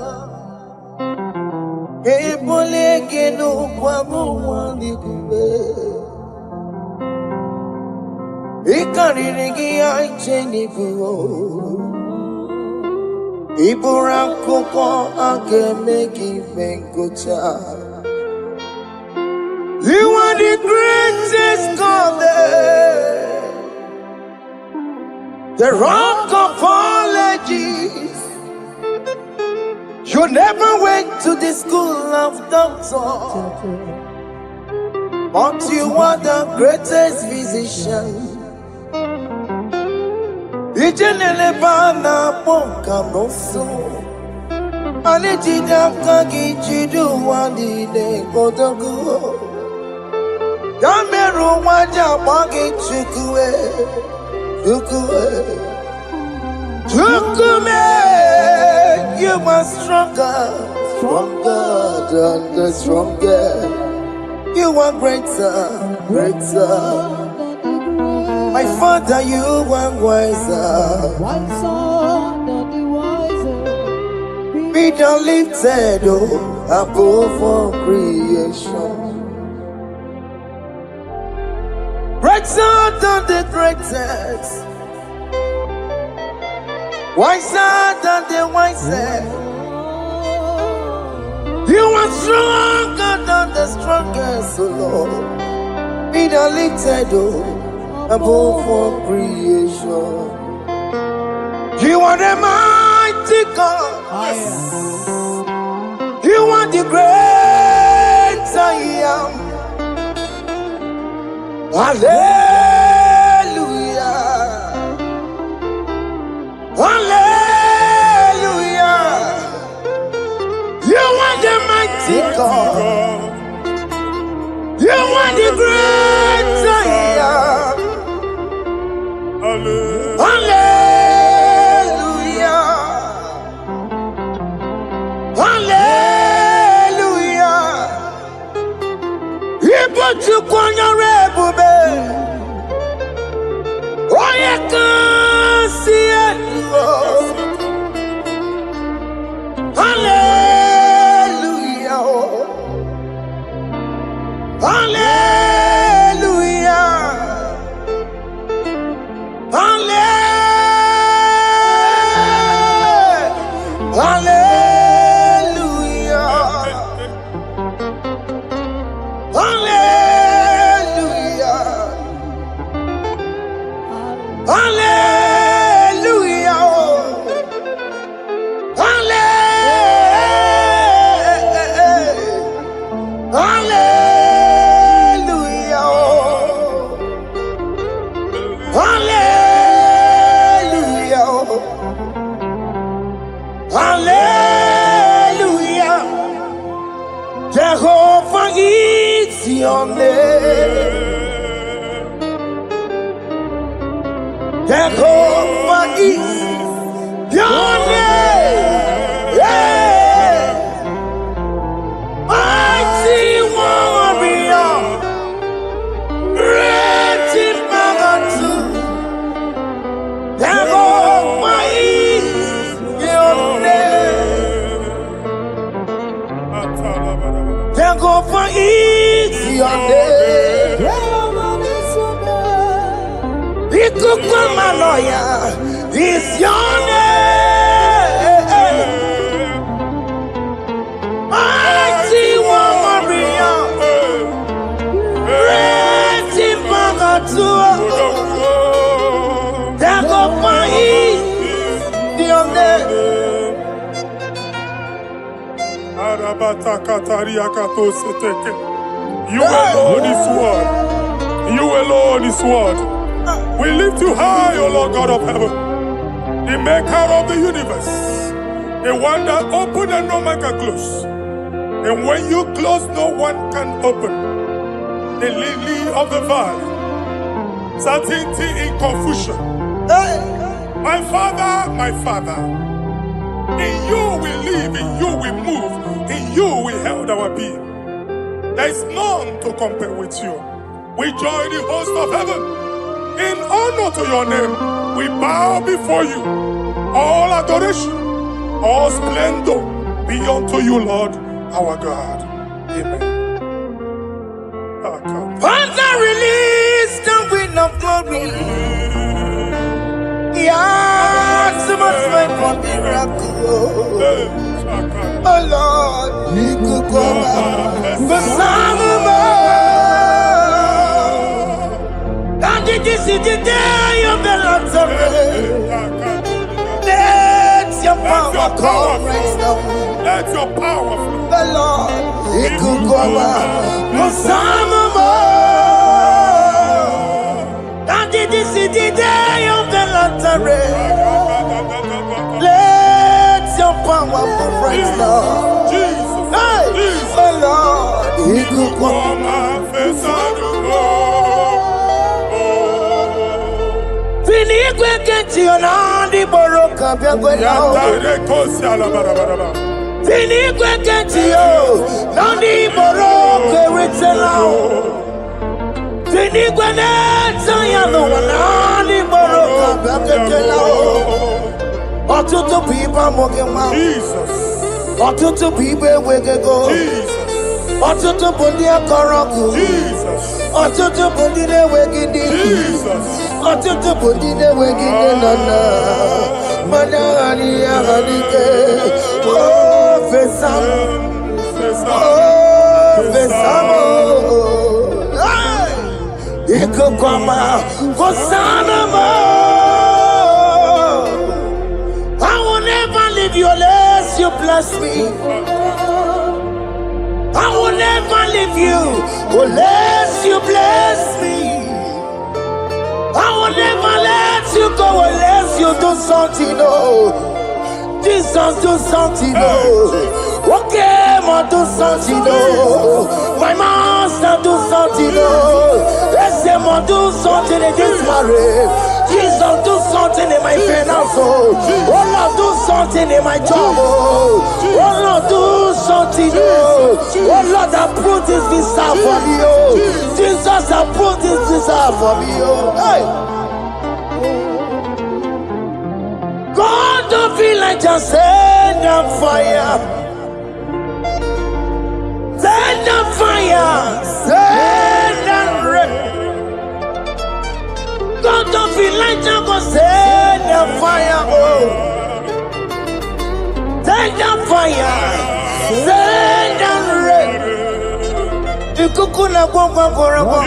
Eboli ekelu kwangu wanikule. Ikarigi aicheni buo. Iburakoko akemeki bengocha. You are the greatest God there, the rock of all ages. You never went to the school of doctor, but you are the greatest physician. Ijenele bana ponka noso, anijida kagi jidu wandile kodogo. Yameru waja magi chukue, chukume. You are stronger than the strongest. You are greater. My Father, you are wiser. Be thou lifted above all creation. Greater than the greatest, wiser than the wisest. You are stronger than the strongest, O Lord. Be thou lifted above all creation. You are the mighty God. You are the great I am. Hallelujah. Hallelujah. You are the mighty God. You are the great Jehovah is your name. Jehovah is your name. Yeah. Mighty warrior, great in magnitude. Jehovah is your name. Jehovah is your name. Ikukwamanoya is your name. Mighty warrior, great in magnitude. Jehovah is your name. You alone is word. You alone is word. We lift you high, O Lord God of heaven, the maker of the universe, the one that opened and no man can close. And when you close, no one can open. The lily of the valley, certainty in confusion. My Father, in you we live, in you we move, in you we held our being. There is none to compare with you. We join the host of heaven. In honor to your name, we bow before you. All adoration, all splendor be unto you, Lord, our God. Amen. Father, release the wind of glory. Yeah, so much time for miracle. Oh Lord, you could come out. The Son of this is the day of the Lord's let your power come right now. Let your power flow. The Lord, He could go out. Some and this is the day of the Lord's let your power come right now. Jesus, hey, Jesus. The Lord, He could go out. Finigwe kenti onandi boroka byagwela. Finigwe kenti yo nandi boroka ritela. Finigwe neta yano nandi boroka byagwela. Otutu pipa mogema. Jesus. Otutu pipa wegego. Jesus. Otutu bundi akoroku. Jesus. Otutu bundi ne wegidi. Jesus. Otutu bundi ne wegidi nana. Manani yahanike. Oh, fesam. Oh, fesamo. Ikukwama. Kosanamo. I will never leave you unless you bless me. I will never leave you unless you bless me. I will never let you go unless you do something, oh. Jesus, do something, oh. Okay, ma do something, oh. My master, do something, oh. Let's say, ma do something in this marriage. Jesus, do something in my finance, oh. Oh Lord, do something in my job, oh. Oh Lord, do something, oh. Oh Lord, approve this visa for me, oh. Jesus, approve this visa for me, oh. Hey. God, don't feel like just send the fire. Send the fire. Send the rain. God, don't feel like just send the fire, oh. Send the fire. Send the rain. Ikukuna gwangwa gwangwa.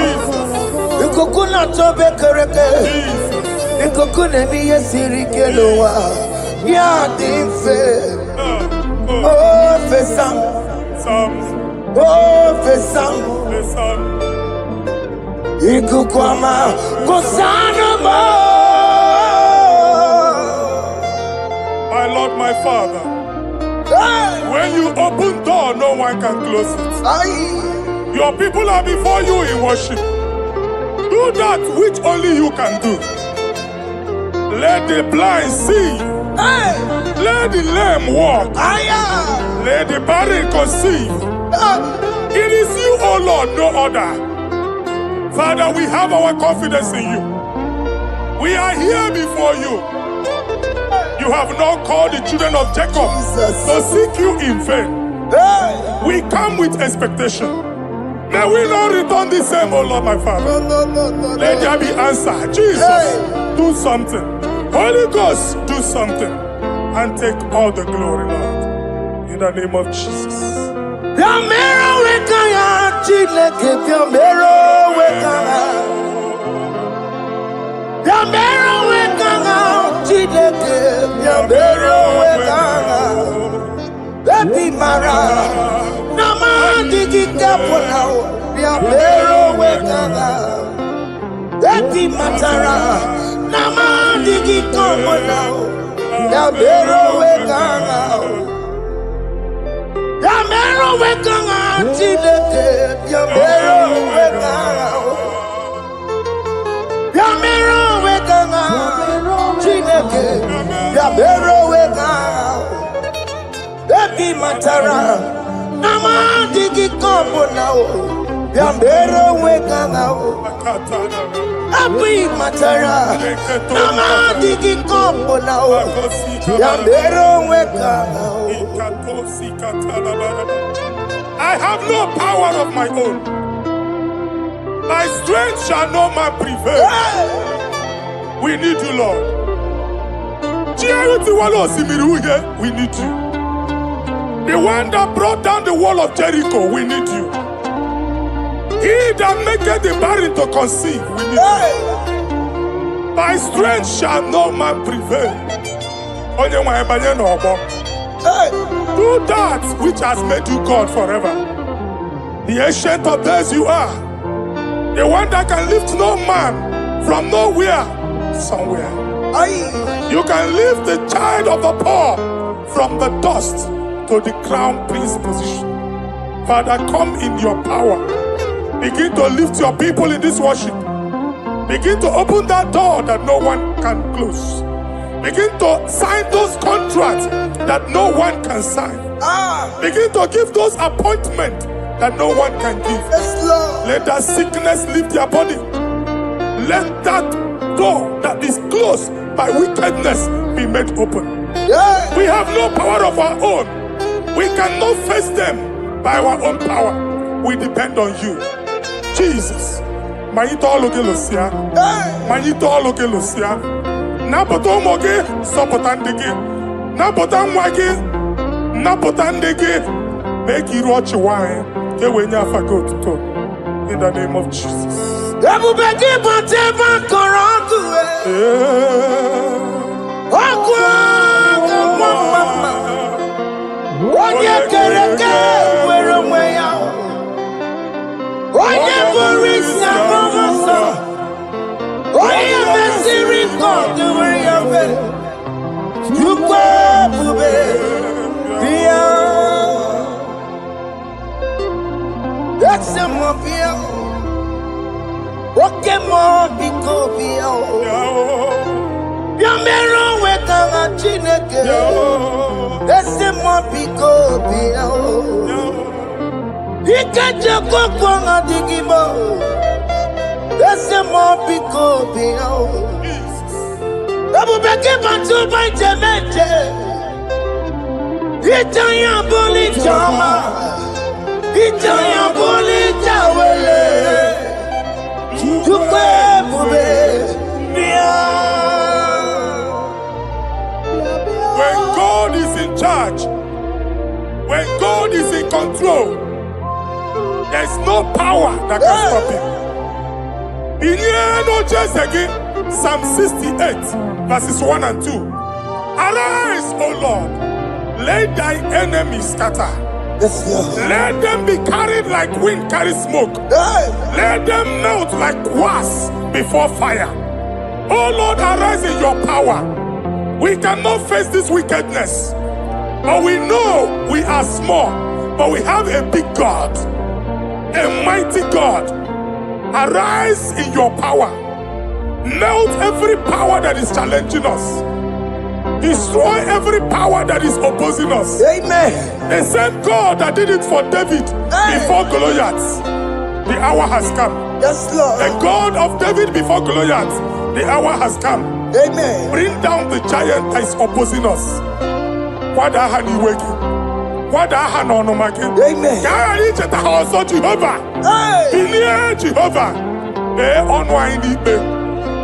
Ikukuna tobe kereke. Ikukuna niye sirikelowa. Ya dife. Oh, fesam. Oh, fesam. Ikukwama Kosanamo. My Lord, my Father, Hey. When you open door, no one can close it. Aye. Your people are before you in worship. Do that which only you can do. Let the blind see. Hey. Let the lame walk. Aye. Let the barren conceive. It is you, O Lord, no other. Father, we have our confidence in you. We are here before you. You have not called the children of Jacob to seek you in vain. Hey. We come with expectation. May we not return the same, O Lord, my Father. No. Let there be answer. Jesus, do something. Holy Ghost, do something. And take all the glory, Lord. In the name of Jesus. Yamero wekaya chineke yamero wekaya. Yamero wekaya chineke yamero wekaya. Baby mara nama digi kapona yamero wekaya. Baby matara nama digi kapona yamero wekaya. Yamero wekanga chineke yamero wekanga. Yamero wekanga chineke yamero wekanga. Baby matara nama digi kombo nao yamero wekanga. Baby matara nama digi kombo nao yamero wekanga. I have no power of my own. My strength shall no man prevail. We need you, Lord. We need you. The one that brought down the wall of Jericho, we need you. He that maketh the barren to conceive, we need you. My strength shall no man prevail. Do that which has made you God forever. The ancient of days you are. The one that can lift no man from nowhere, somewhere. You can lift the child of the poor from the dust to the crown prince position. Father, come in your power. Begin to lift your people in this worship. Begin to open that door that no one can close. Begin to sign those contracts that no one can sign. Begin to give those appointments that no one can give. Let that sickness leave their body. Let that door that is closed by wickedness be made open. We have no power of our own. We cannot face them by our own power. We depend on you. Jesus. Manito Logelosia. Manito Logelosia. Napoto moge sopotandege. Napotan wage. Napotandege. Make you watch wine. In the name of Jesus. When God is in charge, when God is in control, there's no power that can stop him. Psalm 68, verses 1 and 2. Arise, O Lord, let thy enemies scatter. Let them be carried like wind carries smoke. Let them melt like wax before fire. Oh Lord, arise in your power. We cannot face this wickedness. But we know we are small, but we have a big God, a mighty God. Arise in your power. Melt every power that is challenging us. Destroy every power that is opposing us. Amen. The same God that did it for David before Goliath. The hour has come. Yes, Lord. The God of David before Goliath. The hour has come. Amen. Bring down the giant that is opposing us. Amen. Jehovah. Hey. Jehovah.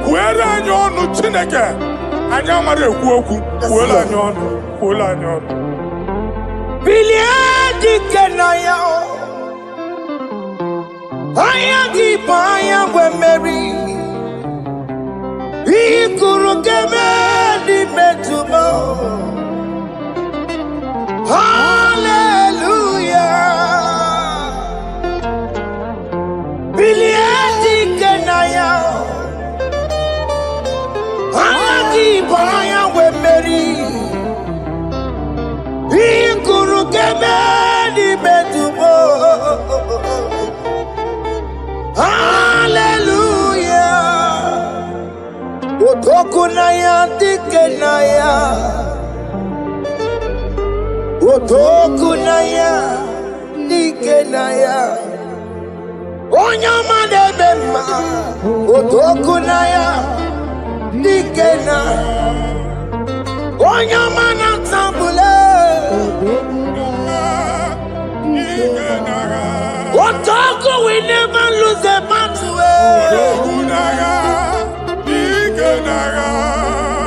Where are you? Chineke. Anyamare kuoku. Where are you? Biliadi kenaya. Ayagi paya we Mary. Ikuru keme di metumo. Hallelujah. Biliadi kenaya. Ayagi paya we Mary. Ikuru keme di metumo. Hallelujah. Otokunaya dikenaya. Otokunaya dikenaya. Onyama debema. Otokunaya dikena. Onyama natambule. Otoku we never lose a battle.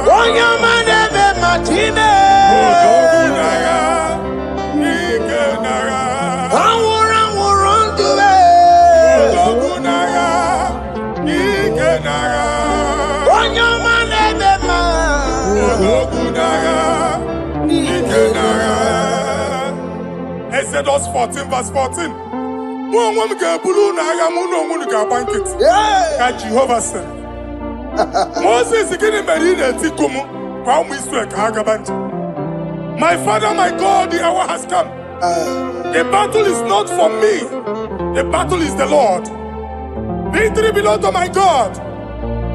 Onyama debema chine. Exodus 14 verse 14. Jehovah said, Moses my father, my God, the hour has come. The battle is not for me. The battle is the Lord. Victory belongs to my God.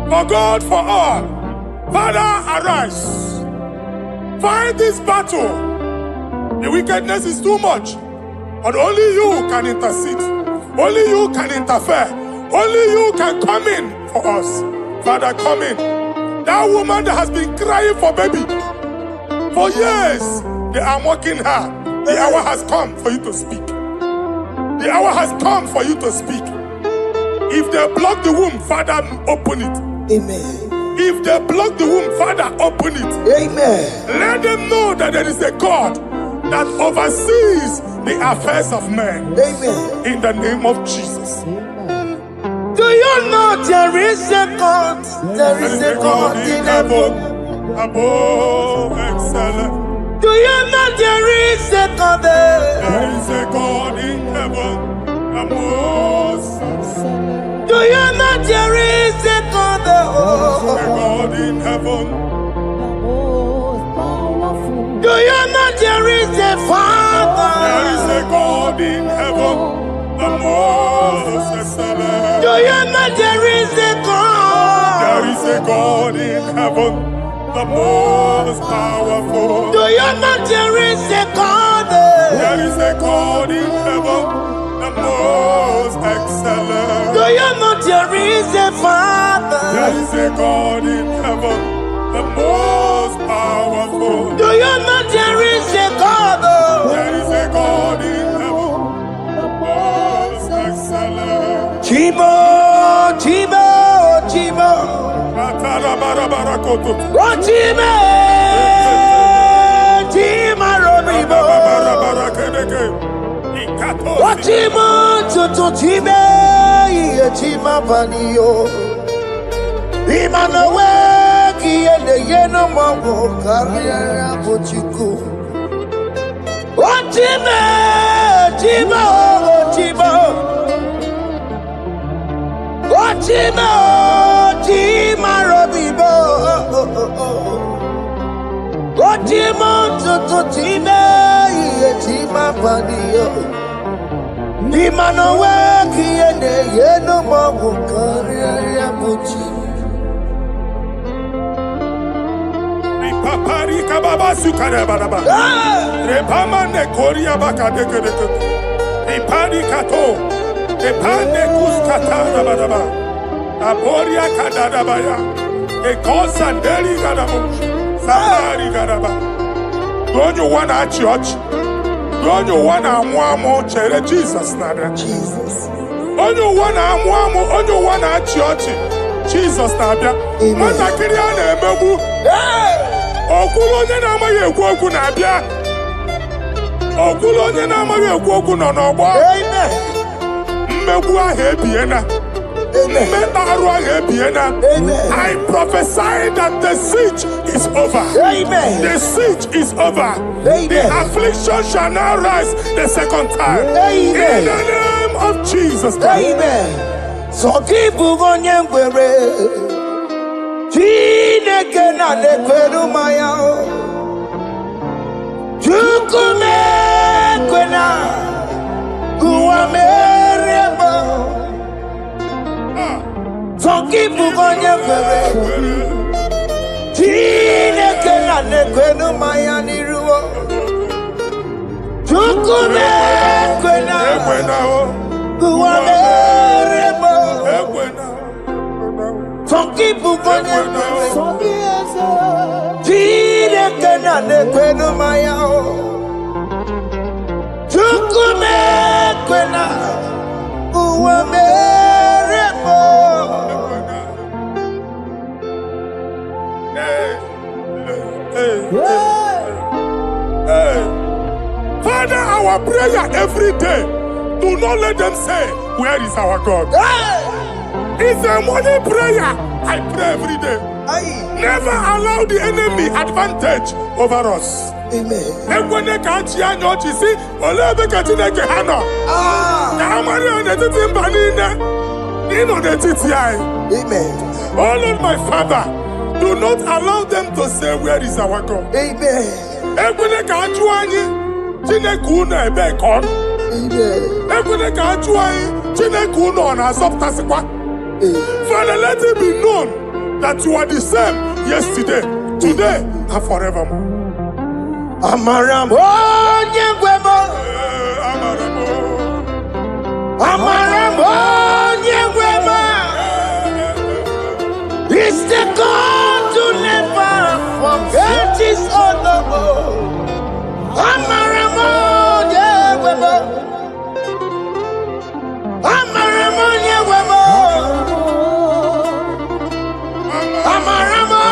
For God, for all. Father, arise. Fight this battle. The wickedness is too much. But only you can intercede. Only you can interfere. Only you can come in for us. Father, come in. That woman that has been crying for baby for years, they are mocking her. The hour has come for you to speak. The hour has come for you to speak. If they block the womb, Father, open it. Amen. If they block the womb, Father, open it. Amen. Let them know that there is a God that oversees the affairs of men. Amen. In the name of Jesus. Do you know there is a God? There is a God in heaven. Above excellent. Do you know there is a God there? There is a God in heaven. The most excellent. Do you know there is a God there? There is a God in heaven. Do you know there is a Father? There is a God in heaven, the most excellent. Do you know there is a God? There is a God in heaven, the most powerful. Do you know there is a God? There is a God in heaven, the most excellent. Do you know there is a Father? There is a God in heaven, the most powerful. Do you know there is a God? There is a God in heaven, the most excellent. Chibo, Chibo, Chibo. Oh, Chibo, Chima Robibo. Oh, Chimo, Tutu Chibe, Chima Panio. Imanawe, Kiende Yeno Mambo, Carriera Pochiku. Oh, Chibo, Chibo, Chibo. Chima, Chima Robibo. Chima, tutu time ye tima padio. Ni mano weki yene yeno mabu kari ya buchi. Ripapari kababa sukare baraba. Repama ne koria baka deke deke. Ripari kato. Repane kuskata baraba. Aboria kadada baya. Ekosandeli gadabo. Sandari gadaba. Don't you wanna church? Don't you wanna mwamo chere Jesus nada? Jesus. Don't you wanna mwamo? Don't you wanna church? Jesus nabia. Mata kiriane emebu. Okulo onye na-amaghị ekwu okwu na-abịa. Okulo onye na-amaghị ekwu okwu nọ n'ọgbọ. Mmegbu ahụ ebiena. Mmeta arụ ahụ ebiena. I prophesy that the siege is over. Amen. The siege is over. Amen. The affliction shall now rise the second time. Amen. In the name of Jesus Christ. Amen. So keep on your way. Chineke na nekweru maya o. Chukume kwena kuwa mereba. Zongibu gonye kwere. Chineke na nekweru maya niruo. Chukume kwena kuwa mereba. Zongibu gonye kwere. Chineke na nekweru maya o. Chukume kwena kuwa mereba. Father, our prayer every day, do not let them say, where is our God? It's a morning prayer. I pray every day. Never allow the enemy advantage over us. Amen. When they can't hear you, you see, Olebe Katineke Hano. Kamari on the Timbanina. Nino the TTI. Amen. Oh Lord, my Father, do not allow them to say, where is our God? Amen. Ekwene ka aju anyị Chineke unu ebe kon. Ekwene ka aju anyị Chineke unu ọ na-azọpụtasịkwa. Father, let it be known that you are the same yesterday, today, and forevermore. Amaramo nyegwemo. Amaramo nyegwemo. It's the God to never forget his honor. Amaramo nyegwemo. Amaramo nyegwemo. Amaramo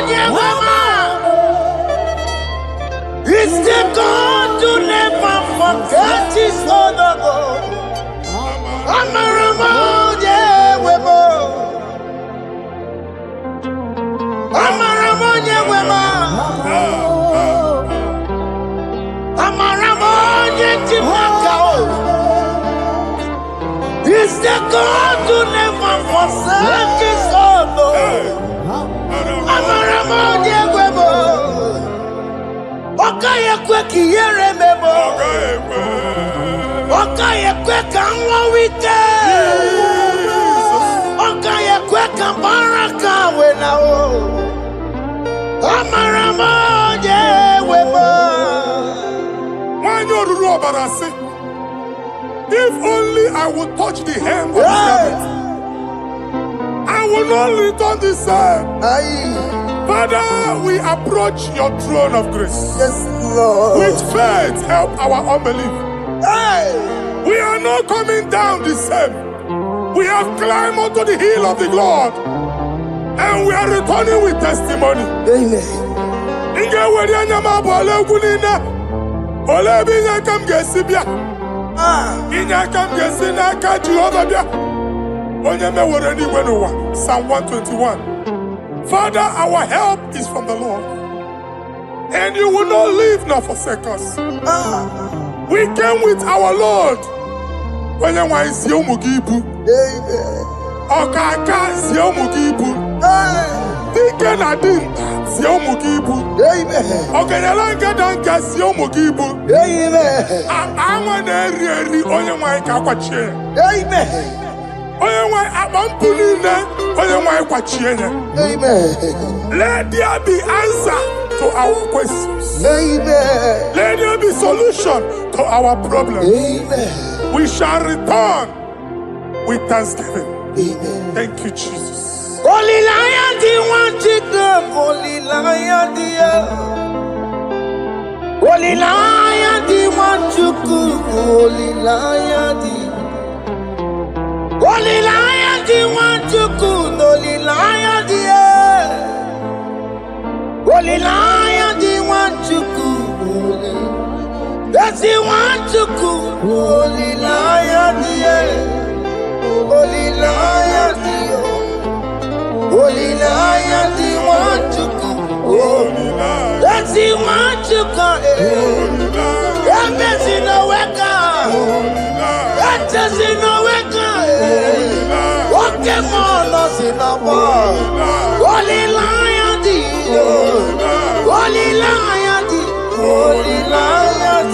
nyegwemo. It's the God to never forget his honor. Amaramo nyegwemo. Amaramo nyegwemo. Amaramo nyegwemo. It's the God to never forsake his honor. Amaramo nyegwemo. Okaye kwe kiyere memo. Okaye kwe kanwa wite. Okaye kwe kambaraka wenao. Amaramo nyegwemo. Wanyoruru obarasi. If only I would touch the hem of his garment, I will not return the same. Father, we approach your throne of grace. Yes, Lord. With faith, help our unbelief. We are not coming down the same. We have climbed onto the hill of the Lord, and we are returning with testimony. Amen. Psalm 121. Father, our help is from the Lord, and you will not leave nor forsake us. We came with our Lord. When you want to see Mugibu, Okaka see Mugibu. Dike na dinta si ụmụ gị ibu. Ogenyela nke da nke si ụmụ gị ibu. Anwa na-eri eri onye nwanyị ka akwachie ya. Onye nwanyị akpa mpụ niile onye nwanyị kwachie ya. Let there be answer to our questions. Let there be solution to our problems. We shall return with thanksgiving. Thank you, Jesus. Holy Lion, the one to come. Holy Lion, Holy Lion, the one to come. Holy Lion, Holy Lion, the one to come. Holy Lion, Holy Lion, the one to come. That's the one to come. Holy Lion, Holy Lion, Holy Lion, the one to come. Holy Lion. That's the one to come. That's in the wake. That's in the wake. What can us in the world? Holy Lion, Holy Lion, Holy Lion.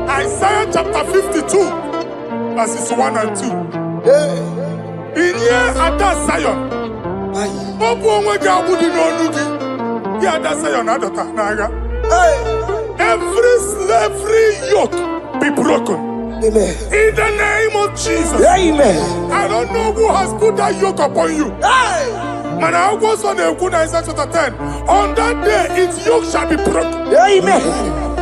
Isaiah chapter 52, verses 1 and 2. In here at that Zion, every slavery yoke be broken. Amen. In the name of Jesus. Amen. I don't know who has put that yoke upon you. Man, I was on Isaiah chapter 10. On that day, its yoke shall be broken. Amen.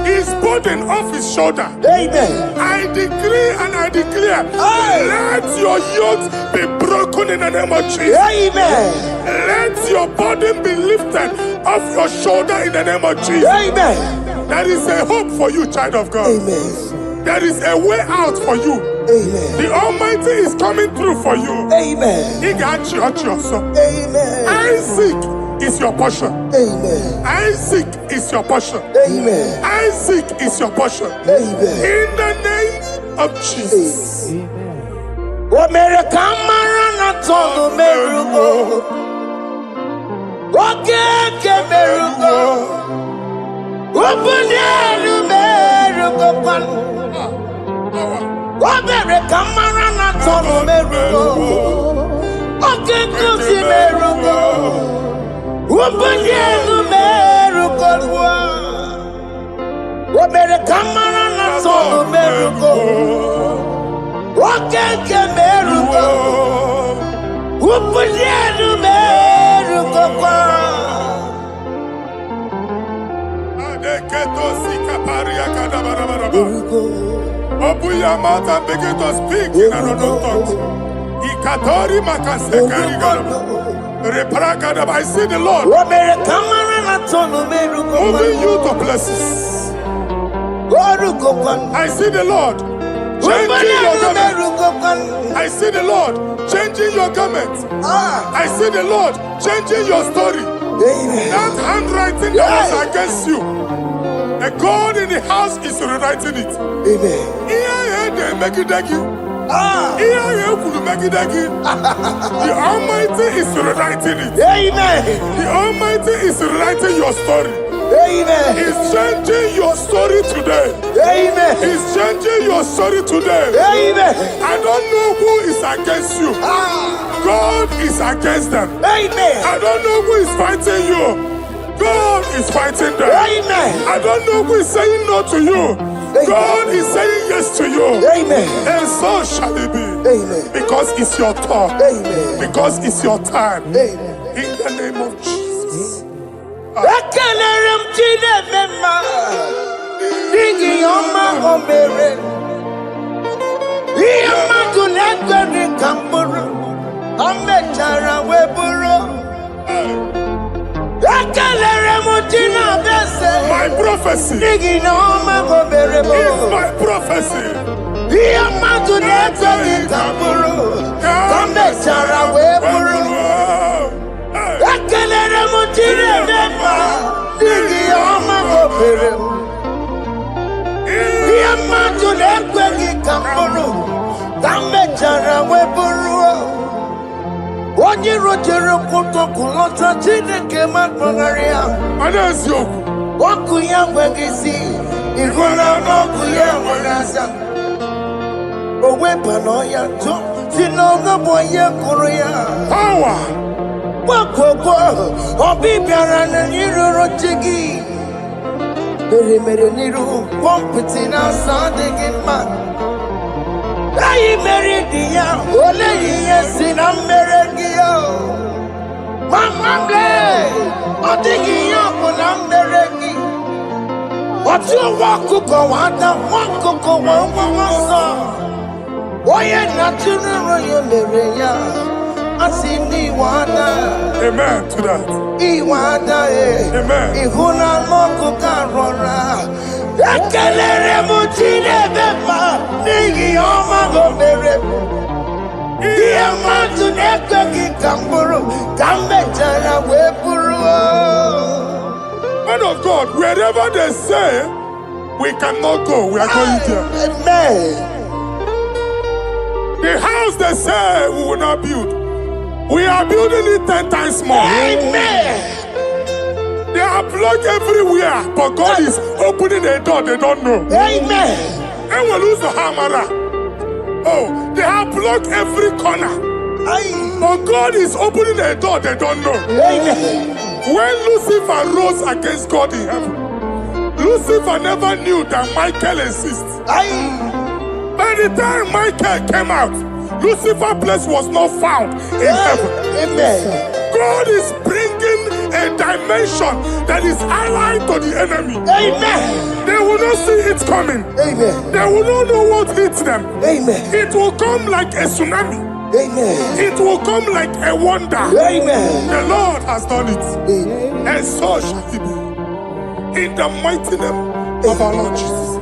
His burden off his shoulder. Amen. I decree and I declare, let your yokes be broken in the name of Jesus. Amen. Let your burden be lifted off your shoulder in the name of Jesus. Amen. There is a hope for you, child of God. Amen. There is a way out for you. Amen. The Almighty is coming through for you. Amen. He got you also. Amen. Isaac is your portion. Amen. Isaac is your portion. Amen. Isaac is your portion. Amen. In the name of Jesus. America Marana Togo Merugo. Okay, Merugo. Open Merugo. America Marana Togo Merugo. Okay, Merugo. Open Merugo. America Marana Togo Merugo. Okay, Merugo. Open Merugo. Open your mouth and begin to speak in another tongue. I see the Lord moving you to places. I see the Lord changing your garment. I see the Lord changing your garment. I see the Lord changing your story. That handwriting that was against you, the God in the house is rewriting it. Amen. The Almighty is rewriting it. Amen. The Almighty is rewriting your story. Amen. He's changing your story today. Amen. He's changing your story today. Amen. I don't know who is against you. God is against them. Amen. I don't know who is fighting you. God is fighting them. Amen. I don't know who is saying no to you. God is saying yes to you. Amen. And so shall it be. Amen. Because it's your turn. Amen. Because it's your time. Amen. In the name of Jesus. My prophecy is my prophecy. Onye road jere koto kulota Chineke matmagaria. Anasio. Waku ya wegisi. Iguna waku ya wegasa. Owe panoya to. Sinoga boye kuruya. Power. Waku obi biara na niruro chigi. Mere niru pompiti na sandigi ma. Ayi mere diya ole yiye sina mere giyo. Mama ble odigi yo kuna mere gi. Otu wakuko wada wakuko wawasa. Oye naturu yo mere ya. Asini wada. Amen to that. Iwada Amen. Ihuna moku karora. Ekelere mutine bepa. Nigi oma go merebo. Iye matu neke ki kamburu. Kambe jana wepuru. Man of God, wherever they say we cannot go, we are going there. Amen. The house they say we will not build, we are building it 10 times more. Amen. They are blocked everywhere, but God is opening a door they don't know. Amen. And we lose the hammer. Oh, they have blocked every corner, but God is opening a door they don't know. Amen. When Lucifer rose against God in heaven, Lucifer never knew that Michael exists. By the time Michael came out, Lucifer's place was not found in heaven. Amen. God is bringing a dimension that is allied to the enemy. Amen. They will not see it coming. Amen. They will not know what hits them. Amen. It will come like a tsunami. Amen. It will come like a wonder. Amen. The Lord has done it. Amen. And so shall it be. In the mighty name of our Lord Jesus.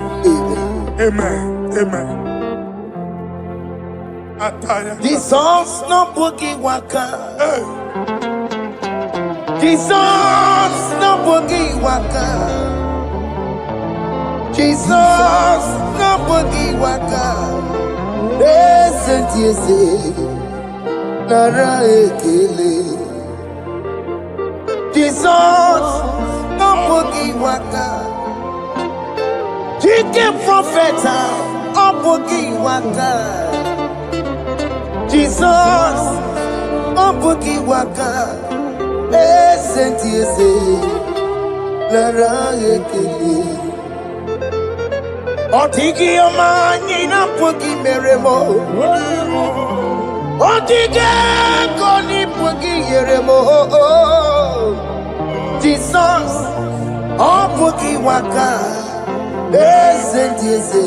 Amen. Amen. Jesus no boogie waka. Hey. Jesus no boogie waka. Jesus no boogie waka. Listen to you say, Nara ekele. Jesus no boogie waka. Chicken prophet no boogie waka. Jesus, oh boogie waka, senti ese, lara ekele. Otigi omani na boogie meremo, otige koni boogie yeremo. Jesus, oh boogie waka, senti ese,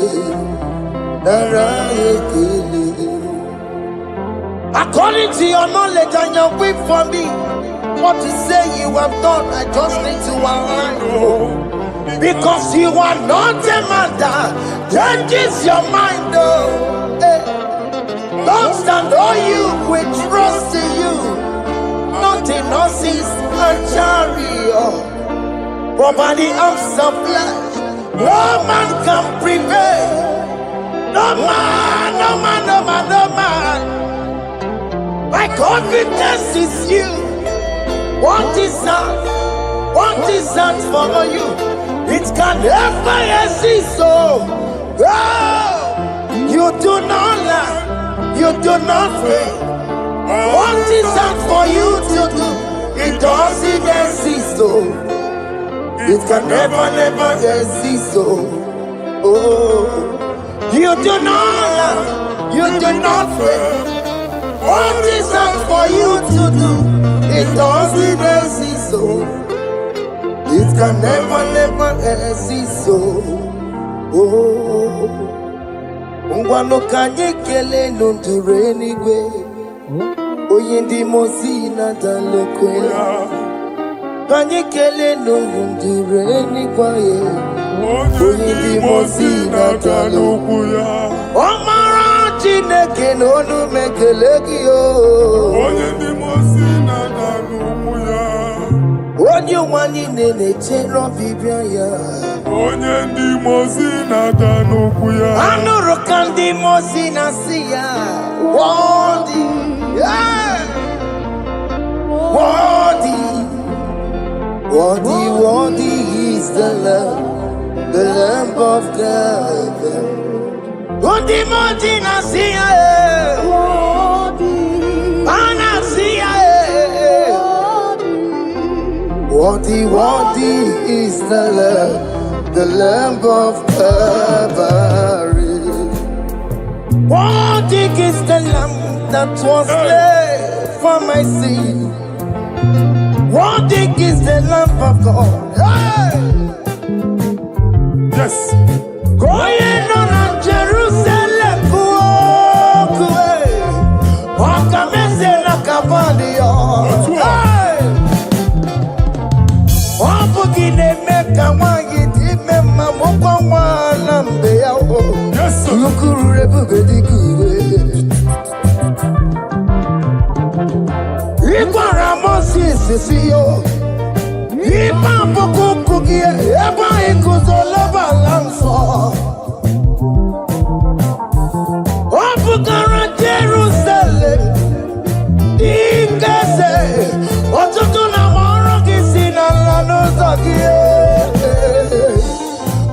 lara ekele. According to your knowledge and your will for me, what you say you have done, I just need to align. Because you are not a man that changes your mind. Those that know you will trust in you. Nothing horses and chariot. But by the arms of flesh, no man can prevail. No man, no man, no man, no man. My confidence is you. What is that? What is that for you? It can never exist. So, you do not lie. You do not fail. What is that for you to do? It doesn't exist. So, it can never, never exist. So, you do not lie. You do not fail. What is that for you to do? It doesn't exist, so it can never, never exist, so Ngwano kanye kele nundure anyway. Oyindi mozina dalokwe. Kanye kele nundure anyway. Oyindi mozina dalokwe. Omara Chineke nonu mekelegi yo. Oyindi mozina dalokwe. Onye wani nene chero bibia ya. Oyindi mozina dalokwe. Anuru kandi mozina siya. Wandi. Worthy is the Lamb of God. Worthy, is the Lamb of Calvary. Worthy is the Lamb that was slain for my sin. Worthy is the Lamb of God. Hey! Yes. Going on Jerusalem, walk away. Walk a message like a body. Hey! Walk again, make a one, you did me, Mamma, one, and they are. Yes, sir. You could rebuke Sio Ipa Poku Kuki Eba Ikuzolaba Lanso Opukara Jerusalem Ingase Otutuna Moroki Sina Lanozakie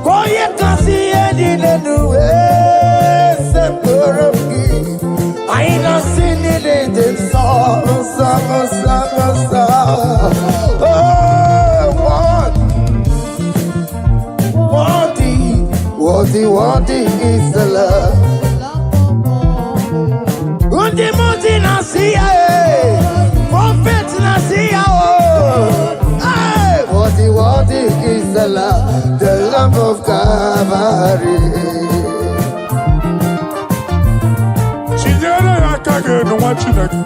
Koye Kasi Edine Nuwe Seporoki Aina Sinide Denso Worthy is the love. Worthy Nasiya, Prophet Nasiya. Worthy is the Lamb of Calvary. Chinyere yakage no wachineke.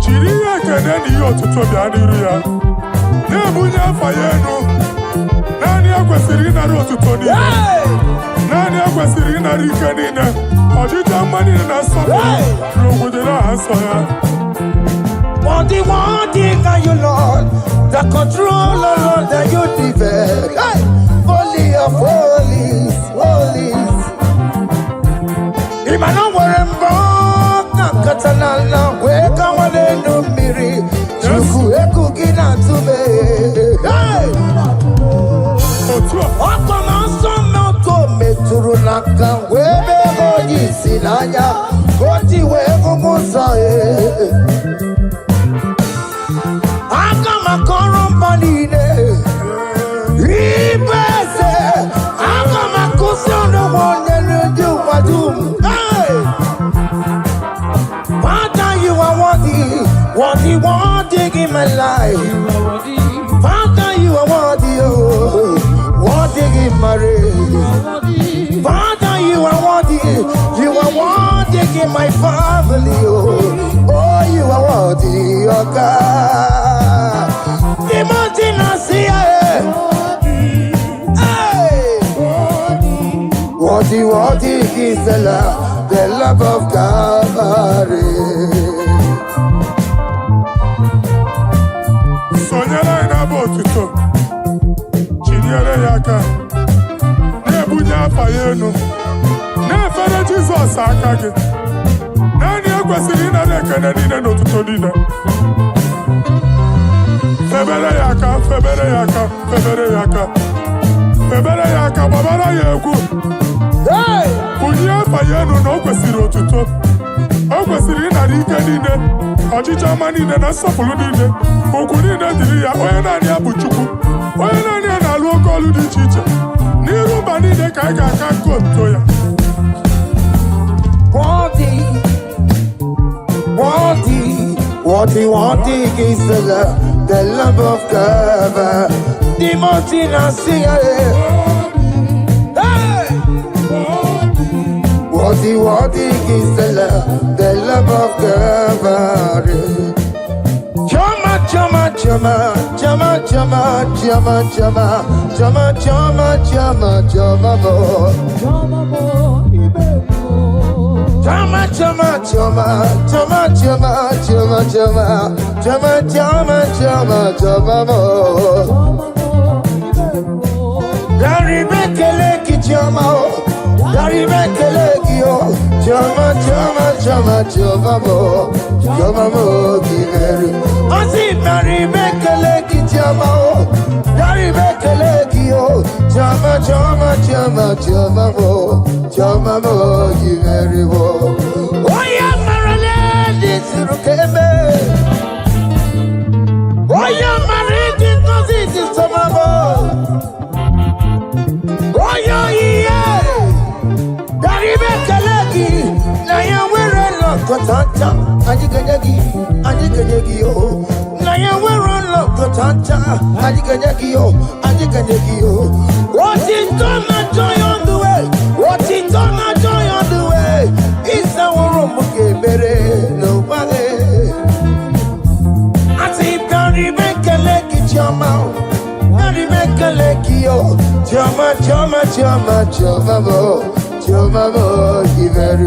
Chiri yakene ni yotuto bianiru ya. Nebunya fayeno. Nani akwesiri na rotuto ni. Nani akwesiri na rike ni ne. Ojija mani na sofi. Rogudera asoya. Worthy are you, Lord. The controller, Lord, that you defend. Hey! Holy of holies. Imano warembo na katanana weka wanenu miri. Chuku eku gina tume. Hey! Okona somoto meturu naka webe hoji sinanya. Koti wego musa Akama korombanine Ibese Akama kusiono wanyelu juwadum Hey! Father, you are worthy in my life. Father, you are worthy, worthy in my race. Father, you are worthy in my family, oh, you are worthy, oh God. The mountain I see, worthy is the love of God. Sonyala ina botuto, chinyere yaka, nebunya fayenu, nefere Jesus akage, nani akwesiri na rekene nine notuto nine. Febere yaka, babara yeku. Hey! Bunya fayenu no kwesiri otuto, okwesiri na rike nine, ochicha manine na sofulu nine. Okuni na diri ya oya nani abuchuku. Oya nani analu okolu di chiche. Niru bani de kaiga kakonto ya. Worthy is the love of God. The mountain I see, hey! Worthy is the love of God. Chama, chama, chama, mo, giveri. Asi mari mekeleki chama, dari mekeleki o, chama, mo, giveri wo. Oya marale disrukeme, oya mariki kozisi samamo, oya iye, dari mekeleki, na ya wero lokotanta, ajigejegi yo, na ya wero lokotanta, ajigejegi yo. What is gonna joy on the way? What is gonna joy on the way? It's our room, okay, nobody. I see Barry make a leg in your mouth. Barry make a leg, yo. Chama, give it.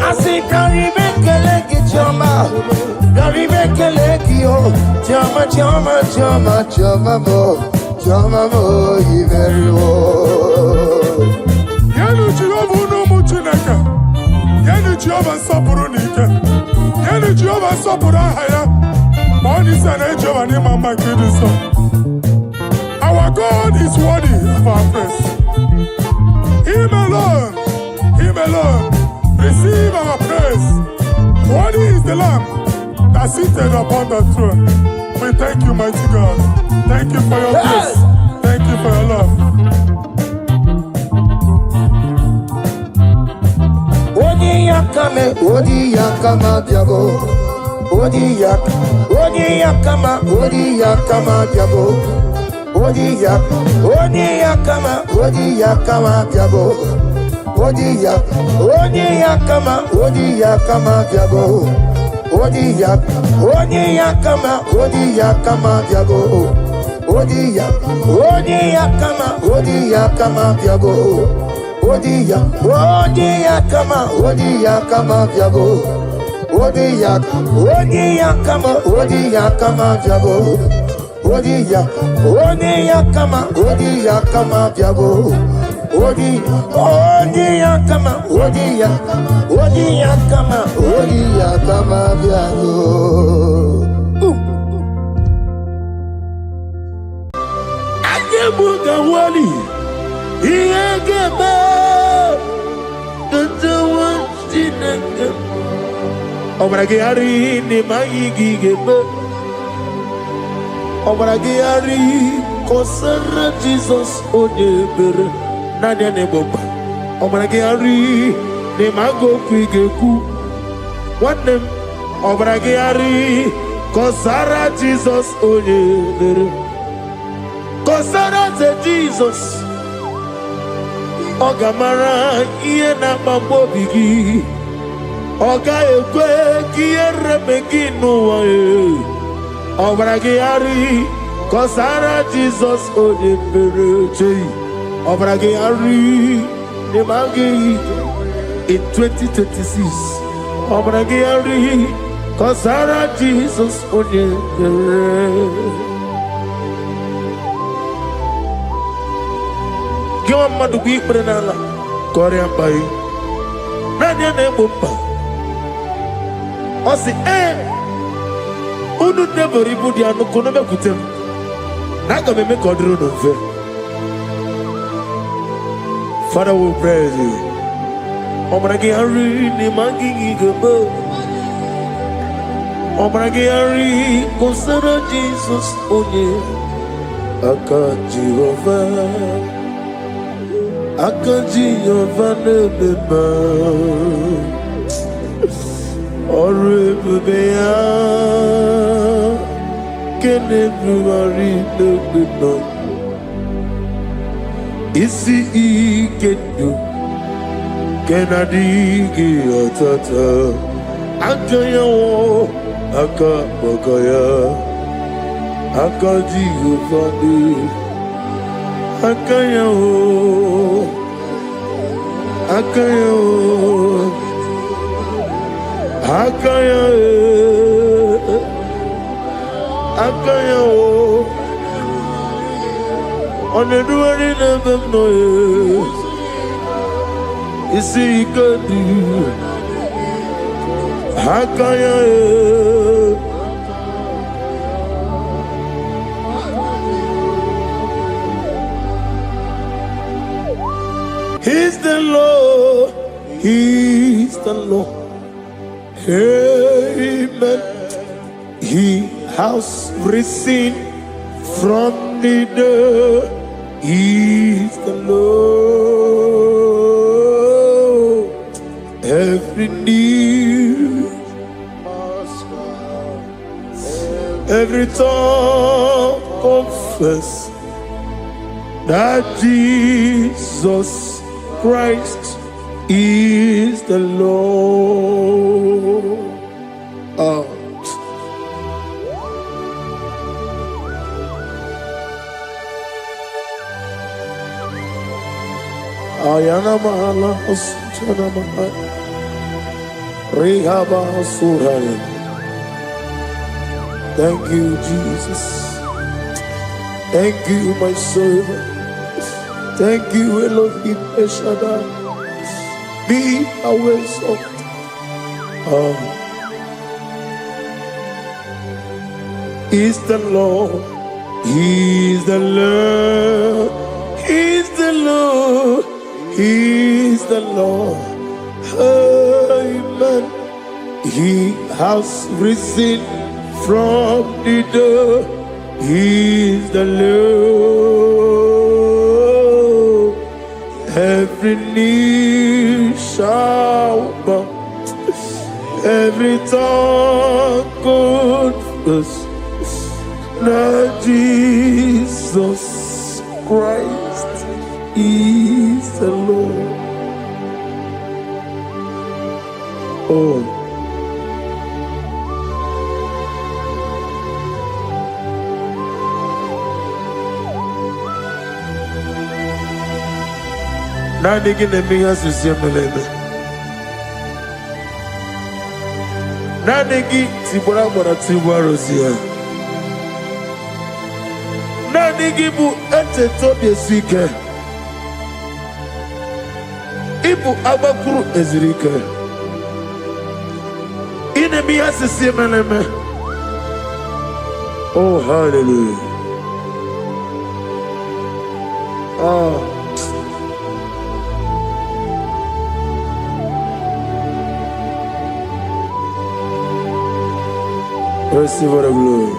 I see Barry make a leg in your mouth. Barry make a leg, yo. Chama, give it. Yenu Jehovah no muchineka. Yenu Jehovah sapurunika. Yenu Jehovah sapurahaya. Money sana Jehovah ni mama kidiso. Our God is worthy of our praise. Him alone, receive our praise. Worthy is the Lamb that seated upon the throne. We thank you, mighty God. Thank you for your grace. Thank you for your love. Odi yakama diabo. Odi yakama diabo. Odi yakama diabo. Odi yakama diabo. Odi yakama diabo. Obragari ni maigi gebe. Obragari kosara Jesus odebere nanya ne boba. Obragari ni mago kwigeku. Wanem obragari kosara Jesus odebere. Kosara ze Jesus. Ogamara iye na mambo bigi. Oga ekwe kiere meginu wae. Obragari kosara Jesus odebere chei. Obragari ne magi in 2026. Obragari kosara Jesus odebere. Giwa madu bi prenala Korea bai. Nanya ne bumpa. Osi unu nebori budi anu kono be kutem. Naga me kodro no fe. Father, we praise you. Obragi ari ni magi gebo. Obragi ari kosara Jesus onye. Aka Jehovah nebeba. Oribea can everybody know? Isi can do can I dig your tata? Akayo Akabakaya Akaji Ufadi Akayo Akaya on the doing of them noise. You see, God, Hakaya. He's the Lord. He's the Lord. Amen. He has risen from the dead. He's the Lord. Every knee, every tongue confess that Jesus Christ is the Lord. Ayana mahala osjana mahala rehaba suraya. Thank you, Jesus. Thank you, my servant. Thank you, Elohim Eshadai. Be our exalted. He's the Lord. He's the Lord. He's the Lord. He's the Lord. Amen. He has risen from the dead. He's the Lord. Every knee shall bow, every tongue confess that Jesus Christ is the Lord. Oh. Nani gine miya sisemeleme. Nani gi tibora bora tibora zia. Nani gi bu ete tobe sike. Ibu abakuru ezirike. Ine miya sisemeleme. Oh, hallelujah. Oh. Receive the glory.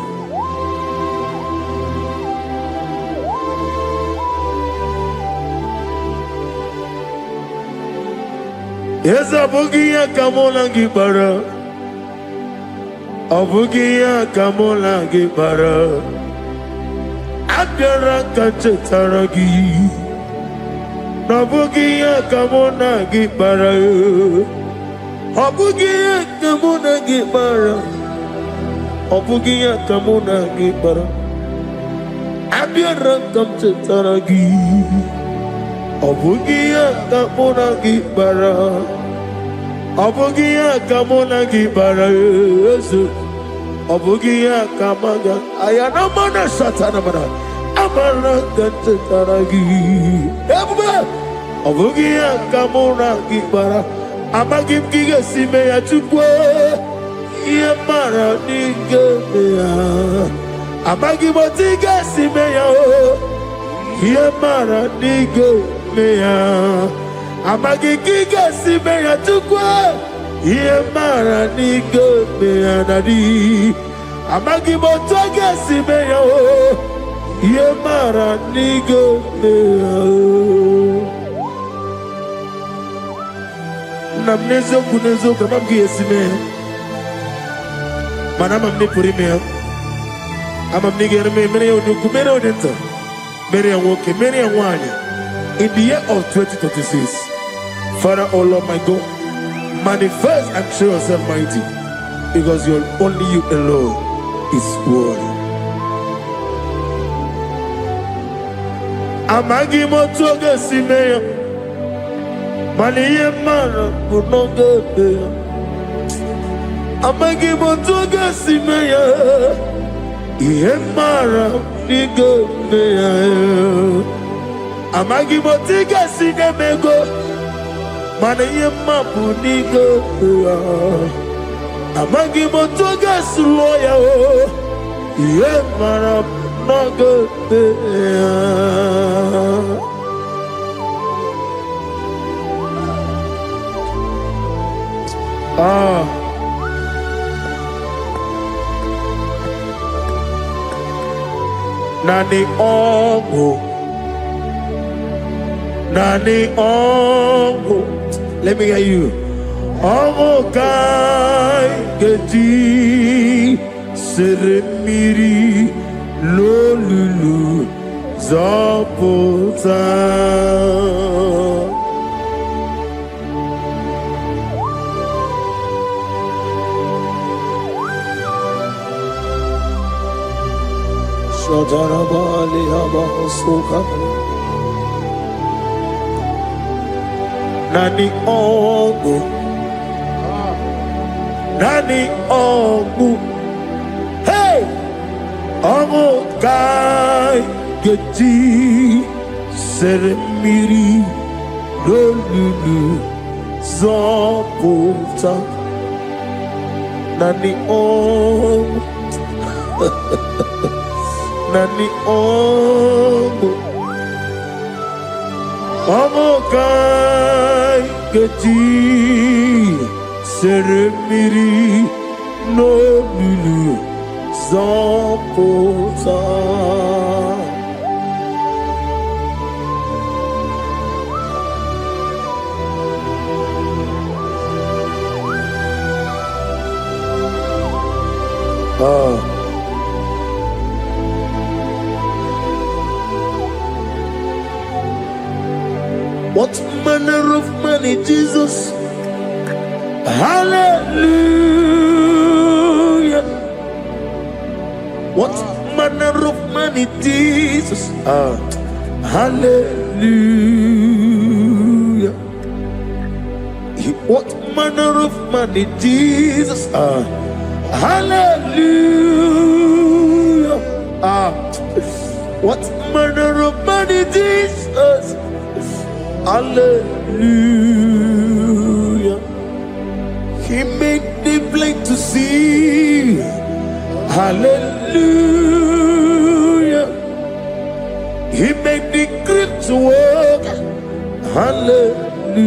Yes, Abugia Kamola Gibara. Abugia Kamola Gibara. Abdara Kachetaragi. Nabugia Kamona Gibara. Abugia Kamona Gibara. Obugia kamuna gibara, abiara kamche taragi. Obugia kamuna gibara, obugia kamuna gibara. Yesu, obugia kamaga. Ayana mana satana mana, amara kamche taragi. Ebuba, obugia kamuna gibara, amagim kiga sime ya chukwe. Yemara nigemeya, amagi motiga simeya o. Yemara nigemeya, amagi kiga simeya tukwa. Yemara nigemeya nadi, amagi motiga simeya o. Yemara nigemeya. Namnezo kunezo kanamgi yesimeya. Manama mne puri mea, ama mne gere me mene yonuku mene odenta, mene yanwoke mene yanwanya. In the year of 2026, Father, oh Lord my God, manifest and show yourself mighty, because you're only you alone is worthy. Amagi motoge simeya, maniye mara kunoge beya. Amagi motoga simeya, Yemara nigemeya. Amagi motiga sinemego, mana yemabu nigemeya. Amagi motoga sloya o. Ye marab naga. Nani ongo. Nani ongo. Let me hear you. Ongo kai geti seremiri lolulu zapota. Shadarabali Abasuka Nani Ogu Nani Ogu Hey Ogu Kai Geti Seremiri Lolulu Zaputa Nani Ogu Nani ongo Omo kai geti seremiri no lulu zapota. What manner of money, Jesus? Hallelujah. What manner of money, Jesus? Hallelujah. What manner of money, Jesus? Hallelujah. What manner of money, Jesus? Hallelujah. He made the blind to see. Hallelujah. He made the crippled to walk. Hallelujah.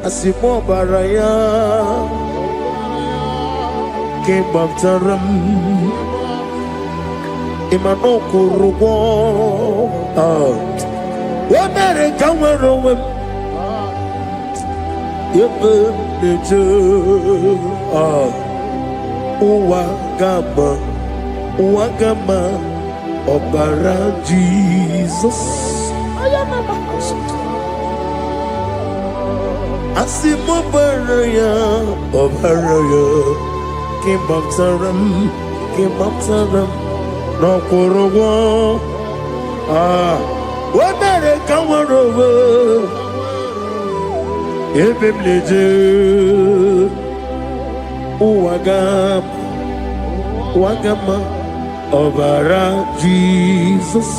Asimo baraya came after him. Imano kurugo. America were away. Wagama, Obara Jesus. Asimo Baraya, Obaraya, came up to them, no Korogo. America were over. Ebem leje Wagama Obara Jesus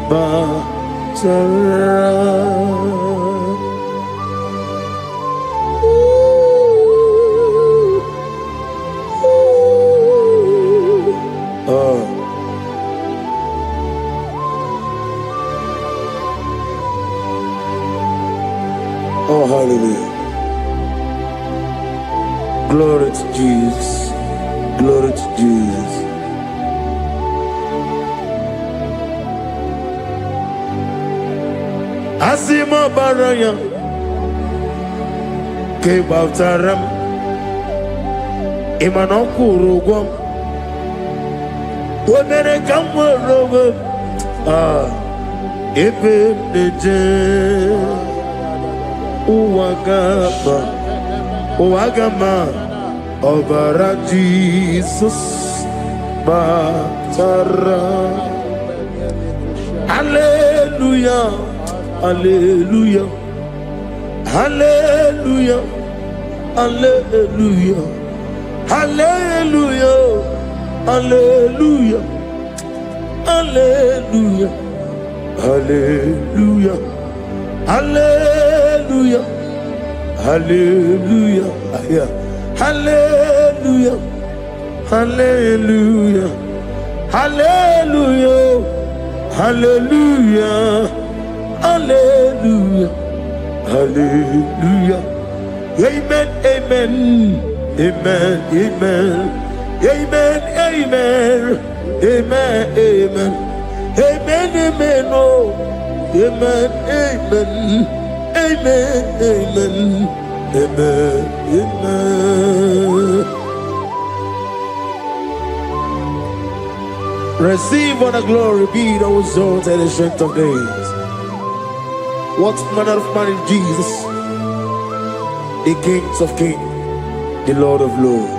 Batara. Oh, hallelujah. Glory to Jesus. Glory to Jesus. Asima baraya ke baftaram imanokuru wonere kamworo ebe neje Wagama Obara Jesus Batara. Hallelujah, hallelujah, hallelujah, hallelujah, hallelujah, hallelujah, hallelujah, hallelujah, hallelujah, hallelujah. Hallelujah. Hallelujah. Hallelujah. Hallelujah. Hallelujah. Hallelujah. Amen. Amen. Amen. Amen. Amen. Amen. Amen. Amen. Amen. Amen. Oh. Amen. Amen. Amen. Amen. Amen. Amen. Receive all the glory, be the result and the strength of days. What manner of man is Jesus? The King of Kings, the Lord of Lords.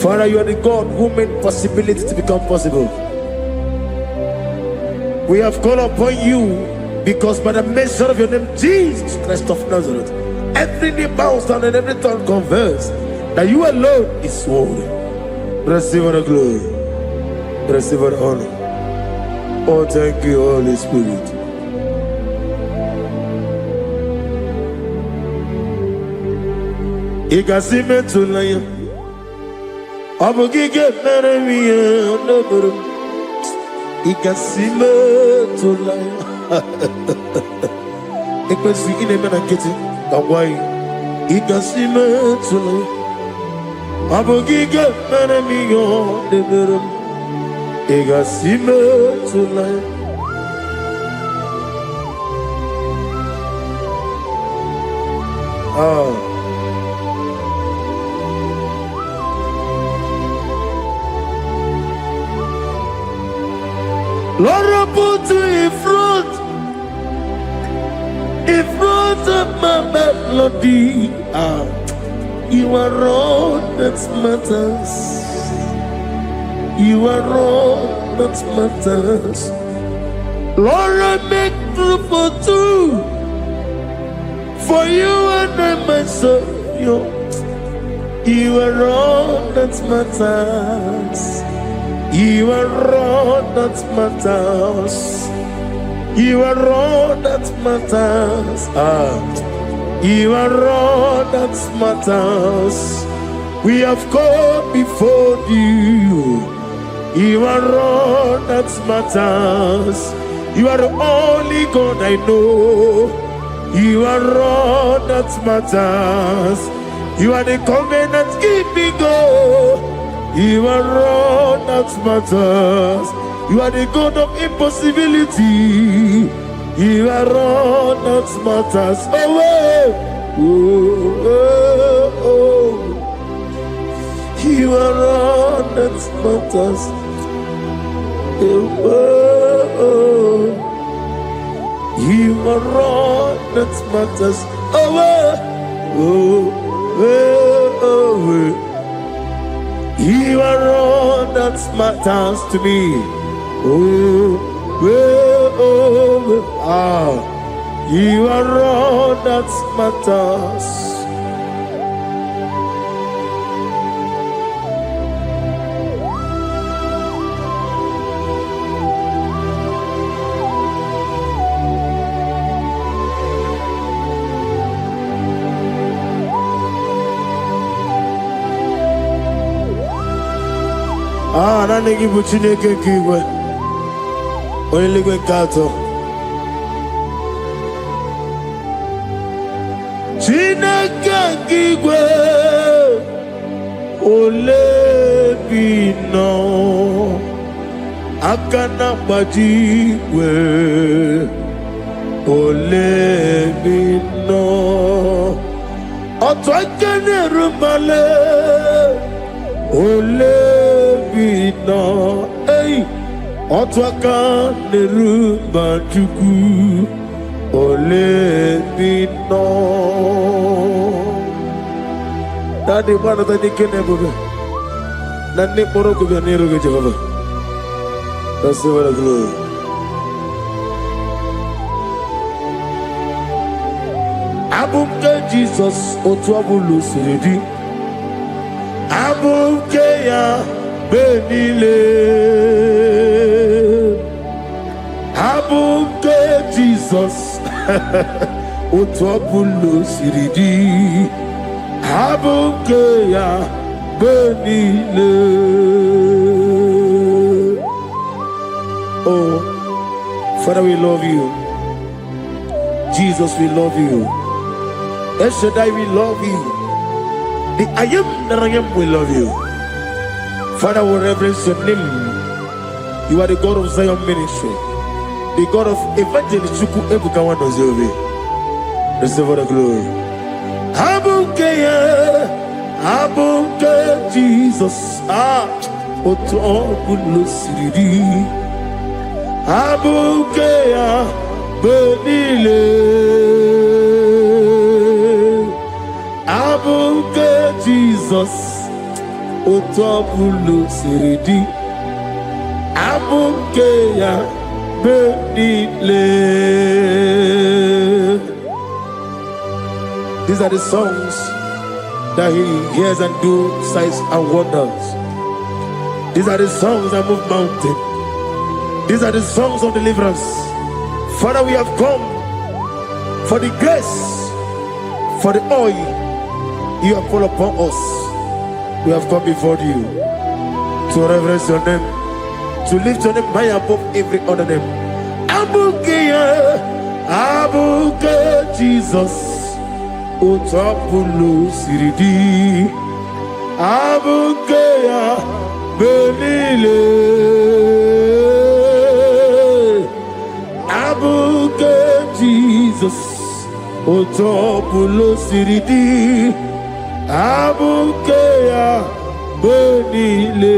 Father, you are the God who made possibility to become possible. We have called upon you because by the measure of your name, Jesus Christ of Nazareth, every knee bows down and every tongue converts that you alone is worthy. Receive all the glory. Receive all the honor. Oh, thank you, Holy Spirit. Ikasime tulaya, abugige meremiya naburu. Ikasime tulaya. Ikasi inemena kiti kawai. Ikasime tulaya, abugige meremiya naburu. Ikasime tulaya. Lord, I put you in front of my melody. You are all that matters. You are all that matters. Lord, I make room for two, for you and I myself. You are all that matters. You are all that matters. You are all that matters. You are all that matters. We have come before you. You are all that matters. You are the only God I know. You are all that matters. You are the covenant keeping God. You are all that matters. You are the God of impossibility. You are all that matters. You are all that matters. You are all that matters. You are all that matters to me. You are all that matters. Nani gibu Chineke kigwe Oyeligwe kato Chineke kigwe Olebino Akana bajigwe Olebino Otwakene rumale Olebino, hey, Otwaka nerumba chuku, Olebino. Daddy, one of the Nikanabube, Nani Moroko Nero Jehovah. That's the word of glory. Abumke Jesus, Otwabulu Siridi. Abukeya benile Abuke Jesus. Utopulu siridi. Abuke ya benile. Oh, Father, we love you. Jesus, we love you. El Shaddai, we love you. The I am that I am, we love you. Father, we reverence your name. You are the God of Zion ministry, the God of evangelist Chuku Ebukawan Ozobe. Receive all the glory. Abuke Jesus. Oto Bulu Siridi. Abuke benile. Abuke Jesus. Otobulu siridi. Abuke benile. These are the songs that he hears and do signs and wonders. These are the songs that move mountains. These are the songs of deliverance. Father, we have come for the grace, for the oil you have poured upon us. We have come before you to reverence your name, to lift your name high above every other name. Abuke Jesus. Utapulu siridi. Abuke benile. Abuke Jesus. Utapulu siridi. Abuke benile.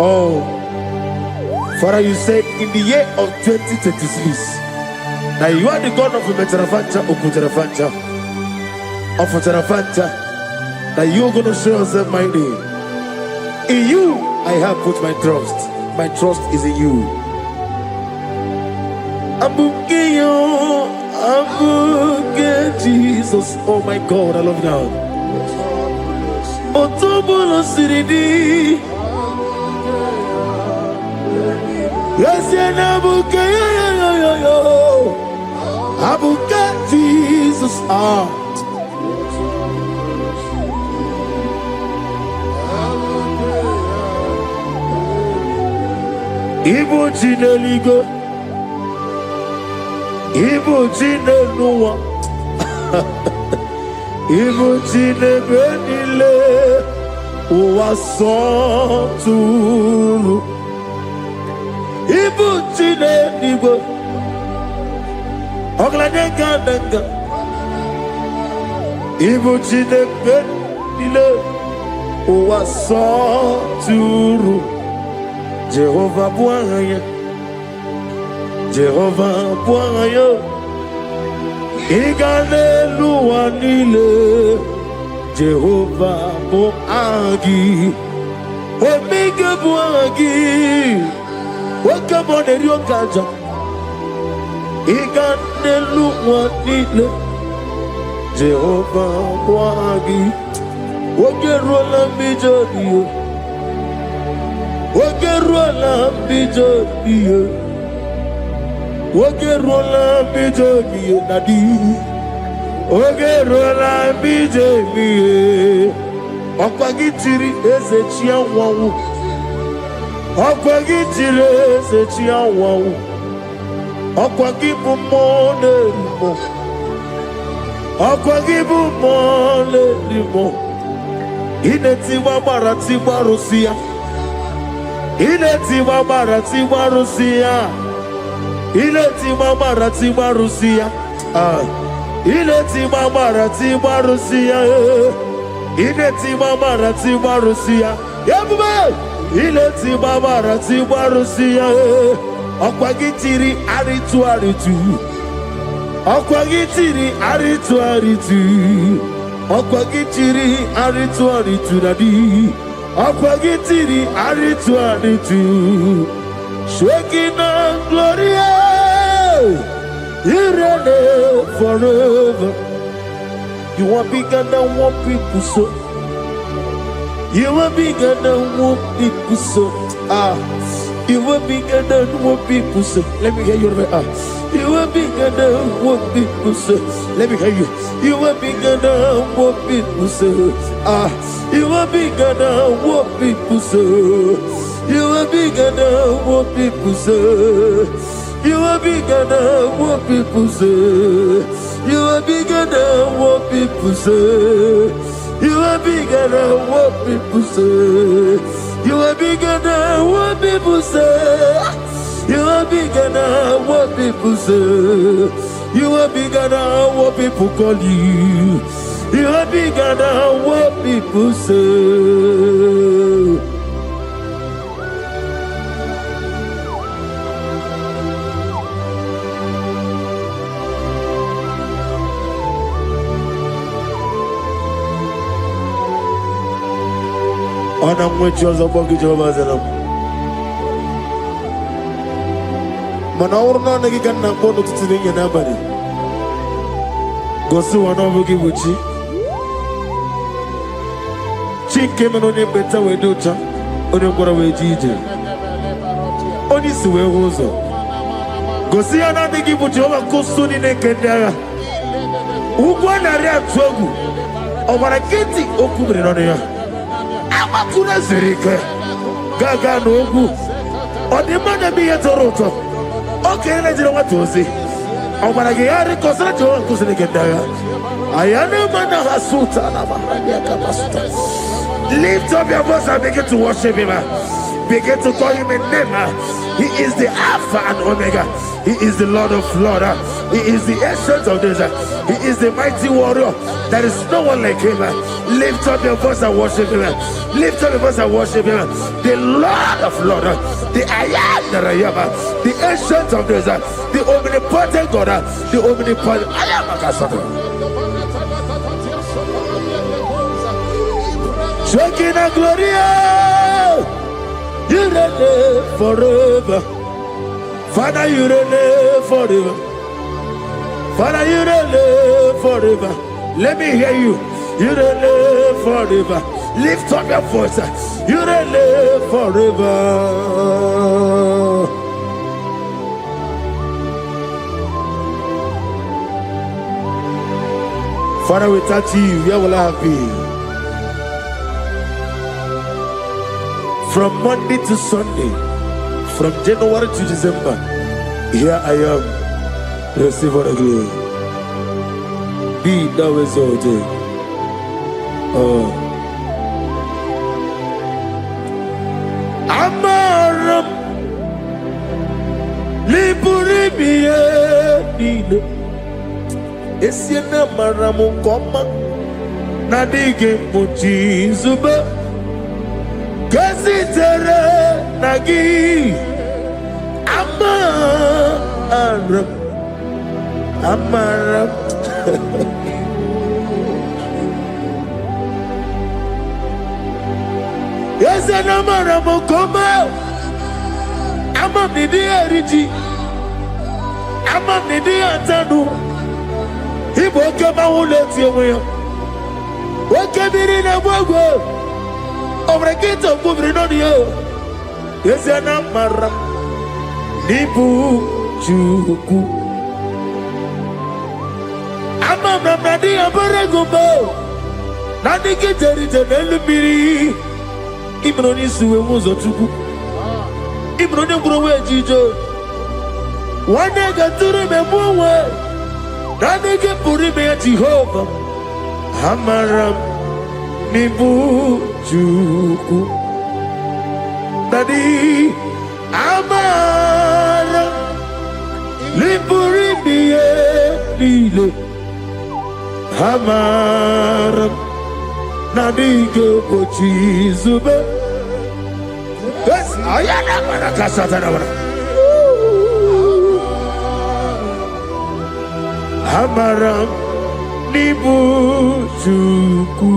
Oh, Father, you said in the year of 2026 that you are the God of Umetarafancha, Okutarafancha, of Utarafancha, that you are going to show yourself mighty. In you, I have put my trust. My trust is in you. Abuke Jesus. Oh my God, I love you now. Otobolo siridi. Yes, Abuke, Abuke Jesus. Ibo Jineligo, Ibo Jinelua, Ibo Jinebenile, Uwasotulu. Ibu chine nibo Oglanenga nenga Ibu chine benile Uwasoturu Jehovah buangaya Jehovah buangaya Igane luanile Jehovah buangi Omega buangi Welcome on the Rio Kaja. Iganelu wanile. Jehovah wagi. Ogerola bijodiyo. Ogerola bijodiyo. Ogerola bijodiyo nadi. Ogerola bijodiyo. Okwagitiri ezechia wawu. Okwagitire ezechia wawu. Okwagibu monelimo. Okwagibu monelimo. Inetiwa baratiwa Rusia. Inetiwa baratiwa Rusia. Inetiwa baratiwa Rusia. Inetiwa baratiwa Rusia. Inetiwa baratiwa Rusia. Yabube. Inetiwa baratiwa Rusia. Okwagitiri aritu aritu. Okwagitiri aritu aritu. Okwagitiri aritu aritu nadi. Okwagitiri aritu aritu. Shekinah gloria. You reign forever. You are bigger than what people say. You are bigger than what people say. You are bigger than what people say. Let me hear you. You are bigger than what people say. Let me hear you. You are bigger than what people say. You are bigger than what people say. You are bigger than what people say. You are bigger than what people say. You are bigger than what people say. You are bigger than what people say. You are bigger than what people say. You are bigger than what people say. You are bigger than what people call you. You are bigger than what people say. On a moins de choses à voir que je vais faire. Manaurna nagi kanna bono tutsinya na bari. Gosu wana bugi buchi. Chinke manone beta weducha. One kora wejije. Oni suwe hozo. Gosi ana nagi buchi oba kusuni nekendaya. Ugwana ria tsogu. Obara kiti okubire none ya. Amakuna zirike. Gaga nogu. Odimana biye toroto. Okay, let's do what to say. I'm gonna get a consulate to get there. I am a man of Hasuta. Lift up your voice and begin to worship him. Begin to call him a name. He is the Alpha and Omega. He is the Lord of Lords. He is the Ancient of Days. He is the mighty warrior. There is no one like him. Lift up your voice and worship him. Lift up your voice and worship him. The Lord of Lords. The I am that I am. The Ancient of Days. The omnipotent God. The omnipotent I am a Kasata. Shekinah Gloria. You reign forever. Father, you reign forever. Father, you reign forever. Let me hear you. You reign forever. Lift up your voice. You reign forever. Father, without you, where will I be? From Monday to Sunday, from January to December, here I am. Receive all the glory. Be thou exalted. Amaram Liburibie Nino Esiena Maramu Koma Nadige Muchizuba Kasitere Nagi Amaram Yes, and Amaram Koma Amam Nidi Eriji Amam Nidi Antanu He woke up and let you away. What came in a world? Over a gate of moving on you. Yes, and Amaram Nibu Chuku Amam Nadi Abaragubo Nadi Kitari Telebiri Ibroni Sue was a Chuku Ibroni Browe Jijo one day got to remember Nadi Puri me at Jehovah Amaram Nibu Chuku Nadi Amara Liburibie Lile Amara Nadige Pochizube Yes, I am a Kasatana Amara Nibu Chuku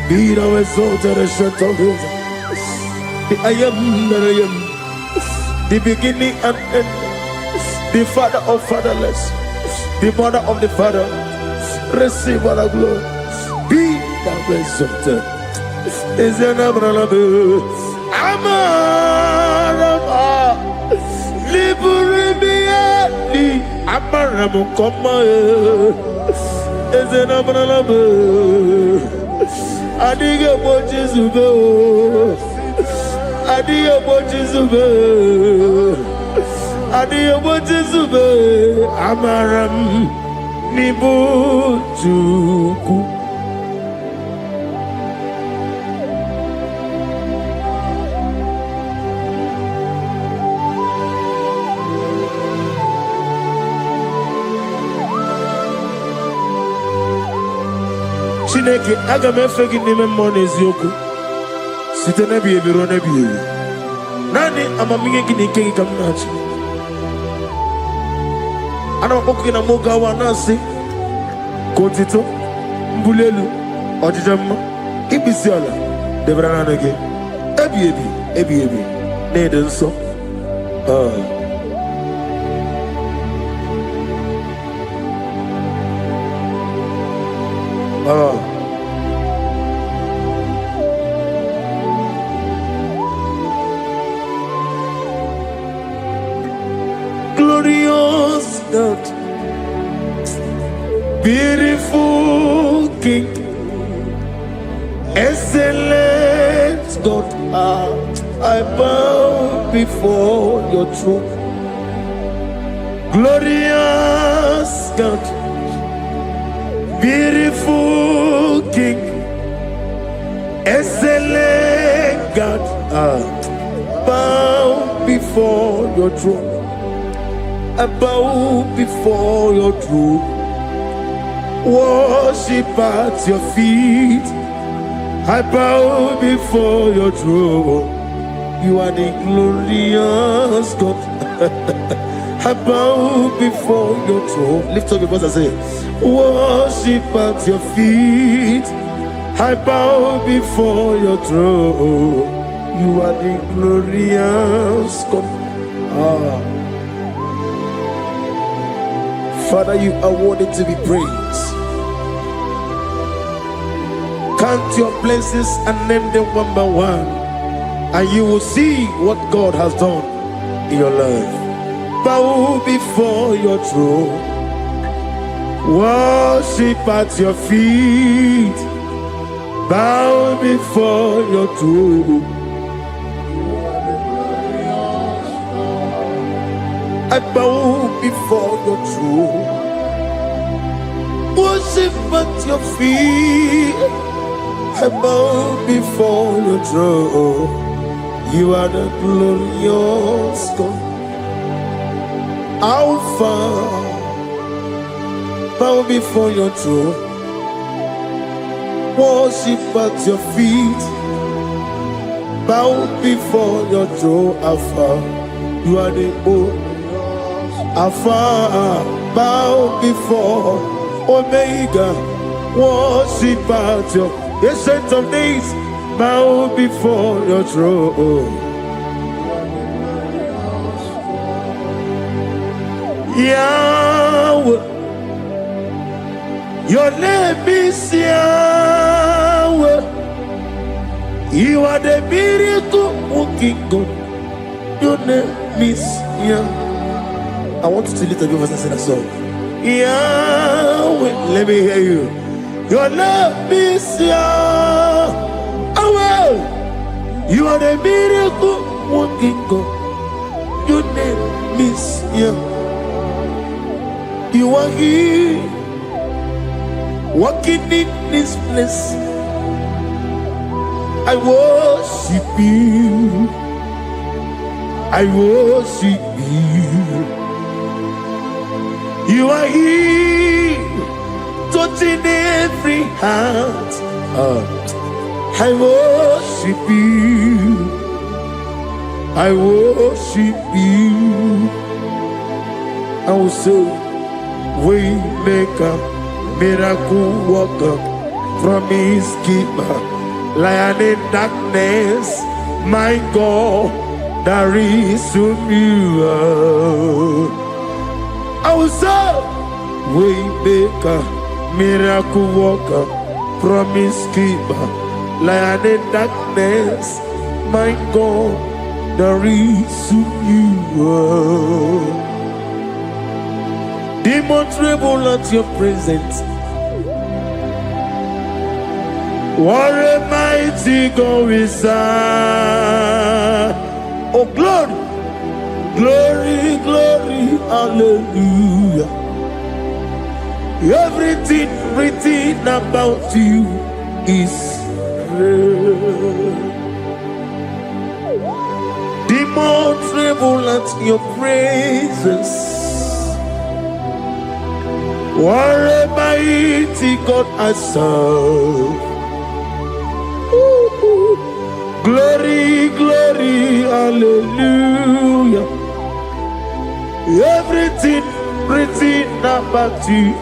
Be thou exalted, Ancient of Days. the I am that I am, the beginning and end, the father of fatherless, the mother of the father. Receive all the glory. Be thou exalted. Is an abraham. Amarama. Liburibiani. Amaramu koma. Is an abraham. Adiga bochizube. Adiga bochizube. Adiga bochizube. Amaram. Nibujuku. Chineke aga m efe gị n'ime mmụọ na eziokwu site n'ebighị ebi ruo n'ebighị ebi. Naanị amamihe gị na ike gị ka m na-achị. Ana m akpọkụ gị na moge awa na-asị ka otito, mbuli elu, ọjịja mma, ikpisi ala debere naanị gị ebighị ebi ebighị ebi na-ede nsọ. Glorious God, beautiful King, excellent God, I bow before your throne. Glorious God, beautiful King, excellent God, bow before your throne. I bow before your throne, worship at your feet. I bow before your throne. You are the glorious God. I bow before your throne. Lift up your voice and say, worship at your feet. I bow before your throne. You are the glorious God. Father, you are worthy to be praised. Count your blessings and name them one by one, and you will see what God has done in your life. Bow before your throne, worship at your feet. Bow before your throne. I bow before your throne, worship at your feet. I bow before your throne. You are the glorious God, Alpha. Bow before your throne, worship at your feet. Bow before your throne, Alpha. You are the old Alpha. Bow before Omega, worship at your Ancient of Days. Bow before your throne. Yahweh, your name is Yahweh. You are the miracle working God. Your name is Yahweh. I want you to lift up your voice and sing a song. Yahweh, let me hear you. Your name is Yahweh. You are the miracle working God. Your name is Yahweh. You are here, walking in this place. I worship you. I worship you. You are here, touching every heart. I worship you. I worship you. I will say, Waymaker, miracle worker, promise keeper, lion in darkness, my God, there is whom you are. I will say, Waymaker, miracle worker, promise keeper, lion in darkness, my God, there is whom you are. Demons tremble at your presence. What a mighty God we serve. Oh, glory, glory, glory, hallelujah. Everything written about you is real. Demons tremble at your presence. What a mighty God I serve. Glory, glory, hallelujah. Everything written about you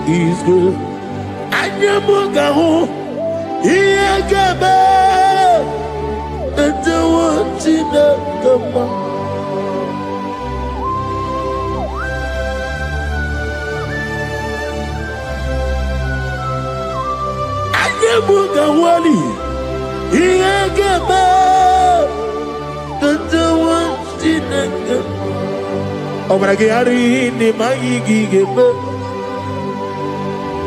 is good. Anyamugaho, Iyagaba, and the one in the Gama. Anyamugawali. Iyagaba, Tatawantinaka. Obragiari ni Magigebe.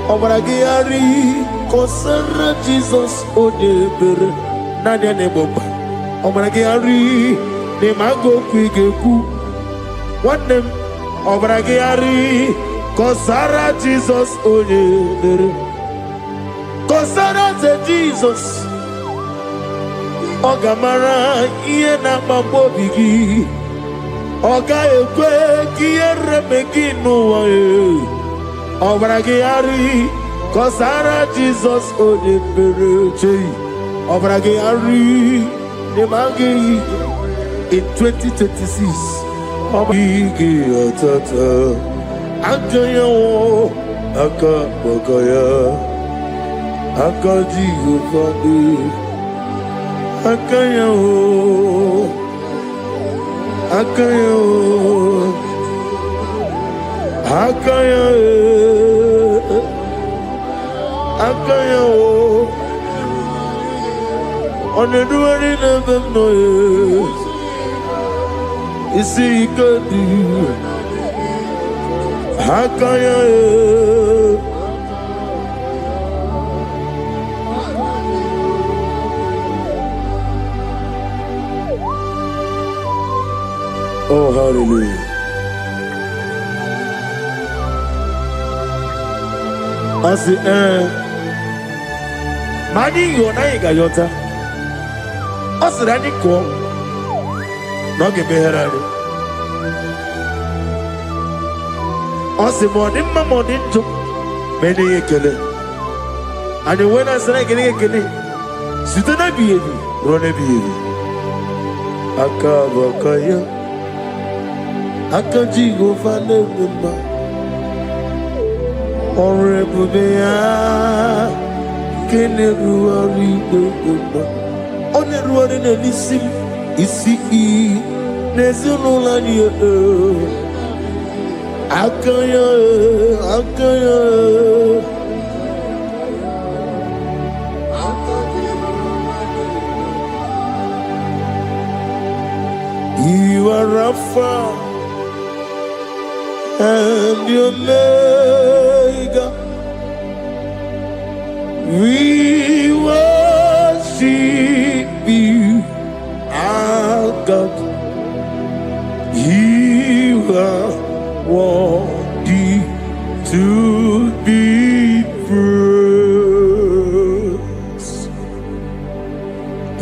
Obragiari, Kosara Jesus Odebere, Nadia Neboba. Obragiari, ni Mago Quigeku. One name, Obragiari, Kosara Jesus Odebere. Kosara Jesus. Ogamara iye na mabobigi. Oga ekwe kiye remegi nuwa e. Obragiari Kosara Jesus Odebereche. Obragiari Nemagi in 2026. Obigi atata. Akaya wo akabakaya. Akaji ufadi. Akaya o, akaya o, akaya e, akaya o. Oneduari never know. Isi ikadi, akaya e. Oh, hallelujah. I say, Mani yona igayota. Osirani ko. No give me herari. Osi morning to many ekele. And when I say ekele, sitana biyebi, rone biyebi. Akabakaya. Akaji go fale bimba. Honorable Bea, Keneruari bimba. Oneruari nelissim, isi nezunulani akaya, akaya. You are Rapha and your Omega. We worship you, our God. You are worthy to be praised.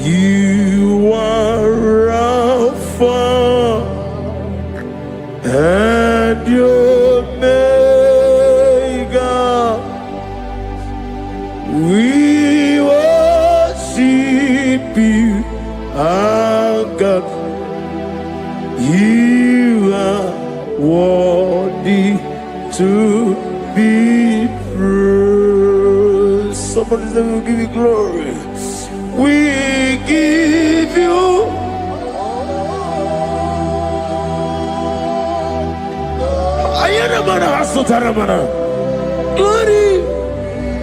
You are Alpha and your Omega. We worship you, our God. You are worthy to be praised. Somebody say, we'll give you glory. We give you Glory,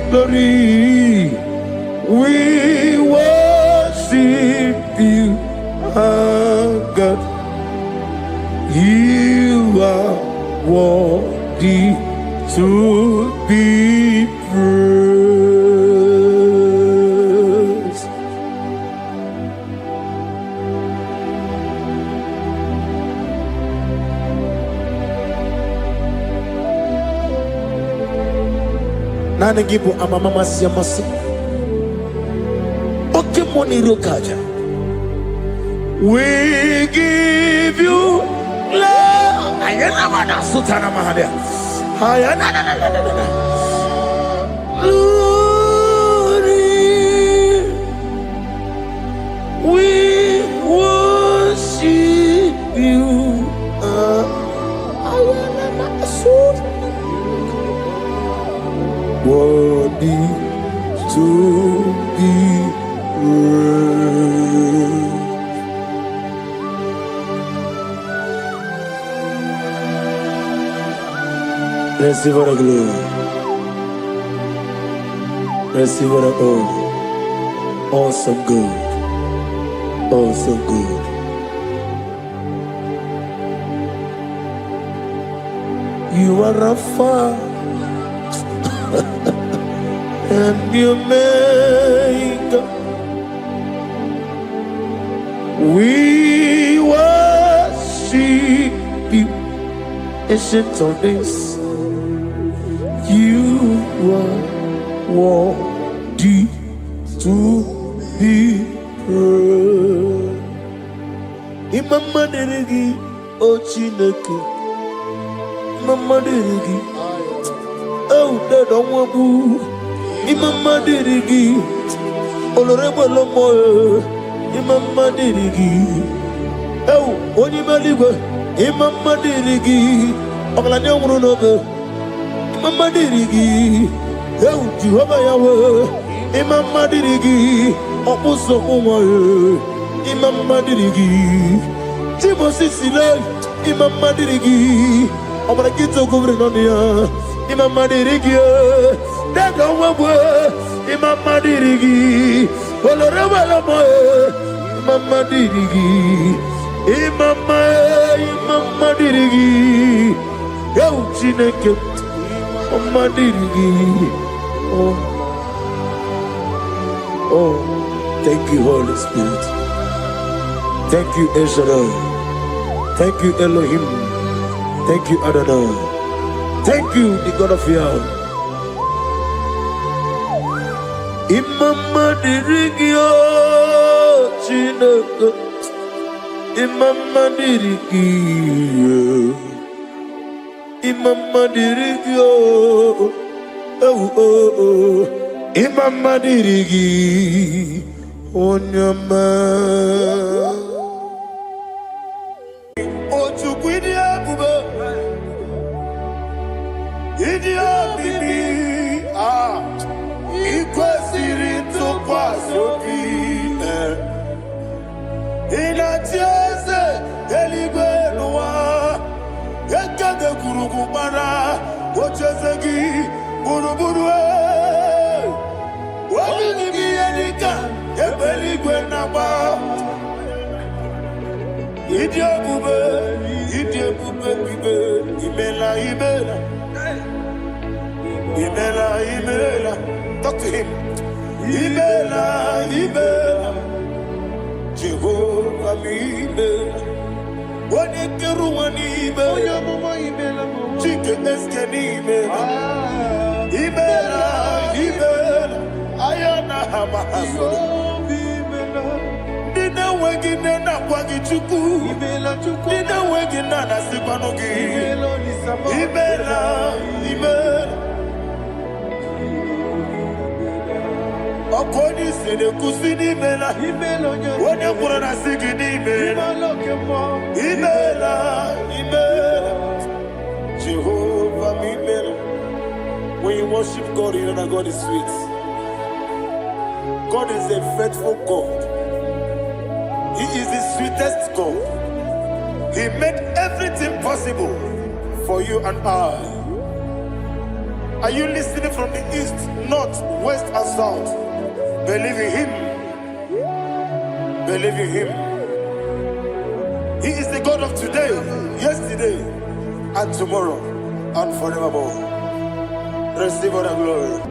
glory, we worship you, our God. You are worthy to be praised. Nana gibu amamama siyamasi. Oke moni rokaja. We give you love. Ayana mana sutana mahadia. Ayana na. Glory. We worship you. Ayana mana sutana. Worthy to be praised. Receive the glory. Receive the honor. Awesome God. Awesome God. You are Alpha and you make. We worship you, ancient of days. You are worthy to be praised. Imama deregi ochineke. Imama deregi. Oh, that don't want to. Imama deregi. Olorebo lomo. Imama deregi. Oh, onima ligo. Imama deregi. Oglanya ngurunobe. Imama dirigi, eu Jehovah Yahweh. Imama dirigi, opuso umoye. Imama dirigi, Timo Sisile. Imama dirigi, Obarakito Gubrinonia. Imama dirigi, Daga Wabwe. Imama dirigi, Olorabala Moe. Imama dirigi, Imama dirigi, eu Chineke. Oh, thank you, Holy Spirit. Thank you, El Shaddai. Thank you, Elohim. Thank you, Adonai. Thank you, the God of Yahweh. Imama dirigio, Chineke. Imama dirigio. Imama dirigio, oh, Imama dirigi, onyama. Ochukwidi abuba, idia bibi, ikwesiri tokwasoki, inatieze eligwe noa. Ekade kurugu para, ochezegi buruburu. Wali ni biyerika, ebeli gwenaba. Idie bube bibe, imela. Talk to him. Imela, Jehovah imela. Wani keru wani imela, chike eske ni imela, ayana hama hasoro. Nina wengi nena kwagi chuku, nina wengi nana sipanogi. Imela. Okoni sene kusini imela, wani kura na sigi ni imela. Jehovah imela. When you worship God, you know that God is sweet. God is a faithful God. He is the sweetest God. He made everything possible for you and I. Are you listening from the east, north, west, and south? Believe in him. Believe in him. He is the God of today, yesterday, and tomorrow, and forevermore. Receive all the glory.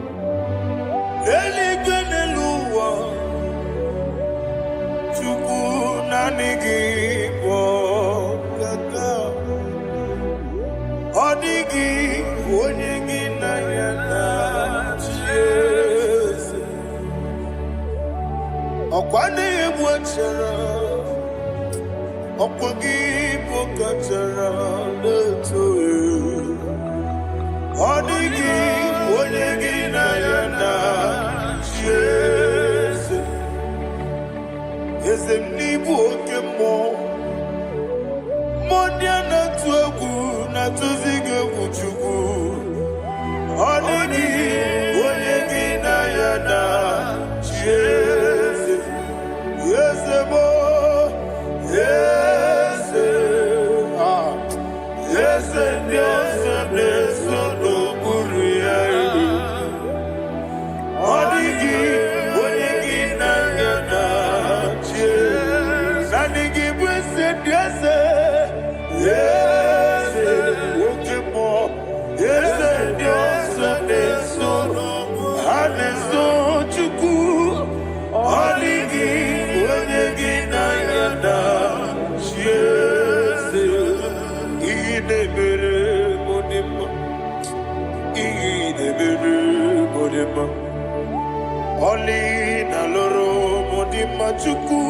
Oli na loro modima chuku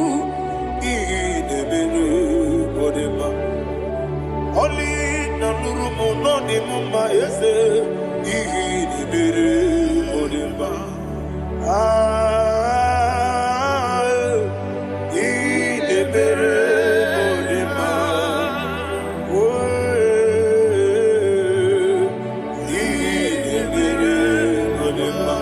idebere modima. Oli na loro monodi mumba yese idebere modima. Idebere modima. Idebere modima.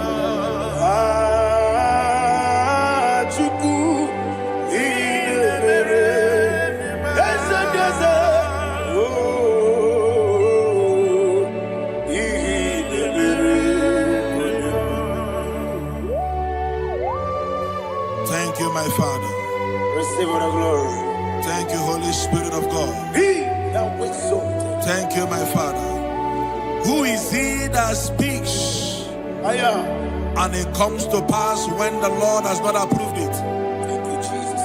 Thank you, my Father. Receive all the glory. Thank you, Holy Spirit of God. He that exalted. Thank you, my Father. Who is he that speaks and it comes to pass when the Lord has not approved it? Thank you, Jesus.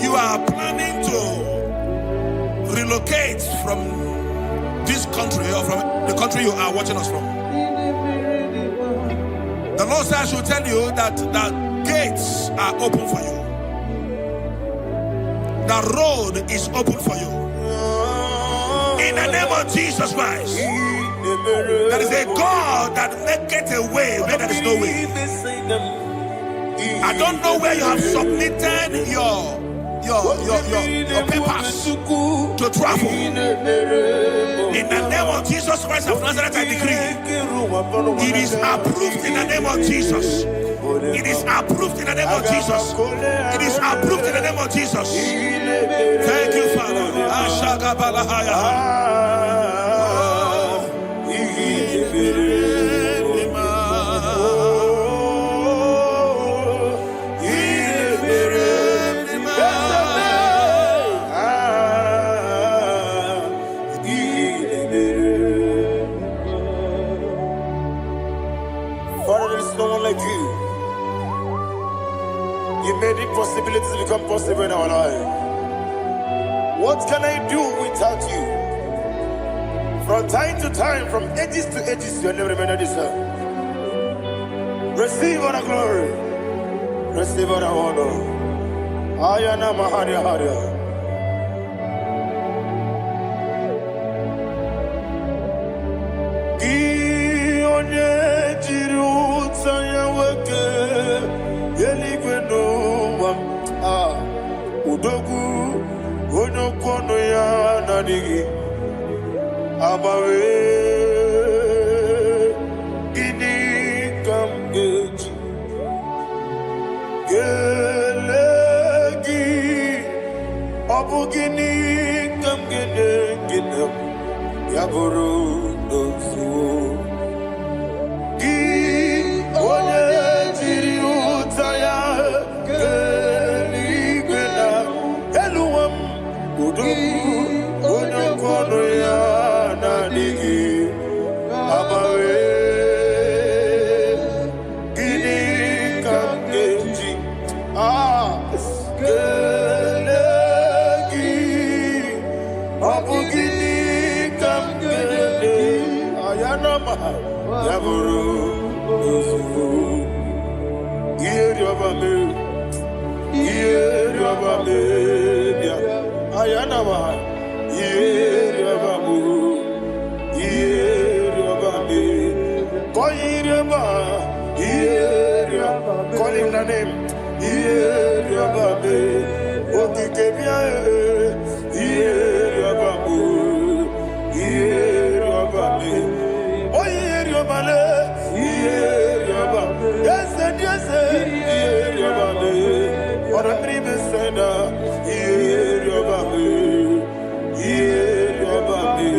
You are planning to relocate from this country or from the country you are watching us from. The Lord says I should tell you that the gates are open for you. The road is open for you. In the name of Jesus Christ. There is a God that maketh a way where there is no way. I don't know where you have submitted your papers to travel. In the name of Jesus Christ of Nazareth, I decree it is approved in the name of Jesus. It is approved in the name of Jesus. It is approved in the name of Jesus. Thank you, Father. Father, there is no one like you. You made impossibilities become possible in our life. What can I do without you? From time to time, from ages to ages, you have never remained the same. Receive all the glory. Receive all the honor. Ayana Maharia Haria. Udogu onokono ya nadigi abawe ini kamgeji gelegi Obugini kam gene ginam yaburu dosu gi onye jiri utaya geli gena eluwam udu onye kono ya na digi abawe gini kam genji Yaburu Yusufu Yeriobame Yeriobame Ayanama Yeriobamu Yeriobabe Koyireba Yeriobabe Call him the name Yeriobabe Okikebia Yeriobamu Yeriobabe Yeriobale, Yeriobale, yes, Yeriobale, or a dream sender, Yeriobale, Yeriobale,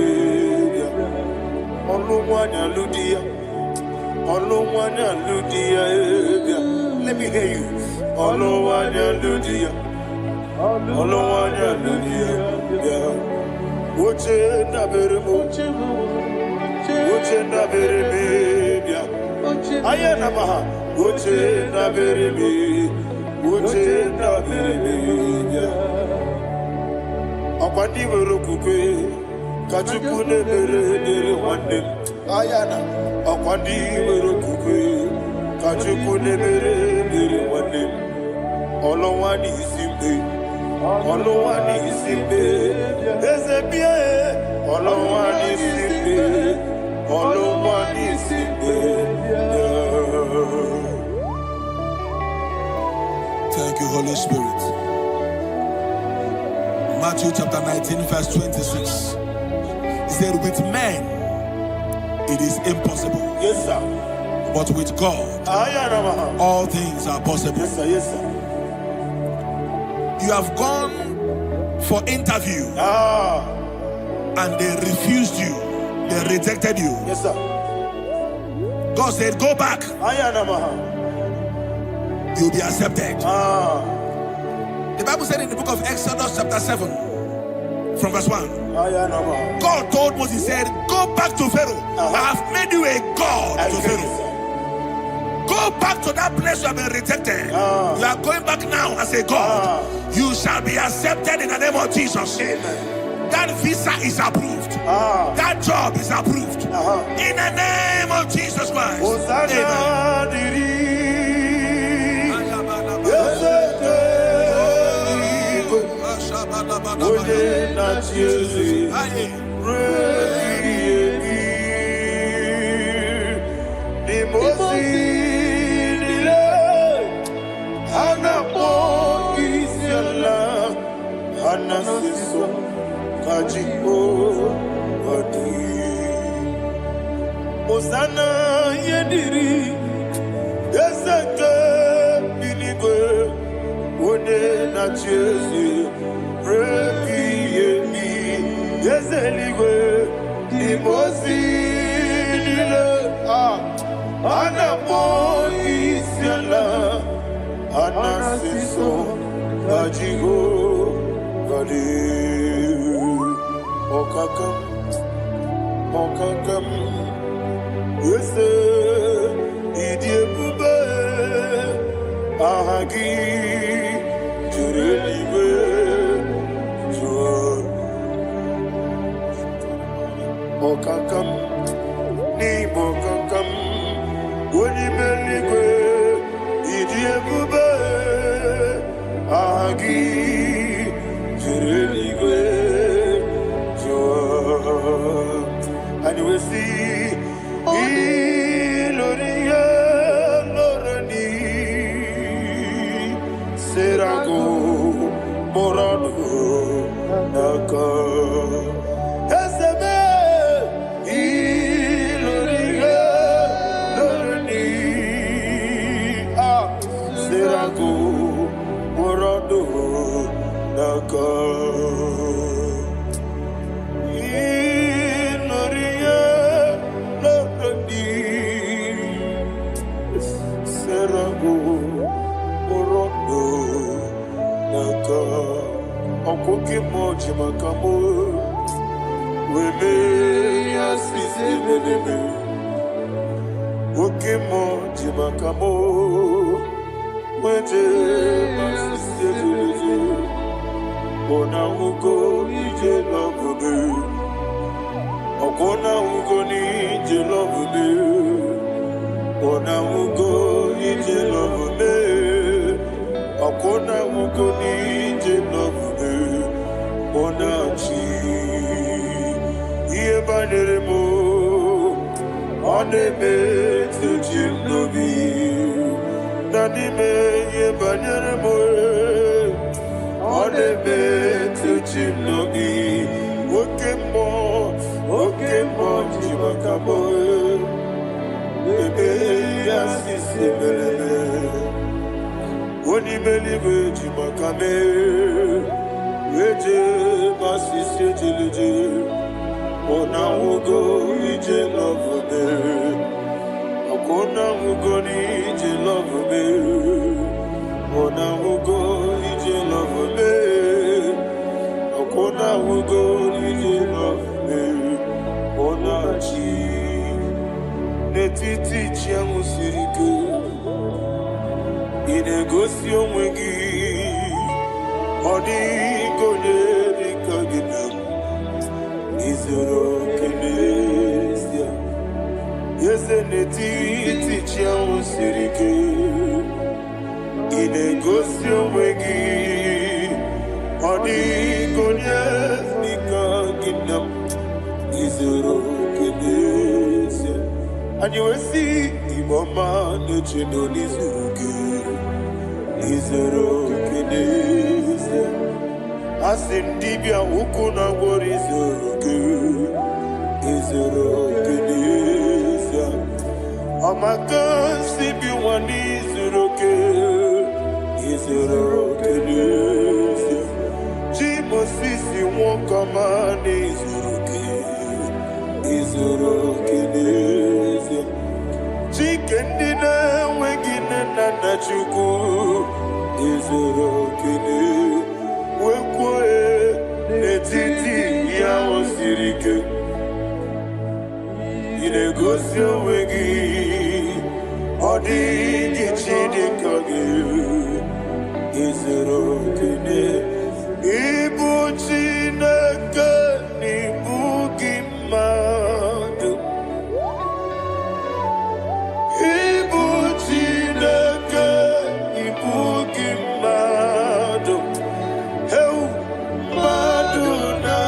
Oluwana Ludia, Oluwana Ludia, let me hear you, Oluwana Ludia, Oluwana Ludia, Uche Naberu. Uche na beremia, ayana maha. Uche na beremia, Uche na beremia. Akwandi berokukwe, kachuku ne bere wande. Ayana, akwandi berokukwe, kachuku ne bere wande. Olowani isimbe, Olowani isimbe. Ezebie, Olowani isimbe. Thank you, Holy Spirit. Matthew chapter 19, verse 26. He said, with men it is impossible. Yes, sir. But with God, all things are possible. Yes, sir. Yes, sir. You have gone for interview and they refused you. They rejected you. Yes, sir. God said, go back. You'll be accepted. The Bible said in the book of Exodus chapter 7 from verse 1. God told Moses, he said, go back to Pharaoh. I have made you a God to Pharaoh. Go back to that place you have been rejected. You are going back now as a God. You shall be accepted in the name of Jesus. Amen. That visa is approved. That job is approved. In the name of Jesus Christ. Osana yediri Yeseke binigwe One na chezi Repi yemi Yeseligwe Imosi nile Anapo isyala Anasiso Ajigo Gadi Okakam Okakam Yese Idiebube Ahagi Jurelibe Jua Okakam Ni Bokakam Wonimeligwe Idiebube Ahagi Jurelibe Jua And you will see Iloria Lorani Serago Morado Naka Esebe Iloria Lorani Serago Morado Naka jimaka, okoke mo jimaka mo. Wele asise leleme, oke mo jimaka mo. Wete asise leleme, ona ugo ije love me. Okona ugo ni ije love me. Ona ugo ije love me. Okona ugo ni ije love me. Ona chi iye banere mo. One me to jimnobi. Nani me iye banere mo. One me to jimnobi. Oke mo jimaka mo. Bebe asise melele. Oni melibe jimaka me. Weje masise jeleje. Ona ugo ije love me. Okona ugo ni ije love me. Ona ugo ije love me. Okona ugo ije love me. Ona chi netiti chiamu sirike. Inegosi onwegi. Odi konye dikaginam. Izoro kenesia. Yese netiti chiamu sirike. Inegosi onwegi. Odi konye dikaginam. Izoro kenesia. And you will see Imama Nechino Nizuruke. Izoro kenesia. Asindibia ukuna wori Izuruke. Izoro kenesia. Amaka sibi wani Izuruke. Izoro kenesia. Jimo sisi wokama Izuruke. Izoro kenesia. Chicken dinner wegina nana chuku. Izoro kenesia. Wekwe netiti ya osirike. Inegosi wegi. Odi gichidi kage. Izoro kenesia. Ibu chineke nibu gimadu. Ibu chineke nibu gimadu. Heu maduna.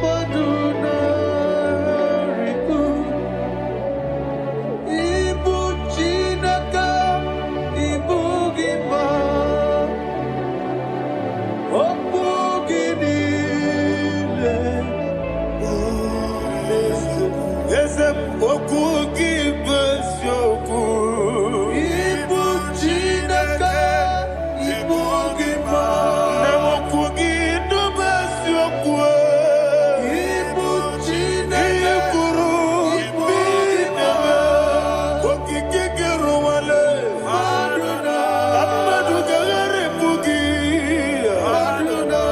Maduna riku. Ibu chineke nibu gimadu. Ese poku gibesioku. Ibu chineke, ibu gima. Nemoku gibesioku. Ibu chineke, ikuru, ibu gima. Koki kekeru wale. Aduna. Amadu gagare bugi. Aduna.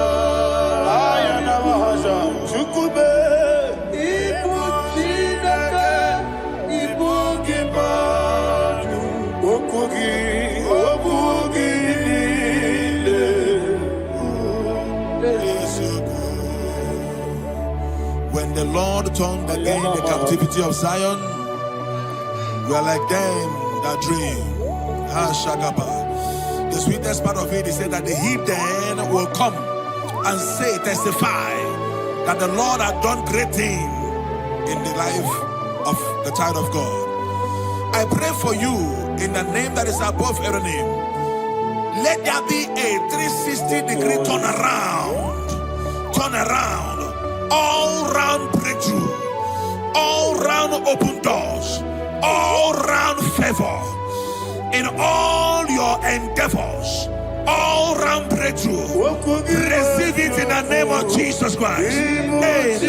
Ayana mahasha chukube. When the Lord turned again the captivity of Zion, we are like them that dream. The sweetest part of it is said that the heathen will come and say, testify that the Lord had done great things in the life of the child of God. I pray for you in the name that is above every name. Let there be a 360-degree turn around, all round breakthrough, all round open doors, all round favor in all your endeavors, all round breakthrough. Receive it in the name of Jesus Christ. Amen.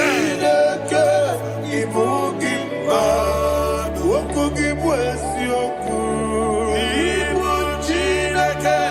Ibu Chineke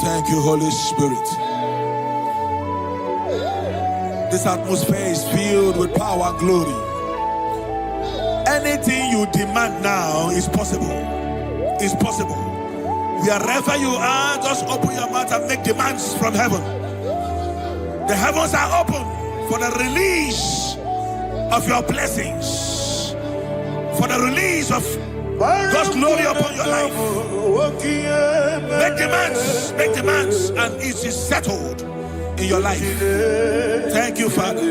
Thank you, Holy Spirit. This atmosphere is filled with power and glory. Anything you demand now is possible. It's possible. Wherever you are, just open your mouth and make demands from heaven. The heavens are open for the release of your blessings, for the release of God's glory upon your life. Make demands, and it is settled in your life. Thank you, Father.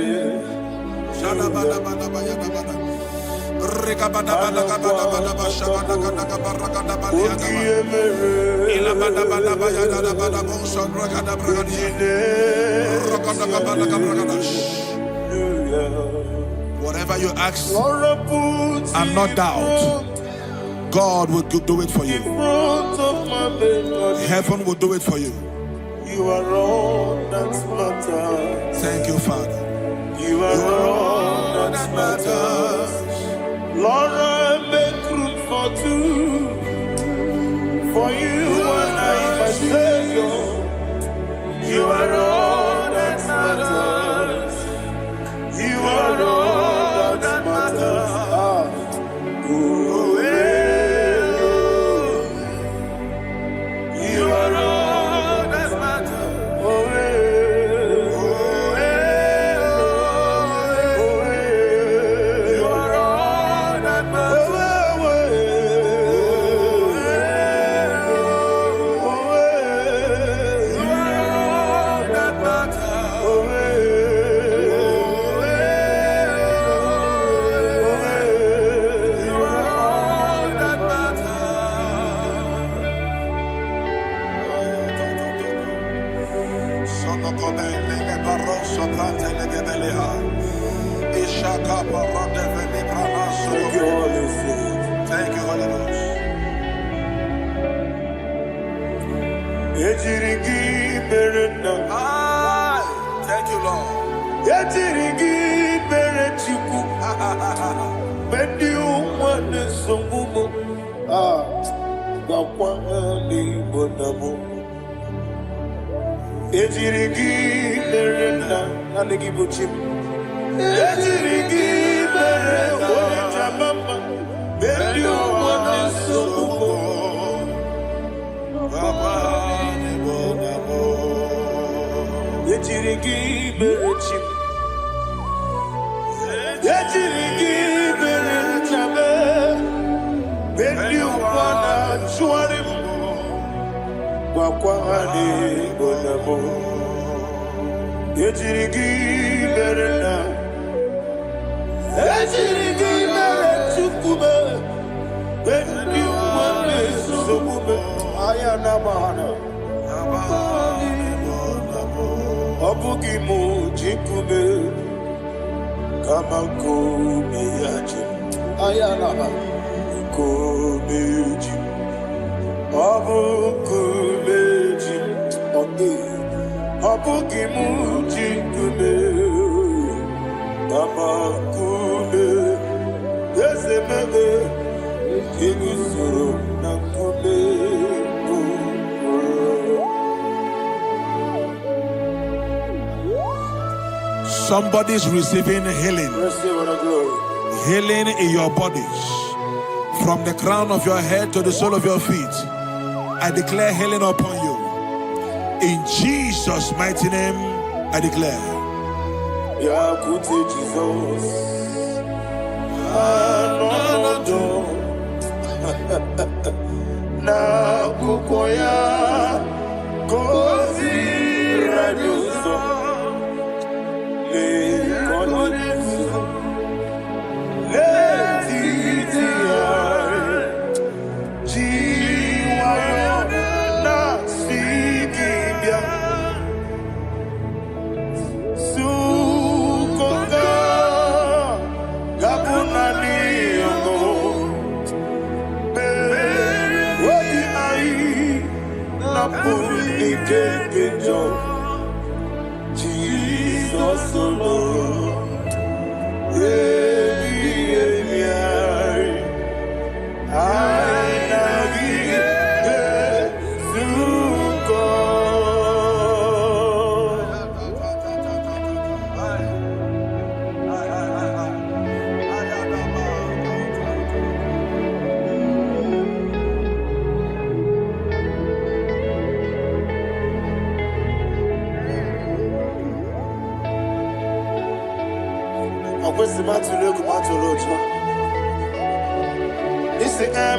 Whatever you ask and not doubt, God will do it for you. Heaven will do it for you. You are all that matters. Thank you, Father. You are all that matters. Lord, I make room for two. For you and I, my Savior. You are all that matters. You are all that matters. You are all that matters. You are all that matters. Thank you, Holy Spirit. Thank you, Holy Ghost. Ejirigi berena. Thank you, Lord. Ejirigi berechiku. Bendi umane songumo. Wakwa ni bonamo. Ejirigi berena. Anegi buchim. Ejirigi berena. Olichamama. Bendi umane songumo. Ejirigi berechim. Ejirigi berechame. Bendi umana chuarim. Wakwa ni bonamo. Ejirigi berena. Ejirigi berechukube. Bendi umane songumo. Ayana mahana. Obugi mu jikume. Kama kume yaji. Ayana kume ji. Obu kume ji. Obugi mu jikume. Kama kume. Yesemebe. Kigusuru na kume. Somebody's receiving healing. Receive the glory. Healing in your bodies. From the crown of your head to the sole of your feet. I declare healing upon you. In Jesus' mighty name, I declare. Yakute Jesus. No. Na kukoya kozi raduso. Jesus alone.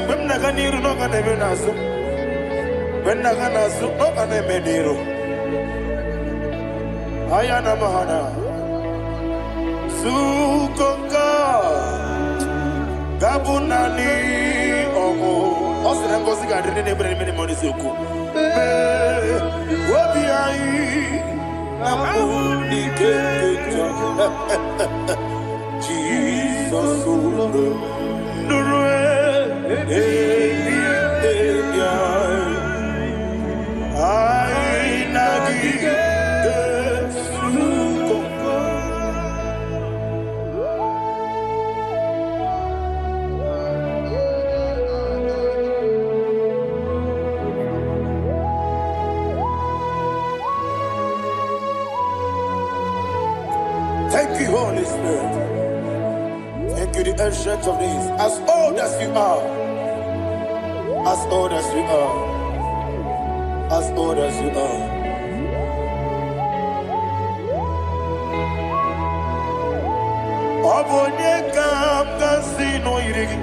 When Naganiru no can even answer. When Naganasu no can even Nero. Ayana Mahana Sukoka Gabunani Omo Osina Kosika didn't bring many money Suku. What be I? Namuni Jesus, thank you, Holy Spirit. Thank you, the ancient of days. As old as you are. As old as you are. As old as you are. Obonye kam kasino irigi.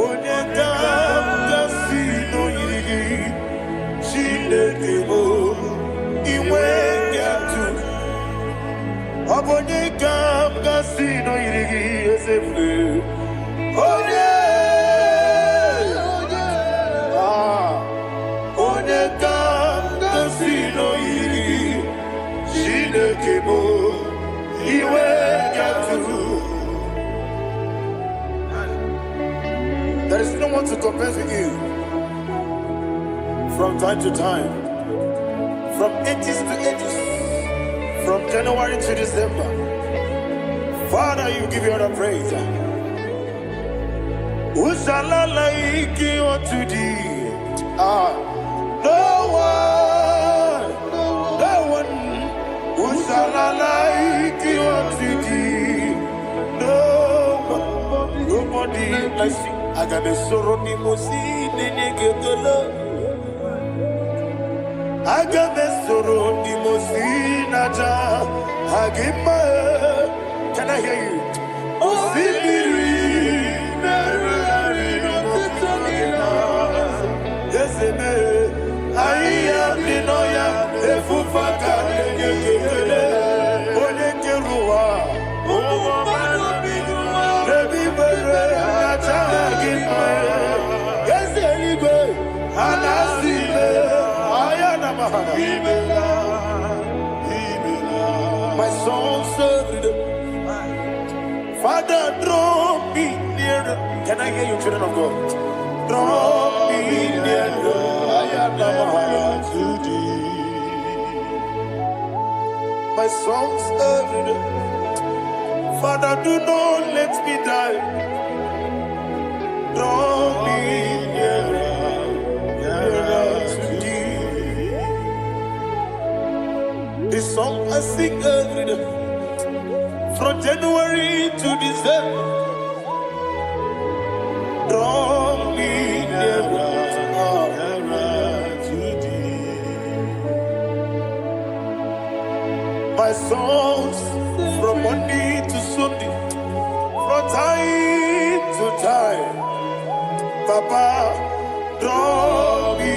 Onye kam kasino irigi. Chinekemo iwe yatu. Obonye kam kasino irigi esefu. There's no one to compare with you. From time to time, from ages to ages, from January to December, Father, you give you all the praise. Who shall I like you unto thee? No one. Who shall I like you unto thee? No one, nobody. I see. I got a sorrow, I got a sorrow, can I hear you? Yes, I am the Noya, the Fufaka, my soul served. Father, draw me near. Can I hear you, children of God? Draw me near. I am to thee. My soul served. Father, do not let me die. Draw me nearer to thee. This song I sing every day, from January to December. Draw me nearer to thee. My songs from Monday to Sunday, from time to time. Papa, draw me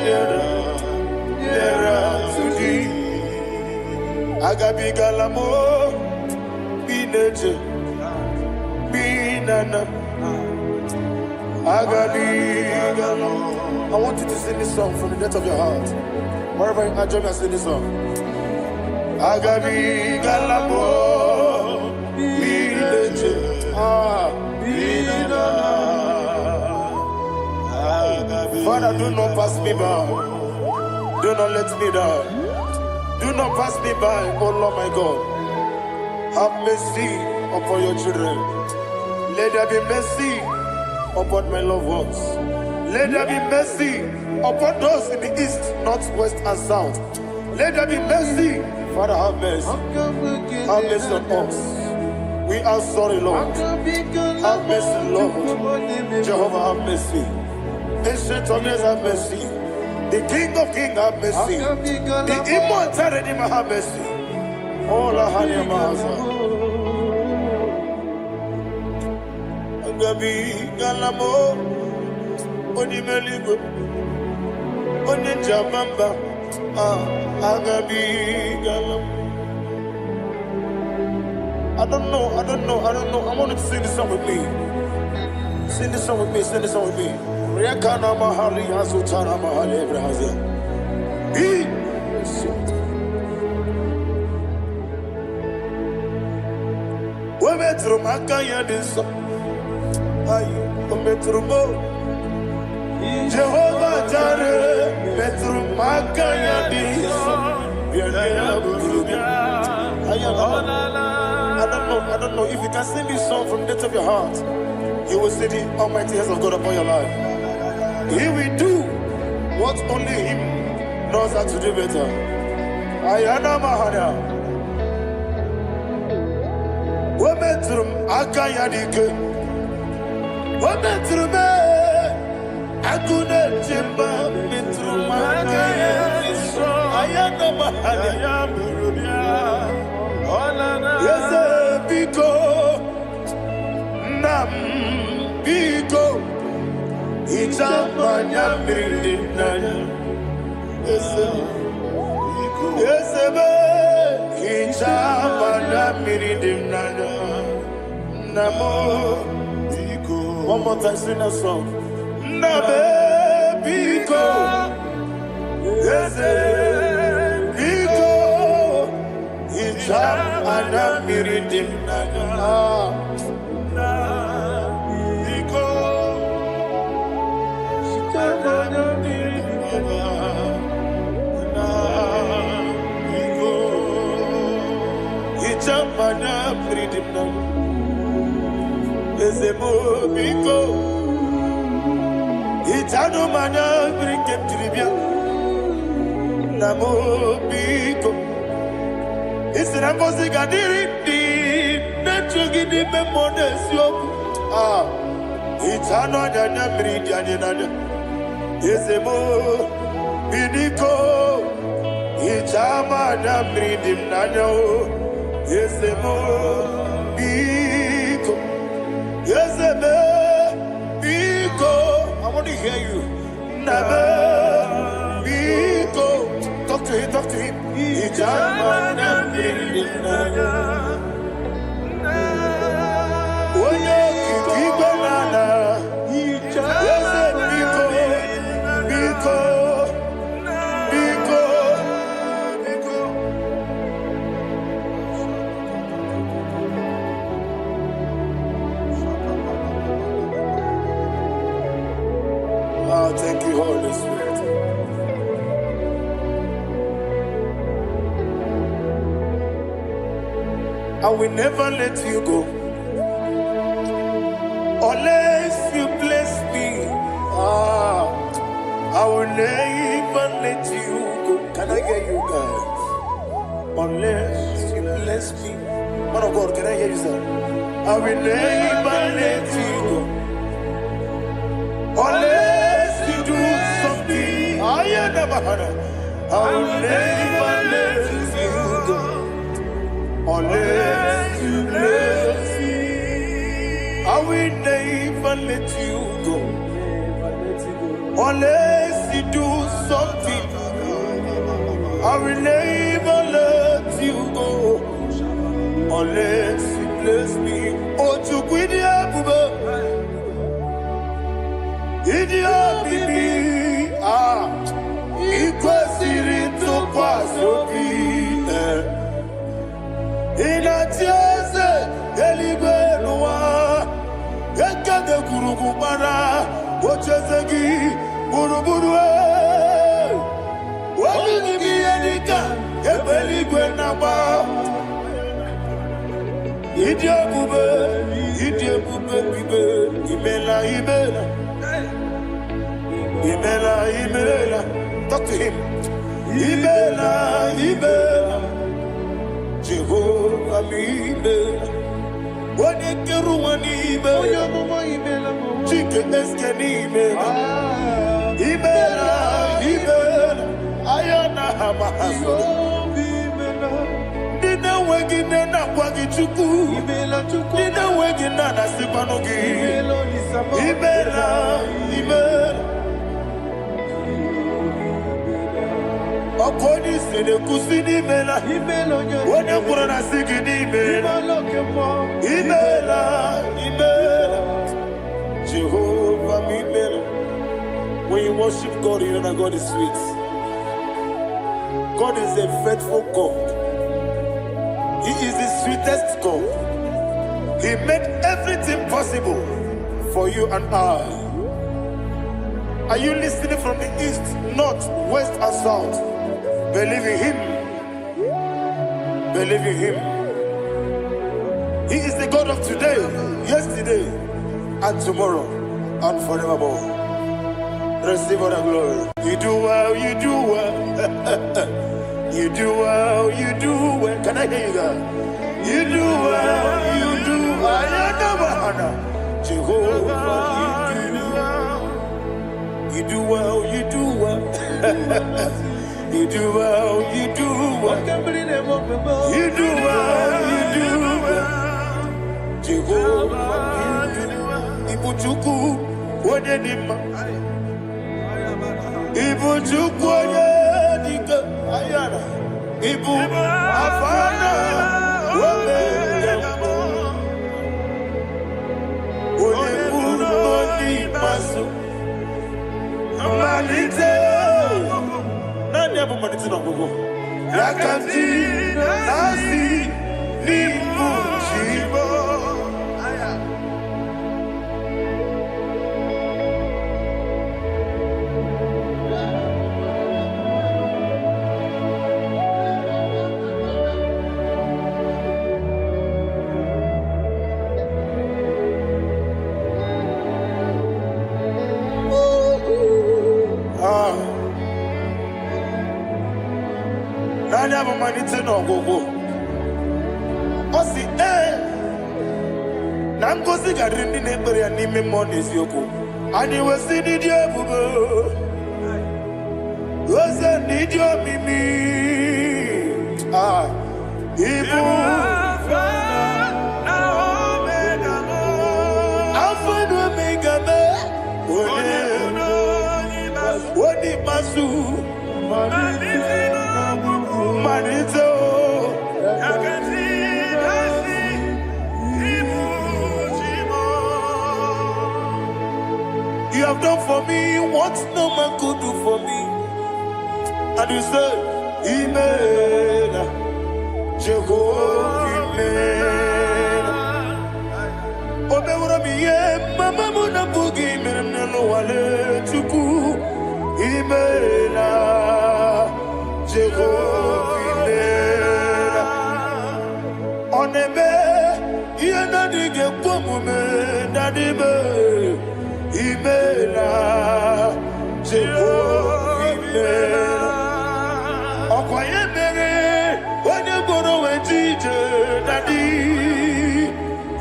nearer to thee. Agabi galamo, bineje, binana. Agabi galamo. I want you to sing this song from the depth of your heart. Wherever you are, join me and sing this song. Agabi galamo, bineje, binana. Father, do not pass me by. Do not let me die. Do not pass me by, oh Lord my God. Have mercy upon your children. Let there be mercy upon my loved ones. Let there be mercy upon those in the east, north, west, and south. Let there be mercy. Father, have mercy. Have mercy on us. We are sorry, Lord. Have mercy, Lord. Jehovah, have mercy. Ancient of days, have mercy. The King of Kings, have mercy. The immortal Redeemer, have mercy. Oh, la hania maza. Agabi galamo, oni meligo, oni jamamba. Agabi galamo. I don't know. I want you to sing this song with me. Sing this song with me. Sing this song with me. Rekana mahali azutana mahali Ebrahazia. We metro makaya diso. Ayo, we metro mo. Jehovah Jare, metro makaya diso. I don't know if you can sing this song from the depth of your heart. You will see the almighty hands of God upon your life. He will do what only Him knows how to do better. Ayana Mahana. Wometrum Akayadike. Wometrum Akune Jimba Metrum Akayadike. Ayana Mahana. Yes, Biko Nam Biko. Ichamanya mirinaya, yesebe. Ichamanya mirinaya, namo. One more time, sing that song. Nabe biko, yesebe biko. Ichamanya mirinaya. Ezemo biko itano mana brinkem tribia namo biko isina ngozi gadiri di nechugi di memonesio itano nyanya bridi anyana ezemo bidiko itama na bridi mnanya ezemo biko ezemo biko. I want to hear you. Never biko. Talk to him, talk to him. Itama na bridi mnanya oye kiki banana ezemo biko biko biko. Thank you, Holy Spirit. I will never let you go unless you bless me. I will never let you go. Can I get you guys? Unless you bless me. Man of God, can I hear you, sir? I will never let you go unless you do something. I will never let you go unless you bless me. I will never let you go unless you do something. I will never let you go unless you bless me. Oh, to quit Idia bibi ikwesiri tukwasobi inatieze eligwe nuwa ekade kurugumara ochezegi buruburu wabini edika ebeligwe naba Idia bube bibe imela Imela, talk to him. Imela, Jehovah Imela. Wanekeru Imela, Chicken Escanimela. Imela, Ayana Hamahaso. Dina Wagina Wagichuku. Dina Wagina Nasipanogi. Imela. Akoni sene kusini mela wone kurana sigini mela imela Jehovah imela. When you worship God, you know that God is sweet. God is a faithful God. He is the sweetest God. He made everything possible for you and I. Are you listening from the east, north, west, and south? Believe in him. Believe in him. He is the God of today, yesterday, and tomorrow, and forevermore. Receive all the glory. You do well, you do well. You do well, you do well. Can I hear you guys? You do well, you do well. Jehovah, you do well, you do well. You do well, you do well. You do well, you do well. Jehovah, you do well. Ibuchuku, Wadenima. Ibuchuku, Wadika, Ayana. Ibu, Afana, Wabedemo. Wadekuru, Wadimasu. Malite. Yakanti nasi ni mujibo. bụ malite n'ọgwụgwụ. Ọ sị na ngozi ga-adịrị ndị na-ekpere ya n'ime mmụọ na eziokwu. Anyị wesị n'ịdị ebube, eze n'ịdị omimi, ibu Alpha and Omega, Wodi Masu, Manito, you have done for me what no man could do for me. And you said, Amen, Jehovah, Amen. Obewura miye, mama muna bugi, meremnelo wale tuku, Amen, Jehovah, Amen. Onebe, yena dige pomume, nadibe, Amen, Jehovah, Amen. Okwaye mere, onye goro wetije, nadi,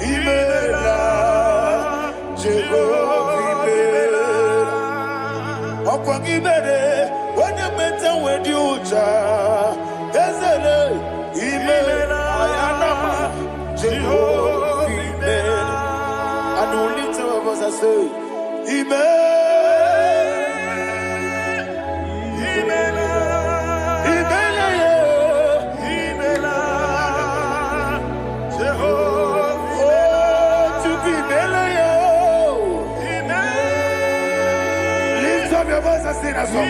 Amen, Jehovah, Amen. Okwaye mere, onye meta wedi ucha, ezele, Amen, ayanama, Jehovah, Amen. And we lift our voice and say, Amen. Sing a song.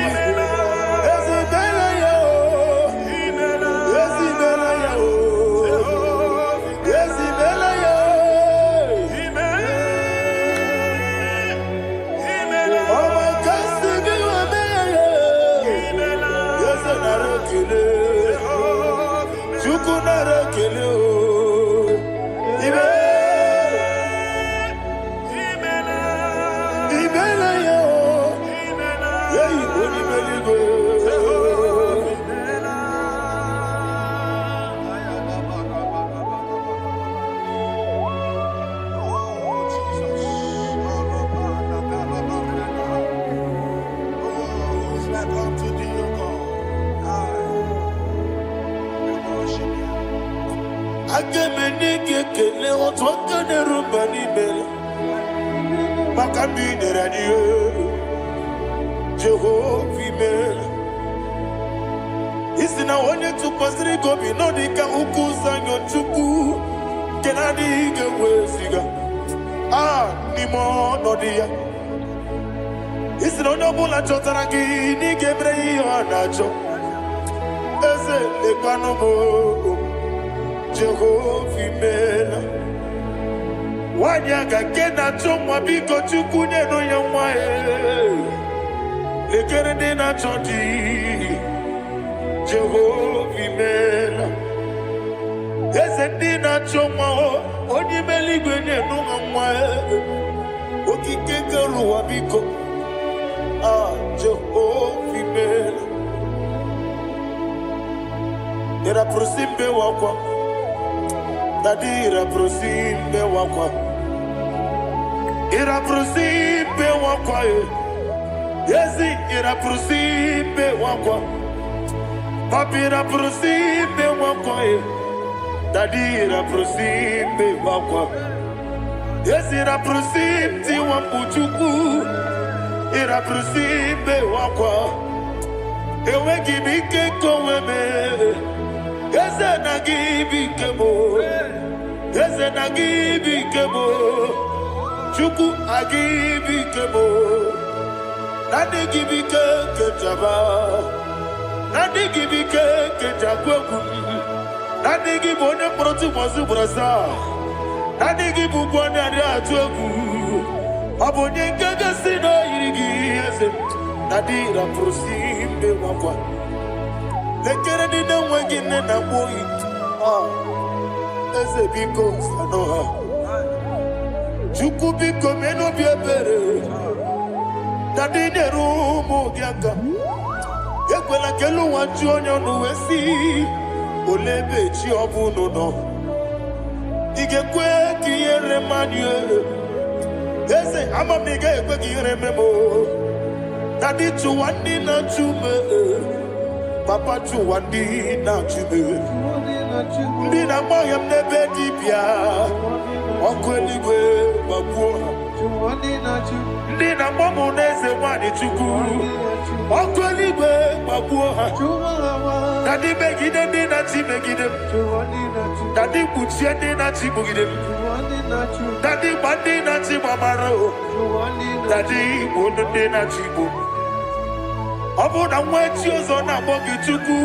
Jehovah, Amen. Isi na onye tụkwasịrị gị obi nọ dịka ukwu ụzọ Chukwu nke na-adịghị ga-eweziga n'ime ọnọdụ ya. Isi na onye ọbụla chọtara gị n'ịga emere ihe ọ na-achọ. Eze lekwanụ m, Jehovah, Amen. Nwanyị aga nke na-achọ nwa, biko Chukwu nyenụ ya nwa ya. Lekere ndị na-achọ di, Jehovah, Amen. Eze ndị na-achọ nwa, onye ime eluigwe nyenụ ha nwa ya. Okike kere ụwa biko, Jehovah, Amen. Ira prosimbe wakwa, Dadira prosimbe wakwa, Ira prosimbe wakwa, Yesi ira prosimbe wakwa, Papi ira prosimbe wakwa, Dadira prosimbe wakwa, Yesi ira prosimti wambuchuku, Ira prosimbe wakwa, Ewe gibike koweme, Eze na gibike mo, Eze na gibike mo, Chuku agibike mo. Nadi gibike kejaba, Nadi gibike kejagogu, Nadi gibone proti wazu brasa, Nadi gibugwane atuegu, Abonye gaga sino irigi eze, Nadi ra prosimbe wakwa. Lekere di na wengine na boy, eze biko sanoha, Chuku biko meno biebere. Nadi nerumu diaka, Ekwela kelu wanchu onyo nuwesi, olebe chi obuno no igekwe kiyere manu eze amamiga ekwe kiyere memo dadi chuwandi na chume papa chuwandi na chume ndi na moyam nebe dibia okweligwe babuo ndi na momo neze mwani chuku okweligwe babuo dadi megide ndi na chi megide dadi kuchie ndi na chi bugide dadi bandi na chi mamaro dadi bono ndi na chi bo obu na mwechi ozo na mogi chuku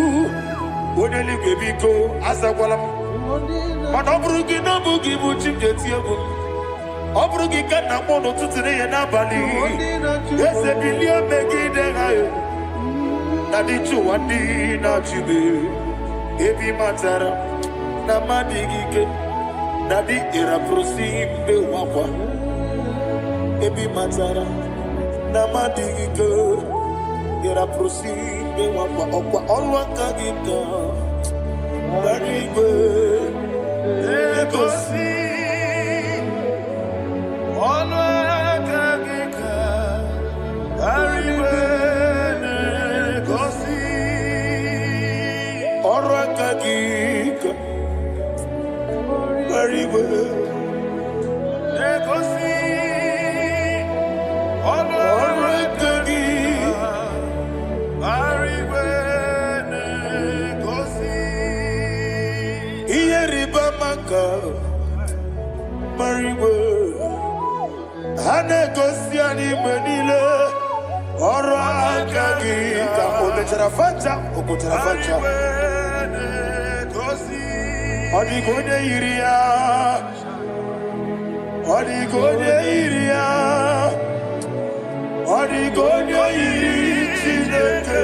oneligwe biko asakwala mana oburu gi no bugi bu chimjeti ebu oburu gi kana mono tutire ye na bali ese bilia megide hayo dadi chuwandi na chibe ebi matara na madigike dadi era prosimbe wakwa ebi matara na madigike era prosimbe wakwa okwa olwa kagika barigwe egosi olwa kagika barigwe egosi olwa kagika barigwe egosi olwa kagika barigwe egosi iyeriba maka barigwe hanegosi animenile ọrọ̀ aka gị ka o mechara fanta o kpụtara fanta ọ dịka onye yiri ya ọ dịka onye yiri ya ọ dịka onye yiri Chineke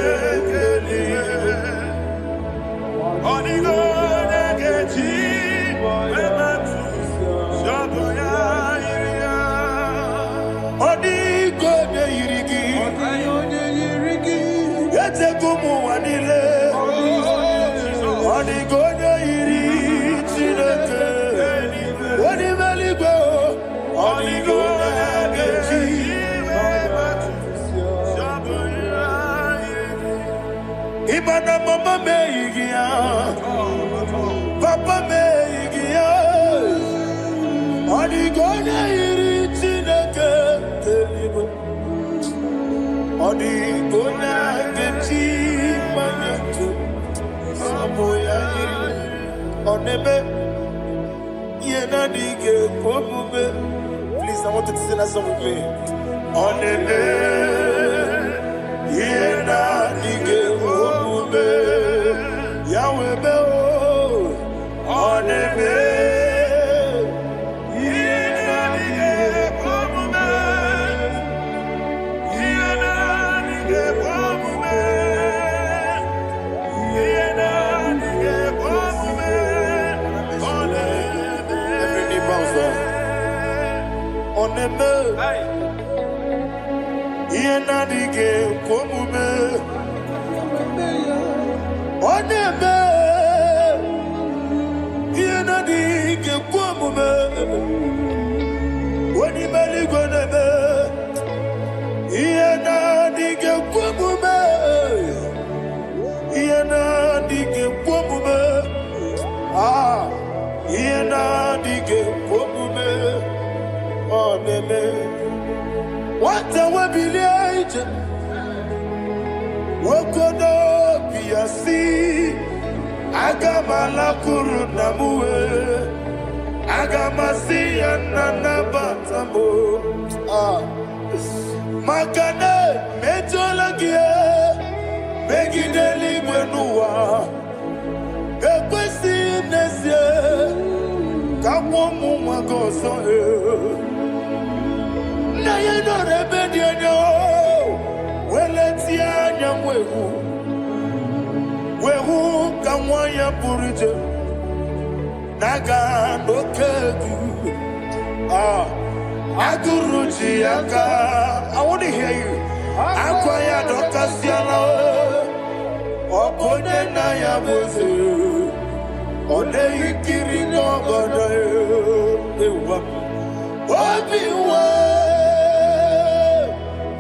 eluigwe ọ dịka onye ga-eji emetụ shọbụ ya yiri ya ọ dịka onye yiri gị etego ụmụnwa niile ọ dịka onye yiri Chineke onye eluigwe ọ dịka onye ga-eji ịma na mama meghị ya papa meghị ya ọ dịka onye yiri Chineke eluigwe ọ dịka onye ga-eji mmanya ntụ sabụ ya yiri ọ na-eme ihe na-adịghị ekwe omume. Please, I want you to sing that song with me. Ọ na-eme ihe na-adịghị ekwe omume ya wee mee ọ na-eme ihe na-adịghị ekwe omume ihe na-adịghị ekwe omume ihe na-adịghị ekwe omume ọ na-eme every knee bows down ọ na-eme ihe na-adịghị ekwe omume ọ na-eme ihe na-adịghị ekwe omume onye eluigwe na-eme ihe na-adịghị ekwe omume ihe na-adịghị ekwe omume ihe na-adịghị ekwe omume ọ na-eme nwata webilie ije nwokodo obi ya si aga m alakụrụ nna m wee aga m asị ya nna nabata m maka na mejọla gị megide eluigwe n'ụwa ekwesịghị n'ezie ka kwụọ ụmụ nwa gị ọzọ nna ya nọrọ ebe dị anya weletie anya wehu ka nwa ya pụrụ ije na-aga n'oke egwu agụrụ ji ya ka I want to hear you akwa ya dọkasịala ọ bụ onye nna ya bụ eze Ode ikiri no godo ewa. Obiwa.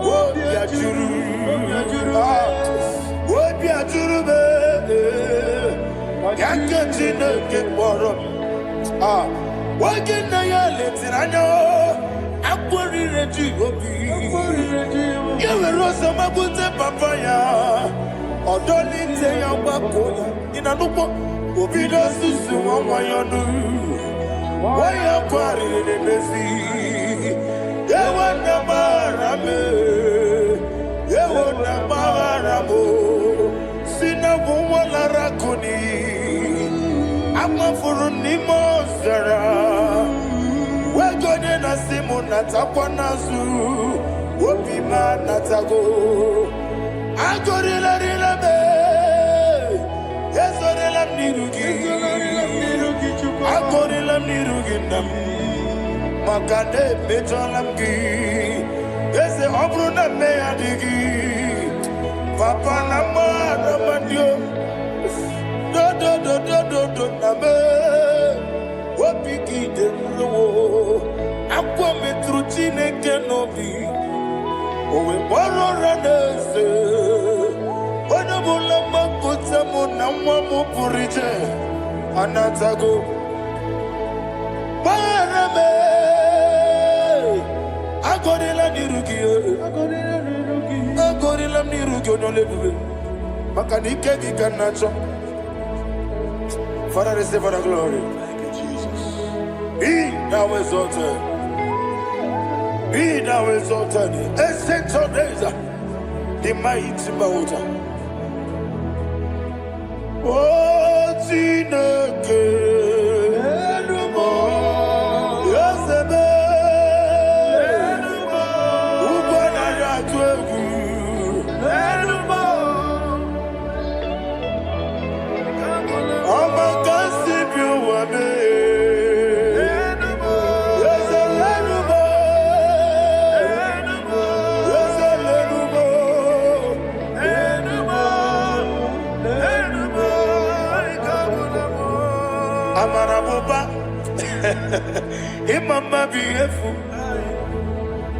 Obi ajuru. Obi ajuru be. Yakati no keporo. Wage na ya letirano. Akwari reji obi. Yewe rosa mabute papaya. Odoli te ya wakoya. Ina nupo. Obi no susu wamayonu. Waya kwari ne mezi. Yewa na marame. Yewa na maramo. Sina wala rakuni. Ama furu ni mozara. Wegone na simu natakwa nazu. Obima natago. Agorila rila me. Yezorila nirugi. Agorila nirugi nam. Makade mejolamgi. Yeze obru na me adigi. Papa na ma na mandio. Do na me. Wapiki de mlo. Akwa metruchine kenobi. Owe boro ranese. Wana bula makuta muna mwamu purije. Anatago. Barame. Agorila nirugi. Agorila nirugi onolebube. Makanike gikanacho. Father, receive all the glory. Thank you, Jesus. Be thou exalted. Be thou exalted. Ancient of days, the mighty mountain. Oh, Tineke. Yosebe. Ubana Yatwegu. Amaraboba, Imama Biefu,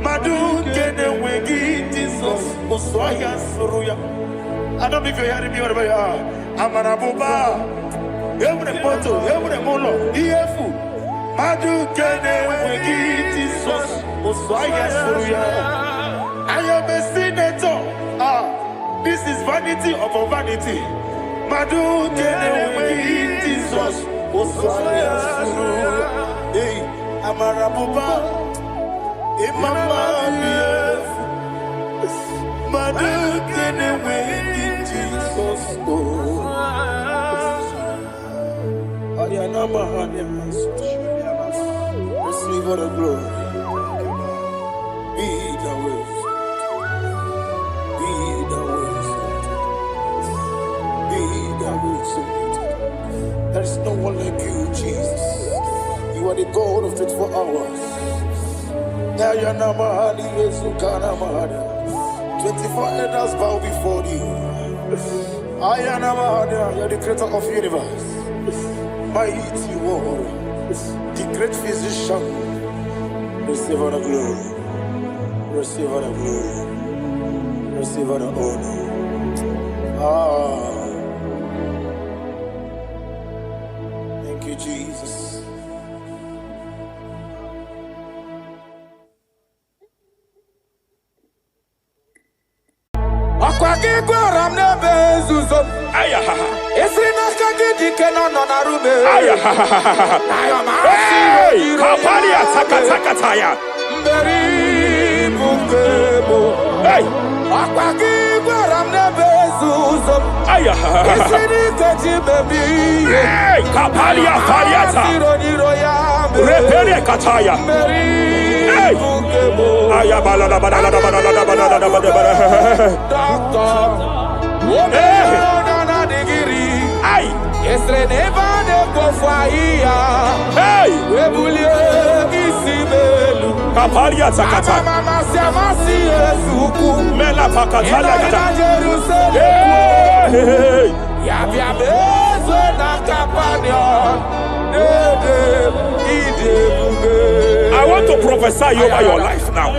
Madu Kene Wegi, Jesus, Oswaya Suruya. I don't know if you're hearing me wherever you are. Amaraboba, every photo, every molo, Iefu, Madu Kene Wegi, Jesus, Oswaya Suruya. I am a senator. This is vanity of a vanity. Madu Kene Wegi, Jesus. Hey, Amarabuba, Imama, Madu kene wegi Jesus. Ariana Mahania, receive all the glory. Be the way, be the way, there is no one like you, Jesus. You are the God of 24 hours. 24 elders bow before you. You are the creator of the universe. Mighty warrior, the great physician. Receive all the glory. Receive all the glory. Receive all the honor. Thank you, Jesus. Hey, Kapalia Takataya. Hey, hey, Kapalia Fariata. Repere Kataya. Hey, Ayabala. Hey, hey, Kapalia Takata. Mela Pakatala. Hey, I want to prophesy over your life now.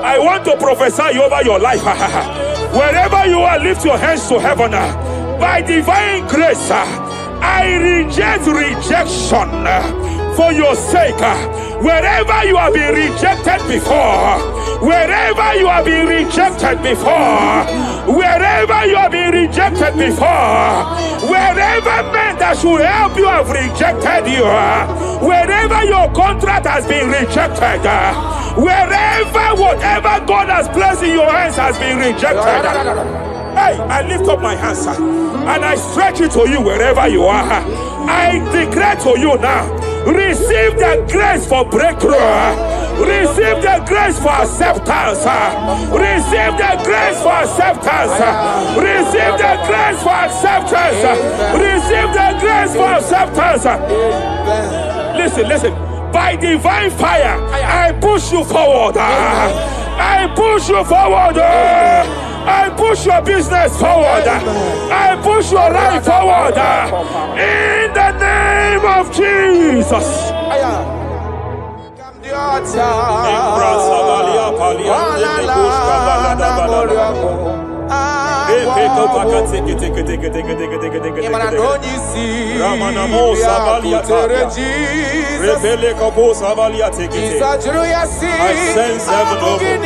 I want to prophesy over your life. Wherever you are, lift your hands to heaven. By divine grace, I reject rejection for your sake. Wherever you have been rejected before, wherever you have been rejected before, wherever you have been rejected before, wherever men that should help you have rejected you, wherever your contract has been rejected, wherever whatever God has placed in your hands has been rejected. Hey, I lift up my hands and I stretch it to you wherever you are. I declare to you now, receive the grace for breakthrough. Receive the grace for acceptance. Receive the grace for acceptance. Receive the grace for acceptance. Receive the grace for acceptance. Listen. By divine fire, I push you forward. I push you forward. I push your business forward. I push your life forward. In the name of Jesus. I sense heaven open.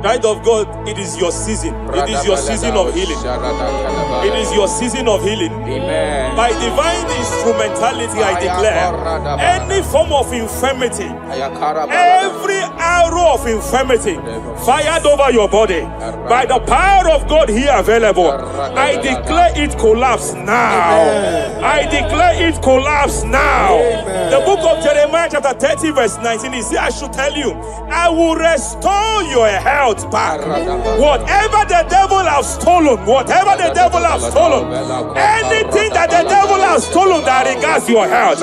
Child of God, it is your season. It is your season of healing. It is your season of healing. Amen. By divine instrumentality, I declare any form of infirmity, every arrow of infirmity fired over your body, by the power of God here available, I declare it collapse now. I declare it collapse now. The book of Jeremiah chapter 30 verse 19 is here. I should tell you, I will restore your health back. Whatever the devil has stolen, anything that the devil has stolen that regards your health,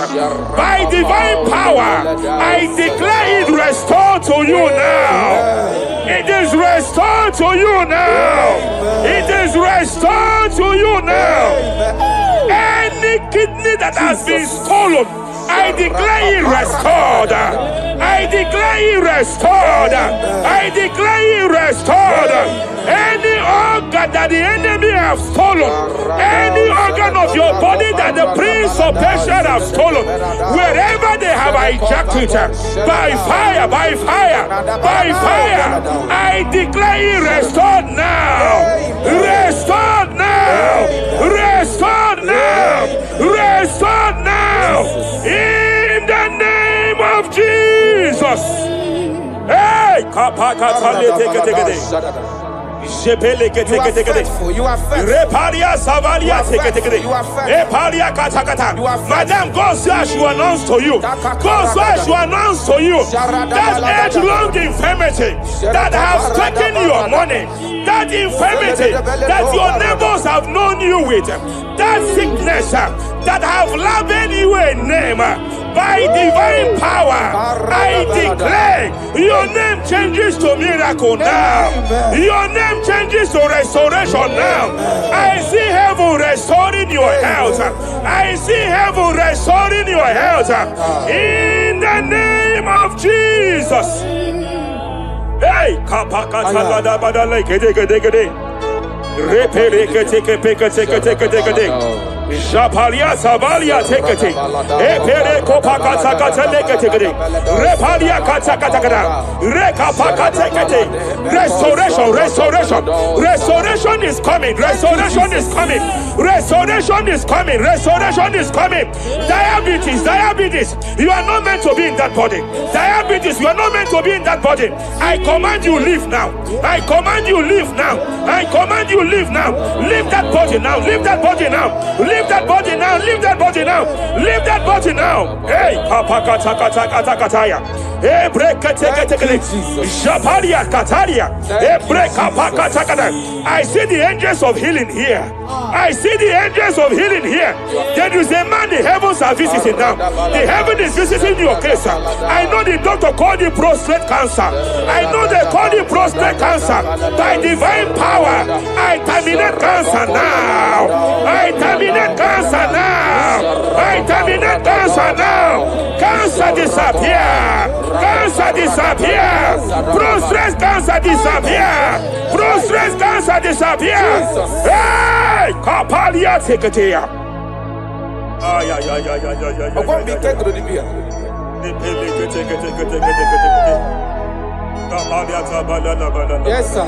by divine power, I declare it restored to you now. It is restored to you now. It is restored to you now. Any kidney that has been stolen, I declare it restored. I declare it restored. I declare it restored. Any organ that the enemy have stolen, any organ of your body that the prince of Persia have stolen, wherever they have hijacked it, by fire, by fire, by fire, I declare it restored now. Restored now. Restored now. Restored now. In the name of Jesus. Hey, you are faithful. You are faithful. Madam, God says she will announce to you. God says she will announce to you that age-long infirmity that has taken your money, that infirmity that your neighbors have known you with, that sickness that have labeled you a name. By divine power, I declare your name changes to miracle now. Your name changes to restoration now. I see heaven restoring your health. I see heaven restoring your health. In the name of Jesus. Hey, Japalia Savalia tekete, Epere Kopakata Katakate, Repalia Katakata, Rekapaka tekete. Restoration, restoration, restoration is coming, restoration is coming, restoration is coming, restoration is coming. Diabetes, you are not meant to be in that body. Diabetes, you are not meant to be in that body, I command you leave now. I command you leave now. I command you leave now. Leave that body now. Leave that body now. Leave that body now. Leave that body now. Leave that body now. Hey, kapakatakataya. Hey, break Japaria Kataria. Hey, break kapakatakata. I see the angels of healing here. I see the angels of healing here. There is a man the heavens are visiting now. The heaven is visiting your case. I know the doctor called it prostate cancer. I know they call it prostate cancer. By divine power, I terminate cancer now. I terminate cancer now. I terminate cancer now. Cancer disappear. Cancer disappear. Prostate cancer disappear. Prostate cancer disappear. Hey, Kapalia Teketea. Ay, ay, ay, ay, ay, ay, ay, ay, Yes, sir.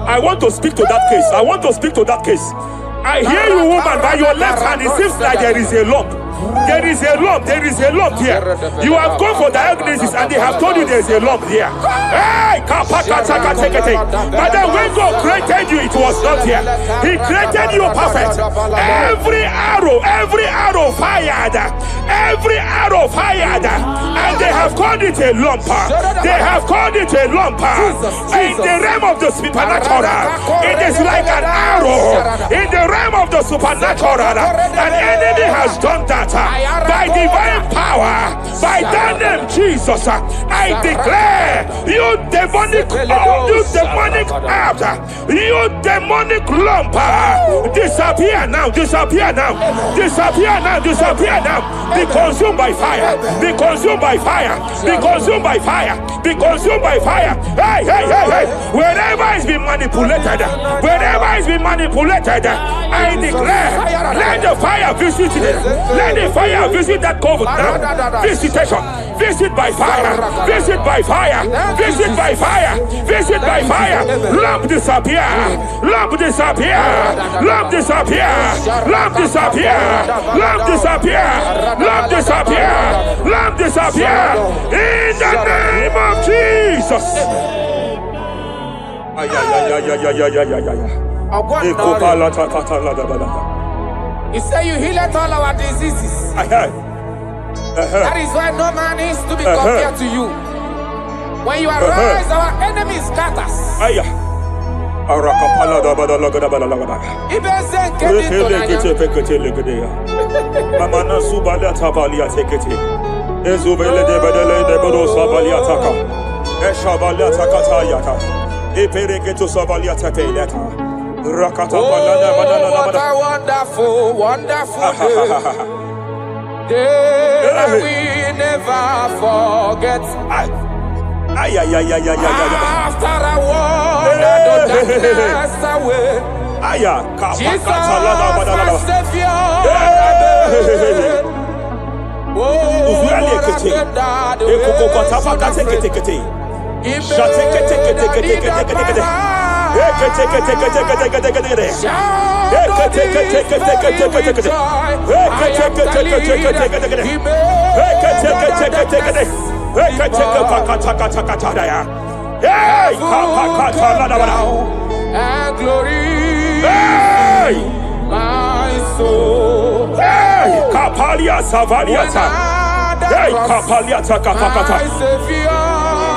I want to speak to that case. I want to speak to that case. I hear you, woman, by your left hand. It seems like there is a lump. There is a lump. There is a lump here. You have gone for diagnosis and they have told you there is a lump here. Hey, but then when God created you, it was not here. He created you perfect. Every arrow fired. Every arrow fired. And they have called it a lump. They have called it a lump. In the realm of the supernatural, it is like an arrow. In the realm of the supernatural, an enemy has done that. By divine power, by that name Jesus, I declare you demonic out, you demonic lump, disappear now, disappear now, disappear now, disappear now. Be consumed by fire, be consumed by fire, be consumed by fire, be consumed by fire. Hey, hey, hey, hey, wherever it's been manipulated, wherever it's been manipulated, I declare, let the fire visit it. Let the fire visit that coven now. Visitation, visit by fire, visit by fire, visit by fire, visit by fire. Lamp disappear, lamp disappear, lamp disappear, lamp disappear, lamp disappear, lamp disappear, lamp disappear. In the name of Jesus. Ay, ay, ay, ay, ay, ay, ay, ay, ay. He said you heal all our diseases. That is why no man is to be compared to you. When you arise, our enemies scatters. Oh, what a wonderful, wonderful day that we never forget. After I wandered the darkness away, Jesus, my Savior. Oh, what a good God. Hey, and glory, hey, my soul. hey, Kapalia Savaliata. Hey, Kapalia Takapakata.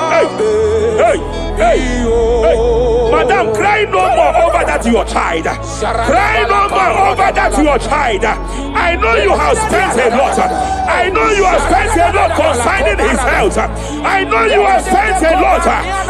Hey, hey, hey. Madam, cry no more over that your child. Cry no more over that your child. I know you have spent a lot. I know you have spent a lot concerning his health. I know you have spent a lot.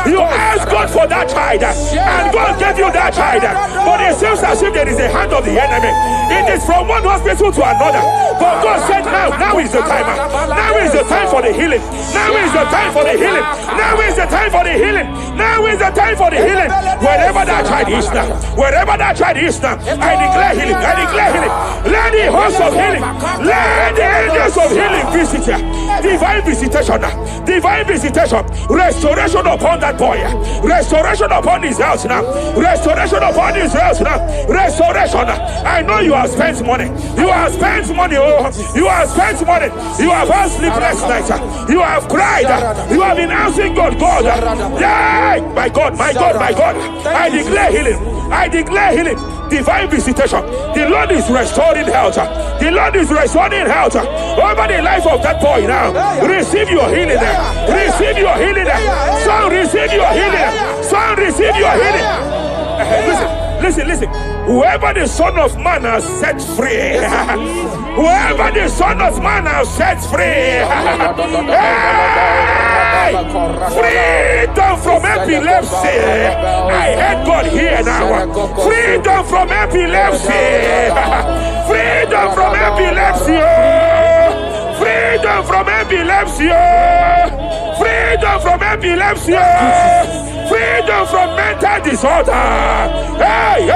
You asked God for that child, and God gave you that child. But it seems as if there is a hand of the enemy. It is from one hospital to another. But God said, now is the time. Now is the time for the healing. Now is the time for the healing. Now is the time for the healing. Now is the time for the healing. Wherever that child is now, wherever that child is now, I declare healing. I declare healing. Let the host of healing, let the angels of healing visit you. Divine visitation, divine visitation, restoration upon that boy, restoration upon his house now, restoration upon his house now, restoration. I know you have spent money. You have spent money. Oh, you have spent money. You have had sleepless nights. You have cried. You have been asking God, yeah, my God, my God, my God. I declare healing. I declare healing. Divine visitation. The Lord is restoring health. The Lord is restoring health over the life of that boy now. Receive your healing. Receive your healing. Son, receive your healing. Son, receive your healing. Listen. Whoever the Son of Man has set free, whoever the Son of Man has set free, hey, freedom from epilepsy. I heard God here now. Freedom from epilepsy. Freedom from epilepsy. Freedom from epilepsy. Freedom from epilepsy. Freedom from mental disorder. Hey.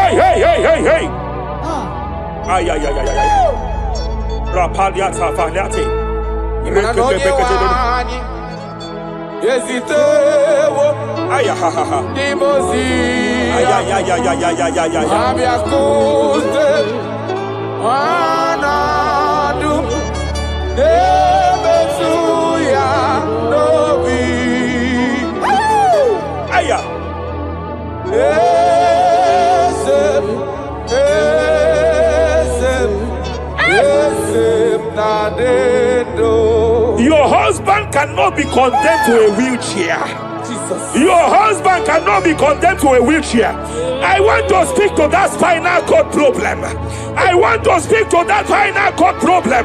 Ay. Rapaliata faliate. Ay. Your husband cannot be condemned to a wheelchair. Your husband cannot be condemned to a wheelchair. I want to speak to that spinal cord problem. I want to speak to that spinal cord problem.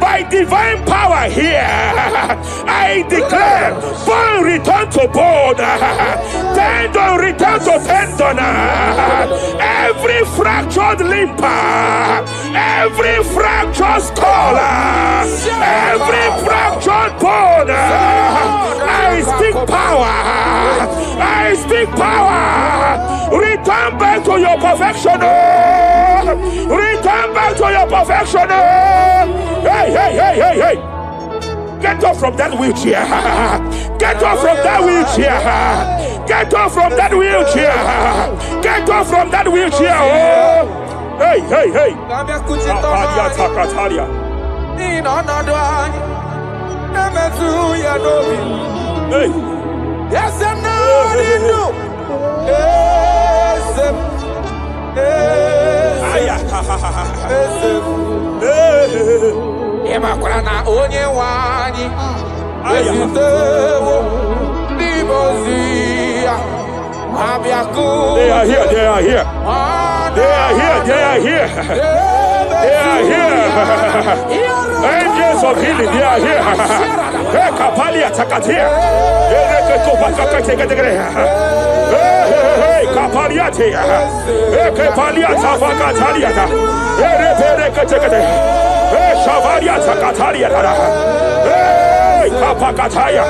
By divine power here, I declare bone return to bone, tendon return to tendon. Every fractured limb, every fractured skull, every fractured bone, I speak power. I speak power. Return back to your perfection. Return back to your perfection. Hey. Get off from that wheelchair. Get off from that wheelchair. Get off from that wheelchair. Get off from that wheelchair. Oh. Hey. Hey. Yes, and now you know. Emakrana onye wani. Esitewo libozia. Abiaku. They are here. They are here. Angels of healing, they are here. Kapalia Takatia. Kapalia Tia. Kapalia Tavakatalia. Shavalia Takatalia. Kapakataya.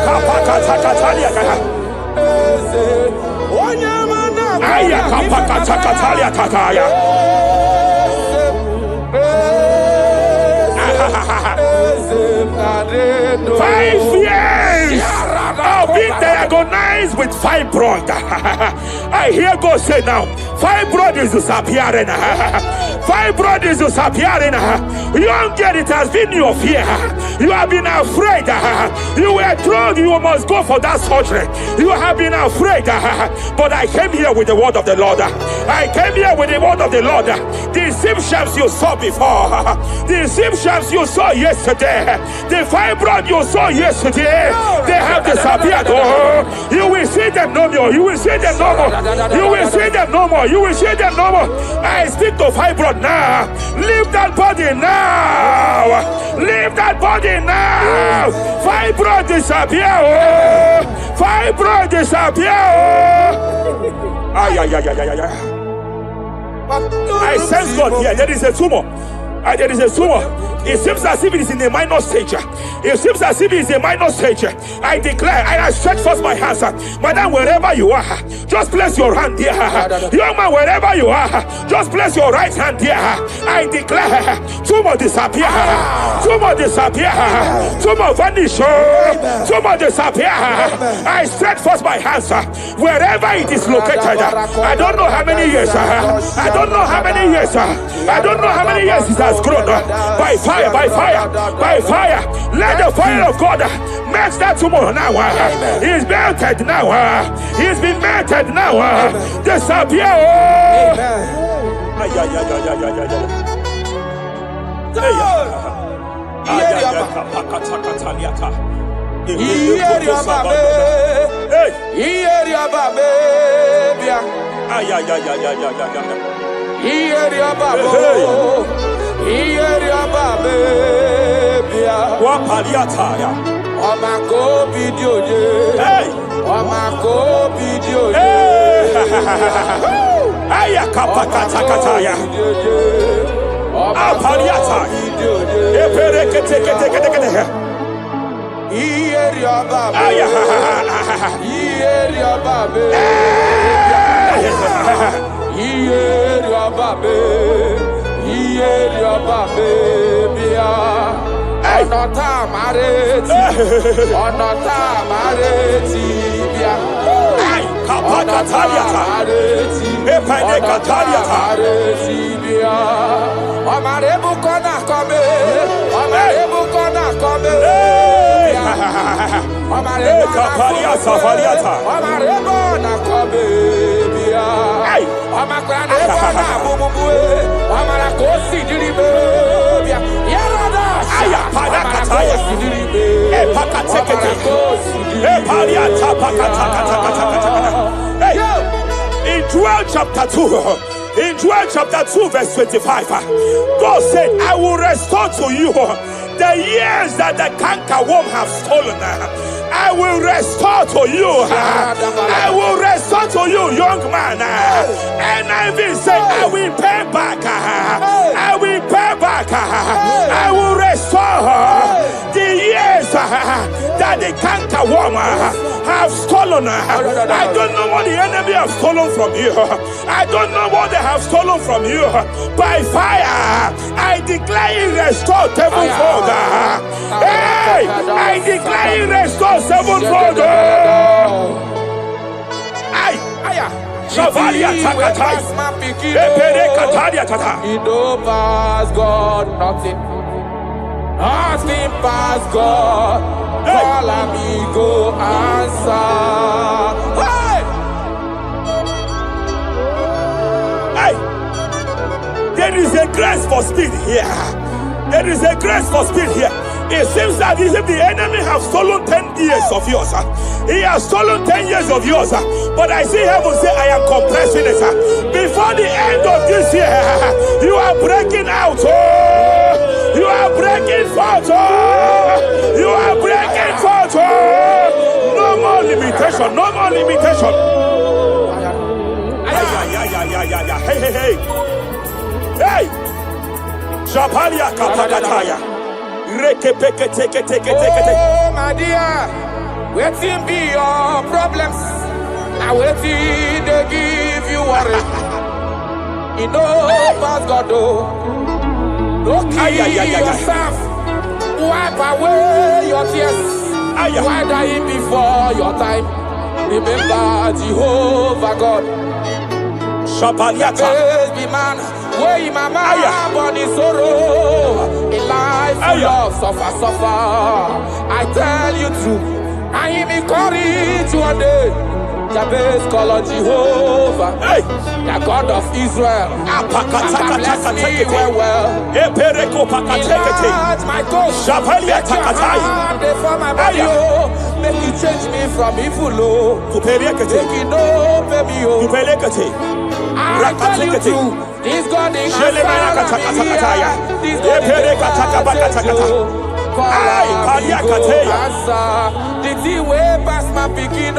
Kapakatakalia. Aya kapakatakalia takaya. 5 years of being diagnosed with fibroid. I hear God say now, fibroid is disappearing. Fibroid is disappearing. Young girl, it has been your fear. You have been afraid. You were told you must go for that surgery. You have been afraid. But I came here with the word of the Lord. I came here with the word of the Lord. The symptoms you saw before, the symptoms you saw yesterday, the fibroid you saw yesterday, they have disappeared. Oh, you will see them no more. You will see them no more. You will see them no more. You will see them no more. I speak to fibroid now. Leave that body now. Leave that body now. Fibroid disappear. Oh. Fibroid disappear. Oh. Ay, ay, ay, ay, ay, ay. I sense God here. There is a tumor. There is a tumor. It seems as if it is in a minor stage. It seems as if it is a minor stage. I declare, and I stretch forth my hands. Madam, wherever you are, just place your hand there. Young man, wherever you are, just place your right hand there. I declare, tumor disappear. Tumor disappear. Tumor vanish. Tumor disappear. I stretch forth my hands. Wherever it is located, I don't know how many years. I don't know how many years. I don't know how many years it has grown. By fire, by fire, by fire. Let the fire of God match that tumor now. He's melted now. He's been melted now. Disappear. In Joel chapter 2, in Joel chapter 2 verse 25, God said, I will restore to you the years that the cankerworm have stolen. I will restore to you. I will restore to you, young man. And I will say, I will pay back. I will pay back. I will restore the years that the cankerworm have stolen. I don't know what the enemy have stolen from you. I don't know what they have stolen from you. By fire, I declare it restored sevenfold. Hey, I declare it restored sevenfold. Ay, Shavalia Takatai. Epere Kataria Tata. He don't pass God nothing. Nothing pass God. Call amigo answer. Hey! There is a grace for speed here. There is a grace for speed here. It seems that if the enemy have stolen 10 years of yours, he has stolen 10 years of yours. But I see heaven say, I am compressing it. Before the end of this year, you are breaking out. You are breaking forth. You are breaking forth. No more limitation. No more limitation. Hey, hey, hey. Hey. Shapalia kapakataya. Oh, my dear, waiting be your problems. Now waiting they give you worry. You know, pass God, don't kill yourself. Wipe away your tears. Why die before your time? Remember Jehovah God. Shapaliata. Be man, Way mama born in sorrow, in life full of suffer. I tell you true, I am encouraged one day. Jabez call on Jehovah, the God of Israel. Bless me well. Enlarge my coast. Make your hand for my body. Make you change me from evil. Make it no baby. I tell you true. This God is answer. This God is the thing way past my picking,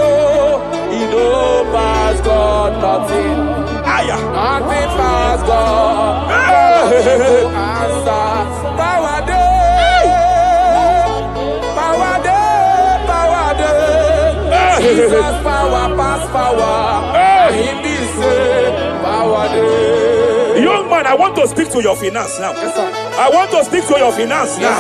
he no pass God nothing. Nothing pass God. Answer. Power day. Jesus power pass power. He be say power day. Young man, I want to speak to your finance now. Yes, sir. I want to speak to your finance now.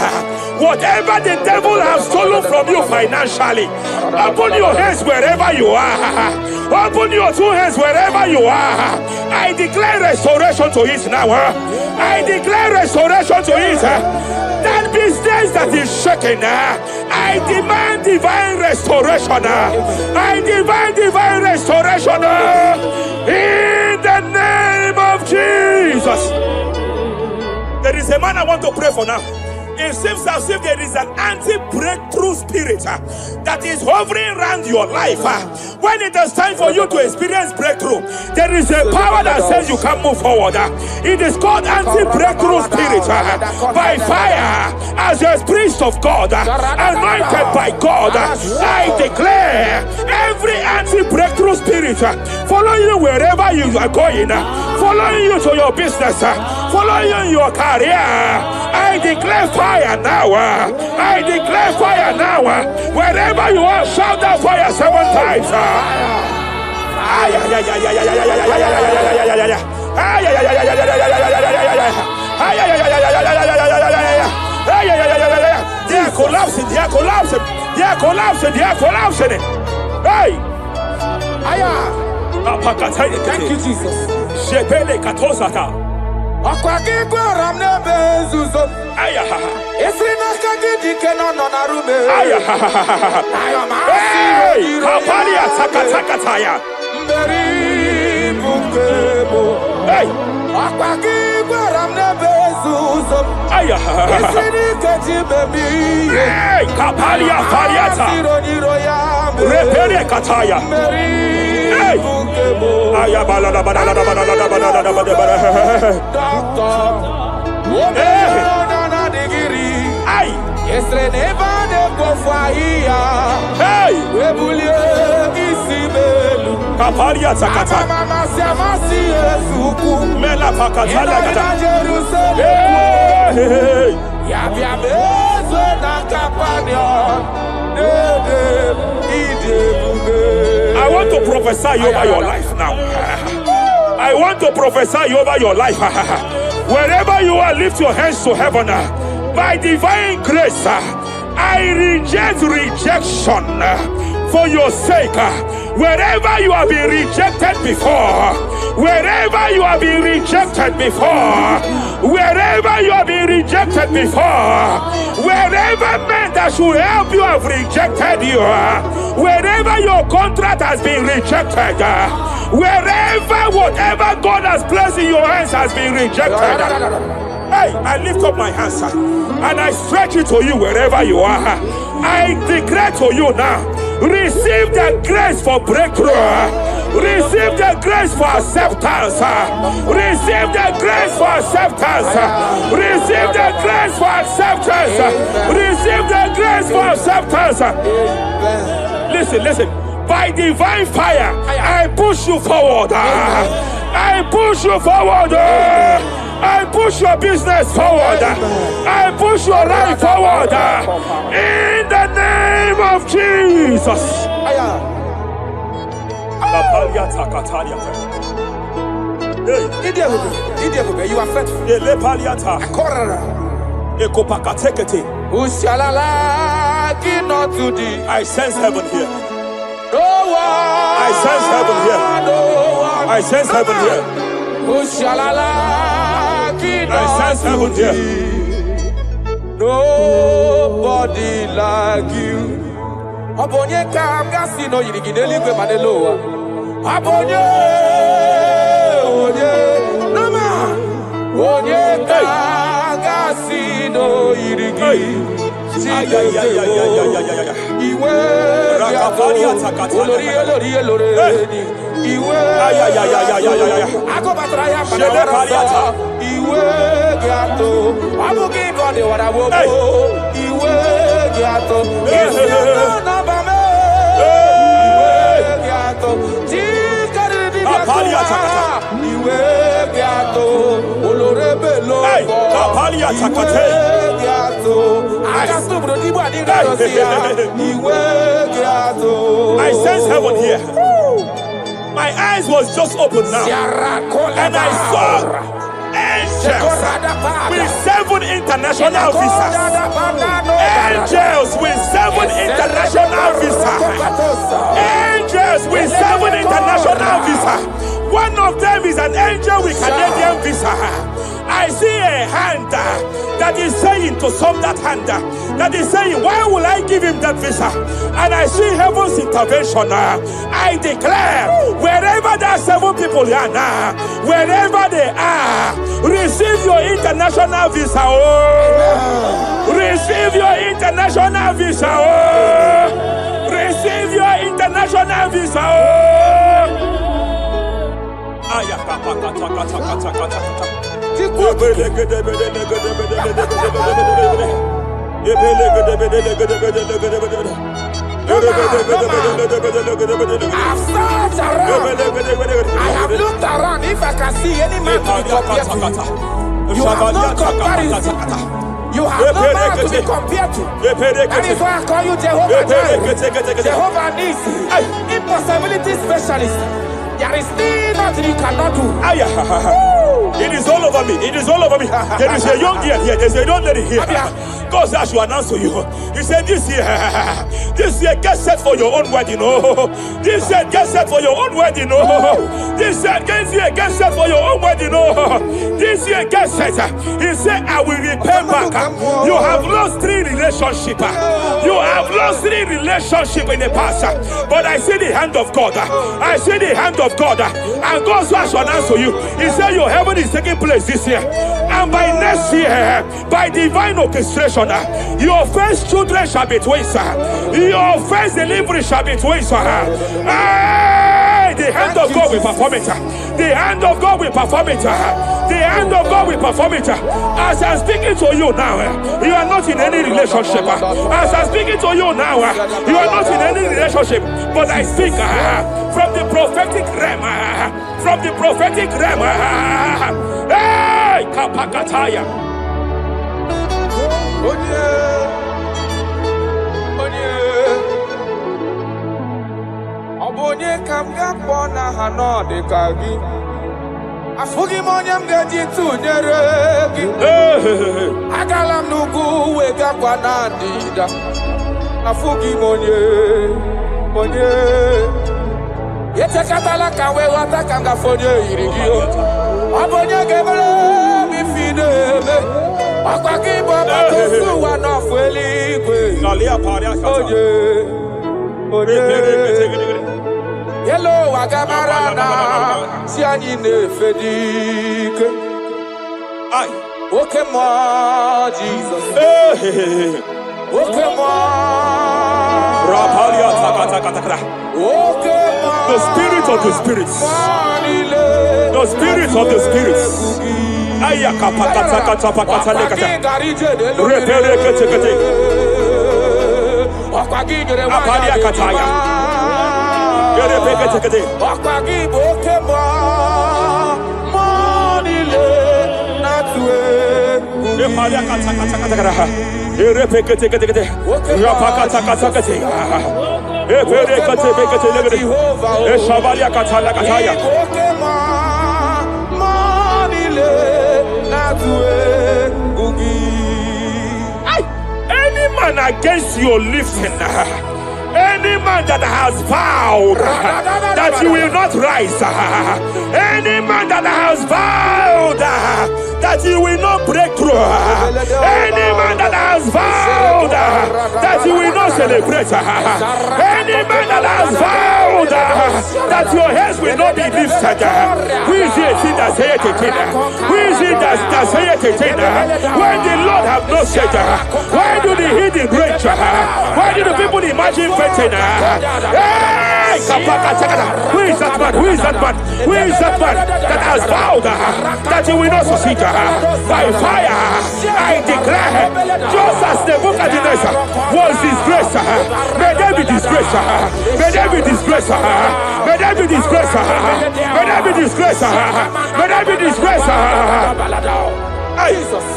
Whatever the devil has stolen from you financially, open your hands wherever you are. Open your two hands wherever you are. I declare restoration to it now. I declare restoration to it. That business that is shaking, I demand divine restoration. I demand divine restoration in the name of Jesus. There is a man I want to pray for now. It seems as if there is an anti-breakthrough spirit that is hovering around your life. When it is time for you to experience breakthrough, there is a power that says you can move forward. It is called anti-breakthrough spirit. By fire, as a priest of God, anointed by God, I declare every anti-breakthrough spirit following you wherever you are going, following you to your business, following you in your career. I declare fire now. I declare fire now. Wherever you are, shout that fire 7 times. They are collapsing. They are collapsing. They are collapsing. They are collapsing. Hey. Thank you, Jesus. Shepele katosata. I want to prophesy over your life now. I want to prophesy over your life. Wherever you are, lift your hands to heaven. By divine grace, I reject rejection for your sake. Wherever you have been rejected before, wherever you have been rejected before, wherever you have been rejected before, wherever men that should help you have rejected you, wherever your contract has been rejected, wherever whatever God has placed in your hands has been rejected. Hey, I lift up my hands and I stretch it to you wherever you are. I declare to you now, receive the grace for breakthrough. Receive the grace for acceptance. Receive the grace for acceptance. Receive the grace for acceptance. Receive the grace for acceptance. Listen. By divine fire, I push you forward. I push you forward. I push your business forward. I push your life forward. In the name of Jesus. You are faithful. I sense heaven here. No one. I sense heaven here. I sense heaven here. I sense heaven here. Nobody like you. Abonye kamgasi no yirigideli kwe madeloa. Abonye, nama. Onye kamgasi no yirigi. Iwe Iwe Ako batraya panawara Iwe gato Abu give the what I will Iwe gato Iwe nabame Iwe gato Jikari di Iwe gato Olorebe lobo Iwe gato I sense heaven here. My eyes was just open now, and I saw angels with 7 international visas. Angels with 7 international visas. Angels with 7 international visas. One of them is an angel with Canadian visa. I see a hand that is saying to some that hand that is saying, why will I give him that visa? And I see heaven's intervention. I declare, wherever there are 7 people here now, wherever they are, receive your international visa. Oh, receive your international visa. Oh, receive your international visa. Oh. I have looked around if I can see any man to be compared to. You have no comparison. You have no man to be compared to. That is why I call you Jehovah Jireh, Jehovah Nisi, impossibility specialist. There is still nothing you cannot do. It is all over me. It is all over me. There is a young girl here. There's a young lady here. God said I should announce to you. He said this year, get set for your own wedding. Oh, this year, get set for your own wedding. Oh, this year, get set for your own wedding. Oh, this year, get set. He said, I will repay back. You have lost 3 relationships. You have lost 3 relationships in the past. But I see the hand of God. I see the hand of God. And God said I should announce to you. He said your heaven is taking place this year. And by next year, by divine orchestration, your first children shall be twins. Your first delivery shall be twins. The hand of God will perform it. The hand of God will perform it. The hand of God will perform it. As I'm speaking to you now, you are not in any relationship. As I'm speaking to you now, you are not in any relationship. But I speak from the prophetic realm. From the prophetic realm. Hey, Kapakataya. Obonye kamga pona hanode kagi. Afugi monyam gaji tunyere gi. Agalam nugu wega kwa nandida. Afugi monye. Yete katala kawe wata kanga fonye irigio. Obonye gebele bifidebe. Akwaki baba kusu wanofueli kwe. Hello wagamarana siani nefedike. Okay moi Jesus. Okay moi. Rapalia takata. Okay moi. The spirit of the spirits. The spirit of the spirits. Ayaka pakata pakata lekata. Repere kete. Apalia kataya. Repere kete. Akwagi boke mo. Monile natwe. Repalia kata. Repere kete. Rapakata kete. Repere kete lekete. Eshabalia katala kataya. Any man against your lifting, any man that has vowed that you will not rise, any man that has vowed that you will not break through. Any man that has vowed that you will not celebrate. Any man that has vowed that your heads will not be lifted. Who is it that say it? Who is it that say it? When the Lord have not said, why do the hidden rage? Why do the people imagine fainting? Hey, who is that man? Who is that man? Who is that man that has vowed that you will not succeed? By fire, I declare, just as Nebuchadnezzar was disgraced, may they be disgraced. May they be disgraced. May they be disgraced. May they be disgraced. May they be disgraced. Jesus.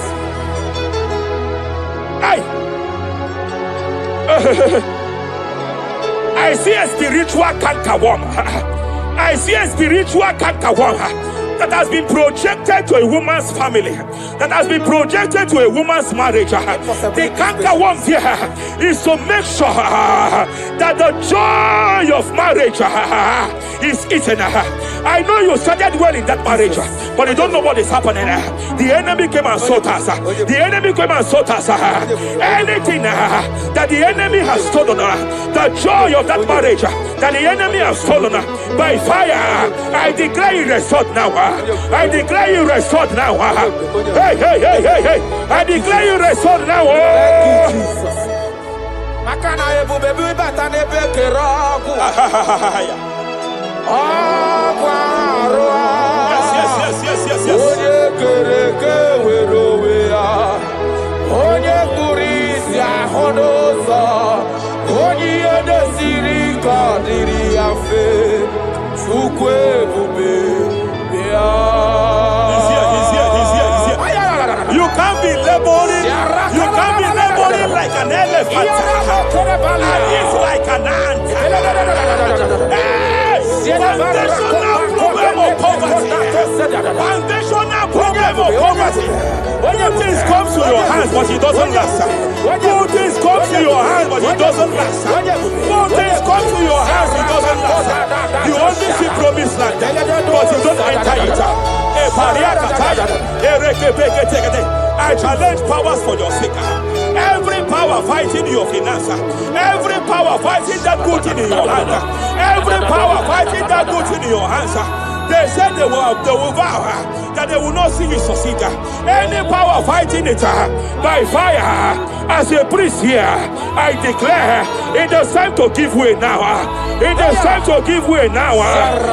I see a spiritual cankerworm. I see a spiritual cankerworm that has been projected to a woman's family, that has been projected to a woman's marriage. The cankerworm here is to make sure that the joy of marriage is eaten. I know you started well in that marriage, but you don't know what is happening. The enemy came and sought us. The enemy came and sought us. Anything that the enemy has stolen, the joy of that marriage that the enemy has stolen, by fire, I declare you restored now. I declare you restored now. Hey, hey, hey, hey, hey. I declare you restored now. Thank you, Jesus. You can't be laboring. You can't be laboring like an elephant. And it's like an ant. Foundational problem of poverty. Foundational problem of poverty. Good things come to your hands, but it doesn't last. Good things come to your hands, but it doesn't last. Good things come to your hands, it doesn't last. You only see promised land, but you don't enter it. I challenge powers for your sake. Every power fighting your finance, every power fighting that good thing in your hand, every power fighting that good thing in your hands. They said they will vow that they will not see you succeed. Any power fighting it by fire, as a priest here, I declare it is time to give way now. It is time to give way now.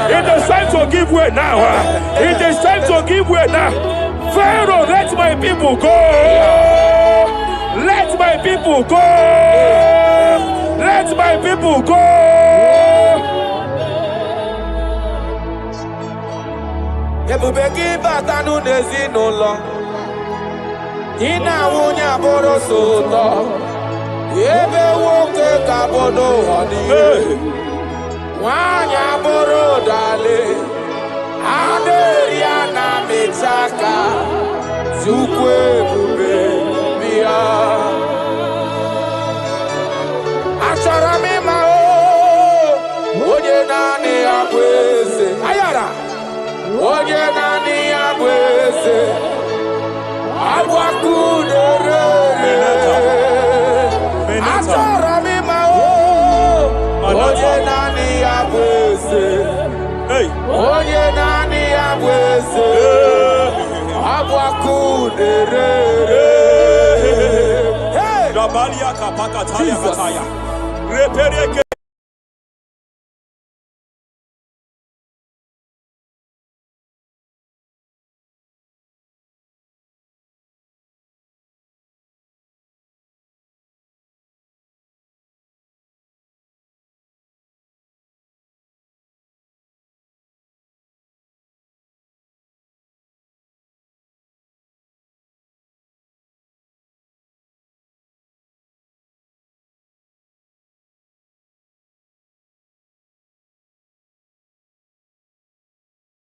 It is time to give way now. It is time to give way now. Pharaoh, let my people go. Let my people go. Let my people go. Ebubeki batanu nezi no long. Ina wunya boro soto. Ebe woke kabodo honey. Wanya boro dale. Aderia na mitaka. Zukwe bube bia. Achara mi mao. Oye nani abweze. Ayara. Oye nani abweze. Abwakudere. Achara mi mao. Oye nani abweze. Oye nani abweze. Abwakudere. Gabalia kapaka talia kataya. Repere